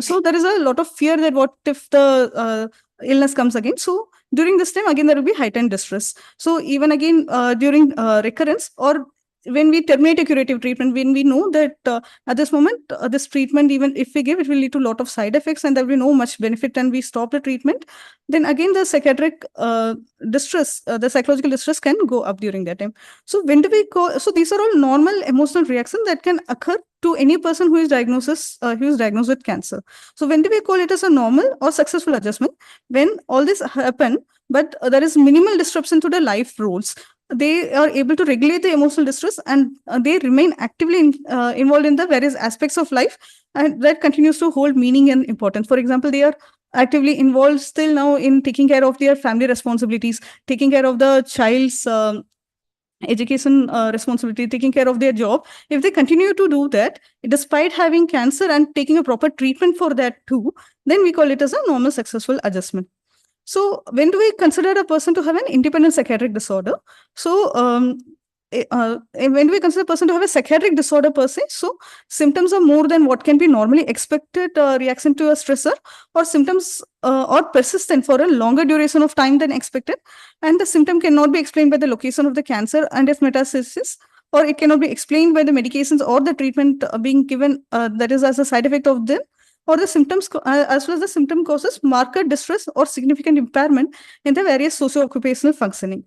So there is a lot of fear that what if the illness comes again. So during this time, again, there will be heightened distress. So even again, during recurrence, or when we terminate a curative treatment, when we know that at this moment, this treatment, even if we give, it will lead to a lot of side effects and there will be no much benefit, and we stop the treatment, then again, the psychiatric distress, the psychological distress can go up during that time. So when do we call, so these are all normal emotional reactions that can occur to any person who is diagnosed with cancer. So when do we call it as a normal or successful adjustment? When all this happen, but there is minimal disruption to the life roles. They are able to regulate the emotional distress, and they remain actively involved in the various aspects of life, and that continues to hold meaning and importance. For example, they are actively involved still now in taking care of their family responsibilities, taking care of the child's education responsibility, taking care of their job. If they continue to do that, despite having cancer and taking a proper treatment for that too, then we call it as a normal successful adjustment. So when do we consider a person to have an independent psychiatric disorder? So when we consider a person to have a psychiatric disorder per se, so symptoms are more than what can be normally expected reaction to a stressor, or symptoms are persistent for a longer duration of time than expected, and the symptom cannot be explained by the location of the cancer and its metastasis, or it cannot be explained by the medications or the treatment being given that is as a side effect of them, or the symptoms as well as the symptom causes marked distress or significant impairment in the various socio-occupational functioning.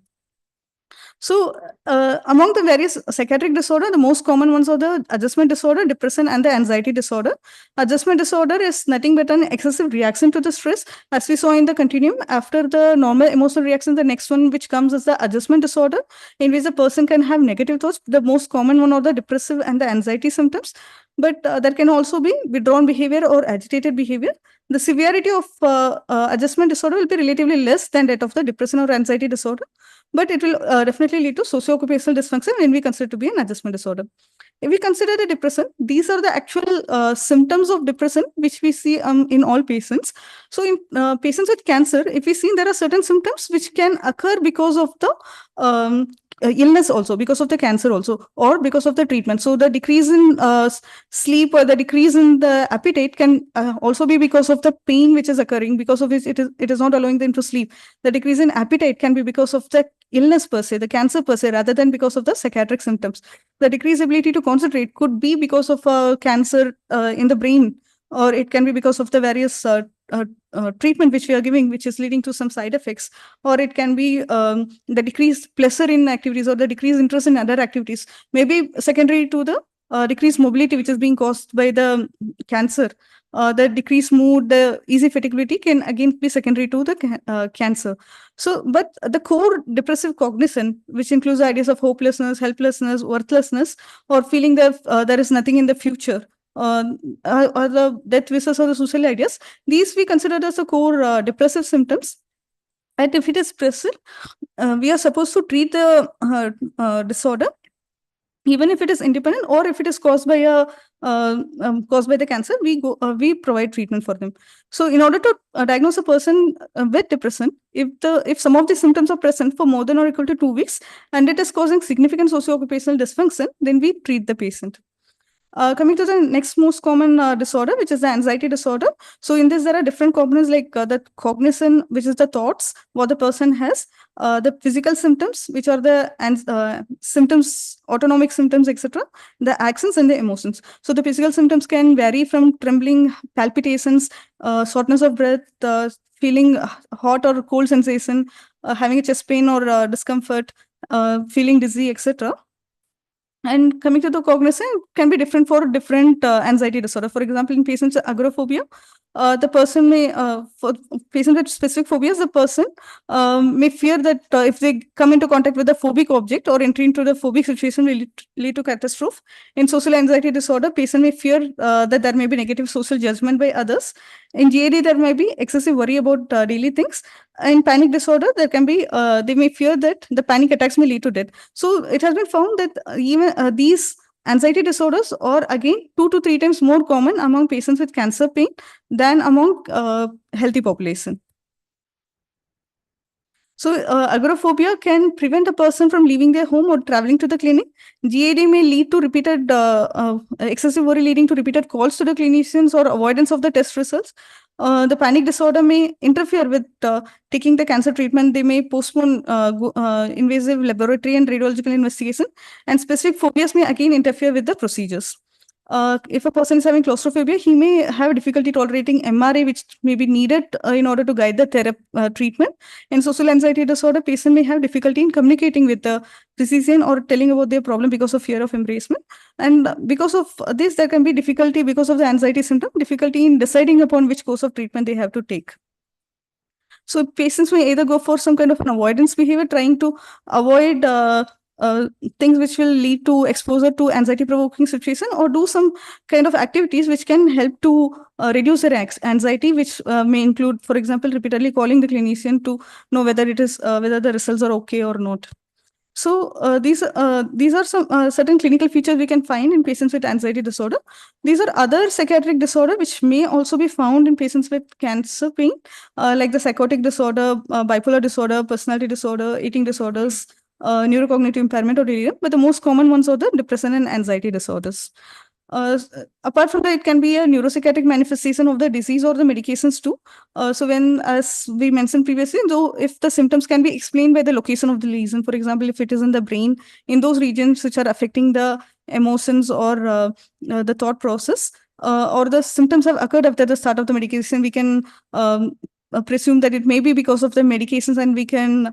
So among the various psychiatric disorder, the most common ones are the adjustment disorder, depression, and the anxiety disorder. Adjustment disorder is nothing but an excessive reaction to the stress, as we saw in the continuum. After the normal emotional reaction, the next one which comes is the adjustment disorder, in which the person can have negative thoughts. The most common one are the depressive and the anxiety symptoms, but there can also be withdrawn behavior or agitated behavior. The severity of adjustment disorder will be relatively less than that of the depression or anxiety disorder, but it will definitely lead to socio-occupational dysfunction when we consider to be an adjustment disorder. If we consider the depression, these are the actual symptoms of depression which we see in all patients. So in patients with cancer, if we see there are certain symptoms which can occur because of the illness also, because of the cancer also, or because of the treatment. So the decrease in sleep or the decrease in the appetite can also be because of the pain which is occurring, because of which it is not allowing them to sleep. The decrease in appetite can be because of the illness per se, the cancer per se, rather than because of the psychiatric symptoms. The decreased ability to concentrate could be because of cancer in the brain, or it can be because of the various treatment which we are giving, which is leading to some side effects, or it can be the decreased pleasure in activities or the decreased interest in other activities, maybe secondary to the decreased mobility which is being caused by the cancer. The decreased mood, the easy fatigability can again be secondary to the cancer. So, but the core depressive cognition, which includes ideas of hopelessness, helplessness, worthlessness, or feeling that there is nothing in the future, or the death wishes or the suicidal ideas, these we consider as the core depressive symptoms. And if it is present, we are supposed to treat the disorder, even if it is independent or if it is caused by the cancer. We provide treatment for them. So in order to diagnose a person with depression, if some of the symptoms are present for more than or equal to 2 weeks and it is causing significant socio-occupational dysfunction, then we treat the patient. Coming to the next most common disorder, which is the anxiety disorder. So in this, there are different components like the cognition, which is the thoughts, what the person has, the physical symptoms, which are the symptoms, autonomic symptoms, etc., the actions and the emotions. So the physical symptoms can vary from trembling, palpitations, shortness of breath, feeling hot or cold sensation, having a chest pain or discomfort, feeling dizzy, etc. And coming to the cognition, can be different for different anxiety disorder. For example, in patients with agoraphobia, the person may, for patients with specific phobias, the person may fear that if they come into contact with a phobic object or entry into the phobic situation will lead to catastrophe. In social anxiety disorder, patient may fear that there may be negative social judgment by others. In GAD, there may be excessive worry about daily things. In panic disorder, there can be, they may fear that the panic attacks may lead to death. So it has been found that even these anxiety disorders are again 2 to 3 times more common among patients with cancer pain than among healthy population. So agoraphobia can prevent a person from leaving their home or traveling to the clinic. GAD may lead to repeated excessive worry leading to repeated calls to the clinicians or avoidance of the test results. The panic disorder may interfere with taking the cancer treatment. They may postpone invasive laboratory and radiological investigation, and specific phobias may again interfere with the procedures. If a person is having claustrophobia, he may have difficulty tolerating MRA, which may be needed in order to guide the treatment. In social anxiety disorder, patient may have difficulty in communicating with the physician or telling about their problem because of fear of embarrassment. And because of this, there can be difficulty because of the anxiety symptom, difficulty in deciding upon which course of treatment they have to take. So patients may either go for some kind of an avoidance behavior, trying to avoid things which will lead to exposure to anxiety provoking situation, or do some kind of activities which can help to reduce their anxiety, which may include, for example, repeatedly calling the clinician to know whether it is whether the results are okay or not. So these are some certain clinical features we can find in patients with anxiety disorder. These are other psychiatric disorder which may also be found in patients with cancer pain, like the psychotic disorder, bipolar disorder, personality disorder, eating disorders, neurocognitive impairment or delirium, but the most common ones are the depression and anxiety disorders. Apart from that, it can be a neuropsychiatric manifestation of the disease or the medications too. So when, as we mentioned previously, though if the symptoms can be explained by the location of the lesion, for example, if it is in the brain, in those regions which are affecting the emotions or the thought process, or the symptoms have occurred after the start of the medication, we can presume that it may be because of the medications, and we can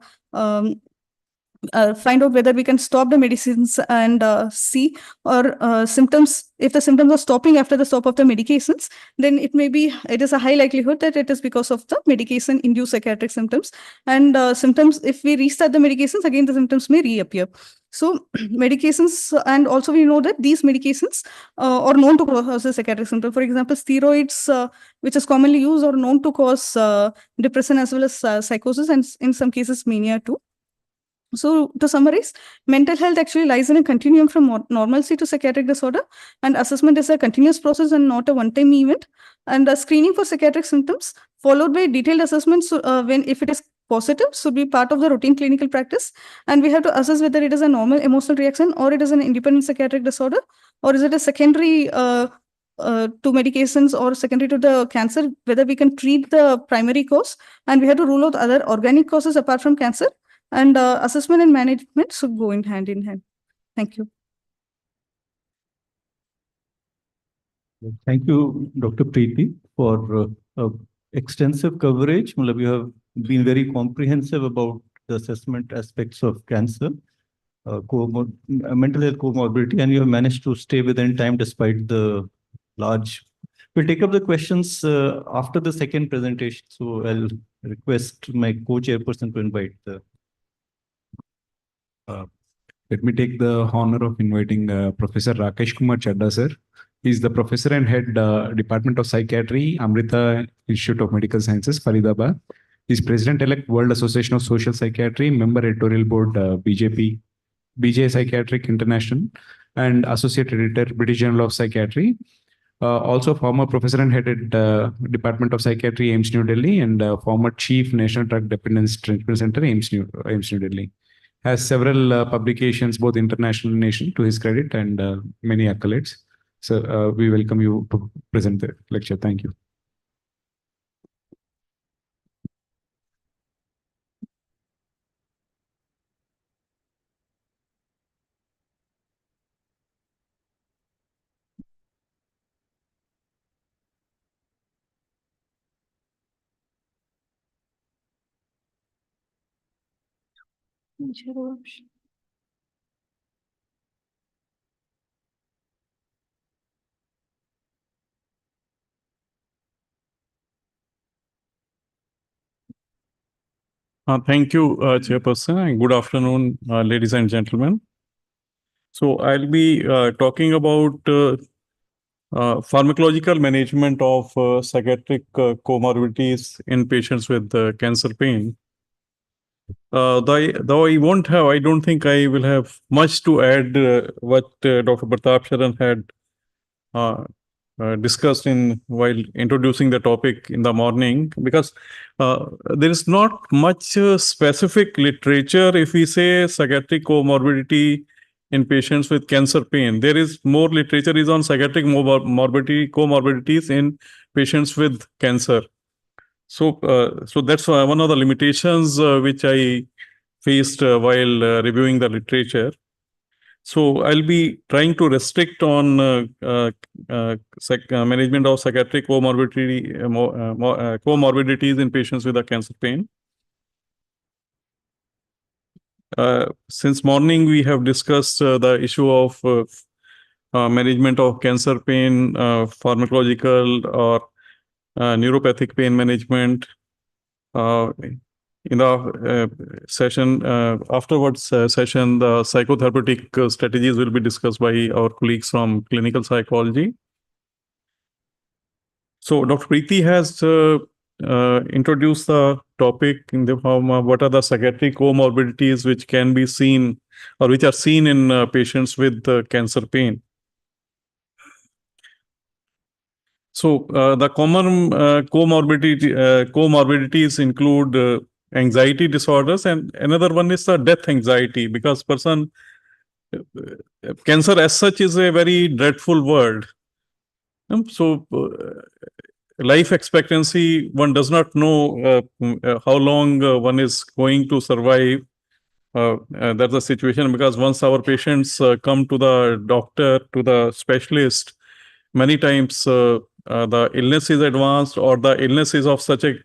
find out whether we can stop the medicines and see, or symptoms, if the symptoms are stopping after the stop of the medications, then it is a high likelihood that it is because of the medication induced psychiatric symptoms. And symptoms, if we restart the medications, again the symptoms may reappear. So medications, and also we know that these medications are known to cause a psychiatric symptom. For example, steroids, which is commonly used, are known to cause depression as well as psychosis, and in some cases mania too. So to summarize, mental health actually lies in a continuum from normalcy to psychiatric disorder, and assessment is a continuous process and not a one-time event. And screening for psychiatric symptoms followed by detailed assessments, if it is positive, should be part of the routine clinical practice. And we have to assess whether it is a normal emotional reaction, or it is an independent psychiatric disorder, or is it a secondary to medications or secondary to the cancer, whether we can treat the primary cause, and we have to rule out other organic causes apart from cancer. And assessment and management should go in hand. Thank you. Thank you, Dr. Preeti, for extensive coverage. You have been very comprehensive about the assessment aspects of cancer, mental health comorbidity, and you have managed to stay within time despite the large. We'll take up the questions after the second presentation. So I'll request my co-chairperson to invite the. Let me take the honor of inviting Professor Rakesh Kumar Chadda, sir. He's the professor and head Department of Psychiatry, Amrita Institute of Medical Sciences, Faridabad. He's president-elect World Association of Social Psychiatry, member editorial board BJ Psychiatric International, and associate editor British Journal of Psychiatry. Also former professor and headed Department of Psychiatry, Aiims New Delhi, and former chief National Drug Dependence Treatment Center, Aiims New Delhi. Has several publications, both international and national, to his credit, and many accolades. So we welcome you to present the lecture. Thank you. Thank you, Chairperson, and good afternoon, ladies and gentlemen. So I'll be talking about pharmacological management of psychiatric comorbidities in patients with cancer pain. Though I don't think I will have much to add what Dr. Pratap Sharan had discussed while introducing the topic in the morning, because there is not much specific literature if we say psychiatric comorbidity in patients with cancer pain. There is more literature is on psychiatric comorbidities in patients with cancer. So that's one of the limitations which I faced while reviewing the literature. So I'll be trying to restrict on management of psychiatric comorbidities in patients with a cancer pain. Since morning, we have discussed the issue of management of cancer pain, pharmacological or neuropathic pain management. In the session, afterwards session, the psychotherapeutic strategies will be discussed by our colleagues from clinical psychology. So Dr. Preeti has introduced the topic in the form of what are the psychiatric comorbidities which can be seen or which are seen in patients with cancer pain. So the common comorbidities include anxiety disorders, and another one is the death anxiety, because cancer as such is a very dreadful word. So life expectancy, one does not know how long one is going to survive. That's the situation, because once our patients come to the doctor, to the specialist, many times the illness is advanced, or the illness is of such a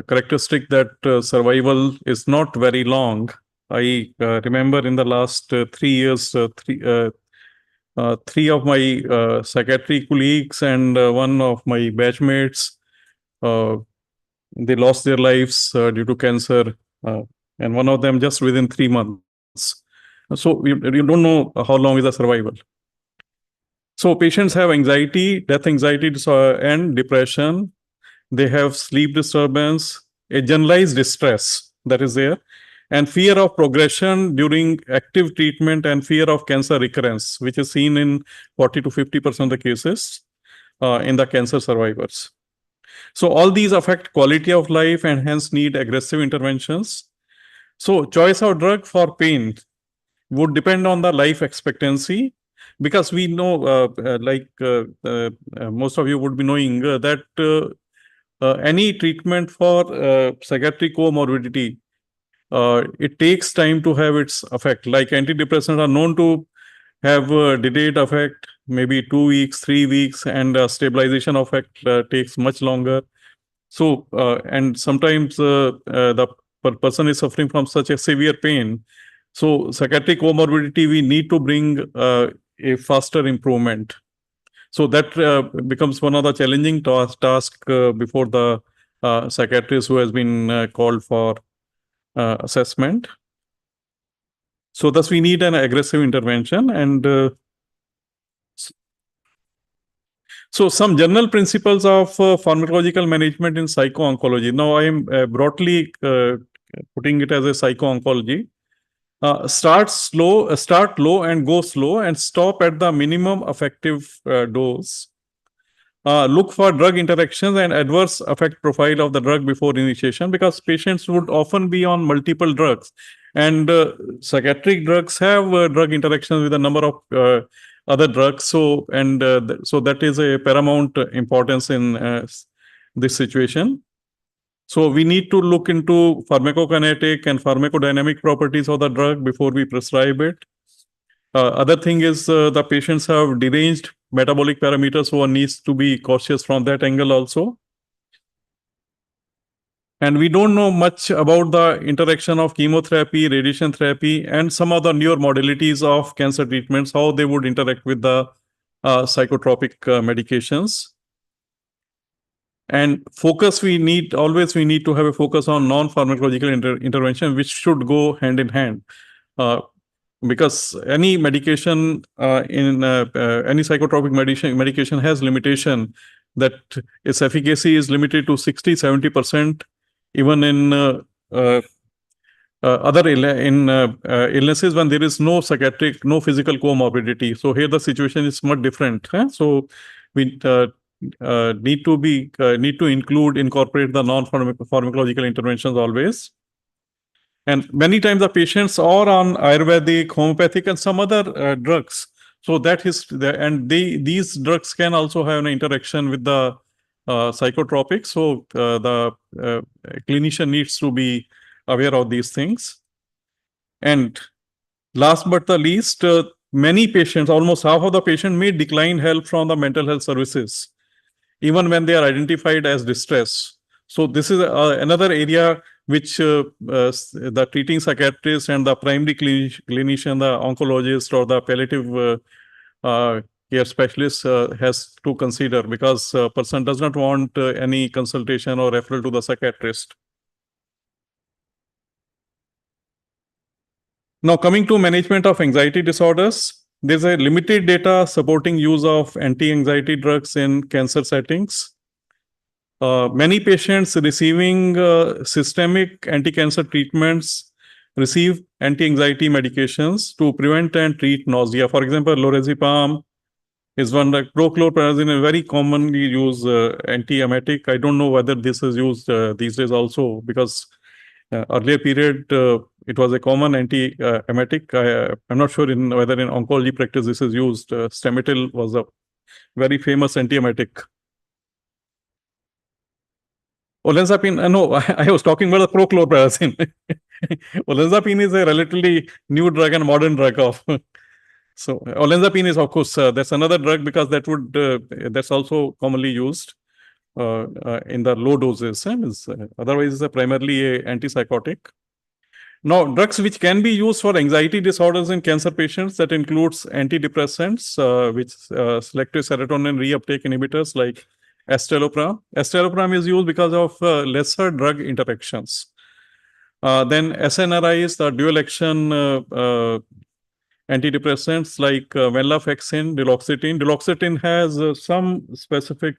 characteristic that survival is not very long. I remember in the last 3 years, three of my psychiatry colleagues and one of my batchmates, they lost their lives due to cancer, and one of them just within 3 months. So you don't know how long is the survival. So patients have anxiety, death anxiety disorder, and depression. They have sleep disturbance, a generalized distress that is there, and fear of progression during active treatment, and fear of cancer recurrence, which is seen in 40 to 50% of the cases in the cancer survivors. So all these affect quality of life and hence need aggressive interventions. So choice of drug for pain would depend on the life expectancy, because we know, most of you would be knowing that any treatment for psychiatric comorbidity, it takes time to have its effect. Like antidepressants are known to have a delayed effect, maybe 2 weeks, 3 weeks, and stabilization effect takes much longer. So, and sometimes the person is suffering from such a severe pain. So, psychiatric comorbidity, we need to bring a faster improvement. So that becomes one of the challenging tasks before the psychiatrist who has been called for assessment. So thus we need an aggressive intervention. And so some general principles of pharmacological management in psycho-oncology. Now I am broadly putting it as a psycho-oncology. Start low and go slow, and stop at the minimum effective dose. Look for drug interactions and adverse effect profile of the drug before initiation, because patients would often be on multiple drugs, and psychiatric drugs have drug interactions with a number of other drugs. So, and so that is a paramount importance in this situation. So we need to look into pharmacokinetic and pharmacodynamic properties of the drug before we prescribe it. Other thing is the patients have deranged metabolic parameters, so one needs to be cautious from that angle also. And we don't know much about the interaction of chemotherapy, radiation therapy, and some of the newer modalities of cancer treatments, how they would interact with the psychotropic medications. And focus, we need to have a focus on non-pharmacological intervention, which should go hand in hand. Because any medication in any psychotropic medication has limitation, that its efficacy is limited to 60-70%, even in other illnesses when there is no psychiatric, no physical comorbidity. So here the situation is much different. So we need to incorporate the non-pharmacological interventions always. And many times the patients are on Ayurvedic, homeopathic, and some other drugs. So that is these drugs can also have an interaction with the psychotropic. So the clinician needs to be aware of these things. And last but the least, many patients, almost half of the patient, may decline help from the mental health services, even when they are identified as distress. So this is another area which the treating psychiatrist and the primary clinician, the oncologist, or the palliative care specialist has to consider, because a person does not want any consultation or referral to the psychiatrist. Now, coming to management of anxiety disorders, there's a limited data supporting use of anti-anxiety drugs in cancer settings. Many patients receiving systemic anti-cancer treatments receive anti-anxiety medications to prevent and treat nausea. For example, lorazepam, is one like prochlorperazine, a very commonly used antiemetic. I don't know whether this is used these days also, because earlier period it was a common anti-emetic. I'm not sure whether in oncology practice this is used. Stamitil was a very famous antiemetic. Olanzapine, no, I was talking about the prochlorperazine. Olanzapine is a relatively new drug and modern drug of. So olanzapine is, of course, that's another drug, because that would that's also commonly used in the low doses. Otherwise, it's primarily a antipsychotic. Now, drugs which can be used for anxiety disorders in cancer patients, that includes antidepressants, which selective serotonin reuptake inhibitors like escitalopram. Escitalopram is used because of lesser drug interactions. Then SNRIs, the dual action antidepressants like venlafaxine, duloxetine. Duloxetine has some specific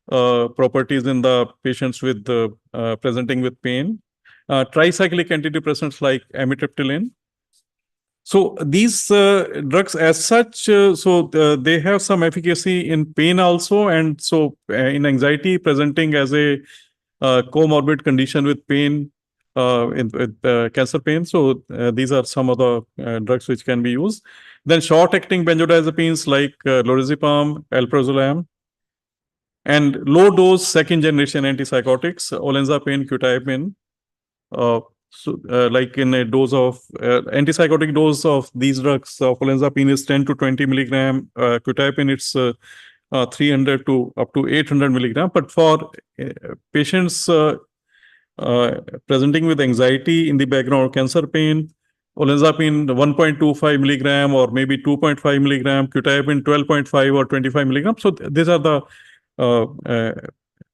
properties in the patients with presenting with pain. Tricyclic antidepressants like amitriptyline. So these drugs as such, they have some efficacy in pain also, and so in anxiety presenting as a comorbid condition with pain, with cancer pain. So these are some of the drugs which can be used. Then short-acting benzodiazepines like lorazepam, alprazolam, and low-dose second-generation antipsychotics, olanzapine, quetiapine. Like in a dose of antipsychotic dose of these drugs, olanzapine is 10 to 20 milligram. Quetiapine, it's 300 to up to 800 milligram. But for patients presenting with anxiety in the background of cancer pain, olanzapine 1.25 milligram or maybe 2.5 milligram, quetiapine 12.5 or 25 milligram. So these are the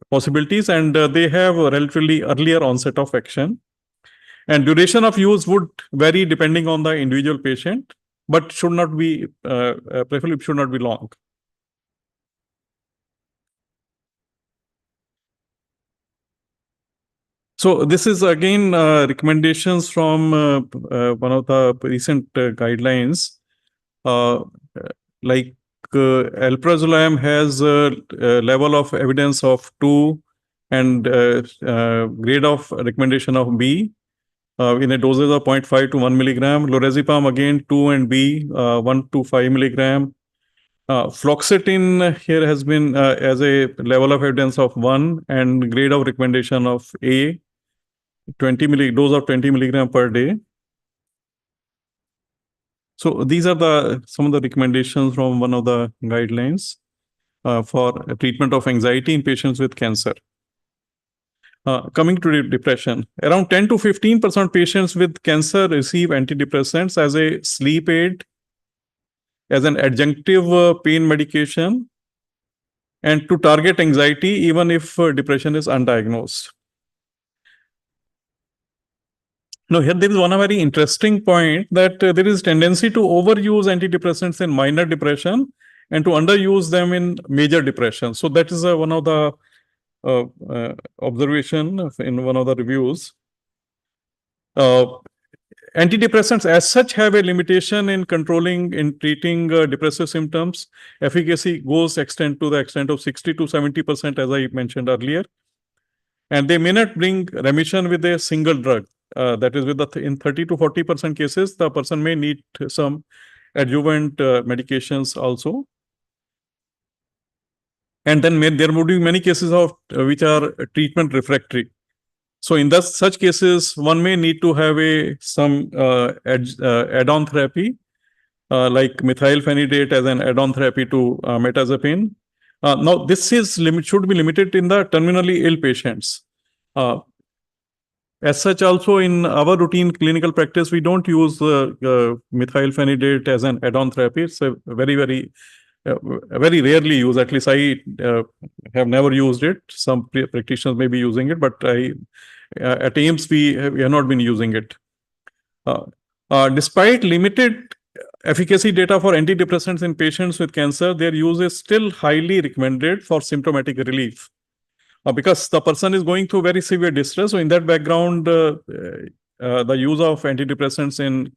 possibilities, and they have a relatively earlier onset of action. And duration of use would vary depending on the individual patient, but should not be, preferably should not be long. So this is again recommendations from one of the recent guidelines. Like alprazolam has a level of evidence of 2 and grade of recommendation of B in a doses of 0.5 to 1 milligram. Lorazepam again 2 and B 1 to 5 milligram. Fluoxetine here has been as a level of evidence of 1 and grade of recommendation of A, 20 dose of 20 milligram per day. So these are some of the recommendations from one of the guidelines for treatment of anxiety in patients with cancer. Coming to depression, around 10 to 15% of patients with cancer receive antidepressants as a sleep aid, as an adjunctive pain medication, and to target anxiety even if depression is undiagnosed. Now, here there is one very interesting point that there is tendency to overuse antidepressants in minor depression and to underuse them in major depression. So that is one of the observation in one of the reviews. Antidepressants as such have a limitation in controlling, in treating depressive symptoms. Efficacy goes extend to the extent of 60 to 70%, as I mentioned earlier. And they may not bring remission with a single drug. That is, with in 30 to 40% cases, the person may need some adjuvant medications also. And then there would be many cases of which are treatment refractory. So in such cases, one may need to have some add-on therapy, like methylphenidate as an add-on therapy to metazapine. Now, this is should be limited in the terminally ill patients. As such, also in our routine clinical practice, we don't use methylphenidate as an add-on therapy. It's a very rarely used. At least I have never used it. Some practitioners may be using it, but at Aiims we have not been using it. Despite limited efficacy data for antidepressants in patients with cancer, their use is still highly recommended for symptomatic relief. Because the person is going through very severe distress. So in that background, the use of antidepressants in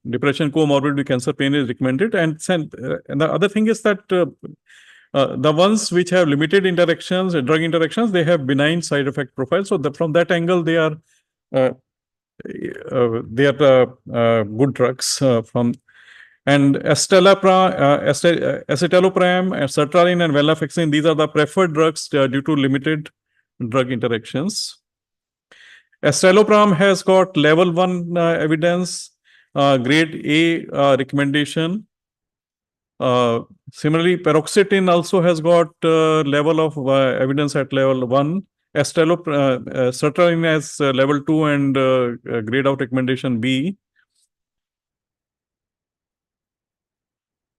depression comorbid with cancer pain is recommended. And the other thing is that the ones which have limited interactions, drug interactions, they have benign side effect profile. So from that angle, they are good drugs from. And escitalopram, sertraline, and venlafaxine, these are the preferred drugs due to limited drug interactions. Escitalopram has got level 1 evidence, grade A recommendation. Similarly, paroxetine also has got level of evidence at level 1. Sertraline has level 2 and grade of recommendation B.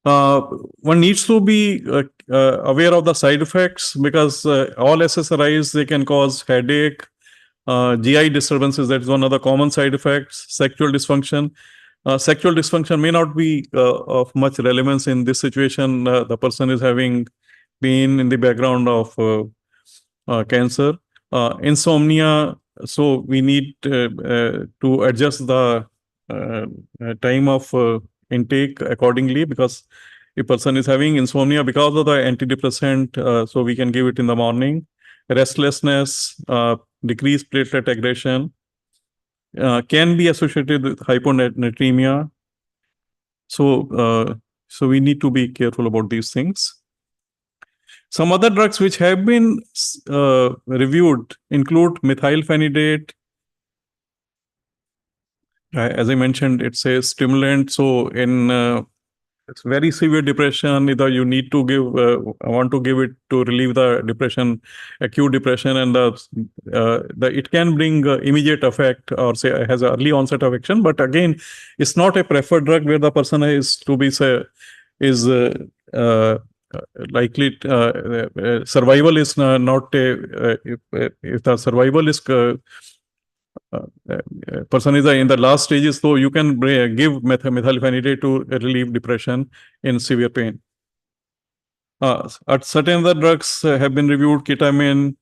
One needs to be aware of the side effects, because all SSRIs, they can cause headache, GI disturbances, that is one of the common side effects, sexual dysfunction. Sexual dysfunction may not be of much relevance in this situation. The person is having pain in the background of cancer. Insomnia, so we need to adjust the time of intake accordingly, because a person is having insomnia because of the antidepressant, so we can give it in the morning. Restlessness, decreased platelet aggression can be associated with hyponatremia. So we need to be careful about these things. Some other drugs which have been reviewed include methylphenidate. As I mentioned, it's a stimulant. So in it's very severe depression, either you need to give, want to give it to relieve the depression, acute depression, and it can bring immediate effect, or say has an early onset of action. But again, it's not a preferred drug where the person is to be likely survival is not a if the survival is person is in the last stages, so you can give methylphenidate to relieve depression in severe pain. Certain other drugs have been reviewed. Ketamine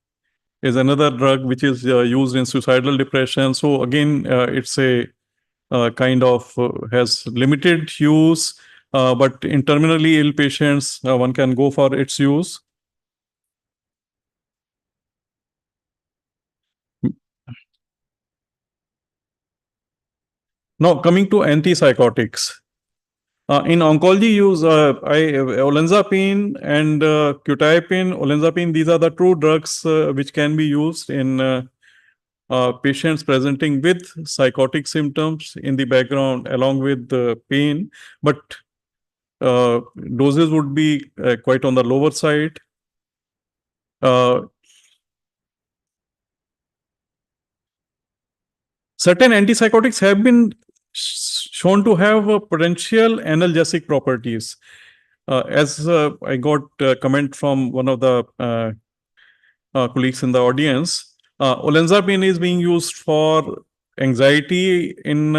is another drug which is used in suicidal depression. So again, it's a kind of has limited use, but in terminally ill patients, one can go for its use. Now, coming to antipsychotics. In oncology use, olanzapine and quetiapine. Olanzapine, these are the two drugs which can be used in patients presenting with psychotic symptoms in the background along with pain, but doses would be quite on the lower side. Certain antipsychotics have been shown to have potential analgesic properties. As I got a comment from one of the colleagues in the audience, olanzapine is being used for anxiety in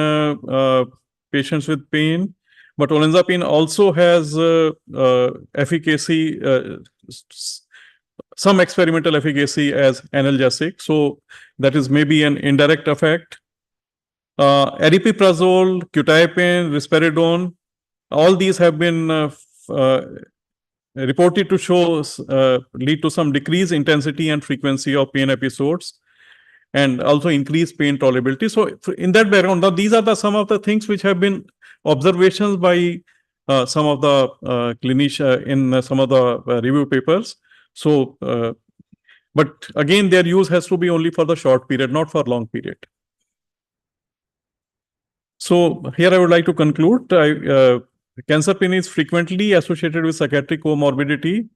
patients with pain, but olanzapine also has efficacy, some experimental efficacy as analgesic. So that is maybe an indirect effect. Aripiprazole, quetiapine, risperidone, all these have been reported to show lead to some decreased intensity and frequency of pain episodes, and also increased pain tolerability. So in that background, now these are some of the things which have been observations by some of the clinicians in some of the review papers. So, but again, their use has to be only for the short period, not for long period. So here I would like to conclude. Cancer pain is frequently associated with psychiatric comorbidity.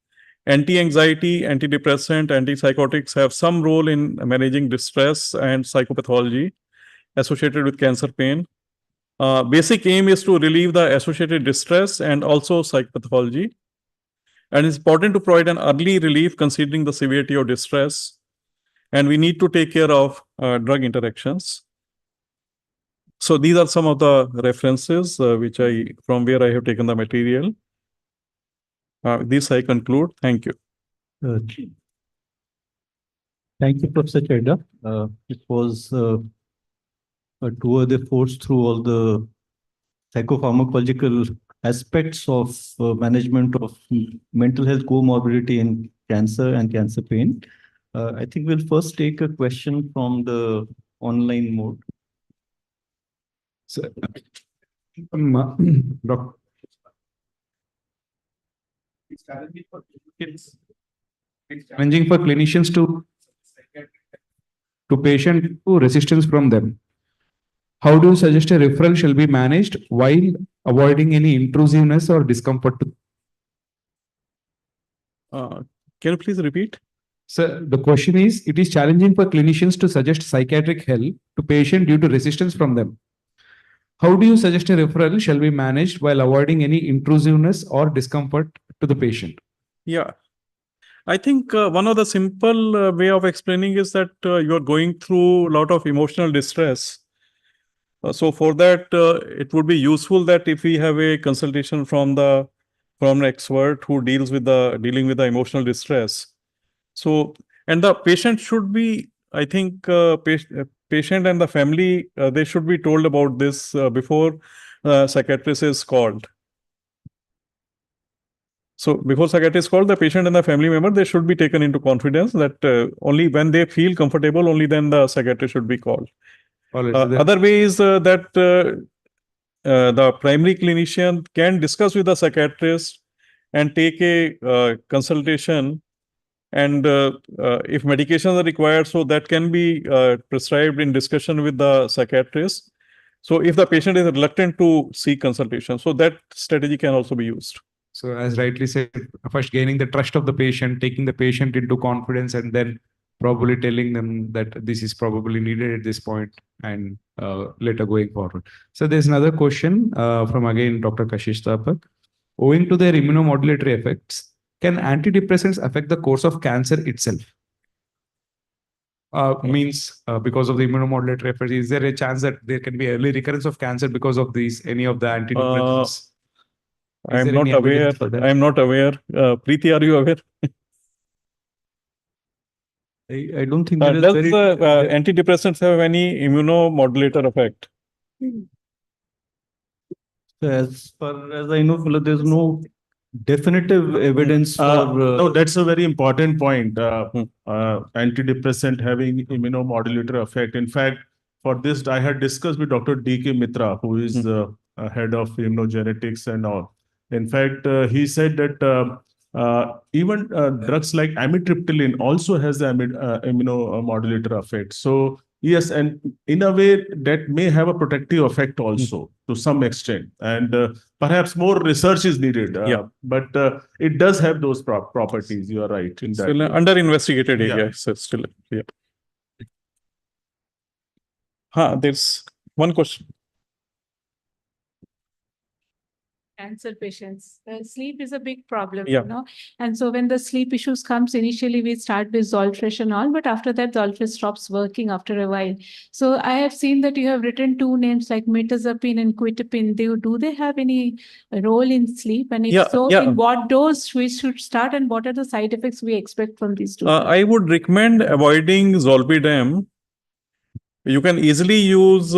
Anti-anxiety, antidepressant, antipsychotics have some role in managing distress and psychopathology associated with cancer pain. Basic aim is to relieve the associated distress and also psychopathology. And it's important to provide an early relief considering the severity of distress. And we need to take care of drug interactions. So these are some of the references from where I have taken the material. This I conclude. Thank you. Thank you, Professor Chedda. It was tour de force through all the psychopharmacological aspects of management of mental health comorbidity in cancer and cancer pain. I think we'll first take a question from the online mode. So, Doc- it's challenging for clinicians to patient to resistance from them. How do you suggest a referral shall be managed while avoiding any intrusiveness or discomfort? Can you please repeat? So the question is, it is challenging for clinicians to suggest psychiatric help to patient due to resistance from them. How do you suggest a referral shall be managed while avoiding any intrusiveness or discomfort to the patient? Yeah. I think one of the simple way of explaining is that you are going through a lot of emotional distress. So for that, it would be useful that if we have a consultation from an expert who dealing with the emotional distress. So, and the patient should be, I think, patient and the family, they should be told about this before psychiatrist is called. So before psychiatrist is called, the patient and the family member, they should be taken into confidence that only when they feel comfortable, only then the psychiatrist should be called. Other way is that the primary clinician can discuss with the psychiatrist and take a consultation, and if medications are required, so that can be prescribed in discussion with the psychiatrist. So if the patient is reluctant to seek consultation, so that strategy can also be used. So as rightly said, first gaining the trust of the patient, taking the patient into confidence, and then probably telling them that this is probably needed at this point, and later going forward. So there's another question from again Dr. Kashish Tapak. Owing to their immunomodulatory effects, can antidepressants affect the course of cancer itself? Means because of the immunomodulatory effects, is there a chance that there can be early recurrence of cancer because of these, any of the antidepressants? I'm not aware. I'm not aware. Preeti, are you aware? I don't think does antidepressants have any immunomodulator effect? As far as I know, there's no definitive evidence for. No, that's a very important point. Antidepressant having immunomodulator effect. In fact, for this, I had discussed with Dr. D.K. Mitra, who is the head of immunogenetics and all. In fact, he said that even drugs like amitriptyline also has the immunomodulator effect. So yes, and in a way that may have a protective effect also to some extent, and perhaps more research is needed. But it does have those properties. You are right in that. Still under investigated area. So still, yeah. There's one question. Cancer patients, sleep is a big problem, you know. And so when the sleep issues comes, initially we start with Zolfresh and all, but after that Zolfresh stops working after a while. So I have seen that you have written two names like mirtazapine and quetiapine. Do they have any role in sleep? And if so, in what dose we should start, and what are the side effects we expect from these two? I would recommend avoiding zolpidem. You can easily use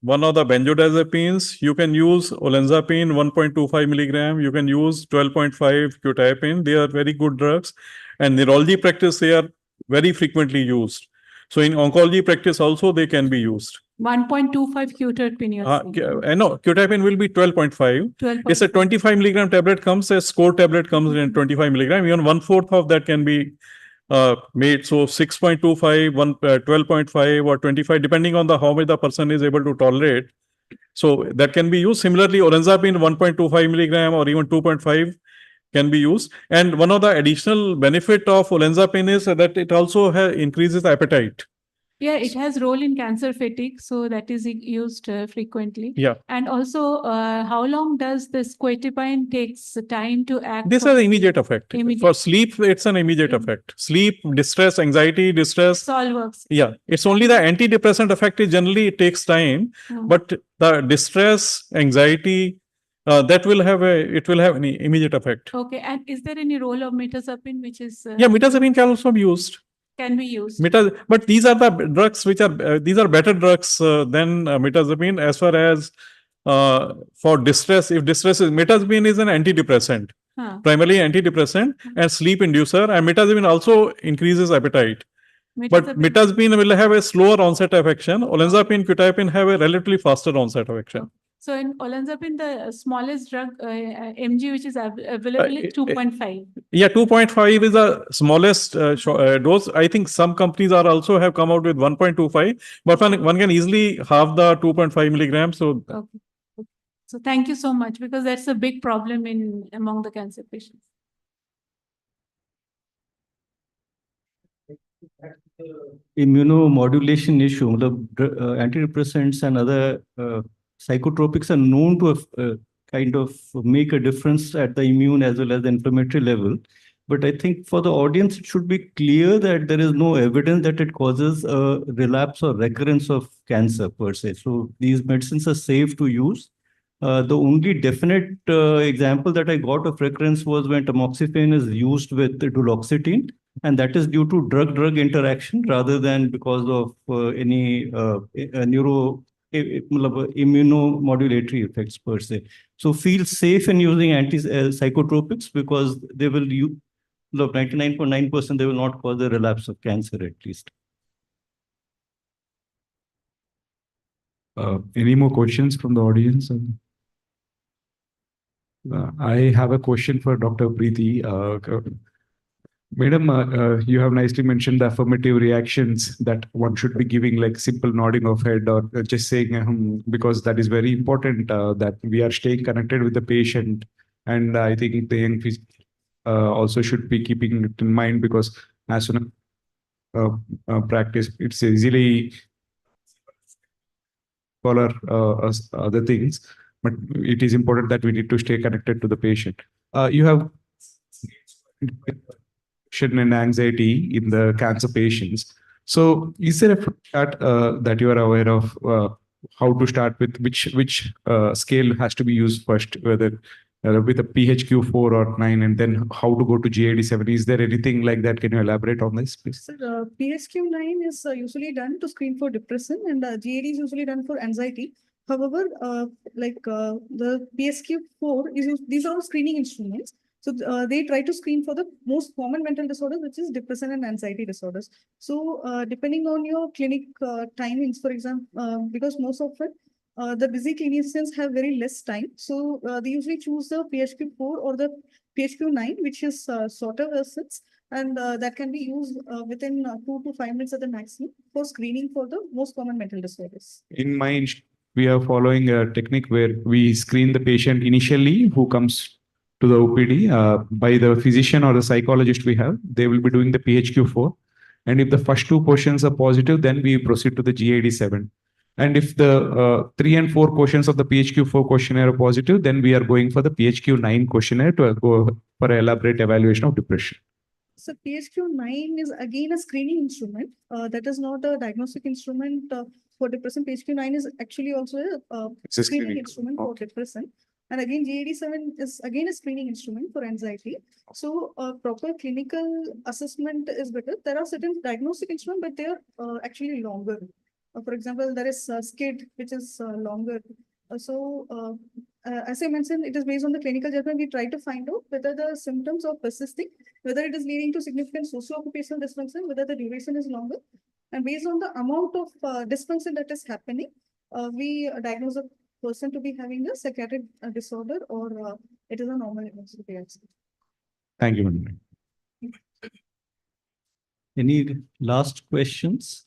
one of the benzodiazepines. You can use olanzapine 1.25 milligram. You can use 12.5 quetiapine. They are very good drugs. And neurology practice, they are very frequently used. So in oncology practice also, they can be used. 1.25 quetiapine. No, quetiapine will be 12.5. It's a 25 milligram tablet comes, a score tablet comes in 25 milligram. Even 1/4 of that can be made. So 6.25, 12.5 or 25, depending on how much the person is able to tolerate. So that can be used. Similarly, olanzapine 1.25 milligram or even 2.5 can be used. And one of the additional benefit of olanzapine is that it also increases appetite. Yeah, it has role in cancer fatigue, so that is used frequently. Yeah. And also, how long does this quetiapine takes time to act? This has an immediate effect. For sleep, it's an immediate effect. Sleep, distress, anxiety, distress. It all works. Yeah, it's only the antidepressant effect is generally it takes time, but the distress, anxiety, that will have an immediate effect. Okay, and is there any role of mirtazapine, which is? Yeah, mirtazapine can also be used. can be used. But these are the drugs which are these are better drugs than mirtazapine as far as for distress. If distress is mirtazapine is an antidepressant, primarily antidepressant and sleep inducer, and mirtazapine also increases appetite. But mirtazapine will have a slower onset of action. Olanzapine, quetiapine have a relatively faster onset of action. So in olanzapine, the smallest drug mg which is available is 2.5. Yeah, 2.5 is the smallest dose. I think some companies are also have come out with 1.25, but one can easily halve the 2.5 milligrams. So, okay. So thank you so much, because that's a big problem among the cancer patients. Immunomodulation issue, the antidepressants and other psychotropics are known to kind of make a difference at the immune as well as the inflammatory level. But I think for the audience, it should be clear that there is no evidence that it causes a relapse or recurrence of cancer per se. So these medicines are safe to use. The only definite example that I got of recurrence was when tamoxifen is used with duloxetine, and that is due to drug-drug interaction rather than because of any immunomodulatory effects per se. So feel safe in using psychotropics because they will 99.9% they will not cause a relapse of cancer at least. Any more questions from the audience? I have a question for Dr. Preeti. Madam, you have nicely mentioned the affirmative reactions that one should be giving, like simple nodding of head or just saying, because that is very important that we are staying connected with the patient. And I think the young also should be keeping it in mind, because as soon as practice, it's easily follow other things, but it is important that we need to stay connected to the patient. You have and anxiety in the cancer patients. So is there a chart that you are aware of how to start with which scale has to be used first, whether with a PHQ-4 or 9, and then how to go to GAD-7? Is there anything like that? Can you elaborate on this, please? Sir, PHQ-9 is usually done to screen for depression, and GAD is usually done for anxiety. However, the PSQ-4 these are all screening instruments. So they try to screen for the most common mental disorders, which is depression and anxiety disorders. So depending on your clinic timings, for example, because most often the busy clinicians have very less time. So they usually choose the PHQ-4 or the PHQ-9, which is shorter versions, and that can be used within 2 to 5 minutes at the maximum for screening for the most common mental disorders. In my, we are following a technique where we screen the patient initially who comes to the OPD by the physician or the psychologist we have. They will be doing the PHQ-4. And if the first 2 questions are positive, then we proceed to the GAD-7. And if the 3 and 4 questions of the PHQ-4 questionnaire are positive, then we are going for the PHQ-9 questionnaire to go for an elaborate evaluation of depression. So PHQ-9 is again a screening instrument. That is not a diagnostic instrument for depression. PHQ-9 is actually also a screening instrument for depression. And again, GAD-7 is again a screening instrument for anxiety. So proper clinical assessment is better. There are certain diagnostic instruments, but they are actually longer. For example, there is SCID, which is longer. As I mentioned, it is based on the clinical judgment. We try to find out whether the symptoms are persisting, whether it is leading to significant socio-occupational dysfunction, whether the duration is longer. And based on the amount of dysfunction that is happening, we diagnose a person to be having a psychiatric disorder, or it is a normal illness. Thank you, madam. Any last questions?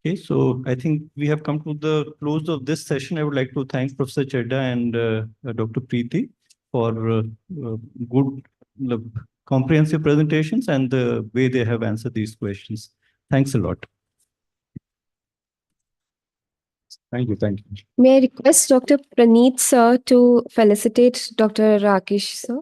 Okay, so I think we have come to the close of this session. I would like to thank Professor Chedda and Dr. Preeti for good, comprehensive presentations and the way they have answered these questions. Thanks a lot. Thank you. Thank you. May I request Dr. Praneeth sir to felicitate Dr. Rakesh sir?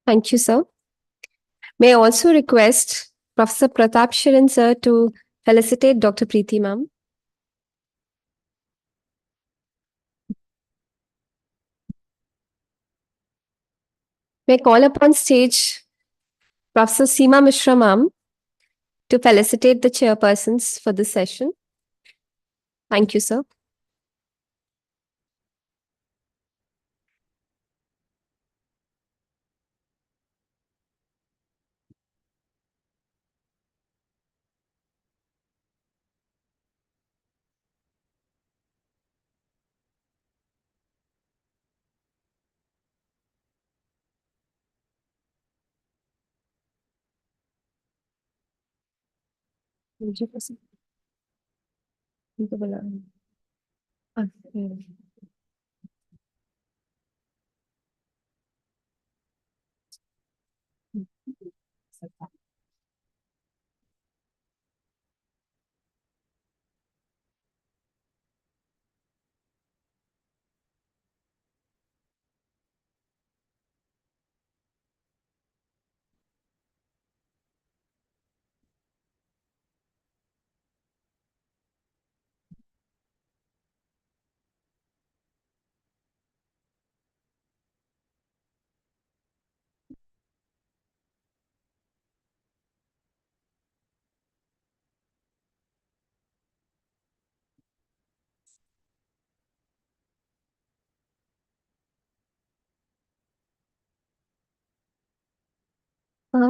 Thank you, sir. May I also request Professor Pratap Sharan, sir, to felicitate Dr. Preeti, ma'am. May I call upon stage Professor Seema Mishra, ma'am, to felicitate the chairpersons for this session. Thank you, sir.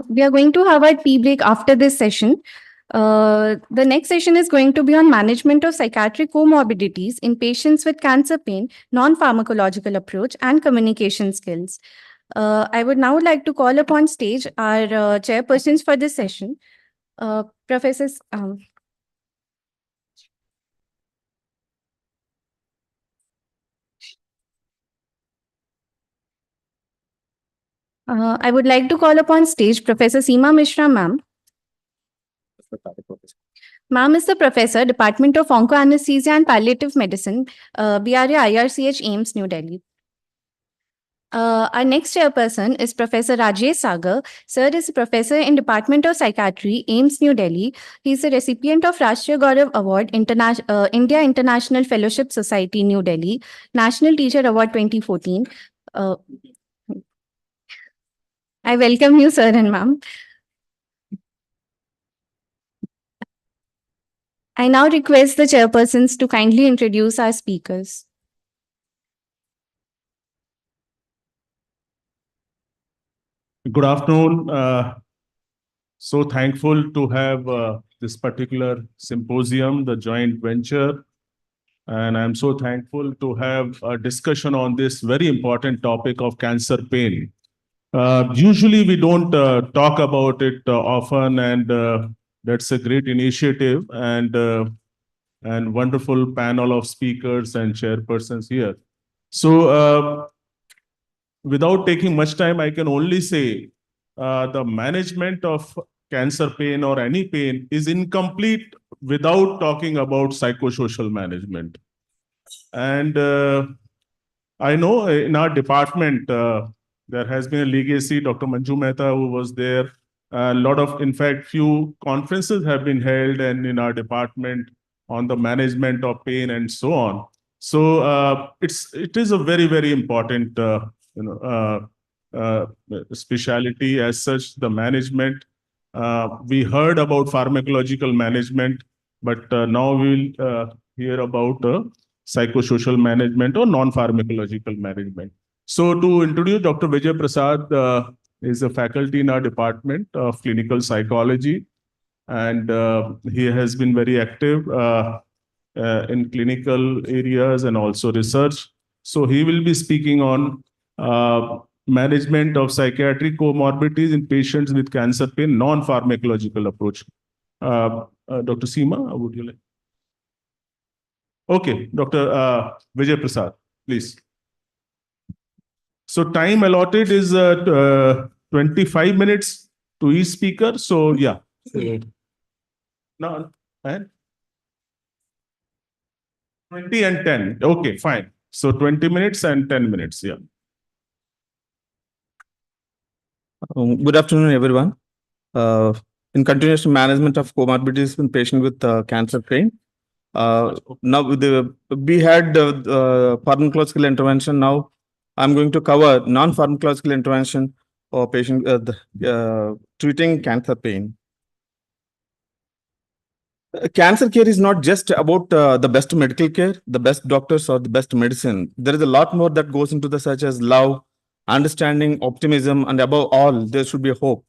We are going to have our tea break after this session. The next session is going to be on management of psychiatric comorbidities in patients with cancer pain, non-pharmacological approach, and communication skills. I would now like to call upon stage our chairpersons for this session, Professors. I would like to call upon stage Professor Seema Mishra, ma'am. Ma'am is the professor, Department of Onco-Anesthesia and Palliative Medicine, BRA IRCH Aims, New Delhi. Our next chairperson is Professor Rajesh Sagar. Sir is a professor in Department of Psychiatry, Aims, New Delhi. He is a recipient of Rashtriya Gaurav Award, India International Fellowship Society, New Delhi, National Teacher Award 2014. I welcome you, sir and ma'am. I now request the chairpersons to kindly introduce our speakers. Good afternoon. So thankful to have this particular symposium, the joint venture. And I'm so thankful to have a discussion on this very important topic of cancer pain. Usually we don't talk about it often, and that's a great initiative and wonderful panel of speakers and chairpersons here. So without taking much time, I can only say the management of cancer pain or any pain is incomplete without talking about psychosocial management. And I know in our department, there has been a legacy, Dr. Manju Mehta, who was there. A lot of, in fact, few conferences have been held and in our department on the management of pain and so on. So it is a very, very important specialty as such, the management. We heard about pharmacological management, but now we will hear about psychosocial management or non-pharmacological management. So to introduce Dr. Vijay Prasad is a faculty in our department of clinical psychology, and he has been very active in clinical areas and also research. So he will be speaking on management of psychiatric comorbidities in patients with cancer pain, non-pharmacological approach. Dr. Seema, would you like? Okay, Dr. Vijay Prasad, please. So time allotted is 25 minutes to each speaker. So yeah. No, and 20 and 10. Okay, fine. So 20 minutes and 10 minutes. Yeah. Good afternoon, everyone. In continuation management of comorbidities in patient with cancer pain. Now we had pharmacological intervention. Now I'm going to cover non-pharmacological intervention for patient treating cancer pain. Cancer care is not just about the best medical care, the best doctors, or the best medicine. There is a lot more that goes into the such as love, understanding, optimism, and above all, there should be hope.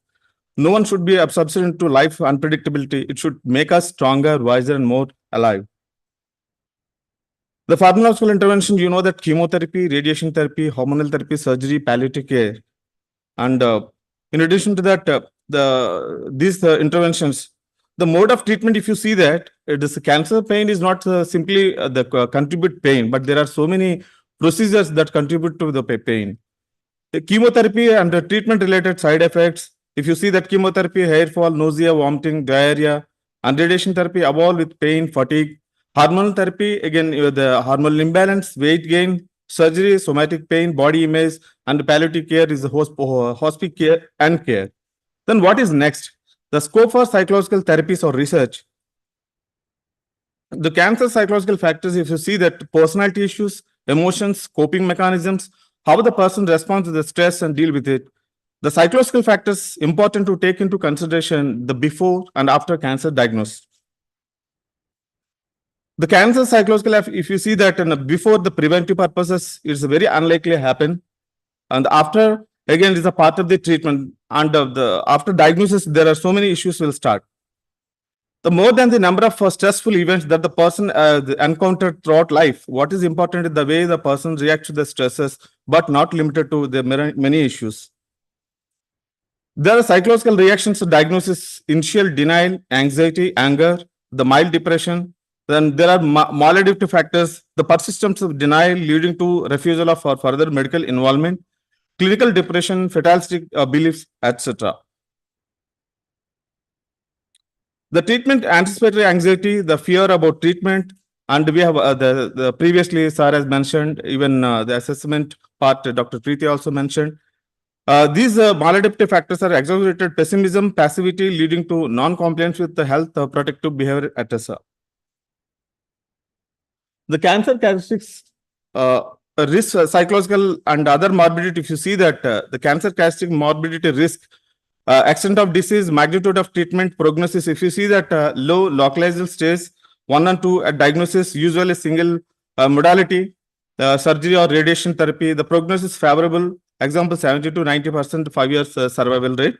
No one should be subservient to life unpredictability. It should make us stronger, wiser, and more alive. The pharmacological intervention, you know that chemotherapy, radiation therapy, hormonal therapy, surgery, palliative care. And in addition to that, these interventions, the mode of treatment, if you see that, this cancer pain is not simply the contribute pain, but there are so many procedures that contribute to the pain. The chemotherapy and the treatment-related side effects, if you see that chemotherapy, hair fall, nausea, vomiting, diarrhea, and radiation therapy, evolve with pain, fatigue. Hormonal therapy, again, the hormonal imbalance, weight gain, surgery, somatic pain, body image, and palliative care is the hospice care and care. Then what is next? The scope for psychological therapies or research. The cancer psychological factors, if you see that personality issues, emotions, coping mechanisms, how the person responds to the stress and deal with it. The psychological factors important to take into consideration the before and after cancer diagnosis. The cancer psychological, if you see that before the preventive purposes, it's very unlikely to happen. And after, again, it is a part of the treatment. And after diagnosis, there are so many issues will start. The more than the number of stressful events that the person encountered throughout life, what is important is the way the person reacts to the stresses, but not limited to the many issues. There are psychological reactions to diagnosis, initial denial, anxiety, anger, the mild depression. Then there are maladaptive factors, the persistence of denial leading to refusal of further medical involvement, clinical depression, fatalistic beliefs, etc. The treatment anticipatory anxiety, the fear about treatment, and we have the previously Sir has mentioned, even the assessment part, Dr. Preeti also mentioned. These maladaptive factors are exaggerated pessimism, passivity, leading to non-compliance with the health protective behavior, etc. The cancer characteristics, risk, psychological and other morbidity, if you see that the cancer characteristic morbidity risk, extent of disease, magnitude of treatment, prognosis, if you see that low localized stage 1 and 2 at diagnosis, usually single modality, surgery or radiation therapy, the prognosis favorable, example 70 to 90% 5 years survival rate.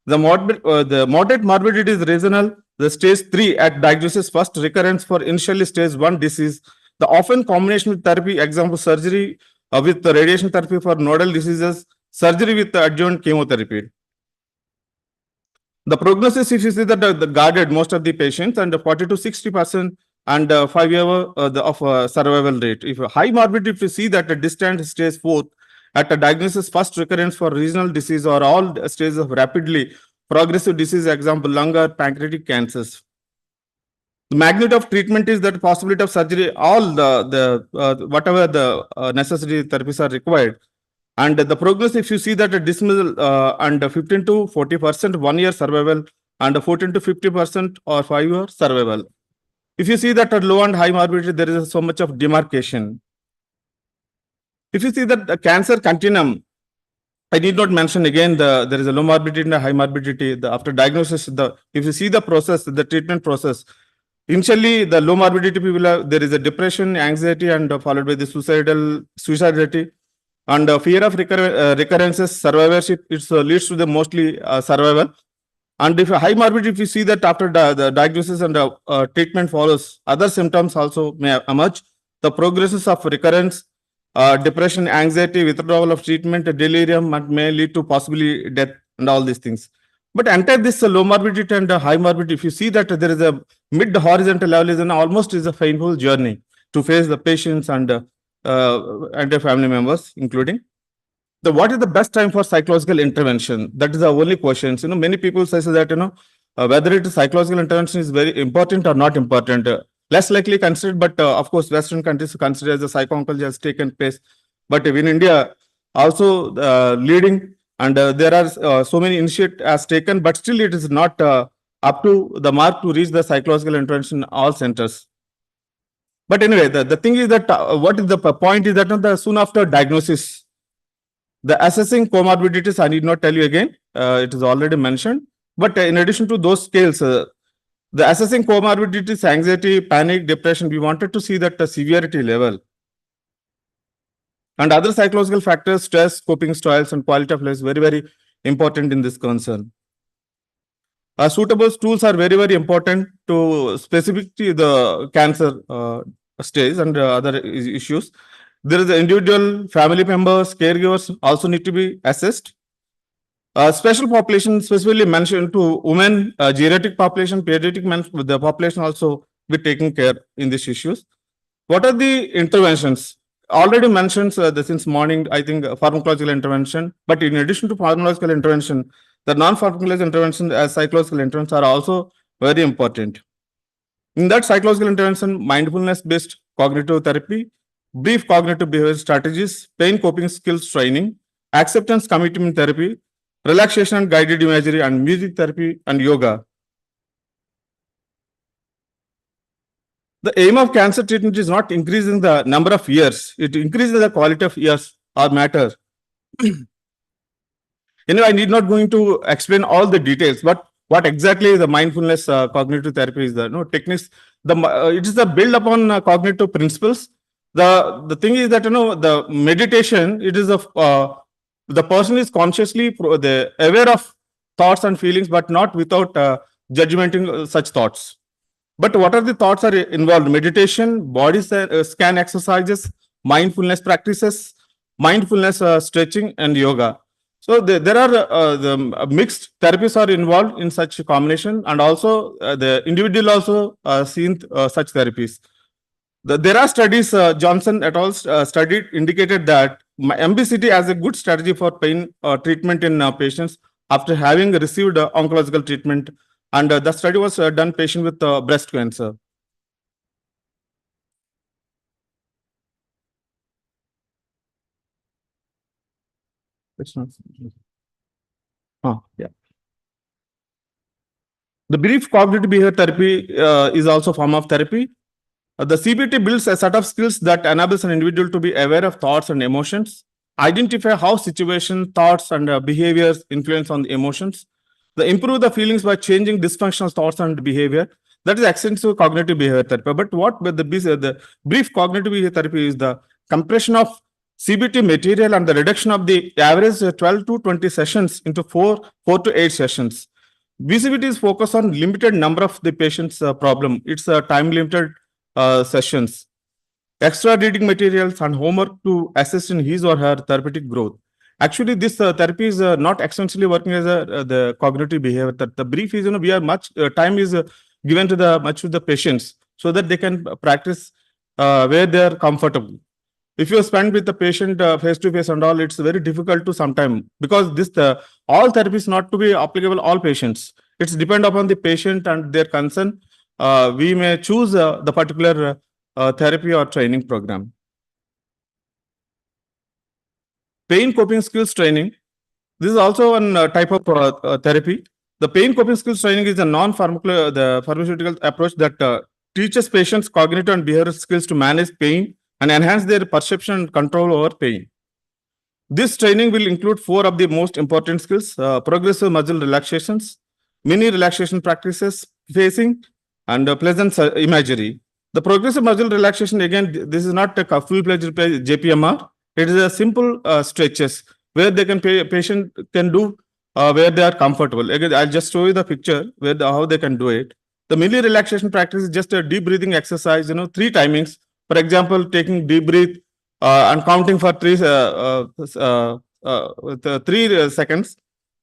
The moderate morbidity is regional, the stage 3 at diagnosis, first recurrence for initially stage 1 disease, the often combination with therapy, example surgery with the radiation therapy for nodal diseases, surgery with the adjuvant chemotherapy. The prognosis, if you see that the guarded most of the patients and 40 to 60% and 5 year of survival rate. If high morbidity, if you see that the distant stage 4 at a diagnosis first recurrence for regional disease or all stages of rapidly progressive disease, example lung or pancreatic cancers. The magnitude of treatment is that possibility of surgery, all whatever the necessary therapies are required. And the prognosis, if you see that a dismissal and 15 to 40% 1 year survival and 14 to 50% or 5 year survival. If you see that at low and high morbidity, there is so much of demarcation. If you see that the cancer continuum, I need not mention again there is a low morbidity and a high morbidity. After diagnosis, if you see the process, the treatment process, initially the low morbidity people there is a depression, anxiety, and followed by the suicidality. And fear of recurrences, survivorship, it leads to the mostly survival. And if a high morbidity, if you see that after the diagnosis and treatment follows, other symptoms also may emerge. The progresses of recurrence, depression, anxiety, withdrawal of treatment, delirium may lead to possibly death and all these things. But enter this low morbidity and high morbidity, if you see that there is a mid-horizontal level, is an almost is a painful journey to face the patients and their family members, including. What is the best time for psychological intervention? That is the only question. Many people say that, whether it is psychological intervention is very important or not important. Less likely considered, but of course, Western countries consider as the psychooncology has taken place. But in India, also leading And there are so many initiatives as taken, but still it is not up to the mark to reach the psychological intervention in all centers. But anyway, the thing is that what is the point is that soon after diagnosis, the assessing comorbidities, I need not tell you again, it is already mentioned. But in addition to those scales, the assessing comorbidities, anxiety, panic, depression, we wanted to see that the severity level. And other psychological factors, stress, coping styles, and quality of life is very, very important in this concern. Suitable tools are very, very important to specifically the cancer stage and other issues. There is the individual, family members, caregivers also need to be assessed. Special population specifically mentioned to women, geriatric population, pediatric men, the population also be taken care in these issues. What are the interventions? Already mentioned since morning, I think pharmacological intervention, but in addition to pharmacological intervention, the non-pharmacological intervention as psychological interventions are also very important. In that psychological intervention, mindfulness-based cognitive therapy, brief cognitive behavioral strategies, pain coping skills training, acceptance commitment therapy, relaxation and guided imagery, and music therapy and yoga. The aim of cancer treatment is not increasing the number of years, it increases the quality of years or matter. Anyway, I need not going to explain all the details, but what exactly the mindfulness cognitive therapy is, the techniques. It is a build upon cognitive principles. The thing is that the meditation, it is the person is consciously aware of thoughts and feelings, but not without judgmenting such thoughts. But what are the thoughts are involved? Meditation, body scan exercises, mindfulness practices, mindfulness stretching, and yoga. So there are the mixed therapies are involved in such combination, and also the individual also seen such therapies. There are studies, Johnson et al. Studied indicated that MBCT as a good strategy for pain treatment in patients after having received oncological treatment. And the study was done patient with breast cancer. It's not. Yeah. The brief cognitive behavior therapy is also a form of therapy. The CBT builds a set of skills that enables an individual to be aware of thoughts and emotions, identify how situation, thoughts, and behaviors influence on the emotions. They improve the feelings by changing dysfunctional thoughts and behavior. That is extensive cognitive behavior therapy. But what with the brief cognitive behavior therapy is the compression of CBT material and the reduction of the average 12 to 20 sessions into 4 to 8 sessions. BCBT is focused on limited number of the patient's problem. It's a time limited sessions. Extra reading materials and homework to assist in his or her therapeutic growth. Actually, this therapy is not extensively working as the cognitive behavior. The brief is, we are much time is given to the patients so that they can practice where they are comfortable. If you spend with the patient face to face and all, it's very difficult to sometime, because this all therapy is not to be applicable all patients. It's depend upon the patient and their concern. We may choose the particular therapy or training program. Pain coping skills training. This is also one type of therapy. The pain coping skills training is a pharmaceutical approach that teaches patients cognitive and behavioral skills to manage pain and enhance their perception and control over pain. This training will include 4 of the most important skills: progressive muscle relaxations, mini relaxation practices, pacing, and pleasant imagery. The progressive muscle relaxation, again, this is not a full-fledged JPMR. It is a simple stretches where they can patient can do where they are comfortable. Again, I'll just show you the picture where how they can do it. The mini relaxation practice is just a deep breathing exercise. 3 timings. For example, taking deep breath and counting for 3 seconds,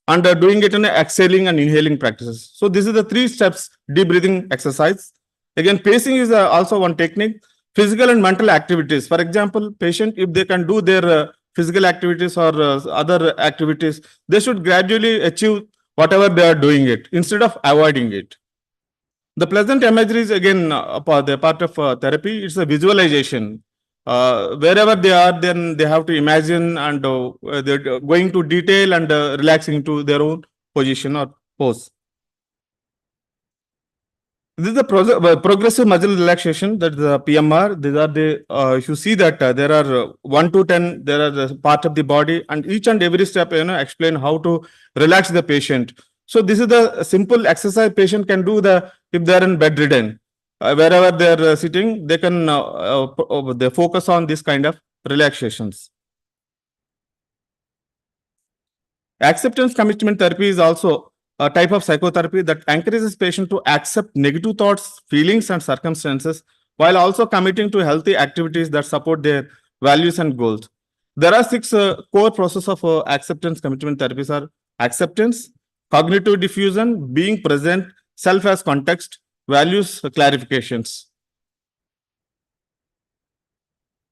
and doing it in exhaling and inhaling practices. So this is the 3 steps deep breathing exercise. Again, pacing is also one technique. Physical and mental activities. For example, patient, if they can do their physical activities or other activities, they should gradually achieve whatever they are doing it instead of avoiding it. The pleasant imagery is again the part of therapy. It's a visualization. wherever they are, then they have to imagine and they're going to detail and relaxing into their own position or pose. This is the progressive muscle relaxation, that is the PMR. These are the, if you see that there are 1 to 10, there are the part of the body, and each and every step, explain how to relax the patient. So this is the simple exercise patient can do if they are in bedridden. Wherever they are sitting, they can they focus on this kind of relaxations. Acceptance commitment therapy is also a type of psychotherapy that encourages patient to accept negative thoughts, feelings, and circumstances while also committing to healthy activities that support their values and goals. There are 6 core processes of acceptance commitment therapies are acceptance, cognitive diffusion, being present, self as context, values clarifications.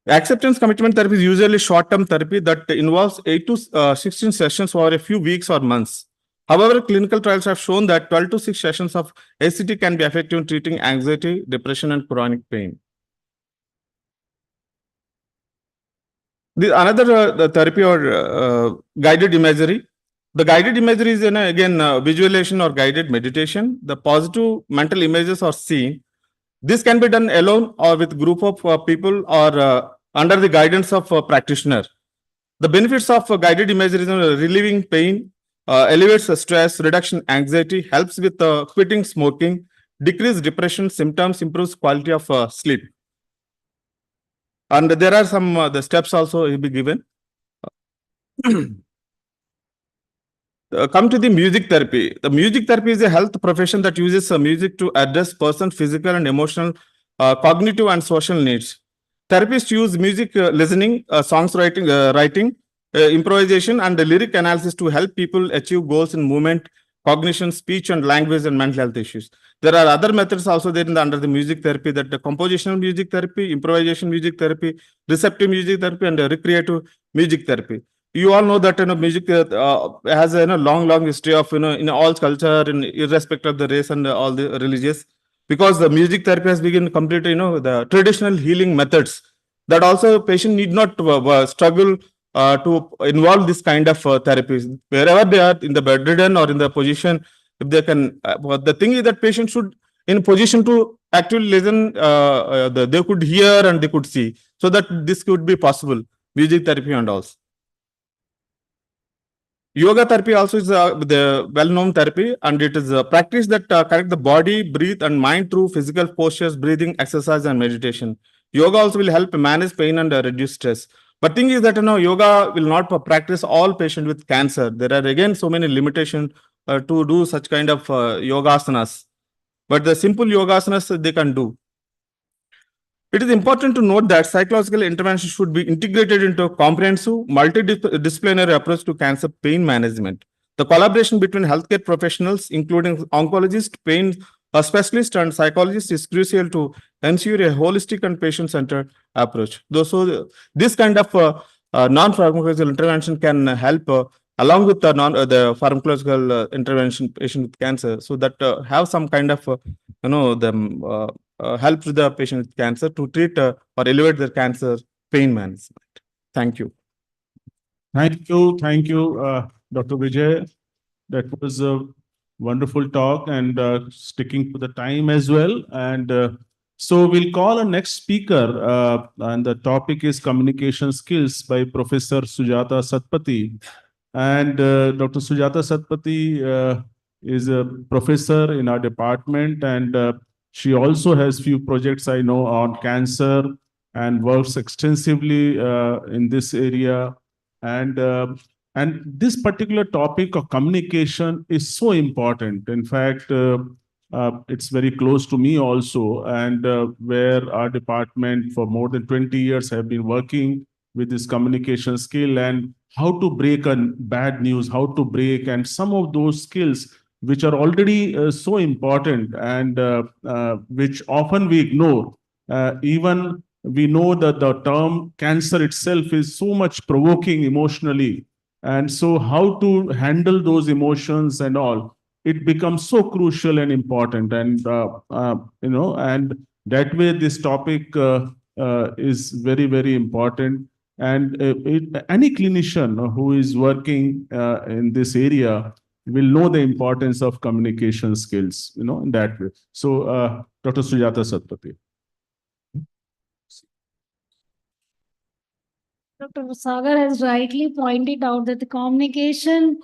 Acceptance commitment therapy is usually short-term therapy that involves 8 to 16 sessions over a few weeks or months. However, clinical trials have shown that 12 to 6 sessions of ACT can be effective in treating anxiety, depression, and chronic pain. Another therapy or guided imagery. The guided imagery is again visualization or guided meditation. The positive mental images are seen. This can be done alone or with group of people or under the guidance of a practitioner. The benefits of guided imagery is relieving pain, elevates stress, reduction anxiety, helps with quitting smoking, decrease depression symptoms, improves quality of sleep. And there are some the steps also will be given. Come to the music therapy. The music therapy is a health profession that uses music to address person's physical and emotional, cognitive and social needs. Therapists use music listening, songs writing, improvisation, and lyric analysis to help people achieve goals in movement, cognition, speech, and language and mental health issues. There are other methods also there under the music therapy, that the compositional music therapy, improvisation music therapy, receptive music therapy, and recreative music therapy. You all know that music has a long history of in all culture, and irrespective of the race and all the religious, because the music therapy has been completely the traditional healing methods that also patient need not struggle to involve this kind of therapies wherever they are in the bedridden or in the position. If they can, the thing is that patient should in position to actually listen, they could hear and they could see, so that this could be possible, music therapy and also. Yoga therapy also is the well-known therapy, and it is a practice that connect the body, breathe, and mind through physical postures, breathing, exercise, and meditation. Yoga also will help manage pain and reduce stress. But thing is that yoga will not practice all patients with cancer. There are again so many limitations to do such kind of yoga asanas. But the simple yoga asanas they can do. It is important to note that psychological intervention should be integrated into a comprehensive, multidisciplinary approach to cancer pain management. The collaboration between healthcare professionals, including oncologists, pain specialists, and psychologists, is crucial to ensure a holistic and patient-centered approach. So, this kind of non-pharmacological intervention can help along with the pharmacological intervention patient with cancer, so that have some kind of help to the patient with cancer to treat or elevate their cancer pain management. Thank you. Thank you, Dr. Vijay. That was a wonderful talk and sticking to the time as well. And so we'll call our next speaker, and the topic is communication skills by Professor Sujata Satpathy. And Dr. Sujata Satpathy is a professor in our department, and she also has few projects I know on cancer and works extensively in this area. And this particular topic of communication is so important. In fact, it's very close to me also, and where our department for more than 20 years have been working with this communication skill and how to break a bad news, how to break, and some of those skills which are already so important and which often we ignore. Even we know that the term cancer itself is so much provoking emotionally. And so how to handle those emotions and all, it becomes so crucial and important. And, and that way this topic is very, very important. And any clinician who is working in this area will know the importance of communication skills, in that way. So, Dr. Sujata Satpathy. Dr. Sagar has rightly pointed out that the communication,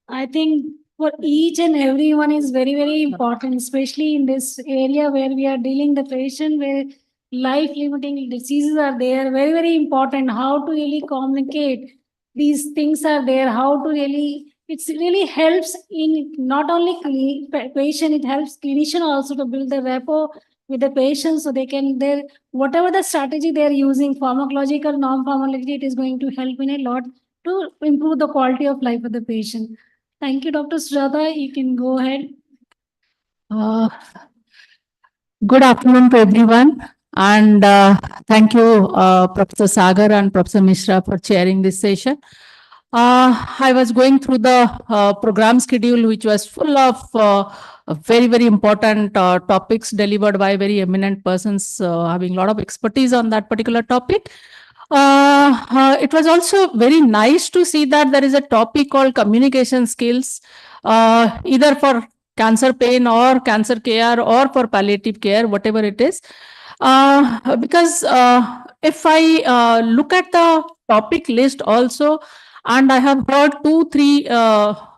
I think, for each and everyone is very, very important, especially in this area where we are dealing the patient where life-limiting diseases are there. Very, very important how to really communicate. These things are there, how to really, it really helps in not only patient, it helps clinician also to build the rapport with the patient so they can, whatever the strategy they are using, pharmacological, non-pharmacological, it is going to help in a lot to improve the quality of life of the patient. Thank you, Dr. Sujata. You can go ahead. Good afternoon to everyone, and thank you, Professor Sagar and Professor Mishra, for chairing this session. I was going through the program schedule, which was full of very, very important topics delivered by very eminent persons having a lot of expertise on that particular topic. It was also very nice to see that there is a topic called communication skills, either for cancer pain or cancer care or for palliative care, whatever it is. Because if I look at the topic list also, and I have heard 2-3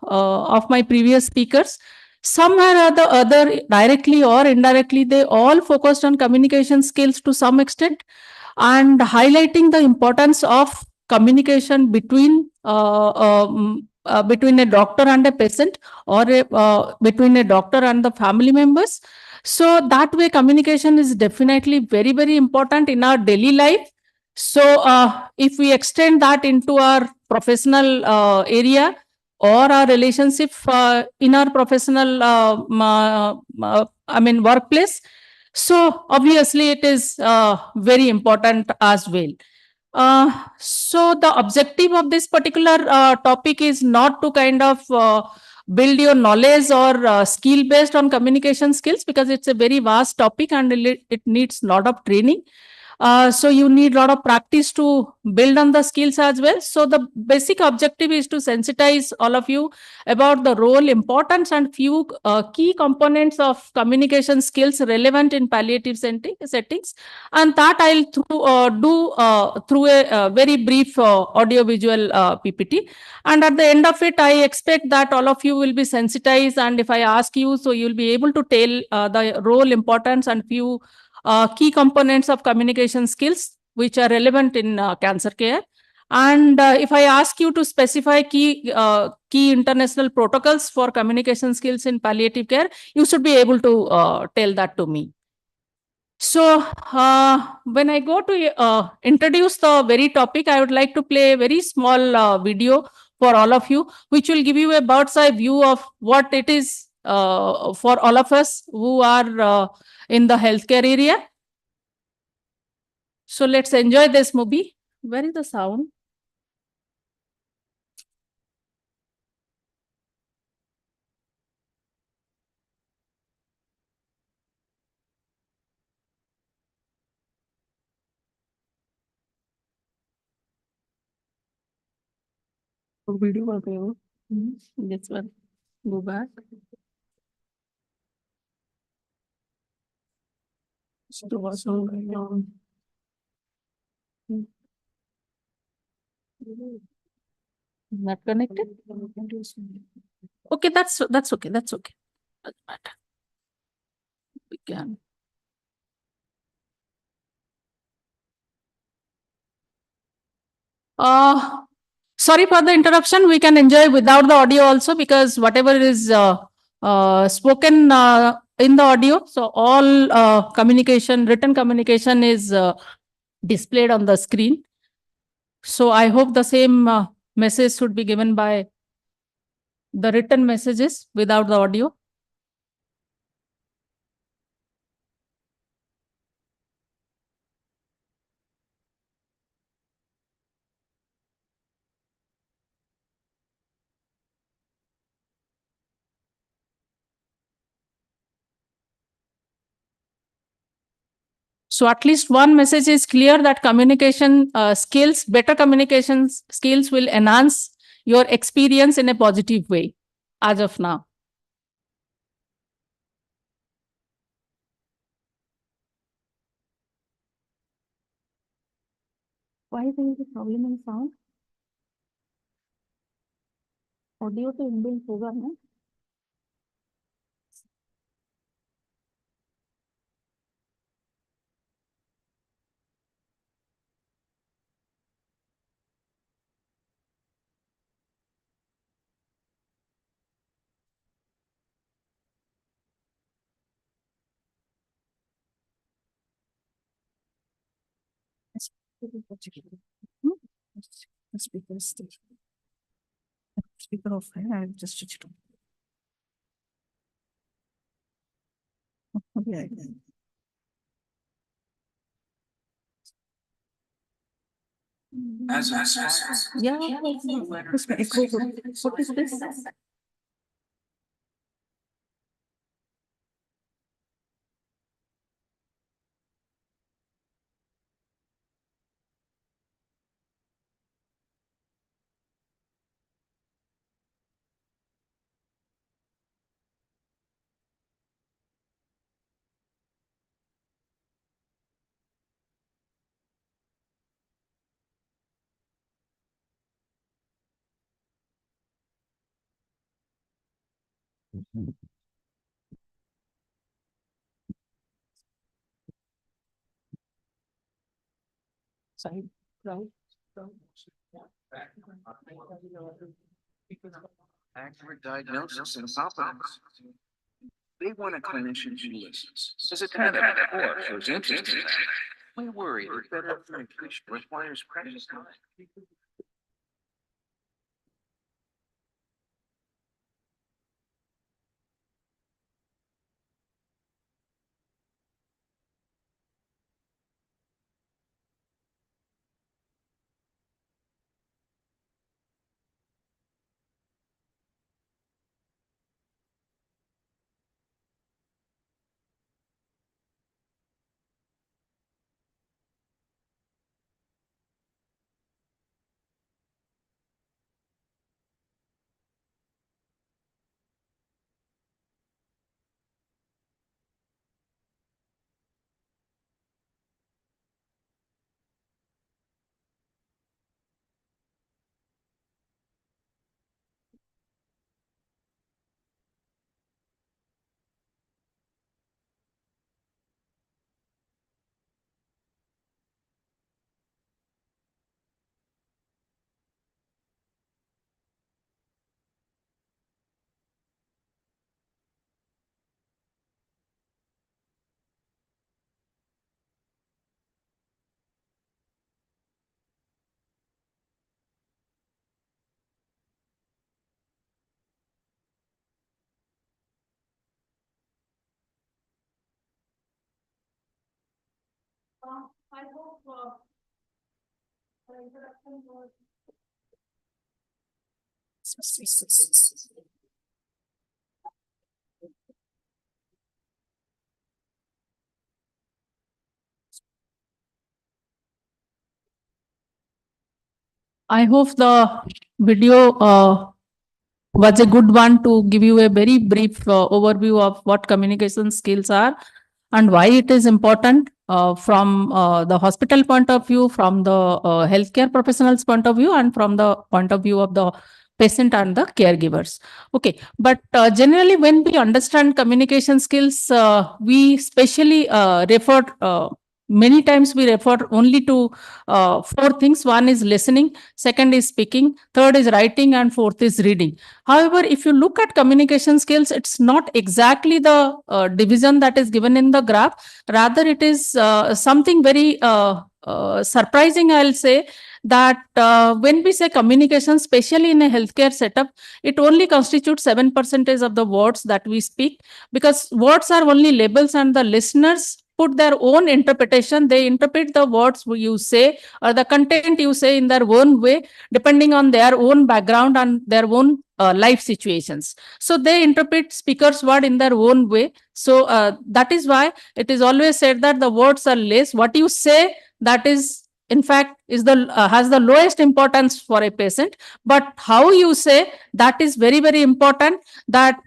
of my previous speakers, somewhere or the other, directly or indirectly, they all focused on communication skills to some extent and highlighting the importance of communication between a doctor and a patient, or between a doctor and the family members. So that way, communication is definitely very, very important in our daily life. So if we extend that into our professional area or our relationship in our professional, workplace, so obviously it is very important as well. So the objective of this particular topic is not to kind of build your knowledge or skill based on communication skills, because it's a very vast topic and it needs a lot of training. So you need a lot of practice to build on the skills as well. So the basic objective is to sensitize all of you about the role, importance, and few key components of communication skills relevant in palliative settings. And that I'll do through a very brief audio-visual PPT. And at the end of it, I expect that all of you will be sensitized. And if I ask you, so you'll be able to tell the role, importance, and few key components of communication skills which are relevant in cancer care. And if I ask you to specify key international protocols for communication skills in palliative care, you should be able to tell that to me. So when I go to introduce the very topic, I would like to play a very small video for all of you, which will give you a bird's eye view of what it is for all of us who are in the healthcare area. So let's enjoy this movie. Where is the sound? Video this one. Go back. Not connected. Okay, that's okay. That's okay. Doesn't matter. We can. Sorry for the interruption. We can enjoy without the audio also, because whatever is spoken in the audio, so all communication, written communication is displayed on the screen. So I hope the same message should be given by the written messages without the audio. So at least one message is clear that communication skills, better communication skills will enhance your experience in a positive way as of now. Why there is a problem in sound? Audio to inbuilt होगा ना? Speaker off है, I'll just switch it on. अभी आएगा. Yeah. उसमें echo हो. What is this? Side, right. Accurate diagnosis and confidence. They want a clinician who listens, is attentive, or shows interest in that. We worry that better communication requires precious time. I hope the introduction was. I hope the video was a good one to give you a very brief overview of what communication skills are and why it is important from the hospital point of view, from the healthcare professionals point of view, and from the point of view of the patient and the caregivers. Okay, but generally when we understand communication skills, we specially refer many times we refer only to four things. One is listening, second is speaking, third is writing, and fourth is reading. However, if you look at communication skills, it's not exactly the division that is given in the graph. Rather, it is something very surprising, I'll say, that when we say communication, especially in a healthcare setup, it only constitutes 7% of the words that we speak, because words are only labels and the listeners put their own interpretation. They interpret the words you say or the content you say in their own way, depending on their own background and their own life situations. So they interpret speaker's word in their own way. So that is why it is always said that the words are less. What you say, that is, in fact, is the has the lowest importance for a patient, but how you say, that is very, very important. That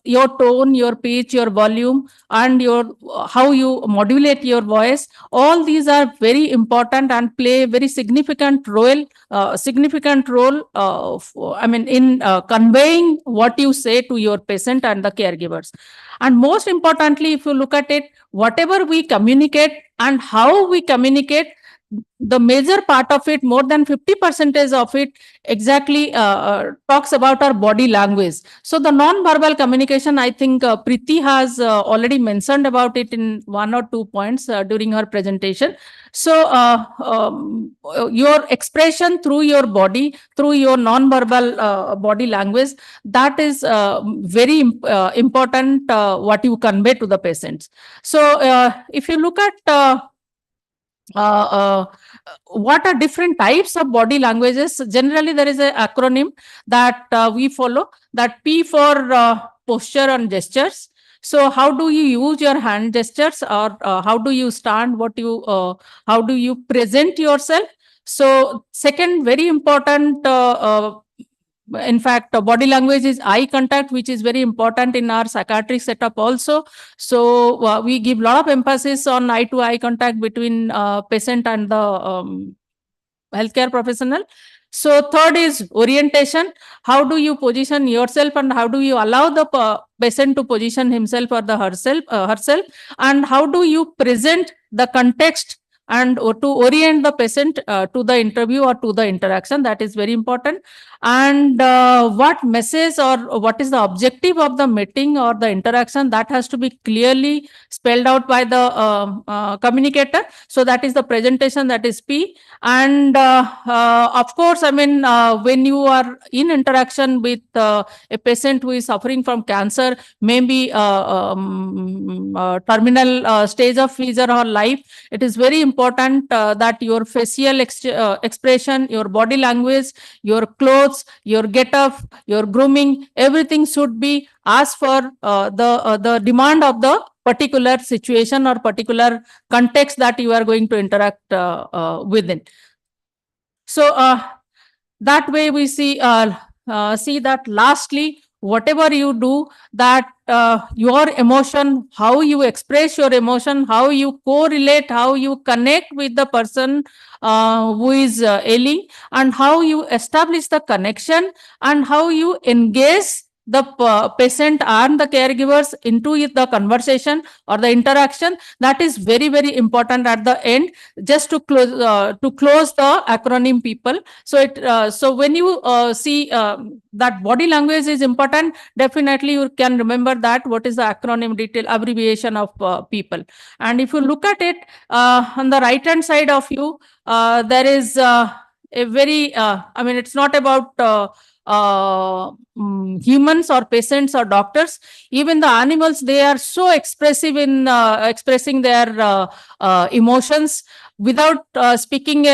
your tone, your pitch, your volume, and your how you modulate your voice, all these are very important and play a very significant role. I mean, in conveying what you say to your patient and the caregivers. And most importantly, if you look at it, whatever we communicate and how we communicate, the major part of it, more than 50% of it, exactly talks about our body language. So the non-verbal communication, I think Preeti has already mentioned about it in 1 or 2 points during her presentation. So your expression through your body, through your non-verbal body language, that is very important, what you convey to the patients. So if you look at what are different types of body languages, generally there is an acronym that we follow, that P for posture and gestures. So how do you use your hand gestures, or how do you stand, how do you present yourself? So second very important, in fact, body language is eye contact, which is very important in our psychiatric setup also. So we give a lot of emphasis on eye-to-eye contact between patient and the healthcare professional. So third is orientation. How do you position yourself, and how do you allow the patient to position himself or herself, and how do you present the context and to orient the patient to the interview or to the interaction. That is very important. And what message or what is the objective of the meeting or the interaction, that has to be clearly spelled out by the communicator. So that is the presentation, that is P. And of course, I mean, when you are in interaction with a patient who is suffering from cancer, maybe terminal stage of his or her life, it is very important that your facial expression, your body language, your clothes, your get-up, your grooming, everything should be as for the demand of the particular situation or particular context that you are going to interact within. So that way we see that lastly, whatever you do, that your emotion, how you express your emotion, how you correlate, how you connect with the person who is ailing, and how you establish the connection, and how you engage the patient and the caregivers into the conversation or the interaction, that is very, very important at the end, just to close the acronym people. So so when you see that body language is important, definitely you can remember that what is the acronym detail abbreviation of people. And if you look at it on the right hand side of you, there is a very I mean, it's not about humans or patients or doctors. Even the animals, they are so expressive in expressing their emotions without speaking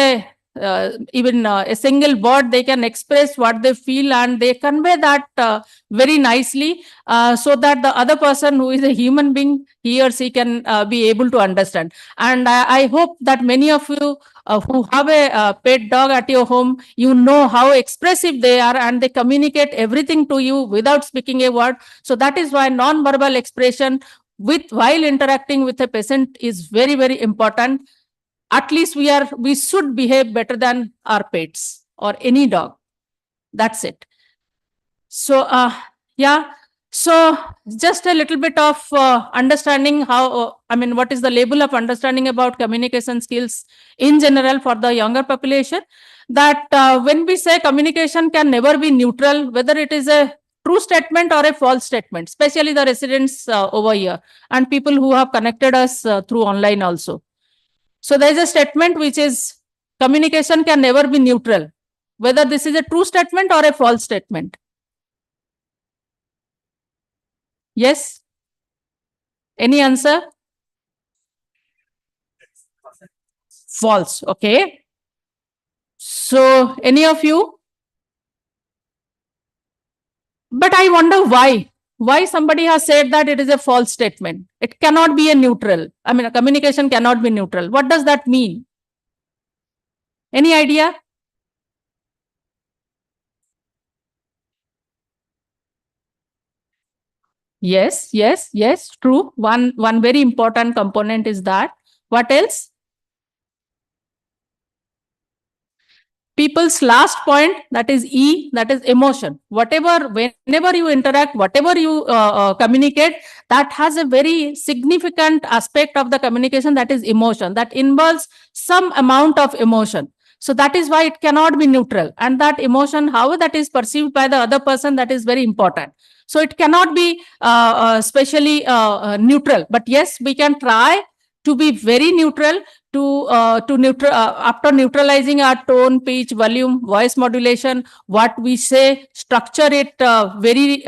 even a single word. They can express what they feel, and they convey that very nicely, so that the other person who is a human being, he or she can be able to understand. And I hope that many of you who have a pet dog at your home, you know how expressive they are, and they communicate everything to you without speaking a word. So that is why non-verbal expression while interacting with a patient is very, very important. At least we should behave better than our pets or any dog. That's it. So yeah. So just a little bit of understanding how, I mean, what is the level of understanding about communication skills in general for the younger population, that when we say communication can never be neutral, whether it is a true statement or a false statement, especially the residents over here and people who have connected us through online also. So there is a statement which is communication can never be neutral, whether this is a true statement or a false statement. Yes? Any answer? false. Okay. So any of you? But I wonder why. Why somebody has said that it is a false statement. It cannot be a neutral. I mean, a communication cannot be neutral. What does that mean? Any idea? Yes, yes, yes, true. One very important component is that. What else? People's last point, that is E, that is emotion. Whatever, whenever you interact, whatever you communicate, that has a very significant aspect of the communication, that is emotion. That involves some amount of emotion. So that is why it cannot be neutral. And that emotion, how that is perceived by the other person, that is very important. So it cannot be especially neutral. But yes, we can try to be very neutral, after neutralizing our tone, pitch, volume, voice modulation, what we say, structure it very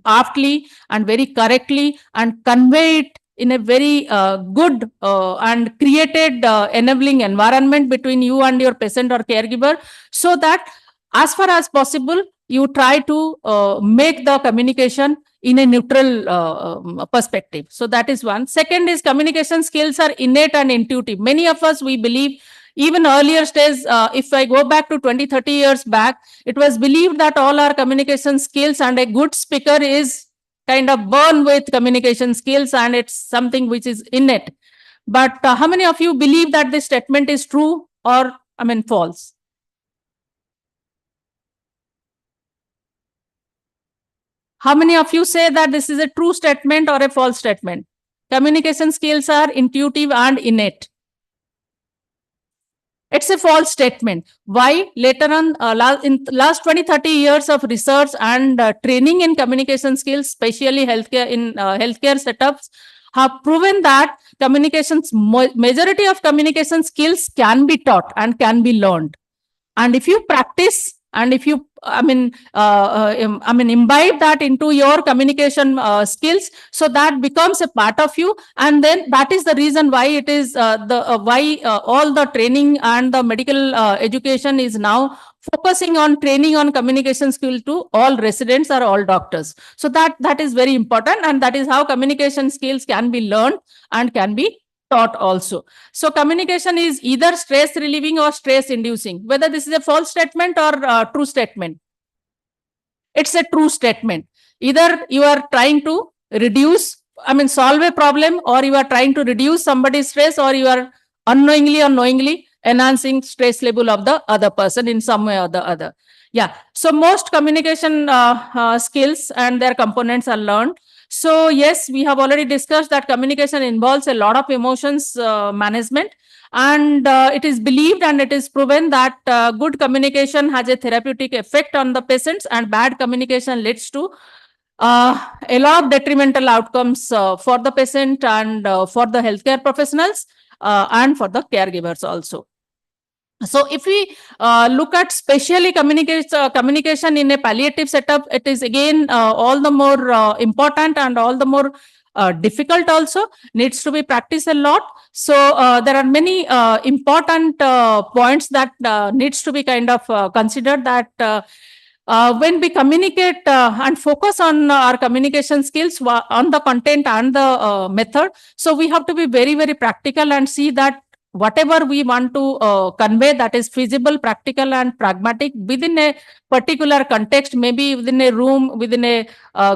aptly and very correctly, and convey it in a very good and created enabling environment between you and your patient or caregiver, so that as far as possible, you try to make the communication in a neutral perspective. So that is one. Second is communication skills are innate and intuitive. Many of us, we believe, even earlier stage, if I go back to 20, 30 years back, it was believed that all our communication skills and a good speaker is kind of born with communication skills and it's something which is innate. But how many of you believe that this statement is true or, I mean, false? How many of you say that this is a true statement or a false statement? Communication skills are intuitive and innate. It's a false statement. Why? Later on, in last 20, 30 years of research and training in communication skills, especially healthcare in healthcare setups, have proven that majority of communication skills can be taught and can be learned. And if you practice and if you, imbibe that into your communication skills, so that becomes a part of you. And then that is the reason why it is all the training and the medical education is now focusing on training on communication skill to all residents or all doctors. So that is very important, and that is how communication skills can be learned and can be taught also. So communication is either stress relieving or stress inducing. Whether this is a false statement or true statement, it's a true statement. Either you are trying to solve a problem, or you are trying to reduce somebody's stress, or you are unknowingly or knowingly enhancing stress level of the other person in some way or the other. Yeah. So most communication skills and their components are learned. So yes, we have already discussed that communication involves a lot of emotions management, and it is believed and it is proven that good communication has a therapeutic effect on the patients, and bad communication leads to a lot of detrimental outcomes for the patient and for the healthcare professionals and for the caregivers also. So if we look at specially communication in a palliative setup, it is again all the more important and all the more difficult also, needs to be practiced a lot. So there are many important points that needs to be kind of considered, that when we communicate and focus on our communication skills on the content and the method, so we have to be very, very practical and see that whatever we want to convey, that is feasible, practical and pragmatic within a particular context, maybe within a room, within a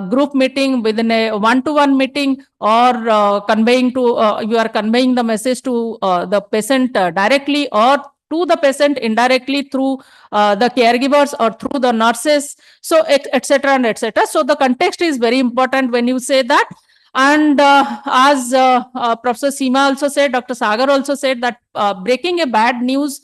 group meeting, within a one-to-one meeting, or conveying to you are conveying the message to the patient directly, or to the patient indirectly through the caregivers or through the nurses, so etc. and etc. So the context is very important when you say that. And as Professor Seema also said, Dr. Sagar also said that breaking a bad news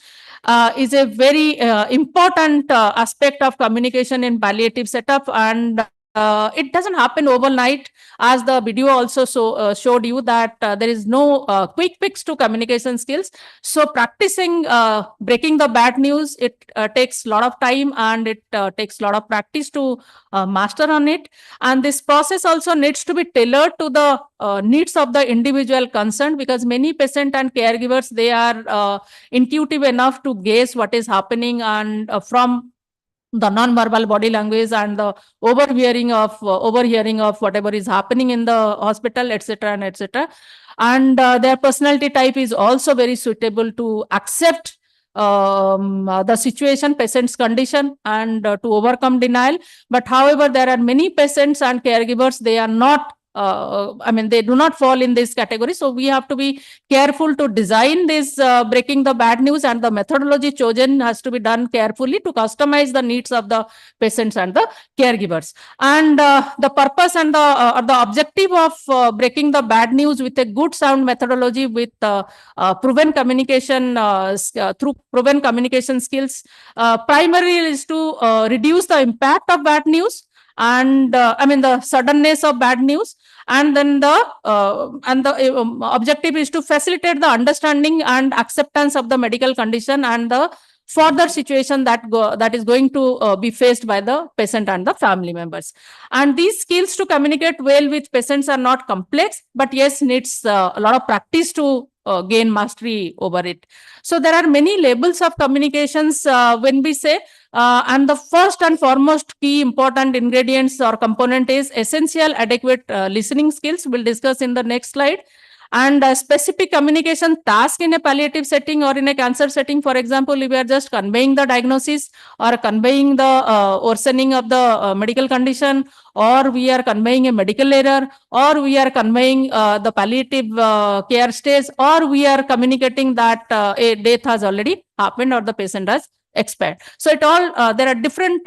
is a very important aspect of communication in palliative setup, and it doesn't happen overnight, as the video also showed you that there is no quick fix to communication skills. So practicing breaking the bad news, it takes a lot of time, and it takes a lot of practice to master on it. And this process also needs to be tailored to the needs of the individual concerned, because many patient and caregivers, they are intuitive enough to guess what is happening, and from the non-verbal body language and the overhearing of whatever is happening in the hospital, etc. and etc. And their personality type is also very suitable to accept the situation, patient's condition, and to overcome denial. But however, there are many patients and caregivers, they are not they do not fall in this category. So we have to be careful to design this breaking the bad news, and the methodology chosen has to be done carefully to customize the needs of the patients and the caregivers. And the purpose and the objective of breaking the bad news with a good sound methodology, with proven communication through proven communication skills, primarily is to reduce the impact of bad news, and the suddenness of bad news. And then the objective is to facilitate the understanding and acceptance of the medical condition and the further situation that is going to be faced by the patient and the family members. And these skills to communicate well with patients are not complex, but yes, needs a lot of practice to gain mastery over it. So there are many levels of communications when we say, and the first and foremost key important ingredients or component is essential adequate listening skills. We'll discuss in the next slide. And a specific communication task in a palliative setting or in a cancer setting, for example, if we are just conveying the diagnosis or conveying the worsening of the medical condition, or we are conveying a medical error, or we are conveying the palliative care stage, or we are communicating that a death has already happened or the patient has expired. So it all there are different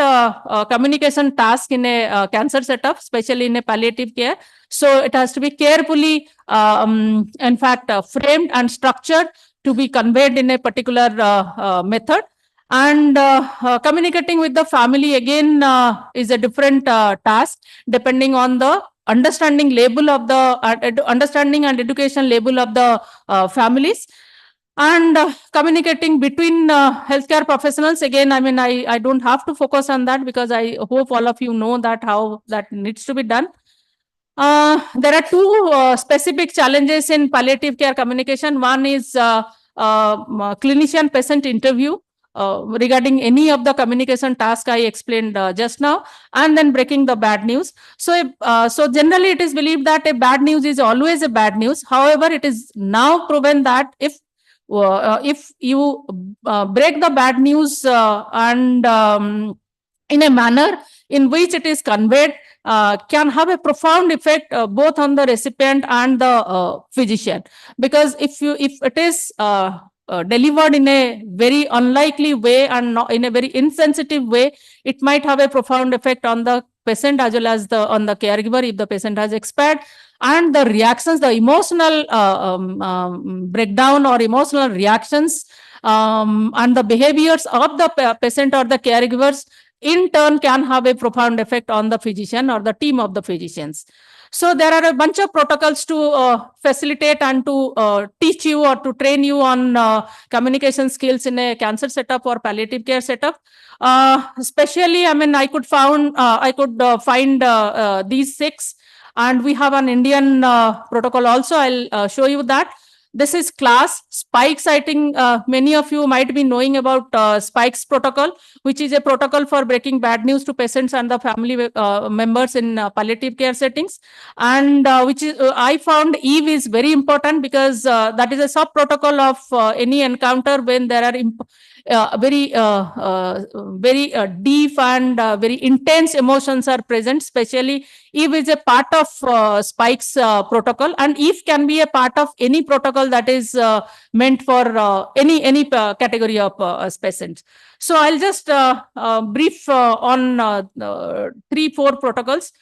communication tasks in a cancer setup, especially in a palliative care. So it has to be carefully, in fact, framed and structured to be conveyed in a particular method. And communicating with the family again is a different task, depending on the understanding level of the understanding and education level of the families. And communicating between healthcare professionals, again, I don't have to focus on that, because I hope all of you know that how that needs to be done. There are two specific challenges in palliative care communication. One is clinician-patient interview regarding any of the communication tasks I explained just now, and then breaking the bad news. So, so generally it is believed that a bad news is always a bad news. However, it is now proven that if you break the bad news and in a manner in which it is conveyed, can have a profound effect both on the recipient and the physician. Because if it is delivered in a very unlikely way and not in a very insensitive way, it might have a profound effect on the patient as well as on the caregiver if the patient has expired. And the reactions, the emotional breakdown or emotional reactions and the behaviors of the patient or the caregivers in turn can have a profound effect on the physician or the team of the physicians. So there are a bunch of protocols to facilitate and to teach you or to train you on communication skills in a cancer setup or palliative care setup. Especially, I could find these 6, and we have an Indian protocol also. I'll show you that. This is class spikes. I think many of you might be knowing about spikes protocol, which is a protocol for breaking bad news to patients and the family members in palliative care settings. And which is I found Eve is very important, because that is a sub protocol of any encounter when there are very deep and very intense emotions are present. Especially Eve is a part of spikes protocol, and Eve can be a part of any protocol that is meant for any category of patients. So I'll just brief on 3-4 protocols.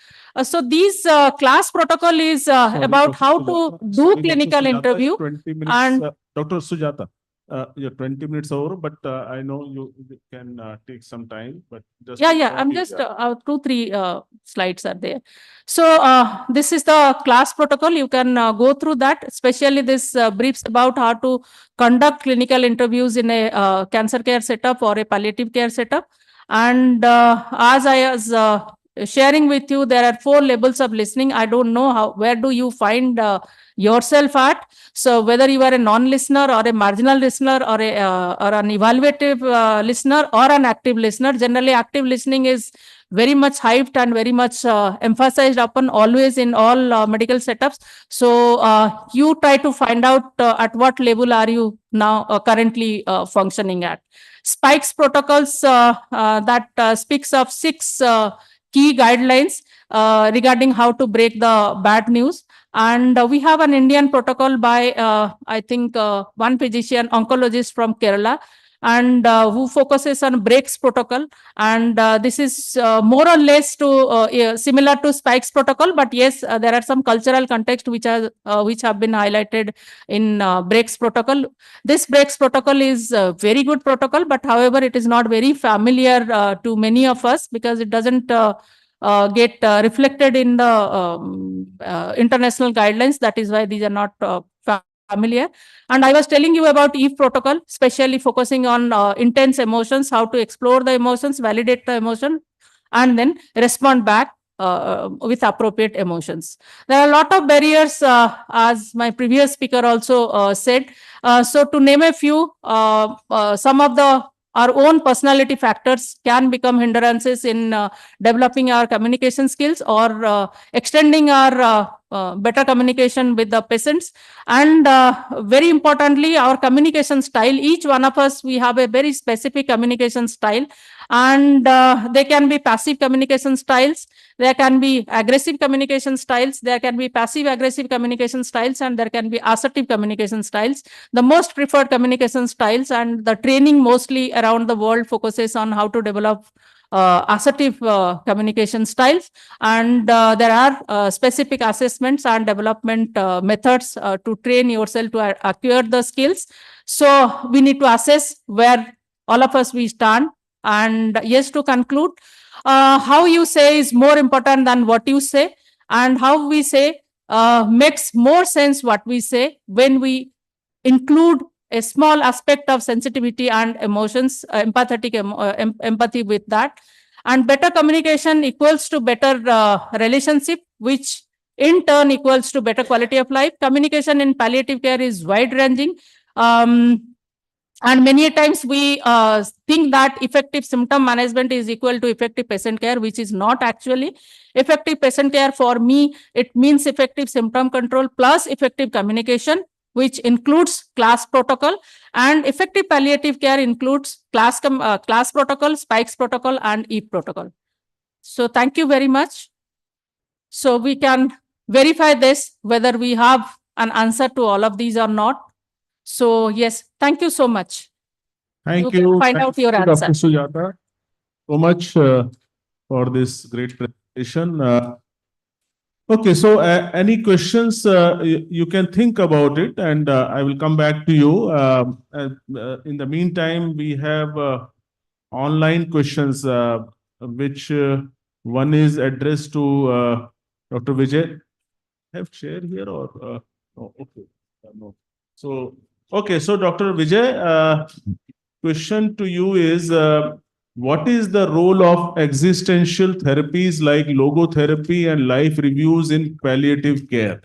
So these class protocol is about how to do clinical interview. 20 minutes, and Dr. Sujata. You're 20 minutes over, but I know you can take some time, but just. Yeah. I'm just 2-3 slides are there. So this is the class protocol. You can go through that, especially this briefs about how to conduct clinical interviews in a cancer care setup or a palliative care setup. And as I was sharing with you, there are 4 levels of listening. I don't know where do you find yourself at. So whether you are a non-listener or a marginal listener or an evaluative listener or an active listener, generally active listening is very much hyped and very much emphasized upon always in all medical setups. So you try to find out at what level are you now currently functioning at. Spikes protocols that speaks of 6 key guidelines regarding how to break the bad news. And we have an Indian protocol by, I think, one physician, oncologist from Kerala, and who focuses on breaks protocol. And this is more or less similar to Spikes protocol, but yes, there are some cultural context which have been highlighted in breaks protocol. This breaks protocol is a very good protocol, but however, it is not very familiar to many of us because it doesn't get reflected in the international guidelines. That is why these are not familiar. And I was telling you about Eve protocol, especially focusing on intense emotions, how to explore the emotions, validate the emotion, and then respond back with appropriate emotions. There are a lot of barriers, as my previous speaker also said. So to name a few, some of our own personality factors can become hindrances in developing our communication skills or extending our better communication with the patients. And very importantly, our communication style. Each one of us, we have a very specific communication style, and they can be passive communication styles, there can be aggressive communication styles, there can be passive aggressive communication styles, and there can be assertive communication styles. The most preferred communication styles and the training mostly around the world focuses on how to develop assertive communication styles, and there are specific assessments and development methods to train yourself to acquire the skills. So we need to assess where all of us we stand. And yes, to conclude, how you say is more important than what you say, and how we say makes more sense what we say when we include a small aspect of sensitivity and emotions, empathy with that. And better communication equals to better relationship, which in turn equals to better quality of life. Communication in palliative care is wide-ranging. And many times we think that effective symptom management is equal to effective patient care, which is not actually. Effective patient care for me, it means effective symptom control plus effective communication, which includes class protocol, and effective palliative care includes class protocol, Spikes protocol, and Eve protocol. So thank you very much. So we can verify this, whether we have an answer to all of these or not. So yes, thank you so much. Thank you. you. Find out your Dr. answer. Sujata, so much for this great presentation. Okay, so any questions, you can think about it, and I will come back to you. In the meantime, we have online questions, which one is addressed to Dr. Vijay. Have chair here or no? Okay, no. So okay, so Dr. Vijay, question to you is, what is the role of existential therapies like logotherapy and life reviews in palliative care?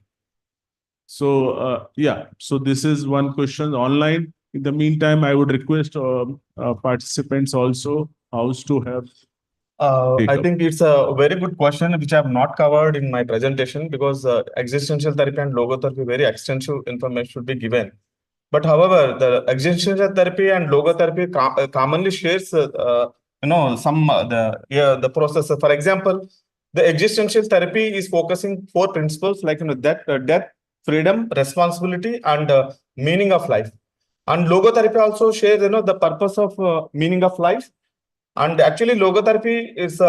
So yeah, so this is one question online. In the meantime, I would request participants also house to have. I think it's a very good question which I have not covered in my presentation, because existential therapy and logotherapy, very extensive information should be given. But however, the existential therapy and logotherapy commonly shares, the process. For example, the existential therapy is focusing 4 principles like death, freedom, responsibility, and meaning of life. And logotherapy also shares the purpose of meaning of life. And actually, logotherapy is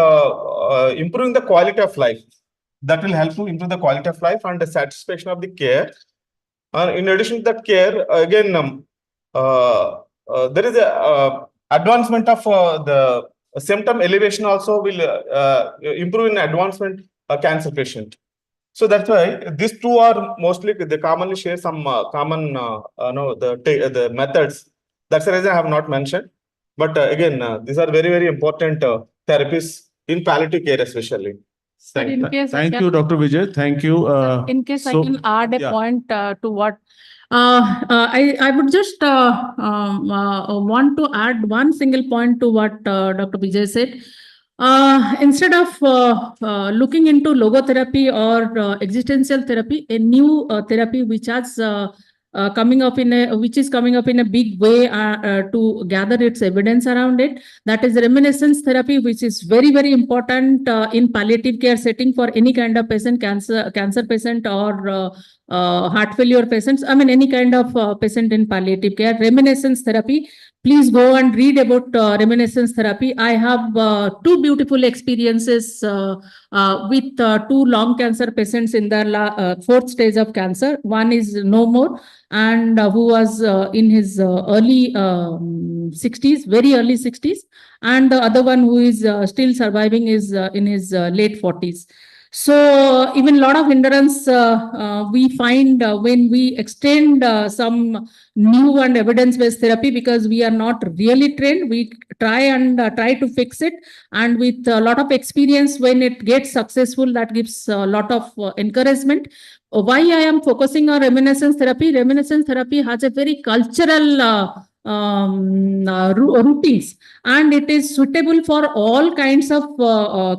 improving the quality of life. That will help to improve the quality of life and the satisfaction of the care. In addition to that care, again, there is a advancement of the symptom elevation also will improve in advancement cancer patient. So that's why these two are mostly they commonly share some common the methods. That's the reason I have not mentioned. But again, these are very important therapies in palliative care, especially. Thank you, Dr. Vijay. Thank you. In case I So- can add a yeah. point to what I would just want to add one single point to what Dr. Vijay said. Instead of looking into logotherapy or existential therapy, a new therapy which has coming up which is coming up in a big way to gather its evidence around it. That is reminiscence therapy, which is very important in palliative care setting for any kind of patient, cancer patient or heart failure patients. I mean, any kind of patient in palliative care. Reminiscence therapy. Please go and read about reminiscence therapy. I have two beautiful experiences with two lung cancer patients in their fourth stage of cancer. One is no more, and who was in his early 60s, very early 60s, and the other one who is still surviving is in his late 40s. So even a lot of hindrance we find when we extend some new and evidence-based therapy, because we are not really trained. We try to fix it, and with a lot of experience, when it gets successful, that gives a lot of encouragement. Why I am focusing on reminiscence therapy? Reminiscence therapy has a very cultural routines, and it is suitable for all kinds of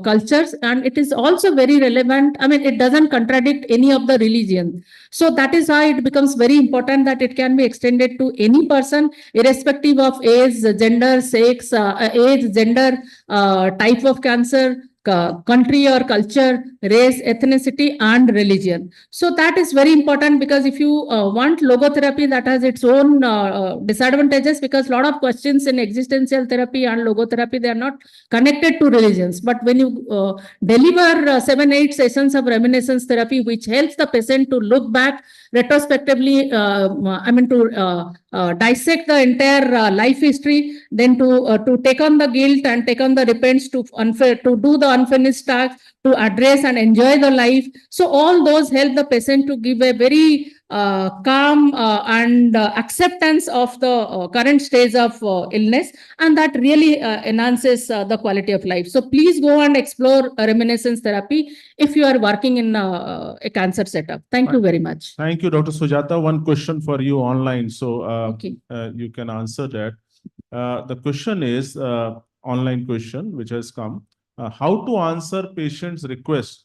cultures, and it is also very relevant. I mean, it doesn't contradict any of the religion. So that is why it becomes very important that it can be extended to any person, irrespective of age, gender, sex, age, gender, type of cancer, country or culture, race, ethnicity, and religion. So that is very important, because if you want logotherapy, that has its own disadvantages, because a lot of questions in existential therapy and logotherapy, they are not connected to religions. But when you deliver 7-8 sessions of reminiscence therapy, which helps the patient to look back retrospectively, to dissect the entire life history, then to take on the guilt and take on the repents, to do the unfinished tasks, to address and enjoy the life. So all those help the patient to give a very calm and acceptance of the current stage of illness, and that really enhances the quality of life. So please go and explore reminiscence therapy if you are working in a cancer setup. Thank you very much. Thank you, Dr. Sujata. One question for you online, so you can answer that. The question is online question which has come. How to answer patient's request,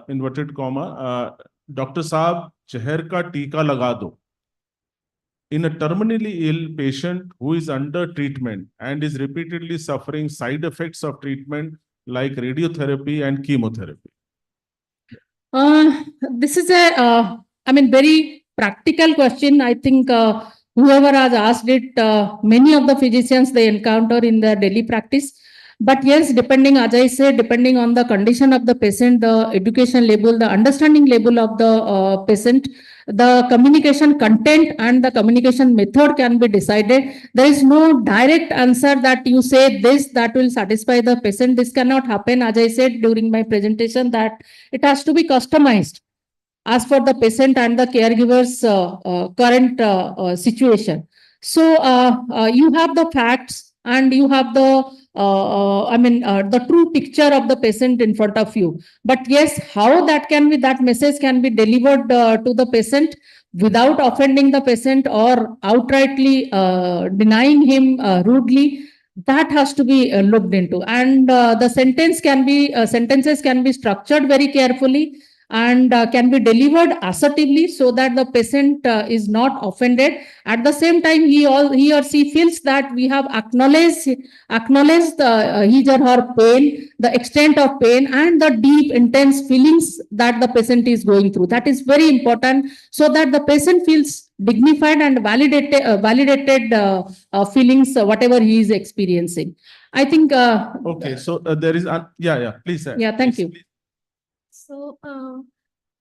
inverted comma, Dr. Saab, chehar ka tika laga do. In a terminally ill patient who is under treatment and is repeatedly suffering side effects of treatment like radiotherapy and chemotherapy. This is a, very practical question. I think whoever has asked it, many of the physicians they encounter in their daily practice. But yes, depending, as I said, depending on the condition of the patient, the education level, the understanding level of the patient, the communication content and the communication method can be decided. There is no direct answer that you say this, that will satisfy the patient. This cannot happen. As I said during my presentation, that it has to be customized as for the patient and the caregiver's current situation. So you have the facts and you have the the true picture of the patient in front of you. But yes, how that message can be delivered to the patient without offending the patient or outrightly denying him rudely, that has to be looked into. And the sentences can be structured very carefully and can be delivered assertively so that the patient is not offended. At the same time, he or she feels that we have acknowledged his or her pain, the extent of pain, and the deep, intense feelings that the patient is going through. That is very important, so that the patient feels dignified and validated feelings, whatever he is experiencing. I think. Okay, so there is, please. Yeah, thank you. So,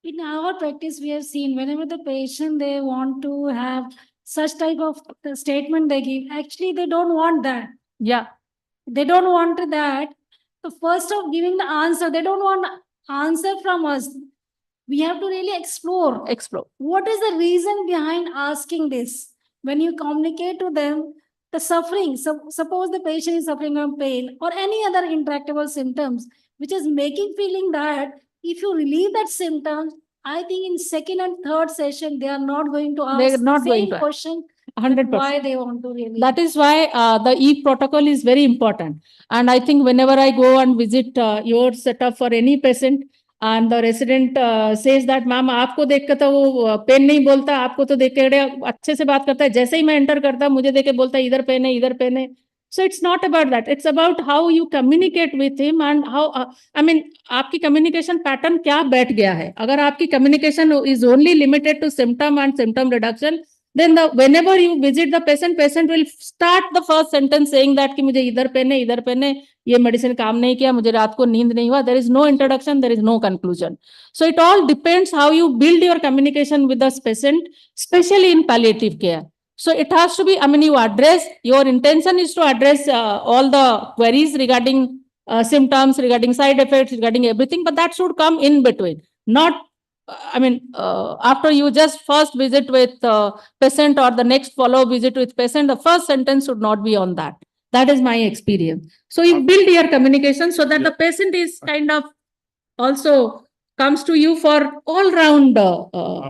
in our practice, we have seen whenever the patient, they want to have such type of statement they give. Actually, they don't want that. Yeah. They don't want that. So first of giving the answer, they don't want answer from us. We have to really explore. What is the reason behind asking this? When you communicate to them, the suffering, suppose the patient is suffering from pain or any other intractable symptoms, which is making feeling that if you relieve that symptoms, I think in second and third session, they are not going to They are ask not the going same to ask. question 100%. why they want to really. That is why the E protocol is very important. And I think whenever I go and visit your setup for any patient, and the resident says that, ma'am आपको देख के तो वो pen नहीं बोलता, आपको तो देख के अच्छे से बात करता है, जैसे ही मैं एंटर करता मुझे देख के बोलता है इधर पेन है, इधर पेन है. So it's not about that. It's about how you communicate with him and how, I mean, आपकी communication pattern क्या बैठ गया है. अगर आपकी communication is only limited to symptom and symptom reduction, then whenever you visit the patient will start the first sentence saying that कि मुझे इधर पेन है, ये medicine काम नहीं किया, मुझे रात को नींद नहीं हुआ. There is no introduction, there is no conclusion. So it all depends how you build your communication with the patient, especially in palliative care. So it has to be, I mean, your intention is to address all the queries regarding symptoms, regarding side effects, regarding everything, but that should come in between. Not, I mean, after you just first visit with patient or the next follow visit with patient, the first sentence should not be on that. That is my experience. So you build your communication so that the patient is kind of also comes to you for all-round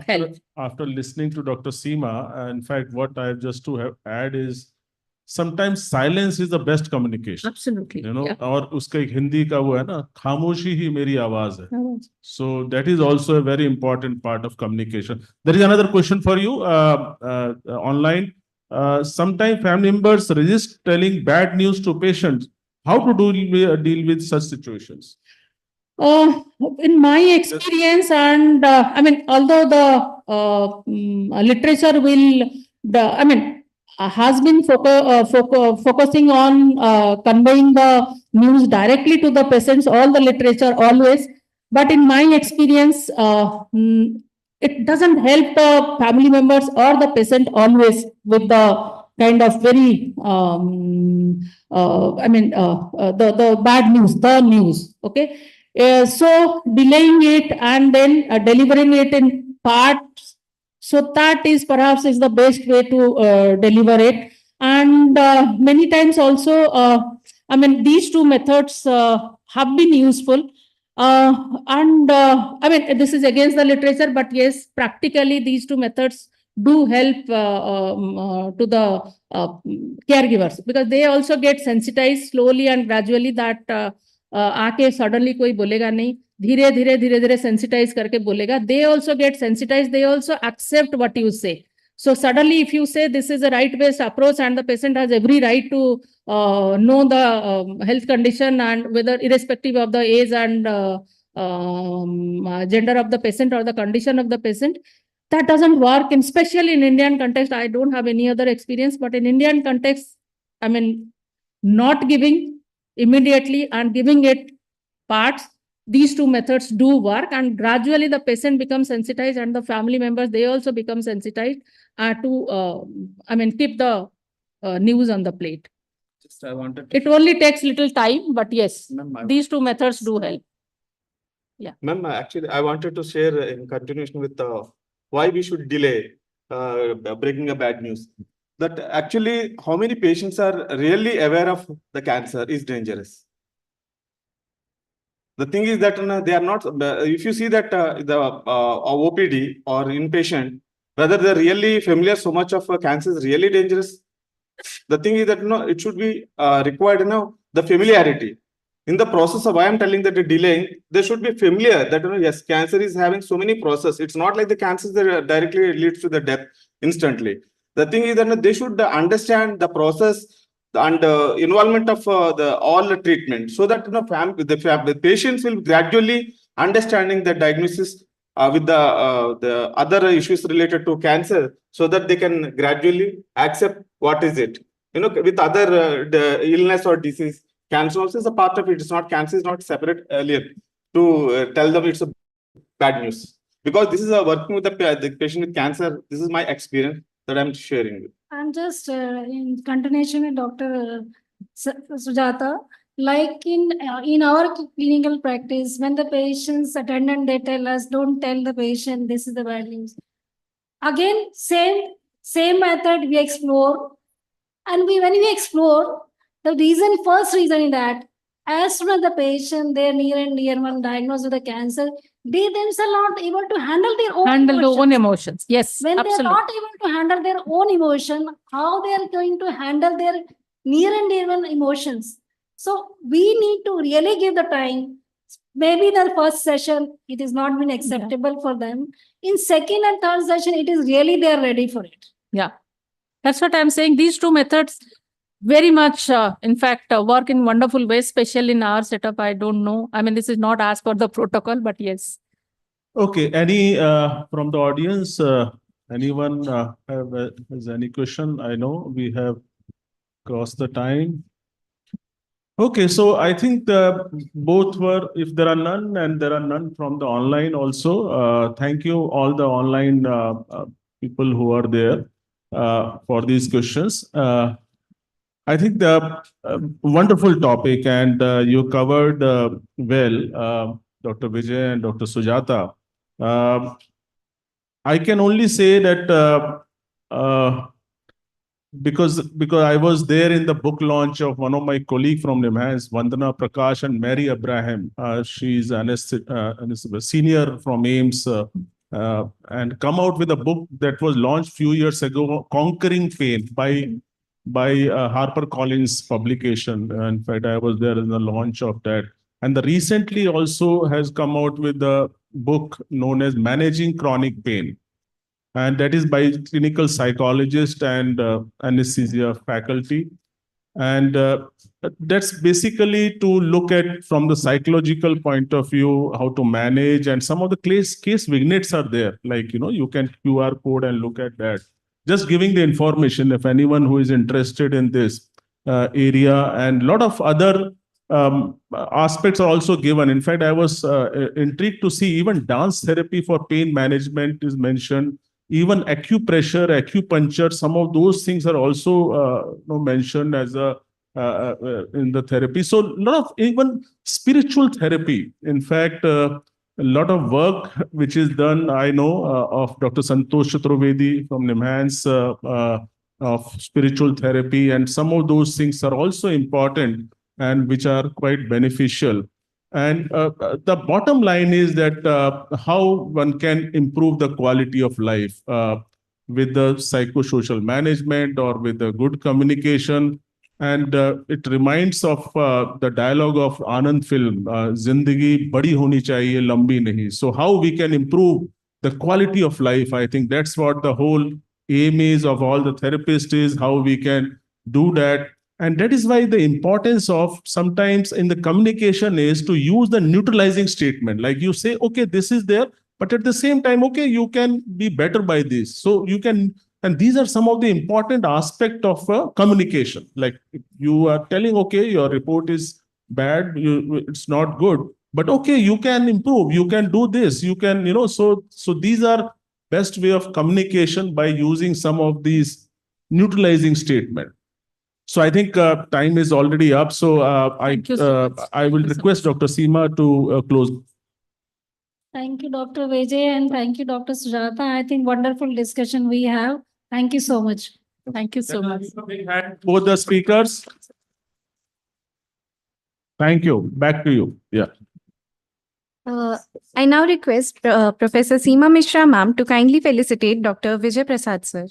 help. After listening to Dr. Seema, in fact, what I have just to have add is sometimes silence is the best communication. Absolutely. You know, Yeah. और उसका एक हिंदी का वो है ना, खामोशी ही मेरी आवाज है. So that is also a very important part of communication. There is another question for you online. Sometimes family members resist telling bad news to patients. How to deal with such situations? In my experience, and I mean, although the literature will, has been focusing on conveying the news directly to the patients, all the literature always, but in my experience, it doesn't help the family members or the patient always with the kind of very, the bad news, the news, okay? So delaying it and then delivering it in parts, so that is perhaps is the best way to deliver it. And many times also, these two methods have been useful. This is against the literature, but yes, practically these two methods do help to the caregivers, because they also get sensitized slowly and gradually that आके suddenly कोई बोलेगा नहीं, धीरे धीरे sensitize करके बोलेगा. They also get sensitized, they also accept what you say. So suddenly if you say this is a right-based approach and the patient has every right to know the health condition and whether irrespective of the age and gender of the patient or the condition of the patient, that doesn't work, and especially in Indian context. I don't have any other experience, but in Indian context, not giving immediately and giving it parts, these two methods do work, and gradually the patient becomes sensitized and the family members, they also become sensitized to keep the news on the plate. Just I wanted to... It only takes little time, but yes, these two methods do help. Yeah. Ma'am, actually, I wanted to share in continuation with why we should delay breaking a bad news. That actually, how many patients are really aware of the cancer is dangerous. The thing is that they are not, if you see that the OPD or inpatient, whether they're really familiar so much of cancer is really dangerous. The thing is that it should be required, the familiarity. In the process of why I'm telling that the delaying, they should be familiar that yes, cancer is having so many processes. It's not like the cancer that directly leads to the death instantly. The thing is that they should understand the process and involvement of all the treatment, so that the patients will gradually understanding the diagnosis with the other issues related to cancer, so that they can gradually accept what is it. With other illness or disease, cancer also is a part of it. It's not, cancer is not separate earlier to tell them it's a bad news. Because this is working with the patient with cancer, this is my experience. that I'm sharing. I'm just in continuation with Dr. Sujata. Like in our clinical practice, when the patient's attendant, they tell us, don't tell the patient this is the bad news. Again, same method we explore, and when we explore, the first reason is that as soon as the patient, their near and dear one diagnosed with the cancer, they themselves are not able to handle their own emotions. Yes, When they are absolutely. not able to handle their own emotion, how they are going to handle their near and dear one emotions? So we need to really give the time. Maybe the first session, it is not been acceptable for them. In second and third session, it is really they are ready for it. Yeah, that's what I'm saying. These two methods very much, in fact, work in wonderful ways, especially in our setup. I don't know. I mean, this is not as per the protocol, but yes. Okay, any from the audience, anyone has any question? I know we have crossed the time. Okay, so I think both were, if there are none, and there are none from the online also. Thank you all the online people who are there for these questions. I think the wonderful topic, and you covered well, Dr. Vijay and Dr. Sujata. I can only say that because I was there in the book launch of one of my colleagues from NIMHANS, Vandana Prakash and Mary Abraham. She's a senior from Aiims and come out with a book that was launched few years ago, Conquering Pain by HarperCollins publication. In fact, I was there in the launch of that. And the recently also has come out with the book known as Managing Chronic Pain. And that is by clinical psychologist and anesthesia faculty. And that's basically to look at from the psychological point of view, how to manage, and some of the case vignettes are there. Like, you can QR code and look at that. Just giving the information if anyone who is interested in this area, and a lot of other aspects are also given. In fact, I was intrigued to see even dance therapy for pain management is mentioned. Even acupressure, acupuncture, some of those things are also mentioned as in the therapy. So a lot of even spiritual therapy. In fact, a lot of work which is done, I know, of Dr. Santosh Chaturvedi from NIMHANS of spiritual therapy, and some of those things are also important and which are quite beneficial. And the bottom line is that how one can improve the quality of life with the psychosocial management or with the good communication. And it reminds of the dialogue of Anand film, Zindagi badi honi chahiye, lambi nahi. So how we can improve the quality of life, I think that's what the whole aim is of all the therapists, is how we can do that. And that is why the importance of sometimes in the communication is to use the neutralizing statement. Like you say, okay, this is there, but at the same time, okay, you can be better by this. So you can, and these are some of the important aspects of communication. Like you are telling, okay, your report is bad, it's not good, but okay, you can improve, you can do this, you can, so these are best way of communication by using some of these neutralizing statement. So I think time is already up. So I will request Dr. Seema to close. Thank you, Dr. Vijay, and thank you, Dr. Sujata. I think wonderful discussion we have. Thank you so much. Thank you so much. Both the speakers. Thank you. Back to you. Yeah. I now request Professor Seema Mishra ma'am to kindly felicitate Dr. Vijay Prasad sir.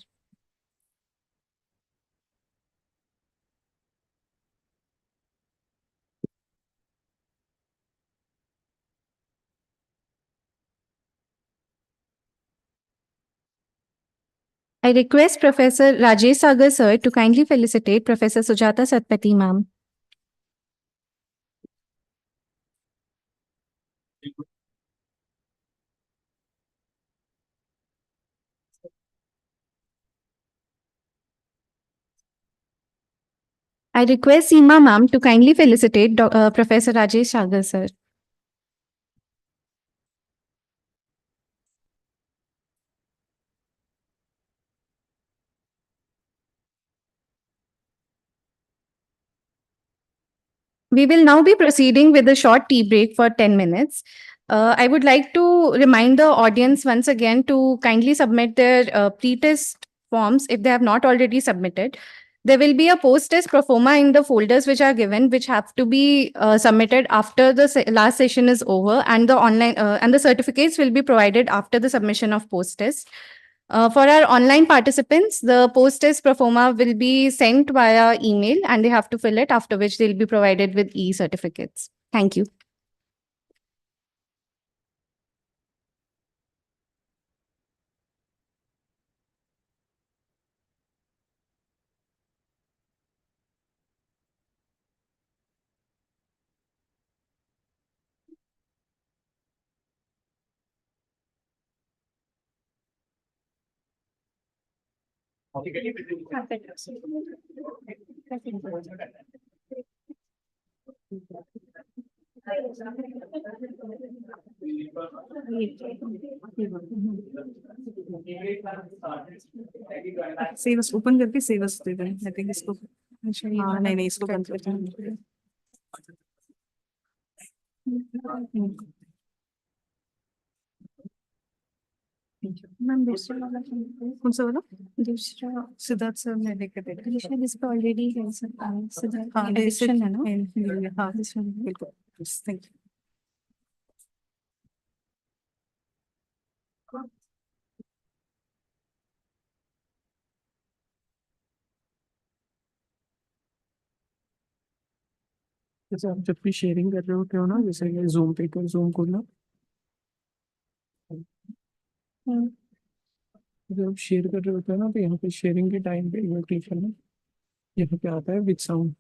I request Professor Rajesh Sagar sir to kindly felicitate Professor Sujata Satpathy ma'am. I request Seema ma'am to kindly felicitate Professor Rajesh Sagar sir. We will now be proceeding with a short tea break for 10 minutes. I would like to remind the audience once again to kindly submit their pre-test forms if they have not already submitted. There will be a post-test pro forma in the folders which are given, which have to be submitted after the last session is over, and the online and the certificates will be provided after the submission of post-test. For our online participants, the post-test pro forma will be sent via email and they have to fill it, after which they'll be provided with e-certificates. Thank you. Save us open करके save us दे दें। I think इसको हाँ नहीं इसको बंद कर दें। Ma'am दूसरा वाला कौन सा वाला? दूसरा सिद्धार्थ सर ने लेकर दे दिया। शायद इस पे ऑलरेडी है सर। सिद्धार्थ हाँ एडिक्शन है ना? हाँ बिल्कुल। Thank you. जैसे आप जब भी शेयरिंग कर रहे होते हो ना, जैसे जूम पे कर जूम खोलना, जब शेयर कर रहे होते हो ना तो यहाँ पे शेयरिंग के टाइम पे यहाँ क्लिक करना, यहाँ पे आता है विद साउंड,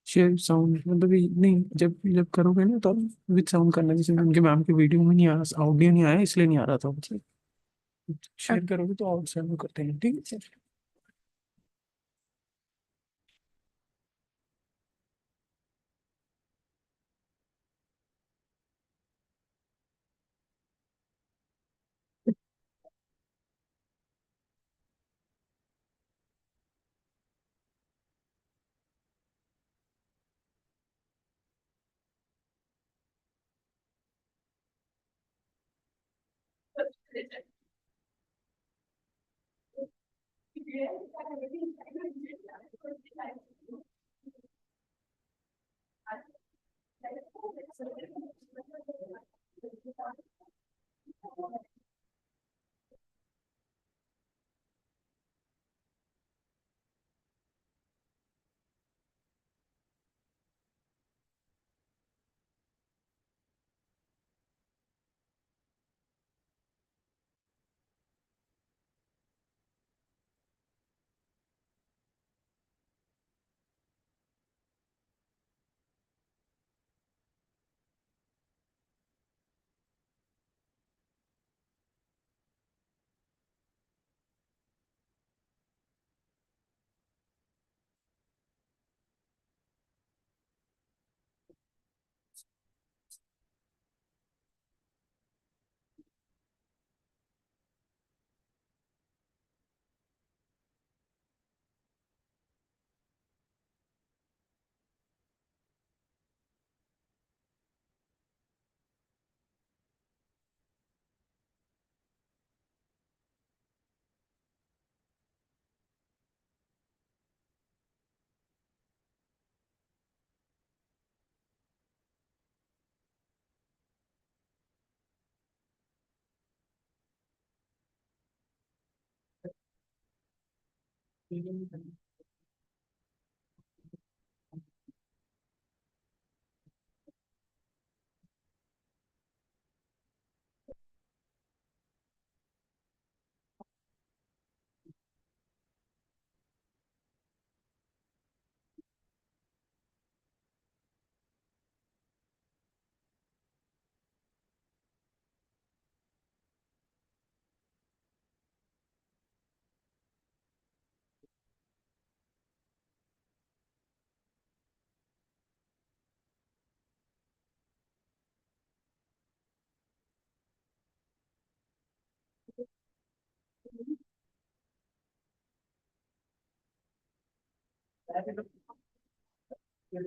शेयर साउंड, मतलब नहीं जब जब करोगे ना तो विद साउंड करना। जैसे उनके मैम की वीडियो में नहीं आ रहा, ऑडियो नहीं आया इसलिए नहीं आ रहा था, शेयर करोगे तो आउटसाइड करते हैं। ठीक है sir. Oh,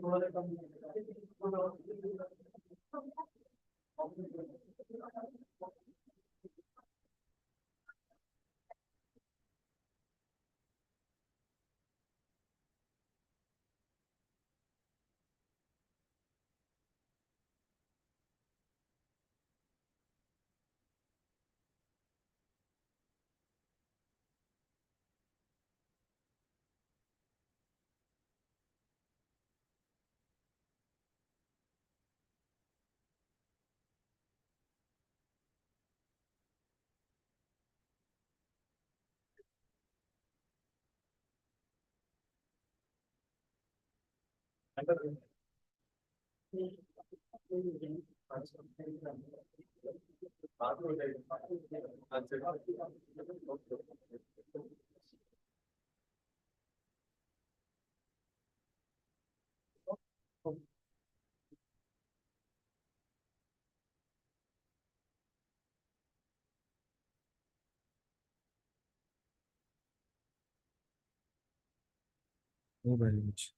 very much.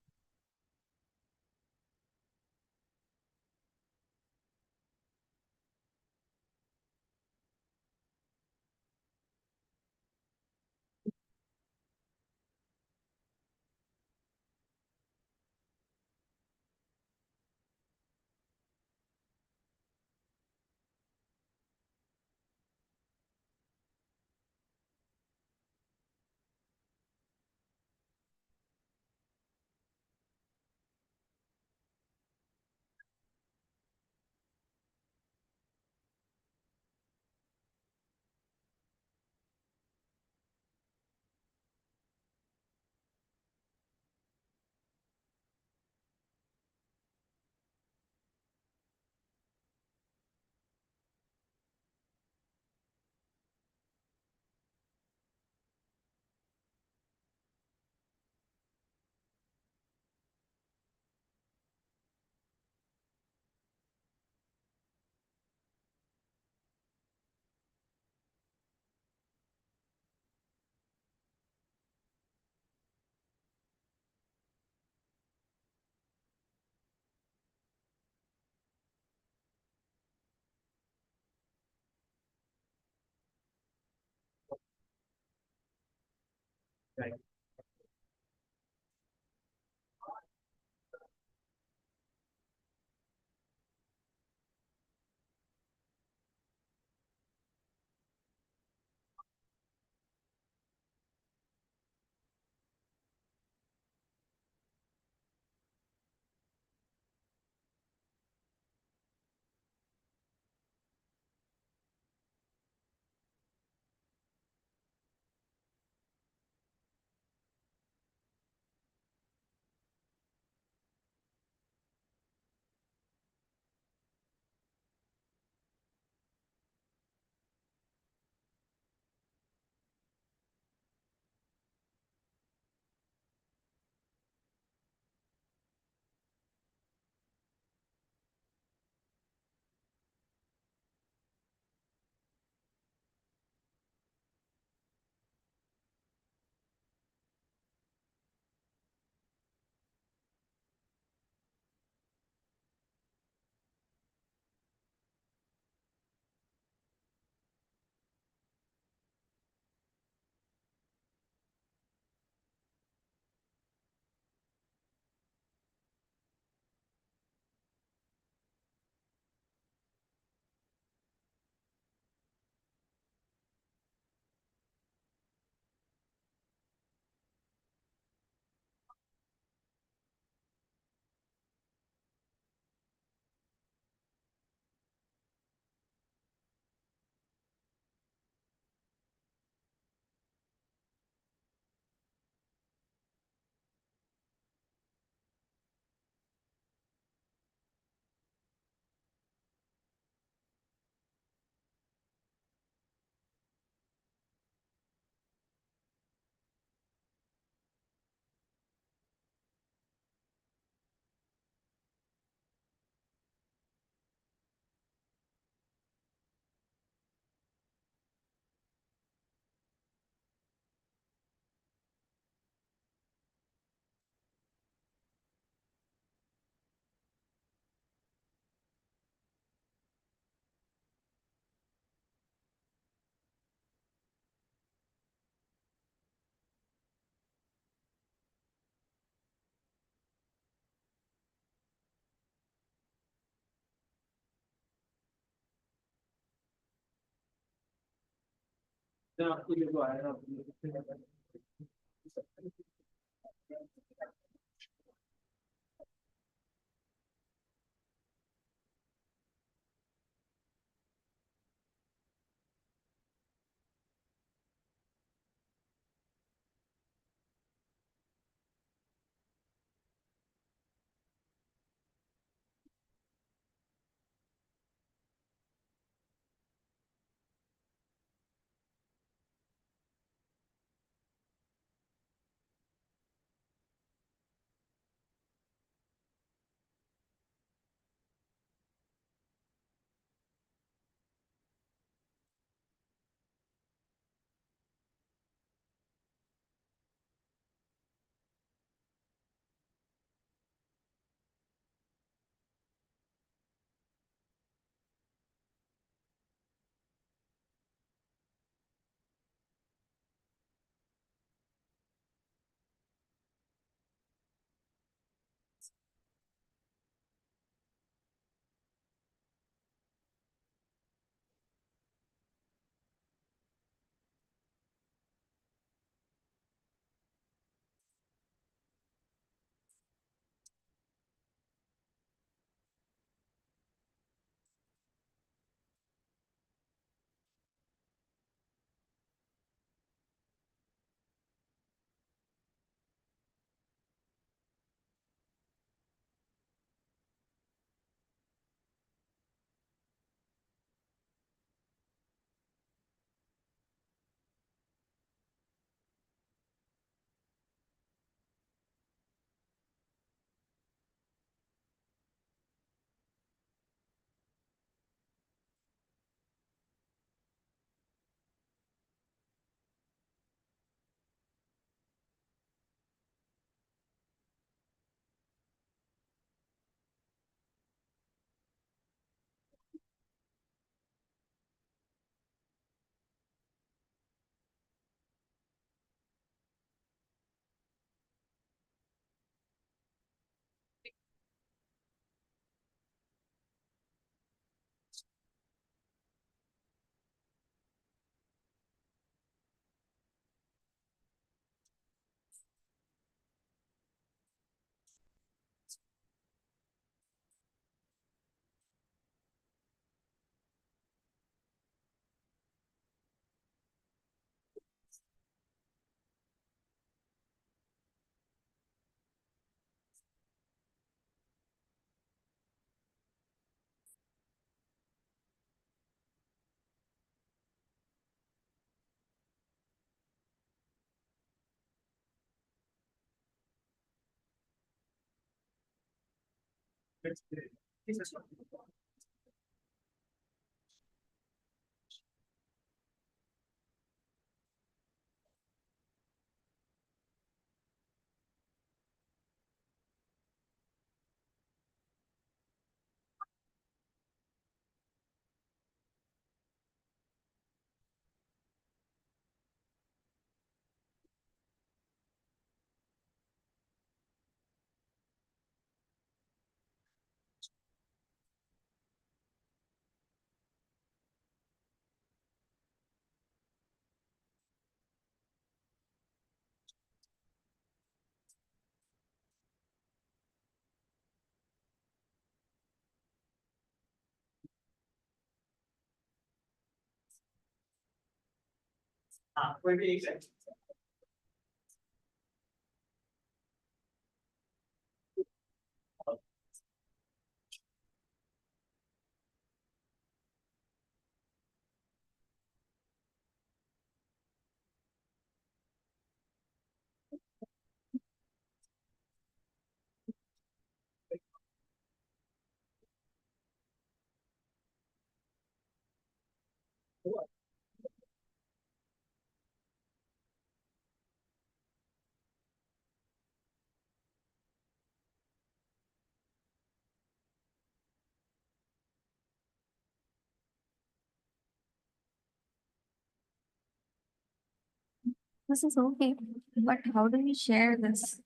This is okay, but how do we share this?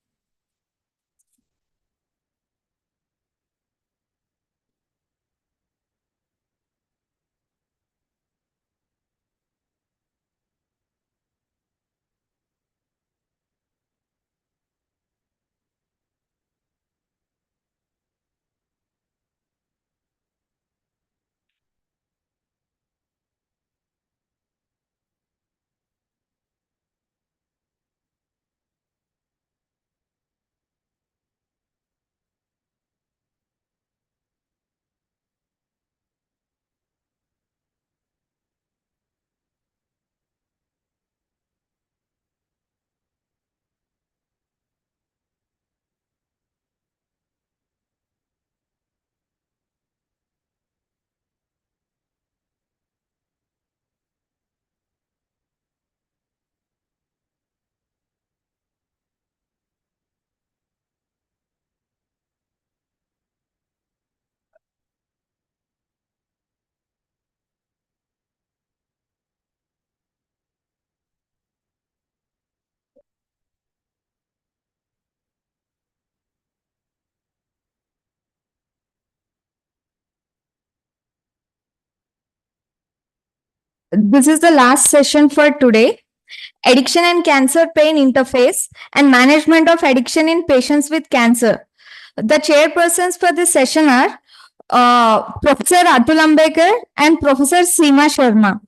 this is the last session for today. Addiction and cancer pain interface and management of addiction in patients with cancer. The chairpersons for this session are Professor Atul Ambekar and Professor Seema Sharma.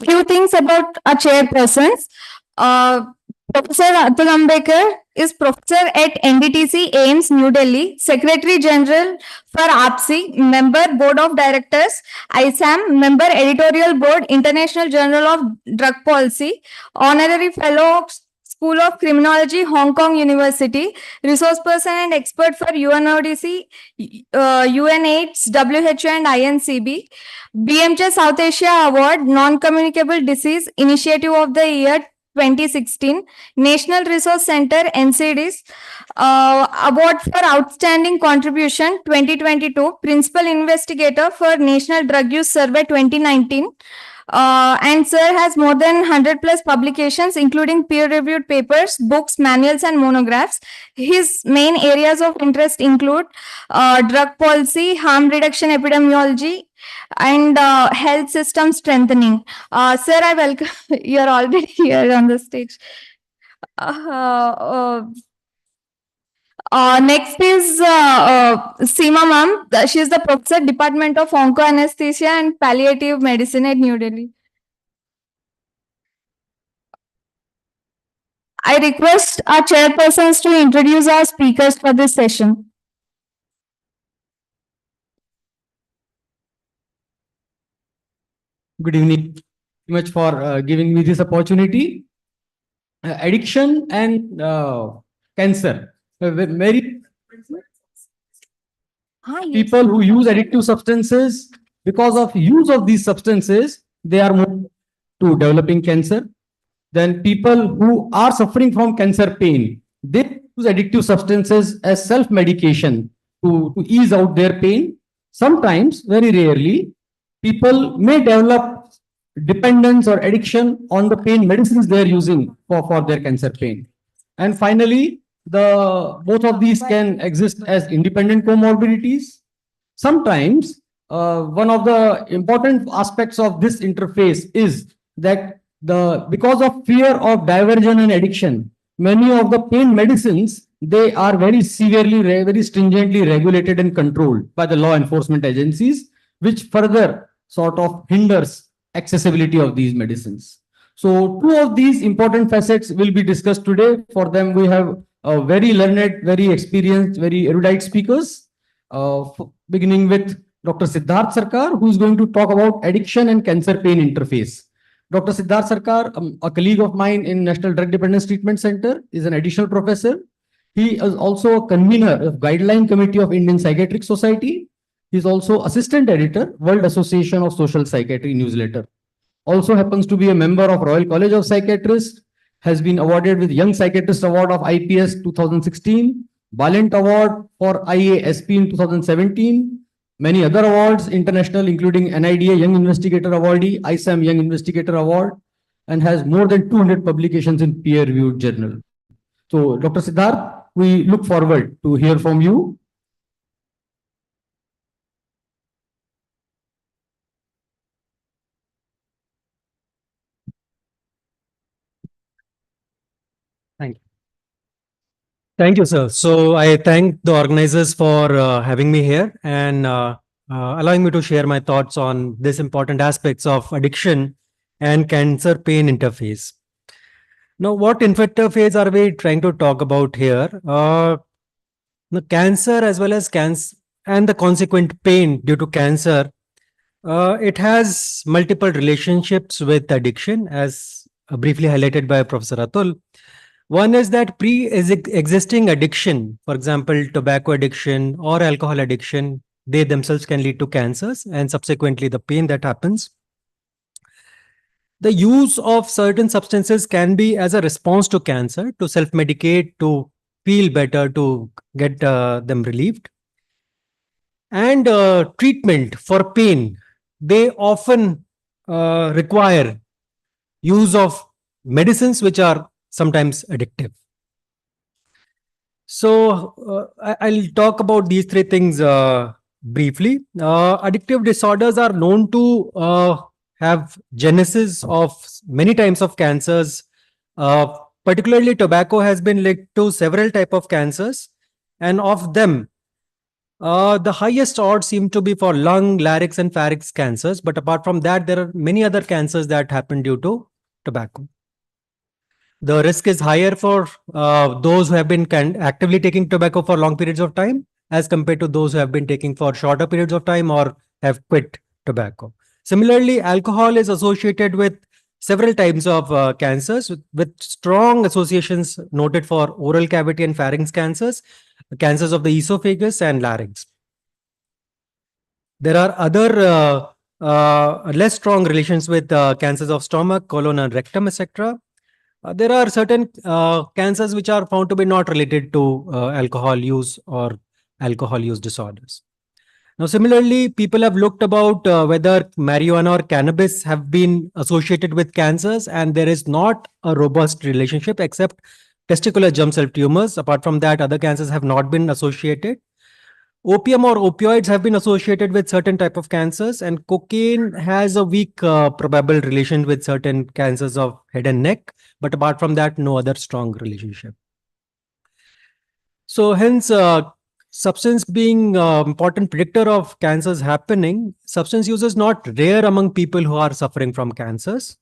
Few things about our chairpersons. Professor Atul Ambekar is professor at NDTC Aiims New Delhi, Secretary General for APSI, member Board of Directors, ISAM, member Editorial Board, International Journal of Drug Policy, Honorary Fellow School of Criminology, Hong Kong University, resource person and expert for UNODC, UNAIDS, WHO and INCB, BMJ South Asia Award, Non-Communicable Disease Initiative of the Year 2016, National Resource Center, NCDs, Award for Outstanding Contribution 2022, Principal Investigator for National Drug Use Survey 2019. And sir has more than 100 plus publications, including peer-reviewed papers, books, manuals, and monographs. His main areas of interest include drug policy, harm reduction epidemiology, and health system strengthening. Sir, I welcome you're already here on the stage. Next is Seema ma'am. She is the professor, Department of Onco Anesthesia and Palliative Medicine at New Delhi. I request our chairpersons to introduce our speakers for this session. Good evening. Thank you much for giving me this opportunity. Addiction and cancer. Very people who use addictive substances, because of use of these substances, they are more to developing cancer. Then people who are suffering from cancer pain, they use addictive substances as self-medication to ease out their pain. Sometimes, very rarely, people may develop dependence or addiction on the pain medicines they are using for their cancer pain. And finally, both of these can exist as independent comorbidities. Sometimes, one of the important aspects of this interface is that because of fear of diversion and addiction, many of the pain medicines, they are very severely, very stringently regulated and controlled by the law enforcement agencies, which further sort of hinders accessibility of these medicines. So two of these important facets will be discussed today. For them, we have very learned, very experienced, very erudite speakers, beginning with Dr. Siddharth Sarkar, who is going to talk about addiction and cancer pain interface. Dr. Siddharth Sarkar, a colleague of mine in National Drug Dependence Treatment Center, is an additional professor. He is also a convener of Guideline Committee of Indian Psychiatric Society. He is also assistant editor, World Association of Social Psychiatry newsletter. Also happens to be a member of Royal College of Psychiatrists, has been awarded with Young Psychiatrist Award of IPS 2016, Balint Award for IASP in 2017, many other awards, international, including NIDA Young Investigator Awardee, ISAM Young Investigator Award, and has more than 200 publications in peer-reviewed journal. So, Dr. Siddharth, we look forward to hear from you. Thank you. Thank you, sir. So I thank the organizers for having me here and allowing me to share my thoughts on this important aspects of addiction and cancer pain interface. Now, what interface are we trying to talk about here? The cancer as well as cancer and the consequent pain due to cancer, it has multiple relationships with addiction, as briefly highlighted by Professor Atul. One is that pre-existing addiction, for example, tobacco addiction or alcohol addiction, they themselves can lead to cancers and subsequently the pain that happens. The use of certain substances can be as a response to cancer, to self-medicate, to feel better, to get them relieved. And treatment for pain, they often require use of medicines which are sometimes addictive. So I'll talk about these three things briefly. Addictive disorders are known to have genesis of many types of cancers. Particularly tobacco has been linked to several types of cancers, and of them, the highest odds seem to be for lung, larynx, and pharynx cancers. But apart from that, there are many other cancers that happen due to tobacco. The risk is higher for those who have been actively taking tobacco for long periods of time as compared to those who have been taking for shorter periods of time or have quit tobacco. Similarly, alcohol is associated with several types of cancers with strong associations noted for oral cavity and pharynx cancers, cancers of the esophagus and larynx. There are other less strong relations with cancers of stomach, colon, and rectum, etc. There are certain cancers which are found to be not related to alcohol use or alcohol use disorders. Now, similarly, people have looked about whether marijuana or cannabis have been associated with cancers, and there is not a robust relationship except testicular germ cell tumors. Apart from that, other cancers have not been associated. Opium or opioids have been associated with certain type of cancers, and cocaine has a weak probable relation with certain cancers of head and neck. But apart from that, no other strong relationship. So hence, substance being important predictor of cancers happening, substance use is not rare among people who are suffering from cancers.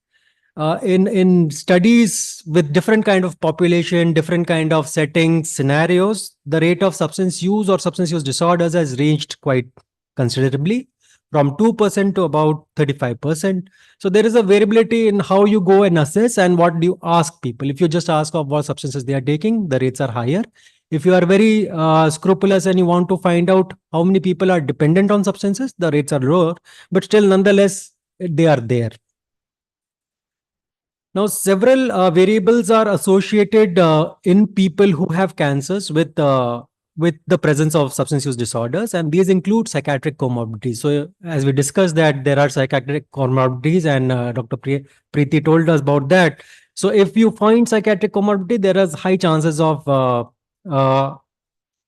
In studies with different kind of population, different kind of settings, scenarios, the rate of substance use or substance use disorders has ranged quite considerably, from 2% to about 35%. So there is a variability in how you go and assess and what do you ask people. If you just ask of what substances they are taking, the rates are higher. If you are very scrupulous and you want to find out how many people are dependent on substances, the rates are lower, but still nonetheless, they are there. Now, several variables are associated in people who have cancers with the presence of substance use disorders, and these include psychiatric comorbidities. So, as we discussed that there are psychiatric comorbidities, and Dr. Preeti told us about that. So, if you find psychiatric comorbidity, there is high chances of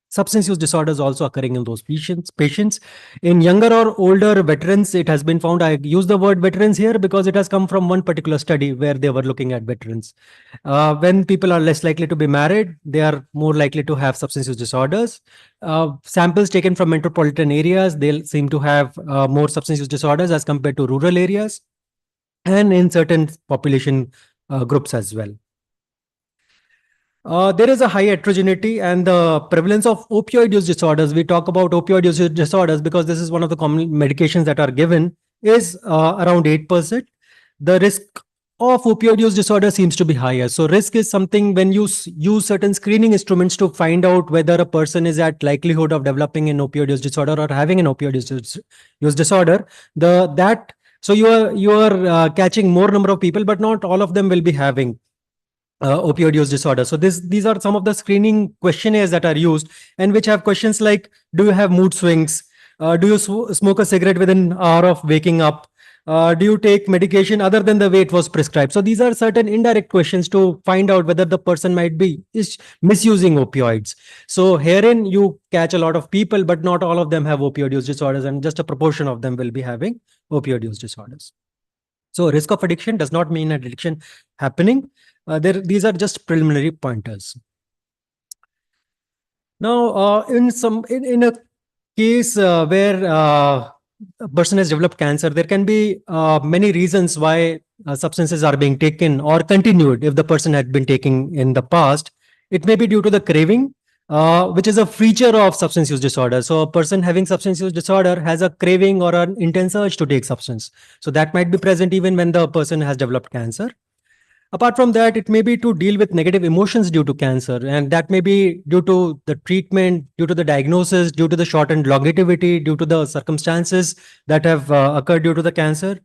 substance use disorders also occurring in those patients. In younger or older veterans, it has been found, I use the word veterans here because it has come from one particular study where they were looking at veterans. When people are less likely to be married, they are more likely to have substance use disorders. Samples taken from metropolitan areas, they seem to have more substance use disorders as compared to rural areas, and in certain population groups as well. There is a high heterogeneity and the prevalence of opioid use disorders. We talk about opioid use disorders because this is one of the common medications that are given, is around 8%. The risk of opioid use disorder seems to be higher. So risk is something when you use certain screening instruments to find out whether a person is at likelihood of developing an opioid use disorder or having an opioid use disorder. So you are catching more number of people, but not all of them will be having opioid use disorder. So these are some of the screening questionnaires that are used, and which have questions like, do you have mood swings? Do you smoke a cigarette within an hour of waking up? Do you take medication other than the way it was prescribed? So these are certain indirect questions to find out whether the person might be misusing opioids. So herein you catch a lot of people, but not all of them have opioid use disorders, and just a proportion of them will be having opioid use disorders. So risk of addiction does not mean an addiction happening. These are just preliminary pointers. Now, in a case where a person has developed cancer, there can be many reasons why substances are being taken or continued if the person had been taking in the past. It may be due to the craving, which is a feature of substance use disorder. So a person having substance use disorder has a craving or an intense urge to take substance. So that might be present even when the person has developed cancer. Apart from that, it may be to deal with negative emotions due to cancer, and that may be due to the treatment, due to the diagnosis, due to the shortened longevity, due to the circumstances that have occurred due to the cancer.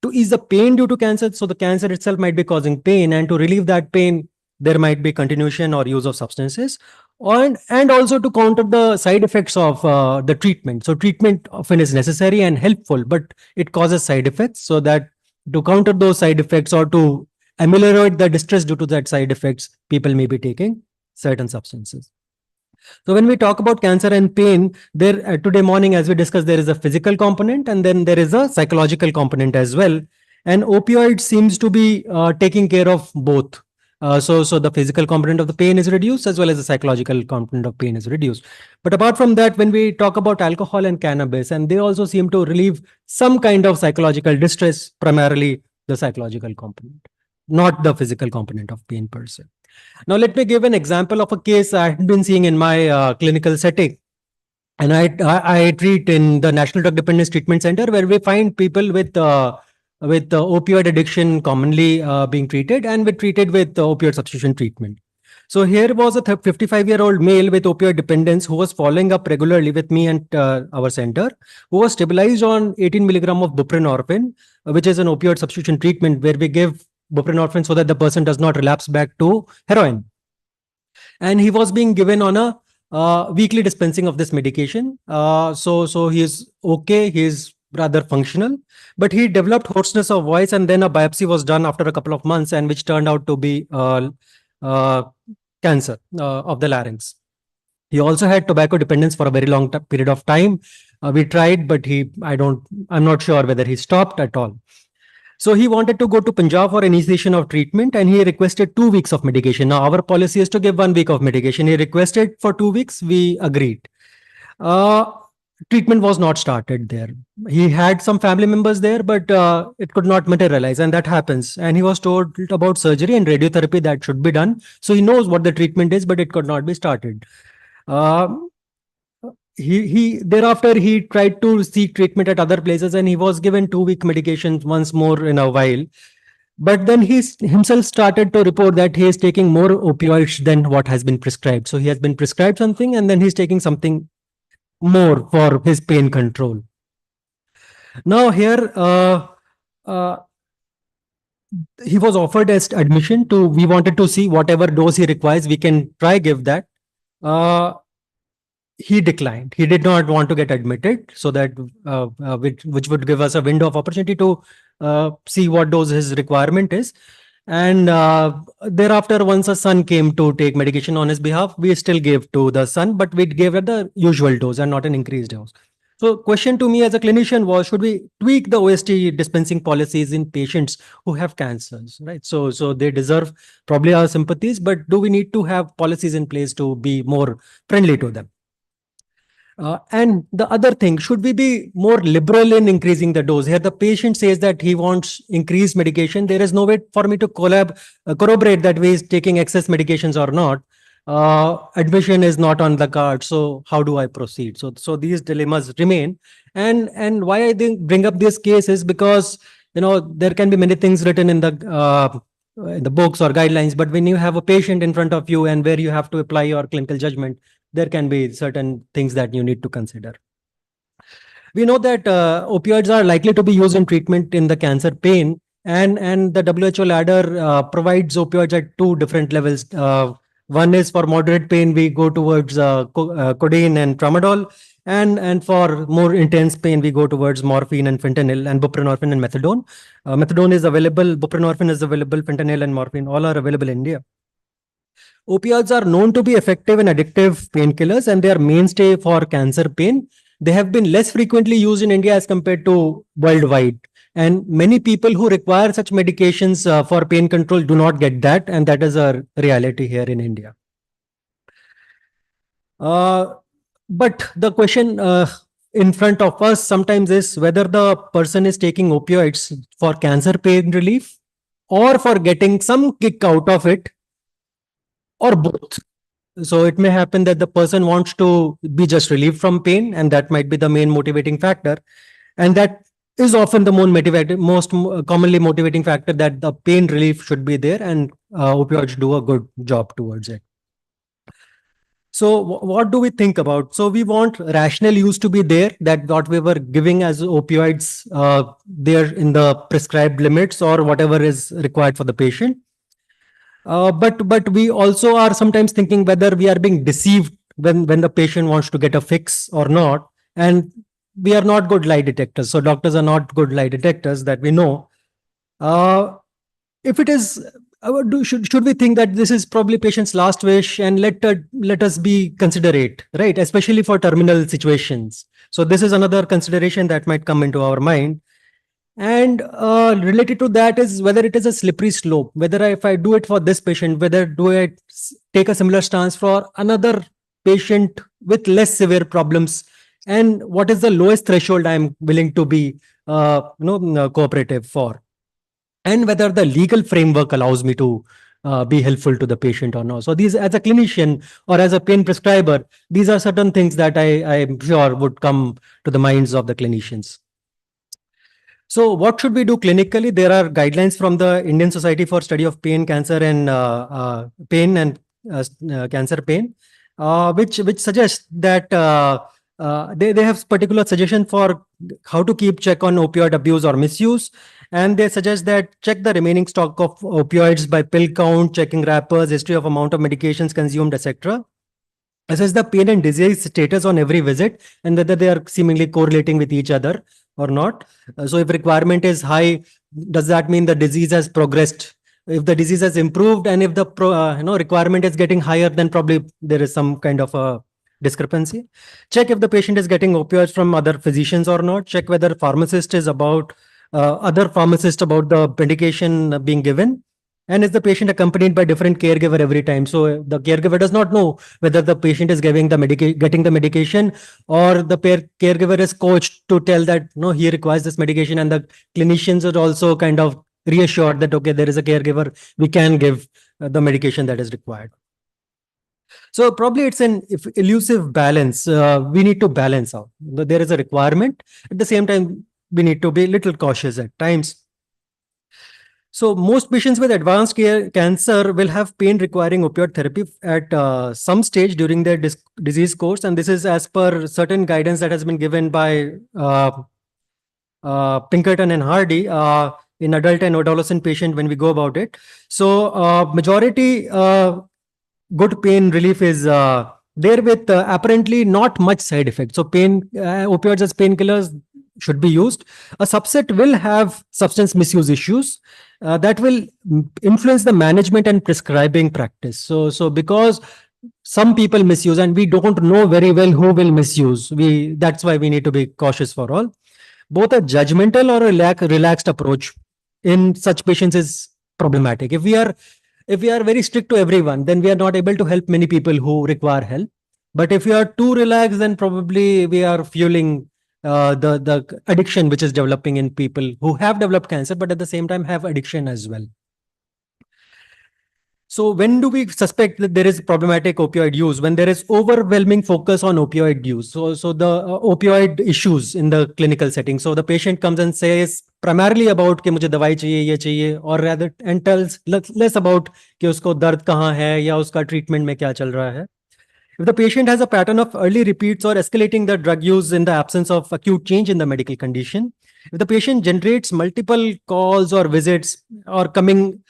To ease the pain due to cancer, so the cancer itself might be causing pain, and to relieve that pain, there might be continuation or use of substances, and also to counter the side effects of the treatment. So treatment often is necessary and helpful, but it causes side effects. So that to counter those side effects or to ameliorate the distress due to that side effects, people may be taking certain substances. So when we talk about cancer and pain, there today morning, as we discussed, there is a physical component and then there is a psychological component as well. And opioid seems to be taking care of both. So the physical component of the pain is reduced as well as the psychological component of pain is reduced. But apart from that, when we talk about alcohol and cannabis, and they also seem to relieve some kind of psychological distress, primarily the psychological component, not the physical component of pain per se. Now, let me give an example of a case I have been seeing in my clinical setting. And I treat in the National Drug Dependence Treatment Center, where we find people with opioid addiction commonly being treated, and we treated with opioid substitution treatment. So here was a 55-year-old male with opioid dependence who was following up regularly with me and our center, who was stabilized on 18 milligram of buprenorphine, which is an opioid substitution treatment where we give buprenorphine so that the person does not relapse back to heroin. And he was being given on a weekly dispensing of this medication. So he is okay. He is rather functional, but he developed hoarseness of voice, and then a biopsy was done after a couple of months, and which turned out to be cancer of the larynx. He also had tobacco dependence for a very long period of time. We tried, but I'm not sure whether he stopped at all. So he wanted to go to Punjab for initiation of treatment, and he requested 2 weeks of medication. Now our policy is to give 1 week of medication. He requested for 2 weeks. We agreed. Treatment was not started there. He had some family members there, but it could not materialize, and that happens. And he was told about surgery and radiotherapy that should be done. So he knows what the treatment is, but it could not be started. Thereafter he tried to seek treatment at other places, and he was given 2-week medications once more in a while. But then he himself started to report that he is taking more opioids than what has been prescribed. So he has been prescribed something, and then he's taking something more for his pain control. Now here, he was offered as admission to, we wanted to see whatever dose he requires, we can try give that. He declined. He did not want to get admitted, so that which would give us a window of opportunity to see what dose his requirement is. And thereafter, once a son came to take medication on his behalf, we still gave to the son, but we gave at the usual dose and not an increased dose. So question to me as a clinician was, should we tweak the OST dispensing policies in patients who have cancers, right? So they deserve probably our sympathies, but do we need to have policies in place to be more friendly to them? And the other thing, should we be more liberal in increasing the dose? Here the patient says that he wants increased medication. There is no way for me to corroborate that he is taking excess medications or not. Admission is not on the card. So how do I proceed? So these dilemmas remain. And why I think bring up this case is because, there can be many things written in the books or guidelines, but when you have a patient in front of you and where you have to apply your clinical judgment, there can be certain things that you need to consider. We know that opioids are likely to be used in treatment in the cancer pain, and the WHO ladder provides opioids at 2 different levels. One is for moderate pain, we go towards codeine and tramadol, and for more intense pain, we go towards morphine and fentanyl and buprenorphine and methadone. Methadone is available, buprenorphine is available, fentanyl and morphine all are available in India. Opioids are known to be effective and addictive painkillers, and they are mainstay for cancer pain. They have been less frequently used in India as compared to worldwide. And many people who require such medications for pain control do not get that, and that is a reality here in India. But the question in front of us sometimes is whether the person is taking opioids for cancer pain relief or for getting some kick out of it, or both. So it may happen that the person wants to be just relieved from pain, and that might be the main motivating factor. And that is often the most commonly motivating factor, that the pain relief should be there, and opioids do a good job towards it. So what do we think about? So we want rational use to be there, that what we were giving as opioids there in the prescribed limits or whatever is required for the patient. But we also are sometimes thinking whether we are being deceived when the patient wants to get a fix or not. And we are not good lie detectors. So doctors are not good lie detectors, that we know. If it is, should we think that this is probably patient's last wish, and let us be considerate, right? Especially for terminal situations. So this is another consideration that might come into our mind. And related to that is whether it is a slippery slope, whether if I do it for this patient, whether do I take a similar stance for another patient with less severe problems, and what is the lowest threshold I'm willing to be cooperative for, and whether the legal framework allows me to be helpful to the patient or not. So these, as a clinician or as a pain prescriber, these are certain things that I'm sure would come to the minds of the clinicians. So what should we do clinically? There are guidelines from the Indian Society for Study of Pain, Cancer and Cancer Pain, which suggest that they have particular suggestion for how to keep check on opioid abuse or misuse. And they suggest that check the remaining stock of opioids by pill count, checking wrappers, history of amount of medications consumed, etc. Assess the pain and disease status on every visit and whether they are seemingly correlating with each other or not. So if requirement is high, does that mean the disease has progressed? If the disease has improved and if the requirement is getting higher, then probably there is some kind of a discrepancy. Check if the patient is getting opioids from other physicians or not. Check whether pharmacist is about other pharmacist about the medication being given. And is the patient accompanied by different caregiver every time? So the caregiver does not know whether the patient is getting the medication, or the caregiver is coached to tell that no, he requires this medication, and the clinicians are also kind of reassured that okay, there is a caregiver, we can give the medication that is required. So probably it's an elusive balance. We need to balance out. There is a requirement. At the same time, we need to be a little cautious at times. So most patients with advanced cancer will have pain requiring opioid therapy at some stage during their disease course. And this is as per certain guidance that has been given by Pinkerton and Hardy in adult and adolescent patient when we go about it. So majority good pain relief is there with apparently not much side effect. So opioids as painkillers should be used. A subset will have substance misuse issues that will influence the management and prescribing practice. So because some people misuse and we don't know very well who will misuse, that's why we need to be cautious for all. Both a judgmental or a relaxed approach in such patients is problematic. If we are very strict to everyone, then we are not able to help many people who require help. But if we are too relaxed, then probably we are fueling the addiction which is developing in people who have developed cancer, but at the same time have addiction as well. So when do we suspect that there is problematic opioid use? When there is overwhelming focus on opioid use. So the opioid issues in the clinical setting. So the patient comes and says primarily about कि मुझे दवाई चाहिए, ये चाहिए, or rather and tells less about कि उसको दर्द कहाँ है या उसका treatment में क्या चल रहा है. If the patient has a pattern of early repeats or escalating the drug use in the absence of acute change in the medical condition, if the patient generates multiple calls or visits or coming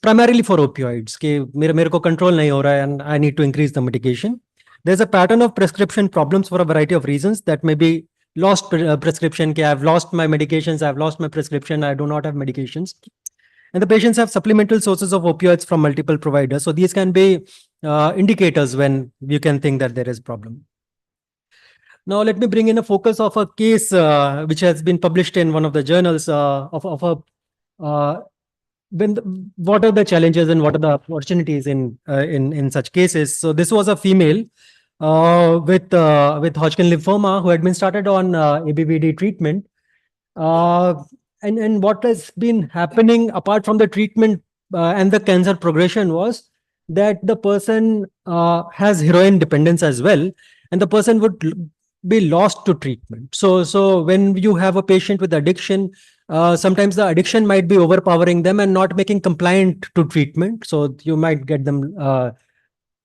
primarily for opioids, कि मेरे को control नहीं हो रहा है and I need to increase the medication. There's a pattern of prescription problems for a variety of reasons. That may be lost prescription, कि I've lost my medications, I've lost my prescription, I do not have medications. And the patients have supplemental sources of opioids from multiple providers. So these can be indicators when you can think that there is a problem. Now let me bring in a focus of a case which has been published in one of the journals what are the challenges and what are the opportunities in such cases. So this was a female with Hodgkin lymphoma who had been started on ABVD treatment. And what has been happening apart from the treatment and the cancer progression was that the person has heroin dependence as well, and the person would be lost to treatment. So when you have a patient with addiction, sometimes the addiction might be overpowering them and not making compliant to treatment. So you might get them.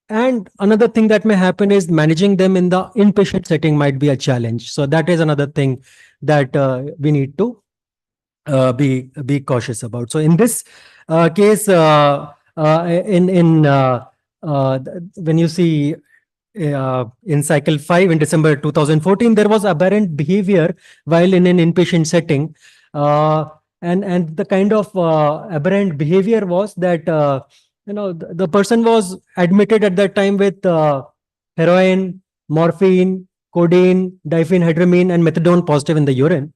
And another thing that may happen is managing them in the inpatient setting might be a challenge. So that is another thing that we need to be cautious about. So in this case, when you see in cycle 5 in December 2014, there was aberrant behavior while in an inpatient setting, and the kind of aberrant behavior was that the person was admitted at that time with heroin, morphine, codeine, diphenhydramine, and methadone positive in the urine.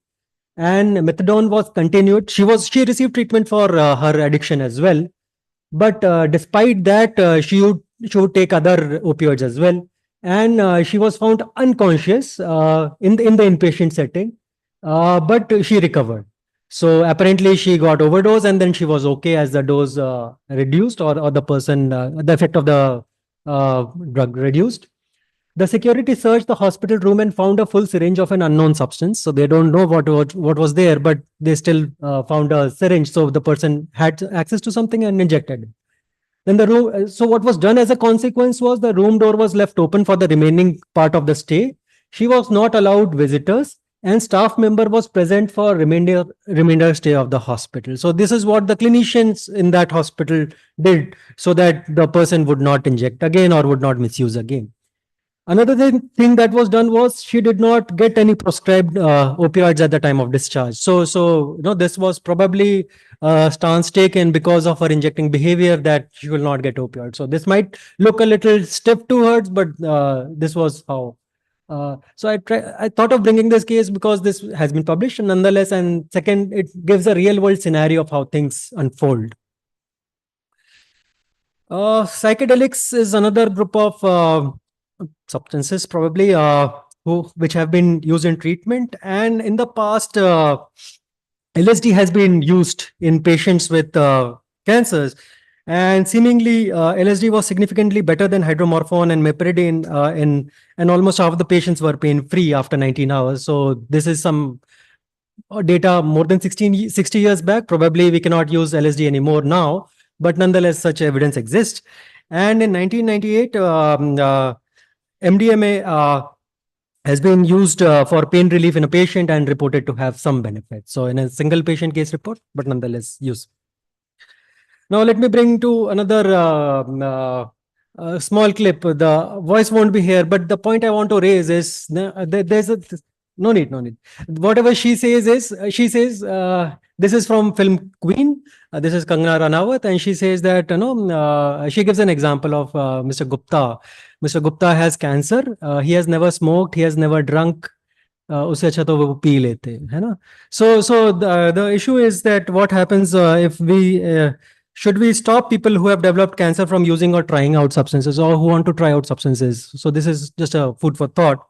and methadone was continued. She received treatment for her addiction as well, but despite that, she would take other opioids as well, and she was found unconscious in the inpatient setting, but she recovered. So apparently she got overdose, and then she was okay as the dose reduced, or the effect of the drug reduced. The security searched the hospital room and found a full syringe of an unknown substance. So they don't know what was there, but they still found a syringe. So the person had access to something and injected it. Then the room. So what was done as a consequence was the room door was left open for the remaining part of the stay. She was not allowed visitors, and staff member was present for remainder stay of the hospital. So this is what the clinicians in that hospital did, so that the person would not inject again or would not misuse again. Another thing that was done was she did not get any prescribed opioids at the time of discharge. So this was probably a stance taken because of her injecting behavior that she will not get opioids. So this might look a little stiff to her, but this was how. So I thought of bringing this case because this has been published nonetheless, and second, it gives a real world scenario of how things unfold. Psychedelics is another group of substances probably which have been used in treatment, and in the past LSD has been used in patients with cancers, and seemingly LSD was significantly better than hydromorphone and meperidine and almost half of the patients were pain free after 19 hours. So this is some data more than 60 years back. Probably we cannot use LSD anymore now, but nonetheless such evidence exists. And in 1998 MDMA has been used for pain relief in a patient and reported to have some benefit. So in a single patient case report, but nonetheless use. Now let me bring to another small clip. The voice won't be here, but the point I want to raise is there's no need. Whatever she says is, this is from film Queen. This is Kangana Ranawat, and she says that she gives an example of Mr. Gupta. Mr. Gupta has cancer. He has never smoked. He has never drunk. उससे अच्छा तो वो P लेते है ना. So the issue is that what happens if we should we stop people who have developed cancer from using or trying out substances, or who want to try out substances? So this is just a food for thought.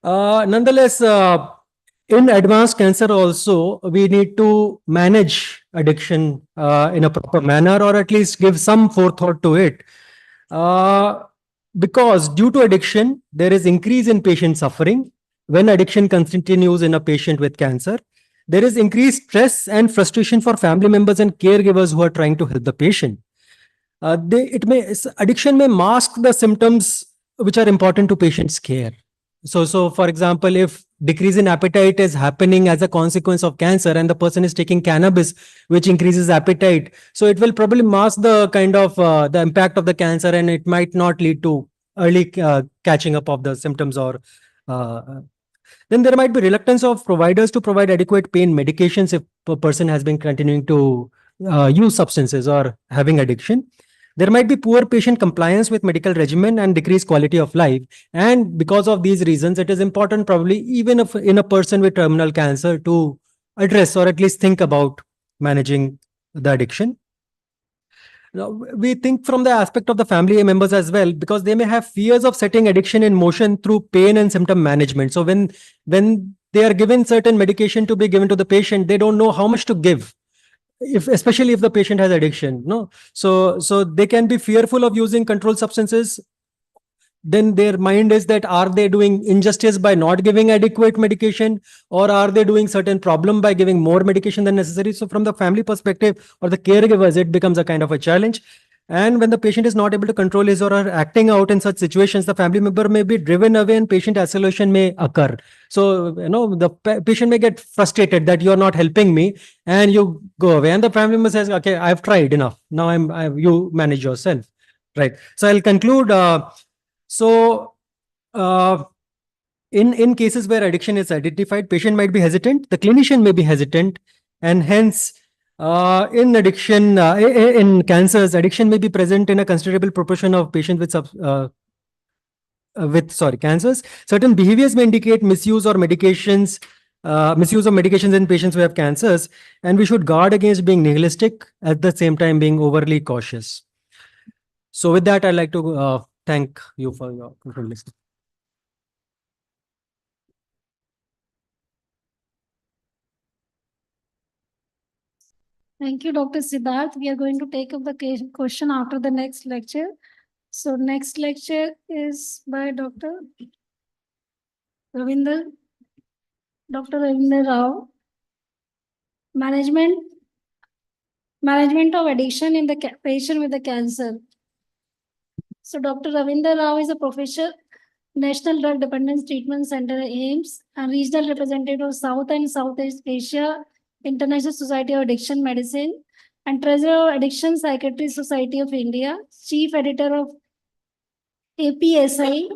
Nonetheless, in advanced cancer also, we need to manage addiction in a proper manner, or at least give some forethought to it. Because due to addiction, there is increase in patient suffering. When addiction continues in a patient with cancer, there is increased stress and frustration for family members and caregivers who are trying to help the patient. Addiction may mask the symptoms which are important to patient's care. So for example, if decrease in appetite is happening as a consequence of cancer and the person is taking cannabis, which increases appetite, so it will probably mask the kind of the impact of the cancer, and it might not lead to early catching up of the symptoms, or then there might be reluctance of providers to provide adequate pain medications if a person has been continuing to use substances or having addiction. There might be poor patient compliance with medical regimen and decreased quality of life. And because of these reasons, it is important probably even if in a person with terminal cancer to address or at least think about managing the addiction. Now, we think from the aspect of the family members as well, because they may have fears of setting addiction in motion through pain and symptom management. So when they are given certain medication to be given to the patient, they don't know how much to give. Especially if the patient has addiction, so they can be fearful of using controlled substances. Then their mind is that, are they doing injustice by not giving adequate medication, or are they doing certain problem by giving more medication than necessary? So from the family perspective or the caregivers, it becomes a kind of a challenge. And when the patient is not able to control his or her acting out in such situations, the family member may be driven away and patient isolation may occur. So, the patient may get frustrated that you are not helping me and you go away. And the family member says, okay, I've tried enough. Now you manage yourself. Right. So I'll conclude. In cases where addiction is identified, patient might be hesitant, the clinician may be hesitant, and hence in addiction, in cancers, addiction may be present in a considerable proportion of patients with cancers. Certain behaviors may indicate misuse or medications misuse of medications in patients who have cancers, and we should guard against being nihilistic at the same time being overly cautious. So with that, I'd like to thank you for your listening. Thank you, Dr. Siddharth. We are going to take up the question after the next lecture. So next lecture is by Dr. Ravinder Rao. Management of addiction in the patient with the cancer. So Dr. Ravinder Rao is a professor, National Drug Dependence Treatment Center, Aiims, and regional representative of South and Southeast Asia International Society of Addiction Medicine, and treasurer of Addiction Psychiatric Society of India, chief editor of APSI,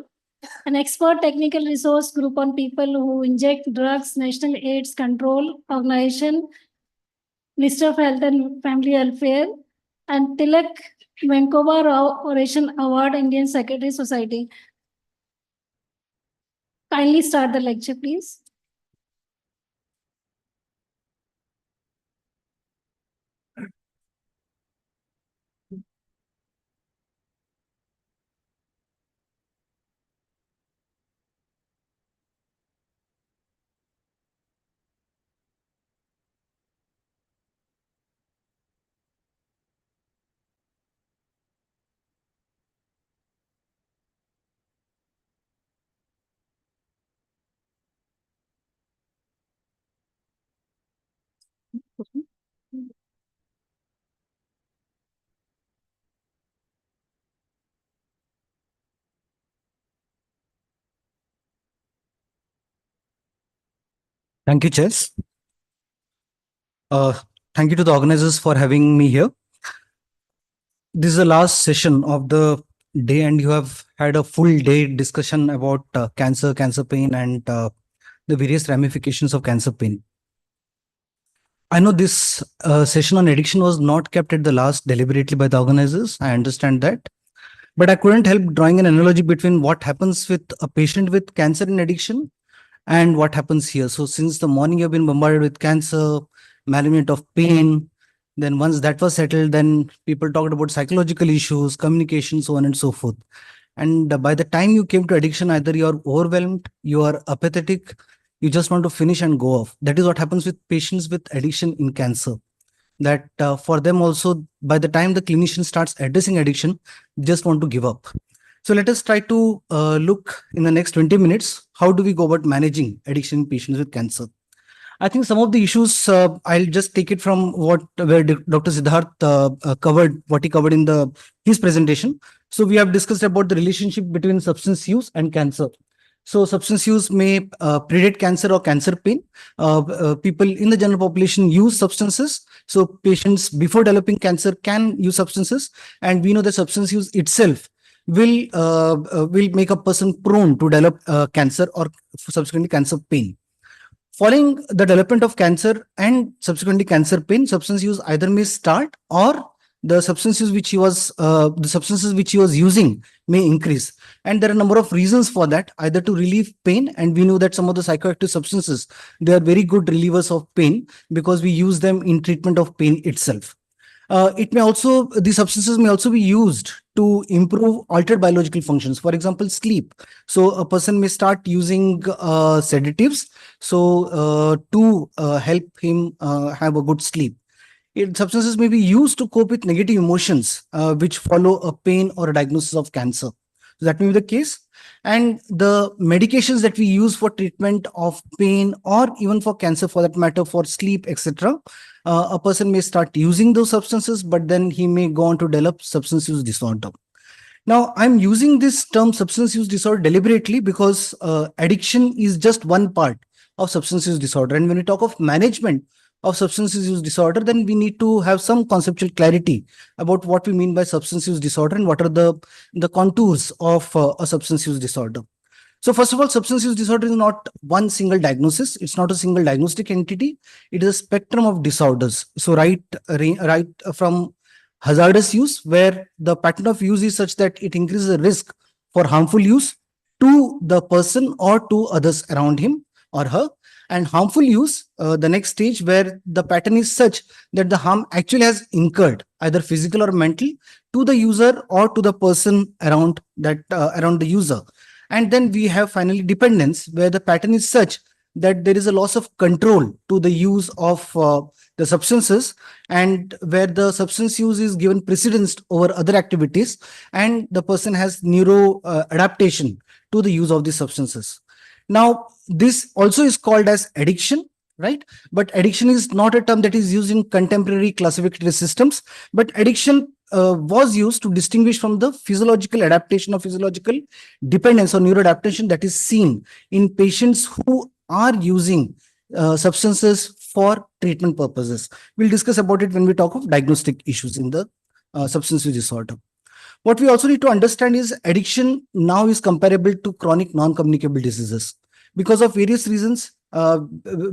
an expert technical resource group on people who inject drugs, National AIDS Control Organization, Minister of Health and Family Welfare, and Tilak Venkova Rao Oration Award, Indian Psychiatric Society. Kindly start the lecture, please. Thank you, Chess. Thank you to the organizers for having me here. This is the last session of the day, and you have had a full day discussion about cancer pain, and the various ramifications of cancer pain. I know this session on addiction was not kept at the last deliberately by the organizers. I understand that. But I couldn't help drawing an analogy between what happens with a patient with cancer and addiction and what happens here. So since the morning you've been bombarded with cancer, management of pain, then once that was settled, then people talked about psychological issues, communication, so on and so forth. And by the time you came to addiction, either you're overwhelmed, you are apathetic, you just want to finish and go off. That is what happens with patients with addiction in cancer. That for them also, by the time the clinician starts addressing addiction, they just want to give up. So let us try to look in the next 20 minutes, how do we go about managing addiction in patients with cancer? I think some of the issues, I'll just take it from where Dr. Siddharth covered, what he covered in his presentation. So we have discussed about the relationship between substance use and cancer. So substance use may predate cancer or cancer pain. People in the general population use substances. So patients before developing cancer can use substances. And we know that substance use itself will make a person prone to develop cancer or subsequently cancer pain. Following the development of cancer and subsequently cancer pain, substance use either may start or the substances which he was using may increase. And there are a number of reasons for that, either to relieve pain, and we know that some of the psychoactive substances, they are very good relievers of pain because we use them in treatment of pain itself. These substances may also be used to improve altered biological functions. For example, sleep. So a person may start using sedatives to help him have a good sleep. Substances may be used to cope with negative emotions which follow a pain or a diagnosis of cancer. So that may be the case. And the medications that we use for treatment of pain or even for cancer, for that matter, for sleep, etc., a person may start using those substances, but then he may go on to develop substance use disorder. Now, I'm using this term substance use disorder deliberately because addiction is just one part of substance use disorder. And when we talk of management of substance use disorder, then we need to have some conceptual clarity about what we mean by substance use disorder and what are the contours of a substance use disorder. So first of all, substance use disorder is not one single diagnosis. It's not a single diagnostic entity. It is a spectrum of disorders. So right from hazardous use, where the pattern of use is such that it increases the risk for harmful use to the person or to others around him or her. And harmful use, the next stage where the pattern is such that the harm actually has incurred, either physical or mental, to the user or to the person around around the user. And then we have finally dependence, where the pattern is such that there is a loss of control to the use of the substances, and where the substance use is given precedence over other activities, and the person has neuro adaptation to the use of these substances. Now, this also is called as addiction, right? But addiction is not a term that is used in contemporary classificatory systems, but addiction was used to distinguish from the physiological adaptation or physiological dependence or neuroadaptation that is seen in patients who are using substances for treatment purposes. We'll discuss about it when we talk of diagnostic issues in the substance use disorder. What we also need to understand is addiction now is comparable to chronic non-communicable diseases because of various reasons,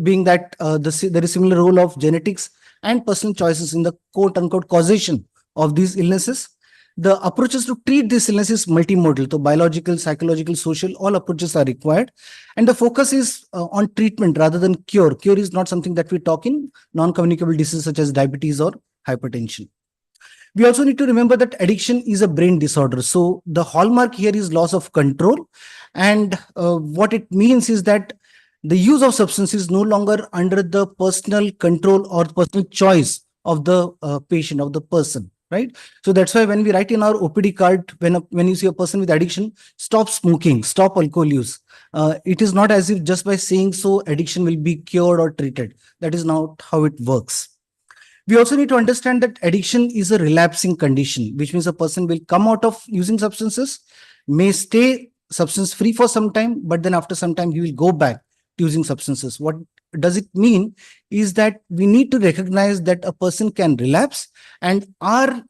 being that there is similar role of genetics and personal choices in the quote-unquote causation of these illnesses. The approaches to treat this illness is multimodal. So biological, psychological, social, all approaches are required. And the focus is on treatment rather than cure. Cure is not something that we talk in non-communicable diseases such as diabetes or hypertension. We also need to remember that addiction is a brain disorder. So the hallmark here is loss of control. And what it means is that the use of substance is no longer under the personal control or personal choice of the patient, of the person, right? So that's why when we write in our OPD card, when you see a person with addiction, stop smoking, stop alcohol use. It is not as if just by saying so, addiction will be cured or treated. That is not how it works. We also need to understand that addiction is a relapsing condition, which means a person will come out of using substances, may stay substance free for some time, but then after some time he will go back to using substances. What does it mean is that we need to recognize that a person can relapse, and our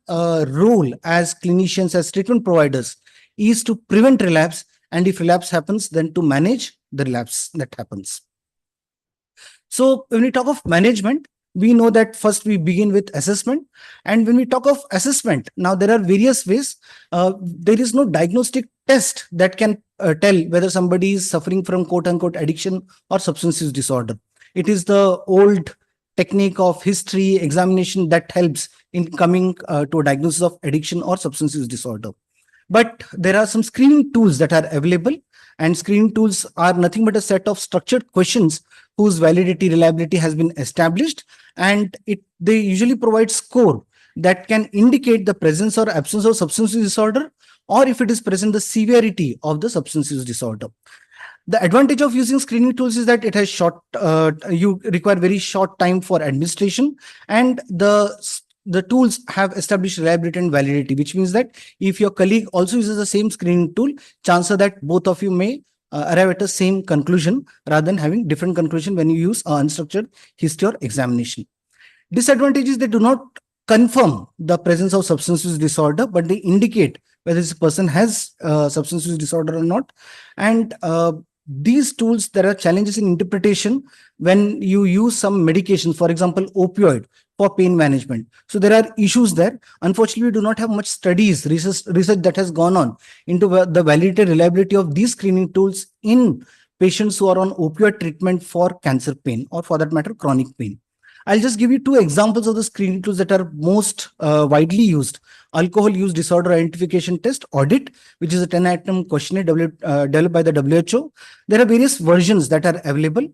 role as clinicians, as treatment providers, is to prevent relapse, and if relapse happens, then to manage the relapse that happens. So when we talk of management, we know that first we begin with assessment. And when we talk of assessment, now there are various ways. There is no diagnostic test that can tell whether somebody is suffering from quote unquote addiction or substance use disorder. It is the old technique of history examination that helps in coming to a diagnosis of addiction or substance use disorder. But there are some screening tools that are available, and screening tools are nothing but a set of structured questions whose validity, reliability has been established, and they usually provide score that can indicate the presence or absence of substance use disorder, or if it is present, the severity of the substance use disorder. The advantage of using screening tools is that it has you require very short time for administration, and the tools have established reliability and validity, which means that if your colleague also uses the same screening tool, chances that both of you may arrive at the same conclusion rather than having different conclusion when you use unstructured history or examination. Disadvantage is they do not confirm the presence of substance use disorder, but they indicate whether this person has substance use disorder or not. And these tools, there are challenges in interpretation when you use some medication, for example, opioid for pain management. So there are issues there. Unfortunately, we do not have much studies, research that has gone on into the validity and reliability of these screening tools in patients who are on opioid treatment for cancer pain, or for that matter, chronic pain. I'll just give you two examples of the screening tools that are most widely used. Alcohol use disorder identification test, audit, which is a 10-item questionnaire developed by the WHO. There are various versions that are available.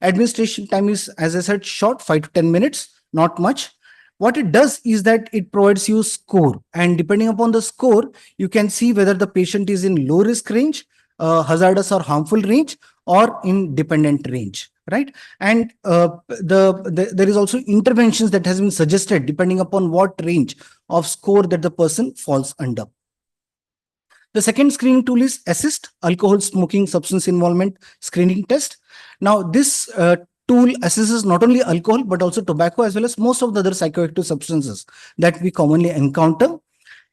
Administration time is, as I said, short, 5 to 10 minutes, not much. What it does is that it provides you score, and depending upon the score, you can see whether the patient is in low risk range, hazardous or harmful range, or in dependent range, right? And there is also interventions that has been suggested depending upon what range of score that the person falls under. The second screening tool is ASSIST, Alcohol Smoking Substance Involvement Screening Test. Now this tool assesses not only alcohol but also tobacco, as well as most of the other psychoactive substances that we commonly encounter.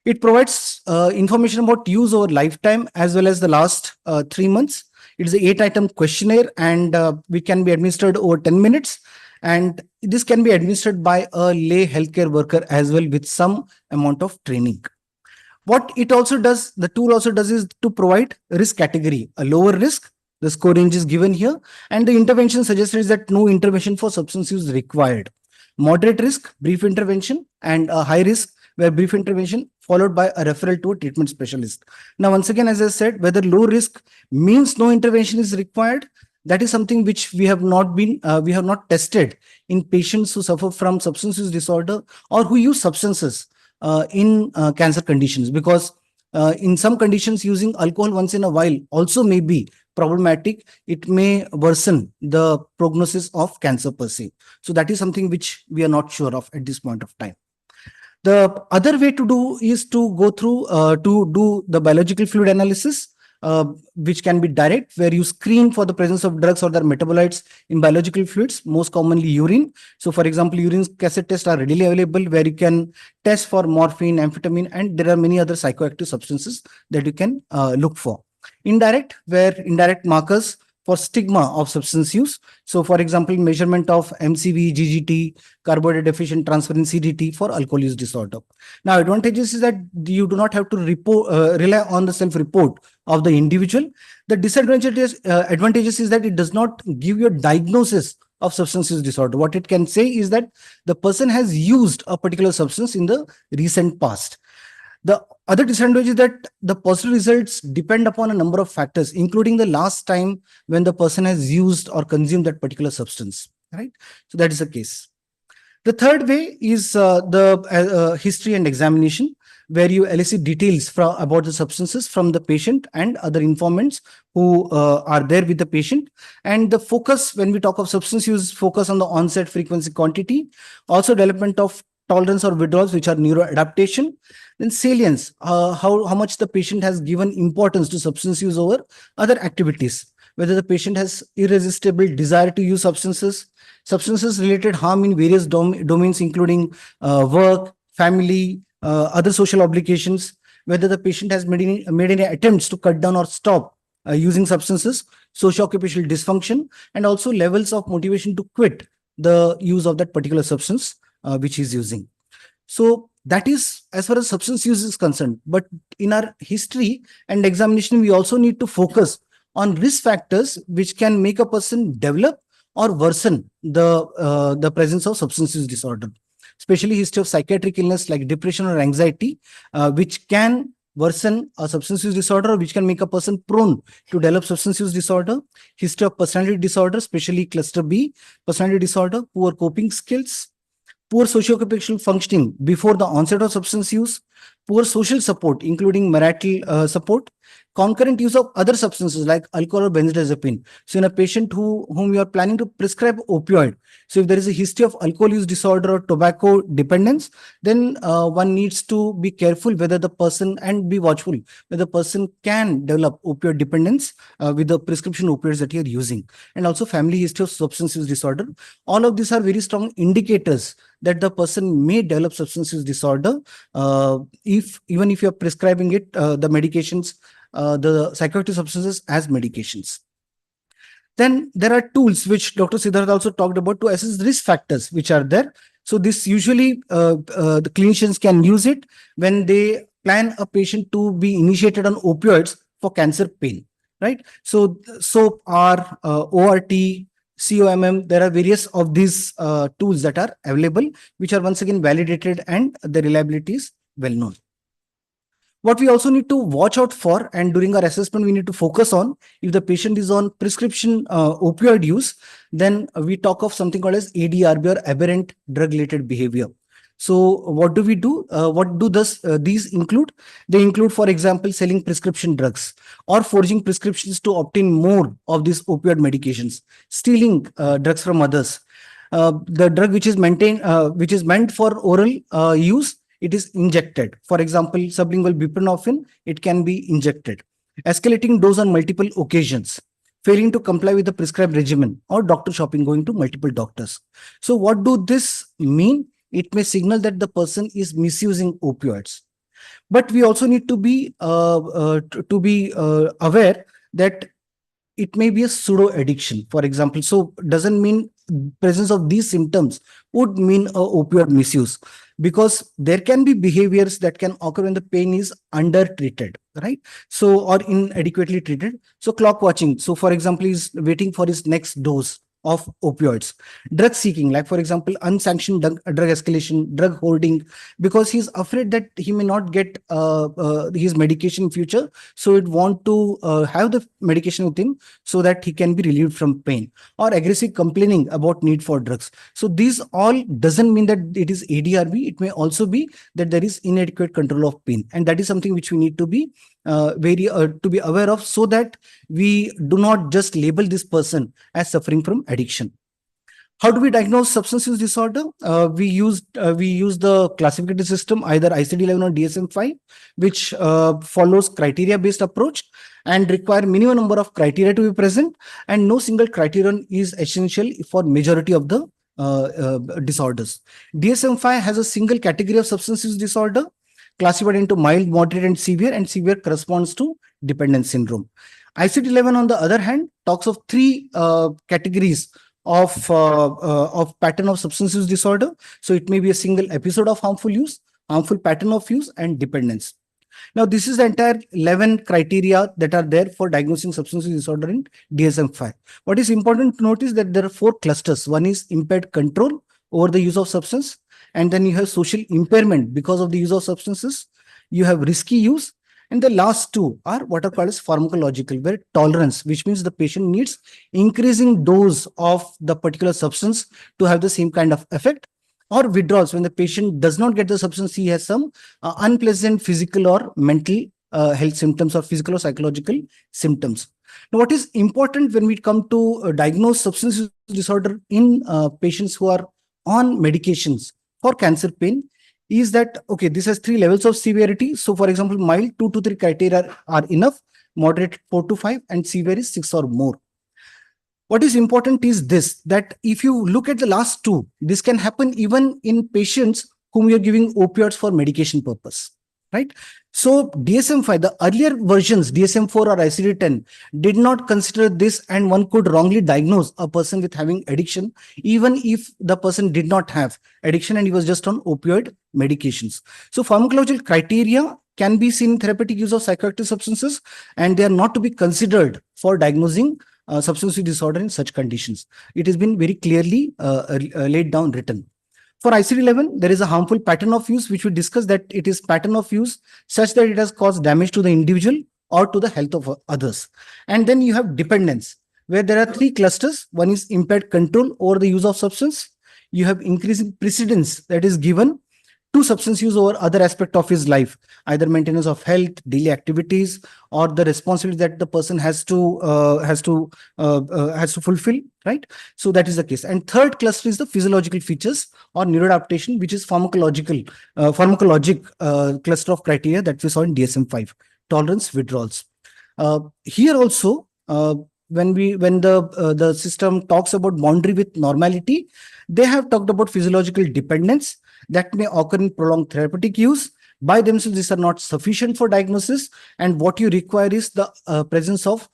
It provides information about use over lifetime as well as the last 3 months. It is an 8-item questionnaire, and we can be administered over 10 minutes. And this can be administered by a lay healthcare worker as well, with some amount of training. What it also does, the tool also does, is to provide risk category: a lower risk, The score range is given here, and the intervention suggested is that no intervention for substance use required. Moderate risk, brief intervention, and a high risk, where brief intervention followed by a referral to a treatment specialist. Now, once again, as I said, whether low risk means no intervention is required, that is something which we have not tested in patients who suffer from substance use disorder or who use substances in cancer conditions, because in some conditions using alcohol once in a while also may be problematic. It may worsen the prognosis of cancer per se. So that is something which we are not sure of at this point of time. The other way to do is to go through to do the biological fluid analysis, which can be direct, where you screen for the presence of drugs or their metabolites in biological fluids, most commonly urine. So for example, urine cassette tests are readily available, where you can test for morphine, amphetamine, and there are many other psychoactive substances that you can look for. Indirect, where indirect markers for stigma of substance use. So for example, measurement of MCV, GGT, carbohydrate deficient transferrin CDT for alcohol use disorder. Now, advantages is that you do not have to rely on the self-report of the individual. The disadvantages advantages is that it does not give you a diagnosis of substance use disorder. What it can say is that the person has used a particular substance in the recent past. The other disadvantage is that the positive results depend upon a number of factors, including the last time when the person has used or consumed that particular substance, right? So that is the case. The third way is the history and examination, where you elicit details about the substances from the patient and other informants who are there with the patient. And the focus, when we talk of substance use, focus on the onset, frequency, quantity, also development of tolerance or withdrawals, which are neuroadaptation. Then salience, how much the patient has given importance to substance use over other activities, whether the patient has irresistible desire to use substances, substances related harm in various domains, including work, family, other social obligations, whether the patient has made any attempts to cut down or stop using substances, socio-occupational dysfunction, and also levels of motivation to quit the use of that particular substance which he's using. So that is as far as substance use is concerned. But in our history and examination, we also need to focus on risk factors which can make a person develop or worsen the presence of substance use disorder, especially history of psychiatric illness like depression or anxiety, which can worsen a substance use disorder, which can make a person prone to develop substance use disorder. History of personality disorder, especially cluster B personality disorder, poor coping skills, poor socio-occupational functioning before the onset of substance use, poor social support, including marital support, concurrent use of other substances like alcohol or benzodiazepine. So in a patient whom you are planning to prescribe opioid, so if there is a history of alcohol use disorder or tobacco dependence, then one needs to be careful whether the person, and be watchful whether the person can develop opioid dependence with the prescription opioids that you are using. And also family history of substance use disorder. All of these are very strong indicators that the person may develop substance use disorder even if you are prescribing it, the medications, the psychoactive substances as medications. Then there are tools which Dr. Siddharth also talked about to assess risk factors which are there. So this usually the clinicians can use it when they plan a patient to be initiated on opioids for cancer pain, right? So SOAP-R, ORT, COMM, there are various of these tools that are available, which are once again validated and the reliability is well known. What we also need to watch out for, and during our assessment, we need to focus on, if the patient is on prescription opioid use, then we talk of something called as ADRB, or aberrant drug-related behavior. So what do we do? What do these include? They include, for example, selling prescription drugs or forging prescriptions to obtain more of these opioid medications, stealing drugs from others. The drug which is meant for oral use, it is injected. For example, sublingual buprenorphine, it can be injected. Escalating dose on multiple occasions, failing to comply with the prescribed regimen, or doctor shopping, going to multiple doctors. So what do this mean? It may signal that the person is misusing opioids. But we also need to be aware that it may be a pseudo addiction, for example. So doesn't mean presence of these symptoms would mean a opioid misuse. because there can be behaviors that can occur when the pain is under treated, right? So, or inadequately treated. So clock watching. So for example, he's waiting for his next dose of opioids. Drug seeking, like for example, unsanctioned drug escalation, drug hoarding, because he's afraid that he may not get his medication in future. So he'd want to have the medication with him so that he can be relieved from pain. Or aggressive complaining about need for drugs. So these all doesn't mean that it is ADRB. It may also be that there is inadequate control of pain. And that is something which we need to be to be aware of, so that we do not just label this person as suffering from addiction. How do we diagnose substance use disorder? We use the classification system, either ICD-11 or DSM-5, which follows criteria-based approach and require minimum number of criteria to be present, and no single criterion is essential for majority of the disorders. DSM-5 has a single category of substance use disorder, classified into mild, moderate, and severe corresponds to dependence syndrome. ICD-11, on the other hand, talks of three categories of pattern of substance use disorder. So it may be a single episode of harmful use, harmful pattern of use, and dependence. Now, this is the entire 11 criteria that are there for diagnosing substance use disorder in DSM-5. What is important to notice that there are 4 clusters. One is impaired control over the use of substance, and then you have social impairment because of the use of substances. You have risky use, and the last 2 are what are called as pharmacological, where tolerance, which means the patient needs increasing dose of the particular substance to have the same kind of effect, or withdrawals, when the patient does not get the substance, he has some unpleasant physical or mental health symptoms, or physical or psychological symptoms. Now, what is important when we come to diagnose substance use disorder in patients who are on medications for cancer pain is that, okay, this has 3 levels of severity. So for example, mild 2 to 3 criteria are enough, moderate 4 to 5, and severe is 6 or more. What is important is this, that if you look at the last 2, this can happen even in patients whom you're giving opioids for medication purpose, right? So DSM-5, the earlier versions, DSM-4 or ICD-10, did not consider this, and one could wrongly diagnose a person with having addiction, even if the person did not have addiction and he was just on opioid medications. So pharmacological criteria can be seen in therapeutic use of psychoactive substances, and they are not to be considered for diagnosing substance use disorder in such conditions. It has been very clearly laid down, written. For ICD-11, there is a harmful pattern of use, which we discussed that it is pattern of use such that it has caused damage to the individual or to the health of others. And then you have dependence, where there are 3 clusters. One is impaired control over the use of substance. You have increasing precedence that is given to substance use over other aspect of his life, either maintenance of health, daily activities, or the responsibility that the person has to fulfill, right? So that is the case. And third cluster is the physiological features or neuroadaptation, which is pharmacologic cluster of criteria that we saw in DSM-5, tolerance, withdrawals. Here also, when the system talks about boundary with normality, they have talked about physiological dependence that may occur in prolonged therapeutic use. By themselves, these are not sufficient for diagnosis, and what you require is the presence of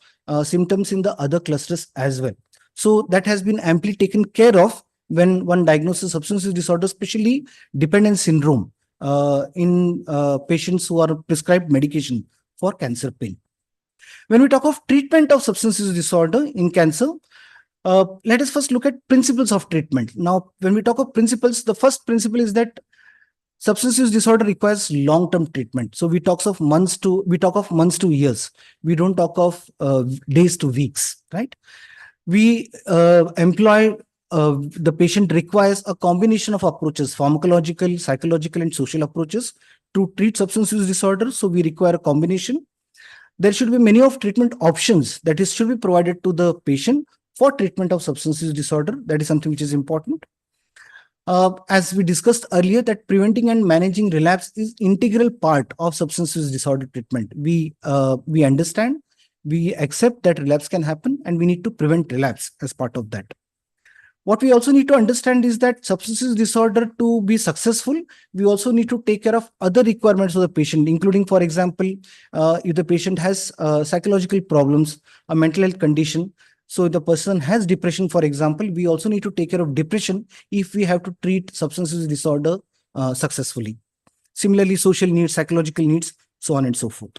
symptoms in the other clusters as well. So that has been amply taken care of when one diagnoses substance use disorder, especially dependence syndrome in patients who are prescribed medication for cancer pain. When we talk of treatment of substance use disorder in cancer, let us first look at principles of treatment. Now, when we talk of principles, the first principle is that substance use disorder requires long-term treatment. So we talk of months to years. We don't talk of days to weeks, right? We employ the patient requires a combination of approaches, pharmacological, psychological, and social approaches to treat substance use disorder. So we require a combination. There should be many of treatment options that is should be provided to the patient for treatment of substance use disorder. That is something which is important. As we discussed earlier, that preventing and managing relapse is integral part of substance use disorder treatment. We understand, we accept that relapse can happen, and we need to prevent relapse as part of that. What we also need to understand is that substance use disorder, to be successful, we also need to take care of other requirements of the patient, including, for example, if the patient has psychological problems, a mental health condition. So if the person has depression, for example, we also need to take care of depression if we have to treat substance use disorder successfully. Similarly, social needs, psychological needs, so on and so forth.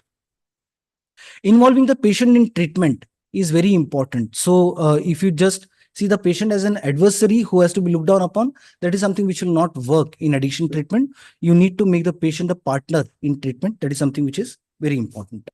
Involving the patient in treatment is very important. So if you just see the patient as an adversary who has to be looked down upon, that is something which will not work in addiction treatment. You need to make the patient a partner in treatment. That is something which is very important.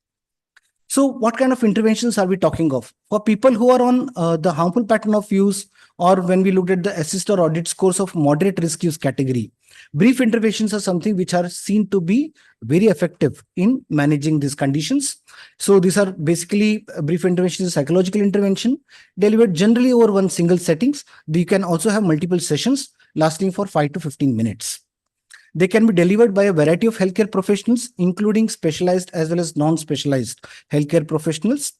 So what kind of interventions are we talking of? For people who are on the harmful pattern of use, or when we looked at the assist or audit scores of moderate risk use category, brief interventions are something which are seen to be very effective in managing these conditions. So these are basically brief interventions, psychological intervention delivered generally over one single settings. You can also have multiple sessions lasting for 5 to 15 minutes. They can be delivered by a variety of healthcare professionals, including specialized as well as non-specialized healthcare professionals.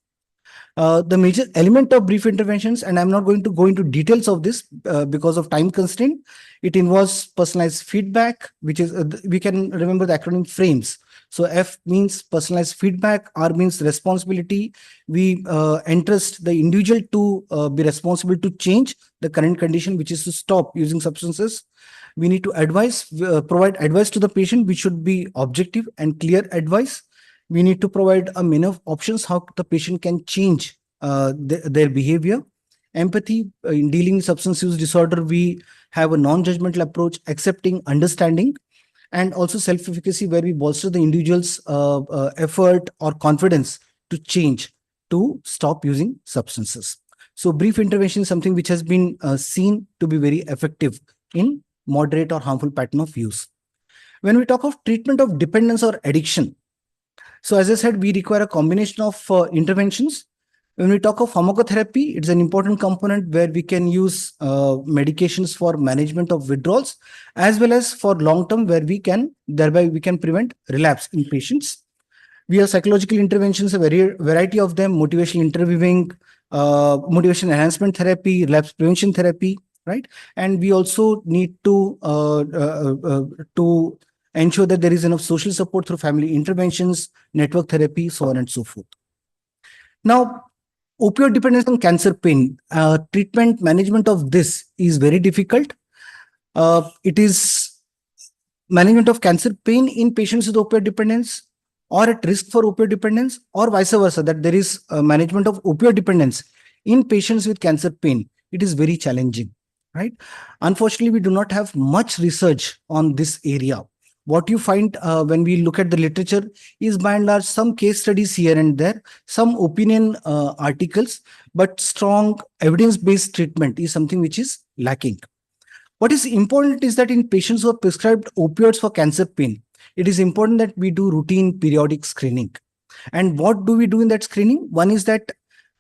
The major element of brief interventions, and I'm not going to go into details of this because of time constraint, it involves personalized feedback, which is, we can remember the acronym FRAMES. So F means personalized feedback, R means responsibility. We entrust the individual to be responsible to change the current condition, which is to stop using substances. We need to provide advice to the patient, which should be objective and clear advice. We need to provide a menu of options how the patient can change their behavior. Empathy, in dealing with substance use disorder, we have a non-judgmental approach, accepting, understanding, and also self-efficacy, where we bolster the individual's effort or confidence to change, to stop using substances. So brief intervention is something which has been seen to be very effective in moderate or harmful pattern of use. When we talk of treatment of dependence or addiction, so as I said, we require a combination of interventions. When we talk of pharmacotherapy, it's an important component where we can use medications for management of withdrawals, as well as for long-term, where we can prevent relapse in patients. We have psychological interventions, a variety of them: motivational interviewing, motivation enhancement therapy, relapse prevention therapy, right? And we also need to ensure that there is enough social support through family interventions, network therapy, so on and so forth. Now, opioid dependence on cancer pain, treatment management of this is very difficult. It is management of cancer pain in patients with opioid dependence or at risk for opioid dependence, or vice versa, that there is management of opioid dependence in patients with cancer pain. It is very challenging, right? Unfortunately, we do not have much research on this area. What you find when we look at the literature is by and large some case studies here and there, some opinion articles, but strong evidence-based treatment is something which is lacking. What is important is that in patients who are prescribed opioids for cancer pain, it is important that we do routine periodic screening. And what do we do in that screening? One is that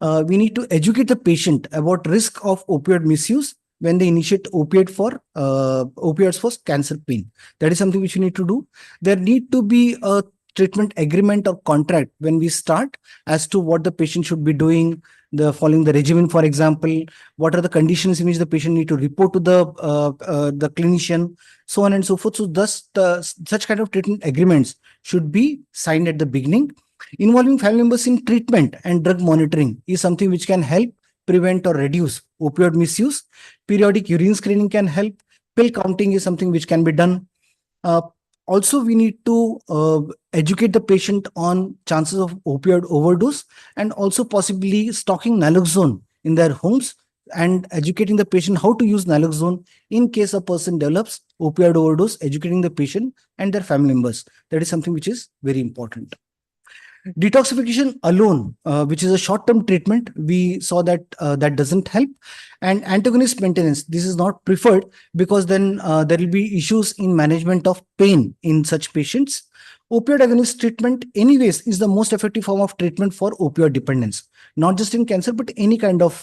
we need to educate the patient about risk of opioid misuse when they initiate opioids for cancer pain. That is something which we need to do. There need to be a treatment agreement or contract when we start as to what the patient should be doing, following the regimen, for example, what are the conditions in which the patient need to report to the clinician, so on and so forth. So thus, such kind of treatment agreements should be signed at the beginning. Involving family members in treatment and drug monitoring is something which can help prevent or reduce opioid misuse. Periodic urine screening can help. Pill counting is something which can be done. Also, we need to educate the patient on chances of opioid overdose, and also possibly stocking naloxone in their homes and educating the patient how to use naloxone in case a person develops opioid overdose, educating the patient and their family members. That is something which is very important. Detoxification alone, which is a short-term treatment, we saw that that doesn't help. And antagonist maintenance, this is not preferred because then there will be issues in management of pain in such patients. Opioid agonist treatment anyways is the most effective form of treatment for opioid dependence, not just in cancer, but any kind of,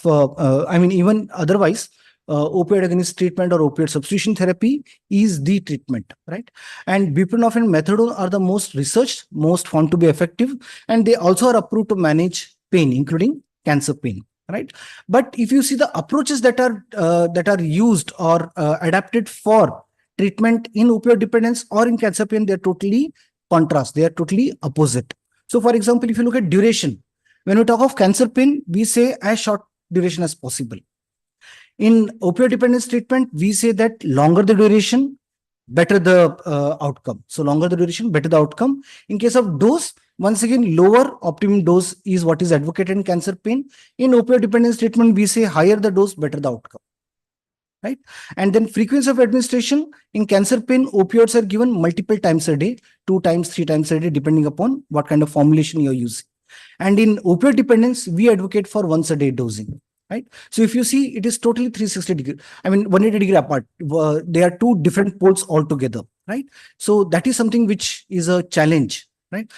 even otherwise. Opioid agonist treatment or opioid substitution therapy is the treatment, right? And buprenorphine and methadone are the most researched, most found to be effective, and they also are approved to manage pain, including cancer pain, right? But if you see the approaches that are used or adapted for treatment in opioid dependence or in cancer pain, they're totally contrast. They are totally opposite. So, for example, if you look at duration, when we talk of cancer pain, we say as short duration as possible. In opioid dependence treatment, we say that longer the duration, better the outcome. So longer the duration, better the outcome. In case of dose, once again, lower optimum dose is what is advocated in cancer pain. In opioid dependence treatment, we say higher the dose, better the outcome. Right? And then frequency of administration in cancer pain, opioids are given multiple times a day, 2 times, 3 times a day, depending upon what kind of formulation you're using. And in opioid dependence, we advocate for once a day dosing. Right? So if you see, it is totally 360 degree, 180 degree apart. They are two different poles altogether. Right? So that is something which is a challenge. Right?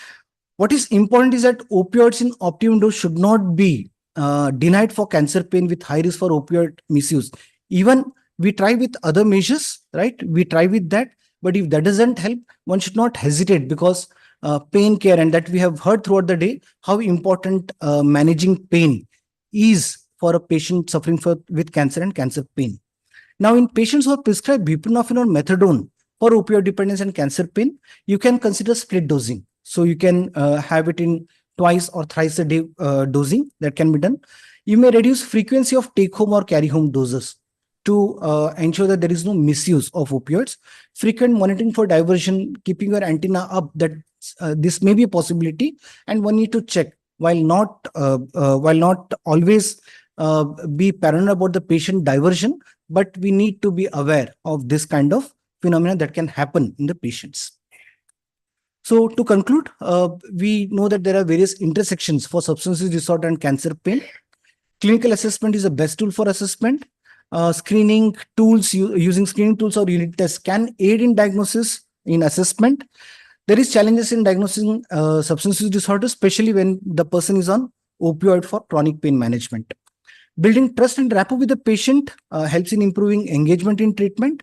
What is important is that opioids in optimum dose should not be denied for cancer pain with high risk for opioid misuse. Even we try with other measures, right? We try with that, but if that doesn't help, one should not hesitate, because pain care, and that we have heard throughout the day, how important managing pain is for a patient suffering with cancer and cancer pain. Now, in patients who are prescribed buprenorphine or methadone for opioid dependence and cancer pain, you can consider split dosing. So you can have it in twice or thrice a day dosing that can be done. You may reduce frequency of take home or carry home doses to ensure that there is no misuse of opioids. Frequent monitoring for diversion, keeping your antenna up that this may be a possibility, and one need to check while not always be paranoid about the patient diversion, but we need to be aware of this kind of phenomena that can happen in the patients. So to conclude, we know that there are various intersections for substance use disorder and cancer pain. Clinical assessment is the best tool for assessment. Screening tools, using screening tools or unit tests can aid in diagnosis, in assessment. There is challenges in diagnosing substance use disorder, especially when the person is on opioid for chronic pain management. Building trust and rapport with the patient helps in improving engagement in treatment.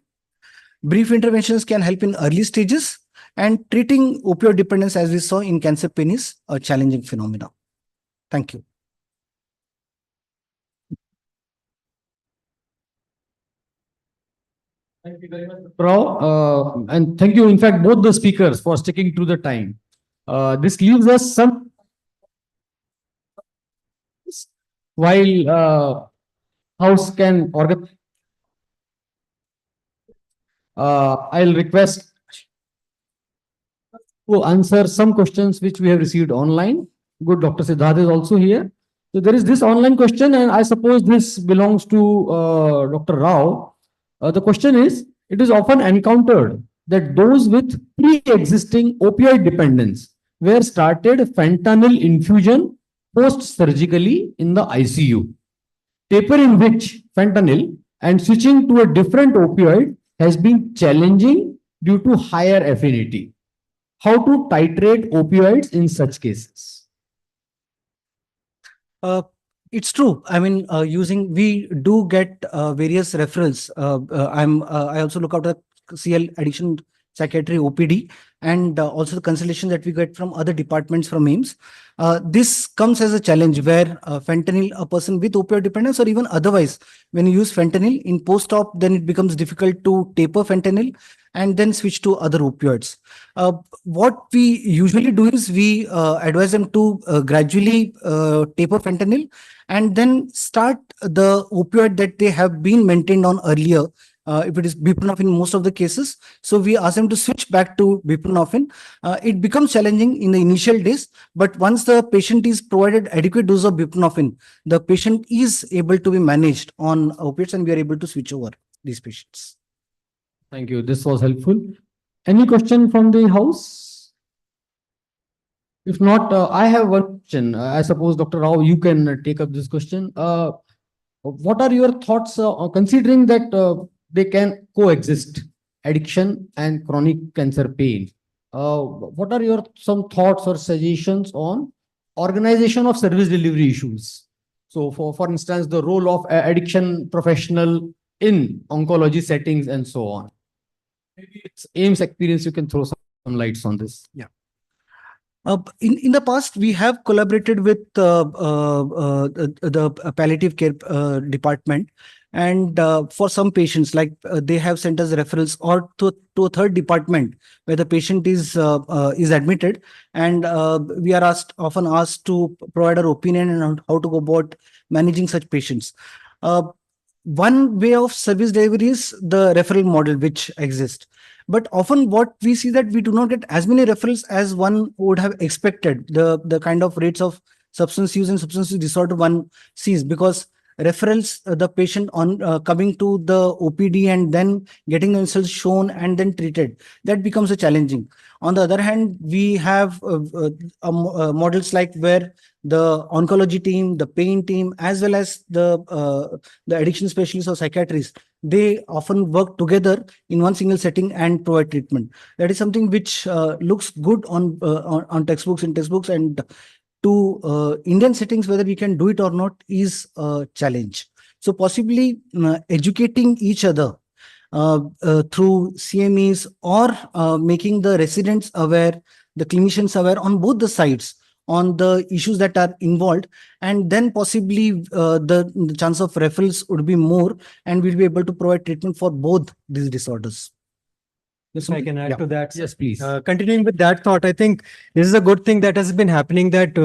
Brief interventions can help in early stages, and treating opioid dependence, as we saw in cancer pain, is a challenging phenomenon. Thank you. Thank you very much, Rao. And thank you, in fact, both the speakers for sticking to the time. This leaves us some, while House can organize. I'll request to answer some questions which we have received online. Good, Dr. Siddharth is also here. So there is this online question, and I suppose this belongs to Dr. Rao. The question is, it is often encountered that those with pre-existing opioid dependence were started fentanyl infusion post-surgically in the ICU. Tapering which fentanyl and switching to a different opioid has been challenging due to higher affinity. How to titrate opioids in such cases? It's true. We do get various referrals. I also look out at CL addiction psychiatry OPD, and also the consultation that we get from other departments from Aiims. This comes as a challenge where fentanyl, a person with opioid dependence or even otherwise, when you use fentanyl in post-op, then it becomes difficult to taper fentanyl and then switch to other opioids. What we usually do is we advise them to gradually taper fentanyl and then start the opioid that they have been maintained on earlier. If it is buprenorphine in most of the cases, so we ask them to switch back to buprenorphine. It becomes challenging in the initial days, but once the patient is provided adequate dose of buprenorphine, the patient is able to be managed on opiates, and we are able to switch over these patients. Thank you. This was helpful. Any question from the house? If not, I have one question. I suppose, Dr. Rao, you can take up this question. What are your thoughts considering that they can coexist, addiction and chronic cancer pain? What are your some thoughts or suggestions on organization of service delivery issues? So for instance, the role of addiction professional in oncology settings and so on. Maybe it's Aiims experience, you can throw some lights on this. Yeah. In the past, we have collaborated with the palliative care department, and for some patients, like they have sent us referrals or to a third department where the patient is admitted, and we are often asked to provide our opinion on how to go about managing such patients. one way of service delivery is the referral model which exists. But often what we see that we do not get as many referrals as one would have expected. The kind of rates of substance use and substance use disorder one sees, because referrals, the patient on coming to the OPD and then getting themselves shown and then treated, that becomes a challenging. On the other hand, we have models like where the oncology team, the pain team, as well as the addiction specialists or psychiatrists, they often work together in one single setting and provide treatment. That is something which looks good on textbooks, and to Indian settings, whether we can do it or not is a challenge. So possibly educating each other through CMEs, or making the residents aware, the clinicians aware on both the sides on the issues that are involved, and then possibly the chance of referrals would be more, and we'll be able to provide treatment for both these disorders. If I can add to that. Yes, please. Continuing with that thought, I think this is a good thing that has been happening, that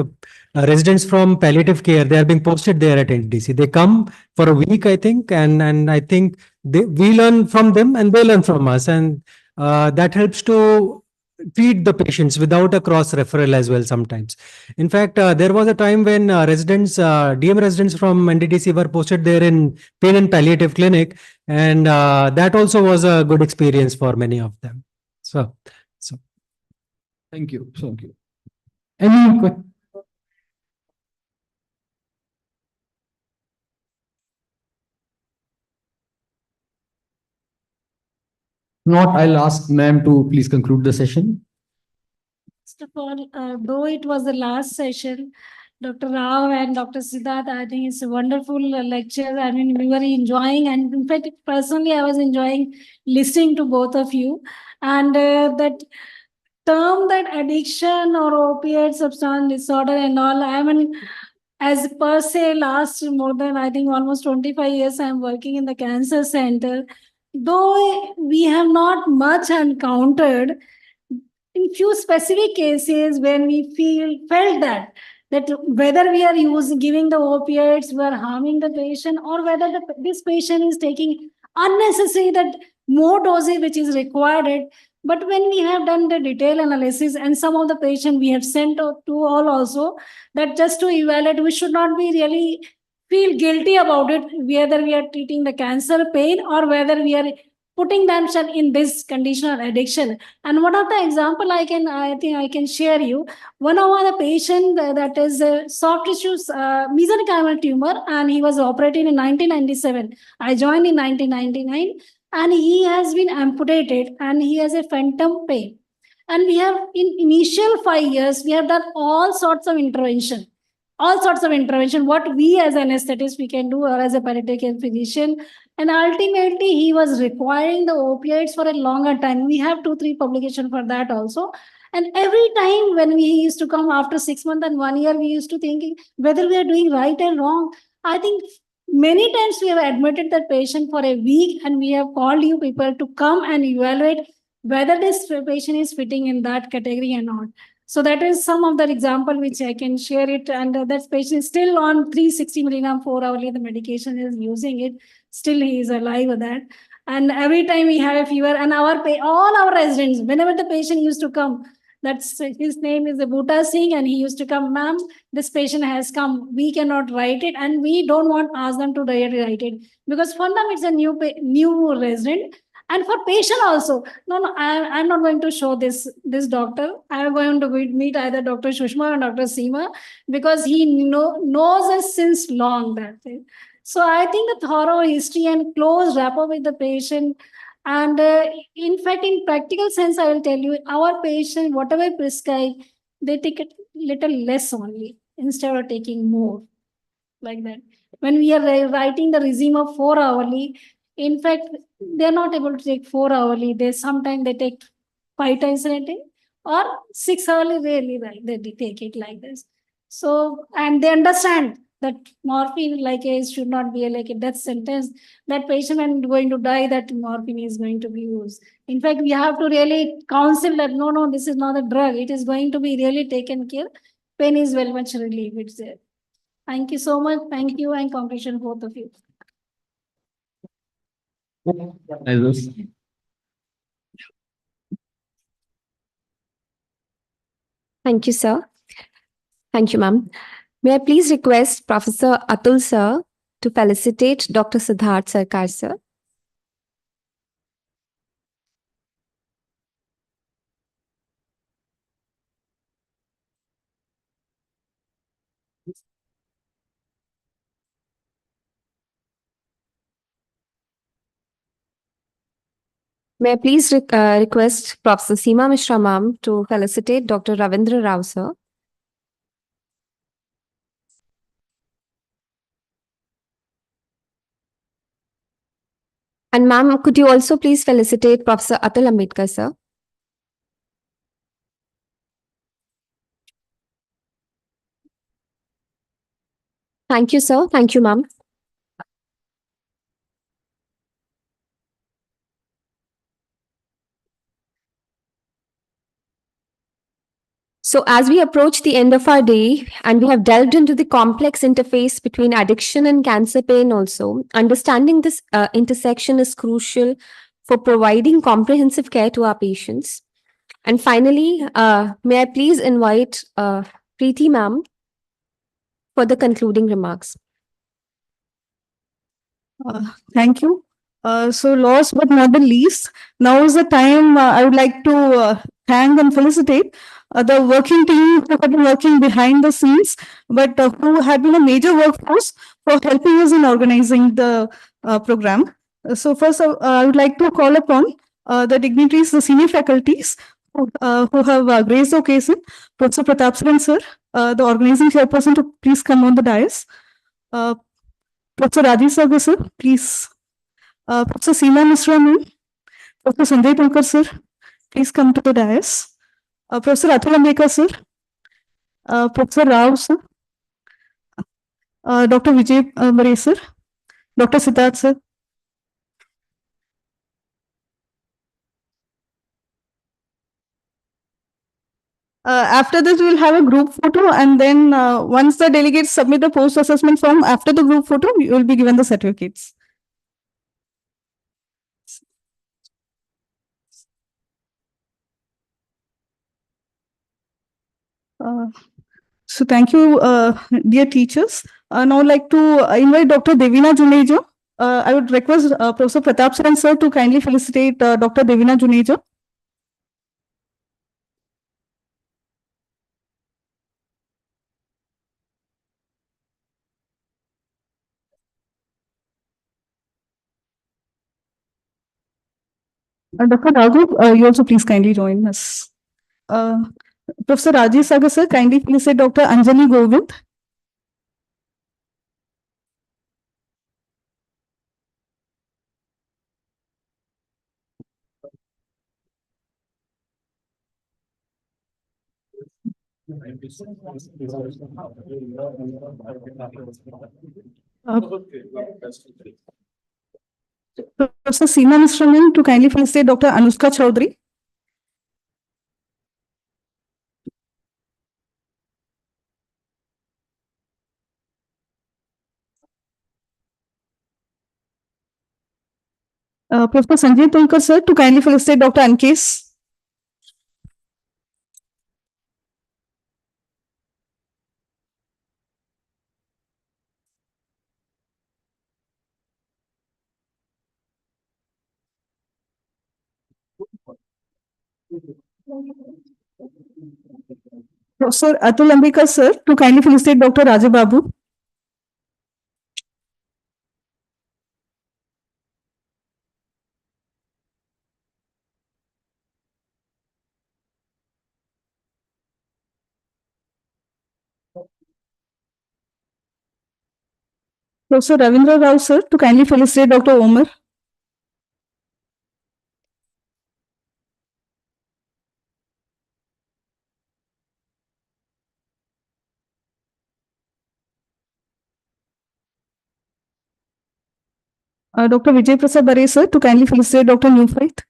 residents from palliative care, they are being posted there at NDC. They come for a week, I think, and I think we learn from them and they learn from us, and that helps to treat the patients without a cross referral as well sometimes. In fact, there was a time when DM residents from NDDC were posted there in pain and palliative clinic, and that also was a good experience for many of them. So Thank you. Thank you. Any questions? Not, I'll ask ma'am to please conclude the session. First of all, though it was the last session, Dr. Rao and Dr. Siddharth, I think it's a wonderful lecture. I mean, we were enjoying, and in fact, personally, I was enjoying listening to both of you. And that term, that addiction or opiate substance disorder and all, I mean, as per se, last more than, I think, almost 25 years, I'm working in the cancer center. Though we have not much encountered, in few specific cases when we felt that whether we are giving the opiates, we are harming the patient, or whether this patient is taking unnecessary that more dosage which is required. But when we have done the detailed analysis, and some of the patient we have sent to all also, that just to evaluate, we should not be really feel guilty about it, whether we are treating the cancer pain or whether we are putting themselves in this condition of addiction. And one of the example I think I can share you, one of the patient that is soft tissue mesenchymal tumor, and he was operated in 1997. I joined in 1999, and he has been amputated, and he has a phantom pain. And we have, in initial 5 years, we have done all sorts of intervention. What we as anesthetists we can do, or as a palliative care physician. And ultimately, he was requiring the opiates for a longer time. We have 2-3 publications for that also. And every time when we used to come after 6 months and 1 year, we used to thinking whether we are doing right and wrong. I think many times we have admitted that patient for a week, and we have called you people to come and evaluate whether this patient is fitting in that category or not. So that is some of the example which I can share it. And that patient is still on 360 milligram 4 hourly. The medication is using it. Still he is alive with that. And every time we have a fever, and all our residents, whenever the patient used to come, that's his name is Bhuta Singh, and he used to come, ma'am, this patient has come. We cannot write it, and we don't want to ask them to write it, because for them it's a new resident. And for patient also, no, I'm not going to show this doctor. I'm going to meet either Dr. Sushma or Dr. Seema, because he knows us since long. That thing. So I think the thorough history and close rapport with the patient. And in fact, in practical sense, I will tell you, our patient, whatever prescribe, they take a little less only instead of taking more, like that. When we are writing the regime of 4 hourly, in fact, they're not able to take 4 hourly. Sometimes they take 5 times a day, or 6 hourly, rarely they take it like this. So, and they understand that morphine should not be like a death sentence. That patient when going to die, that morphine is going to be used. In fact, we have to really counsel that no, this is not a drug. It is going to be really taken care. Pain is very much relieved. It's there. Thank you so much. Thank you, and congratulations both of you. Organizers. Thank you, sir. Thank you, ma'am. May I please request Professor Atul sir to felicitate Dr. Siddharth Sarkar sir. May I please request Professor Seema Mishra ma'am to felicitate Dr. Ravindra Rao sir. And ma'am, could you also please felicitate Professor Atul Ambedkar sir? Thank you, sir. Thank you, ma'am. So as we approach the end of our day and we have delved into the complex interface between addiction and cancer pain also, understanding this intersection is crucial for providing comprehensive care to our patients. And finally, may I please invite Preeti ma'am for the concluding remarks. Thank you. So last but not the least, now is the time I would like to thank and felicitate the working team who have been working behind the scenes, but who had been a major workforce for helping us in organizing the program. So first, I would like to call upon the dignitaries, the senior faculties who have graced the occasion. Professor Pratap Saran sir, the organizing chairperson, to please come on the dais. Professor Rajesh Sagar sir, please. Professor Seema Mishra ma'am, Professor Sanjay Tolkar sir, please come to the dais. Professor Atul Ambedkar sir, Professor Rao sir, Dr. Vijay Bare sir, Dr. Siddharth sir. After this, we'll have a group photo, and then once the delegates submit the post-assessment form, after the group photo, you will be given the certificates. So thank you, dear teachers. Now I'd like to invite Dr. Devina Juneja. I would request Professor Pratap Saran sir to kindly felicitate Dr. Devina Juneja. Dr. Raghu, you also please kindly join us. Professor Rajesh Sagar sir, kindly felicitate Dr. Anjali Govind. Professor Seema Mishra to kindly felicitate Dr. Anushka Chaudhary. Professor Sanjay Tolkar sir to kindly felicitate Dr. Ankes. Professor Atul Ambedkar sir to kindly felicitate Dr. Rajababu. Professor Ravindra Rao sir to kindly felicitate Dr. Omar. Dr. Vijay Prasad Bare sir to kindly felicitate Dr. Newfight.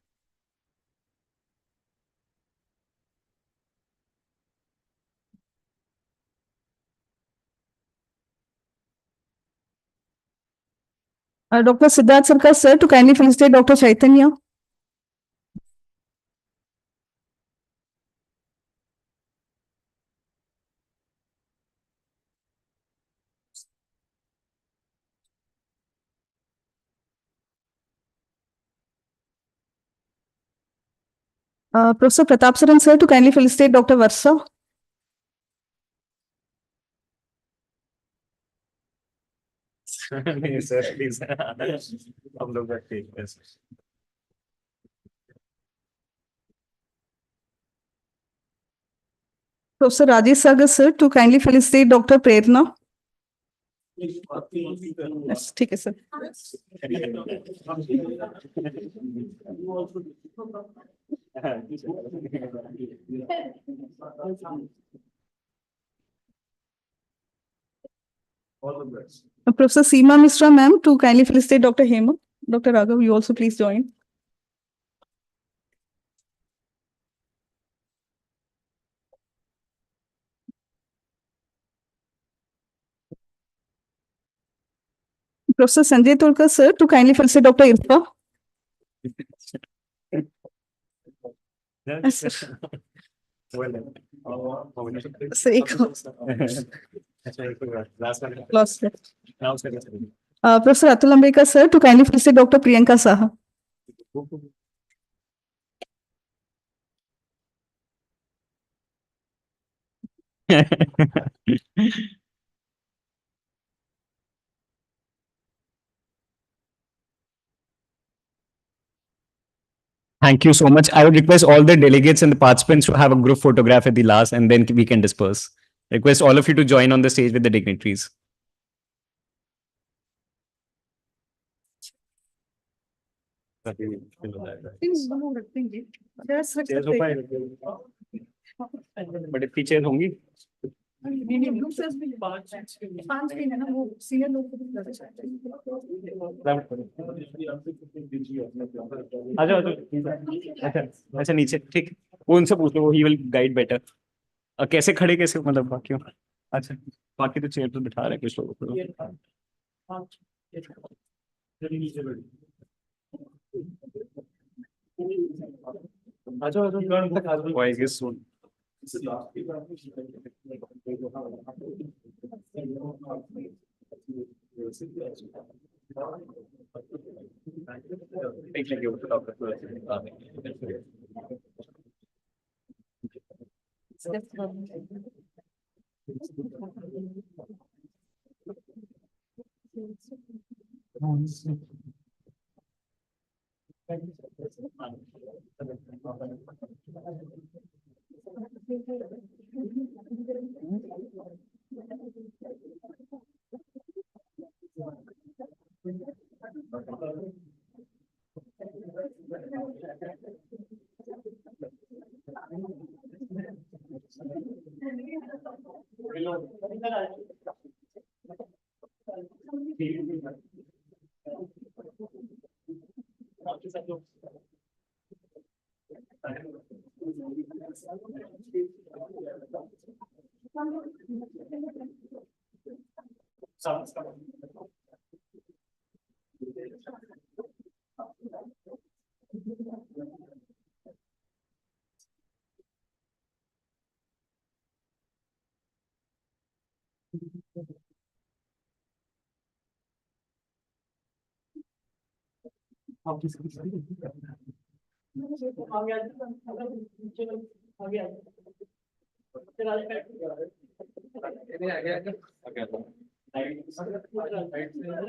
Dr. Siddharth Sarkar, sir, to kindly felicitate Dr. Chaitanya. Professor Pratap Saran, sir, to kindly felicitate Dr. Varsa. नहीं sir please हम लोग बैठे हैं Professor Rajesh Sagar, sir, to kindly felicitate Dr. Prerna. Yes, ठीक है sir. Professor Seema Mishra, ma'am, to kindly felicitate Dr. Hema. Dr. Raghav, you also please join. Professor Sanjay Tolkar, sir, to kindly felicitate Dr. Irfa. Yes, sir. Last. Professor Atul Ambekar, sir, to kindly felicitate Dr. Priyanka Saha. Thank you so much. I would request all the delegates and the participants to have a group photograph at the last, and then we can disperse. Request all of you to join on the stage with the dignitaries. बड़े पीछे होंगी आ जाओ अच्छा नीचे ठीक वो उनसे पूछ लो ही विल गाइड बेटर कैसे खड़े कैसे मतलब बाकी अच्छा बाकी तो चेयर पर बिठा रहे कुछ लोगों को आ जाओ आई गेस सून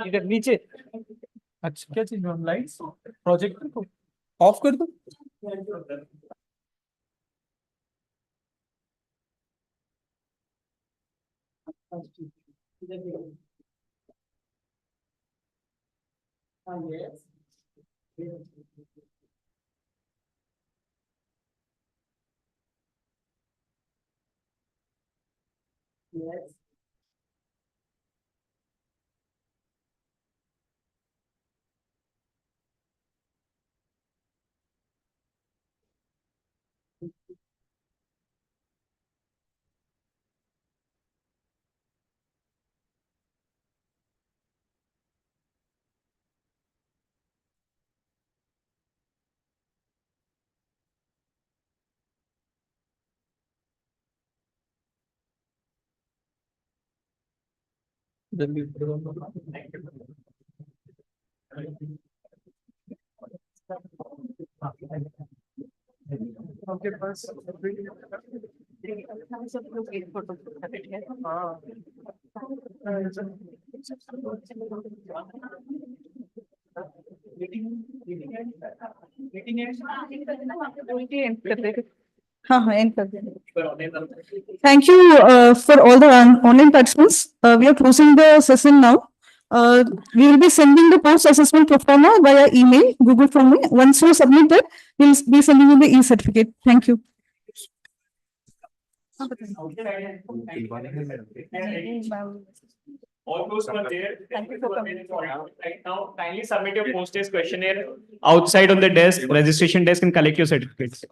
इधर नीचे अच्छा क्या चीज लाइट्स प्रोजेक्टर को ऑफ कर दो Yes. Thank you for all the online participants. We are closing the session now. We will be sending the post-assessment performer via email, Google Form. Once you submit that, we'll be sending you the e-certificate. Thank you. All those who are there, thank you for coming right now. Kindly submit your post-test questionnaire outside on the desk, registration desk, and collect your certificates.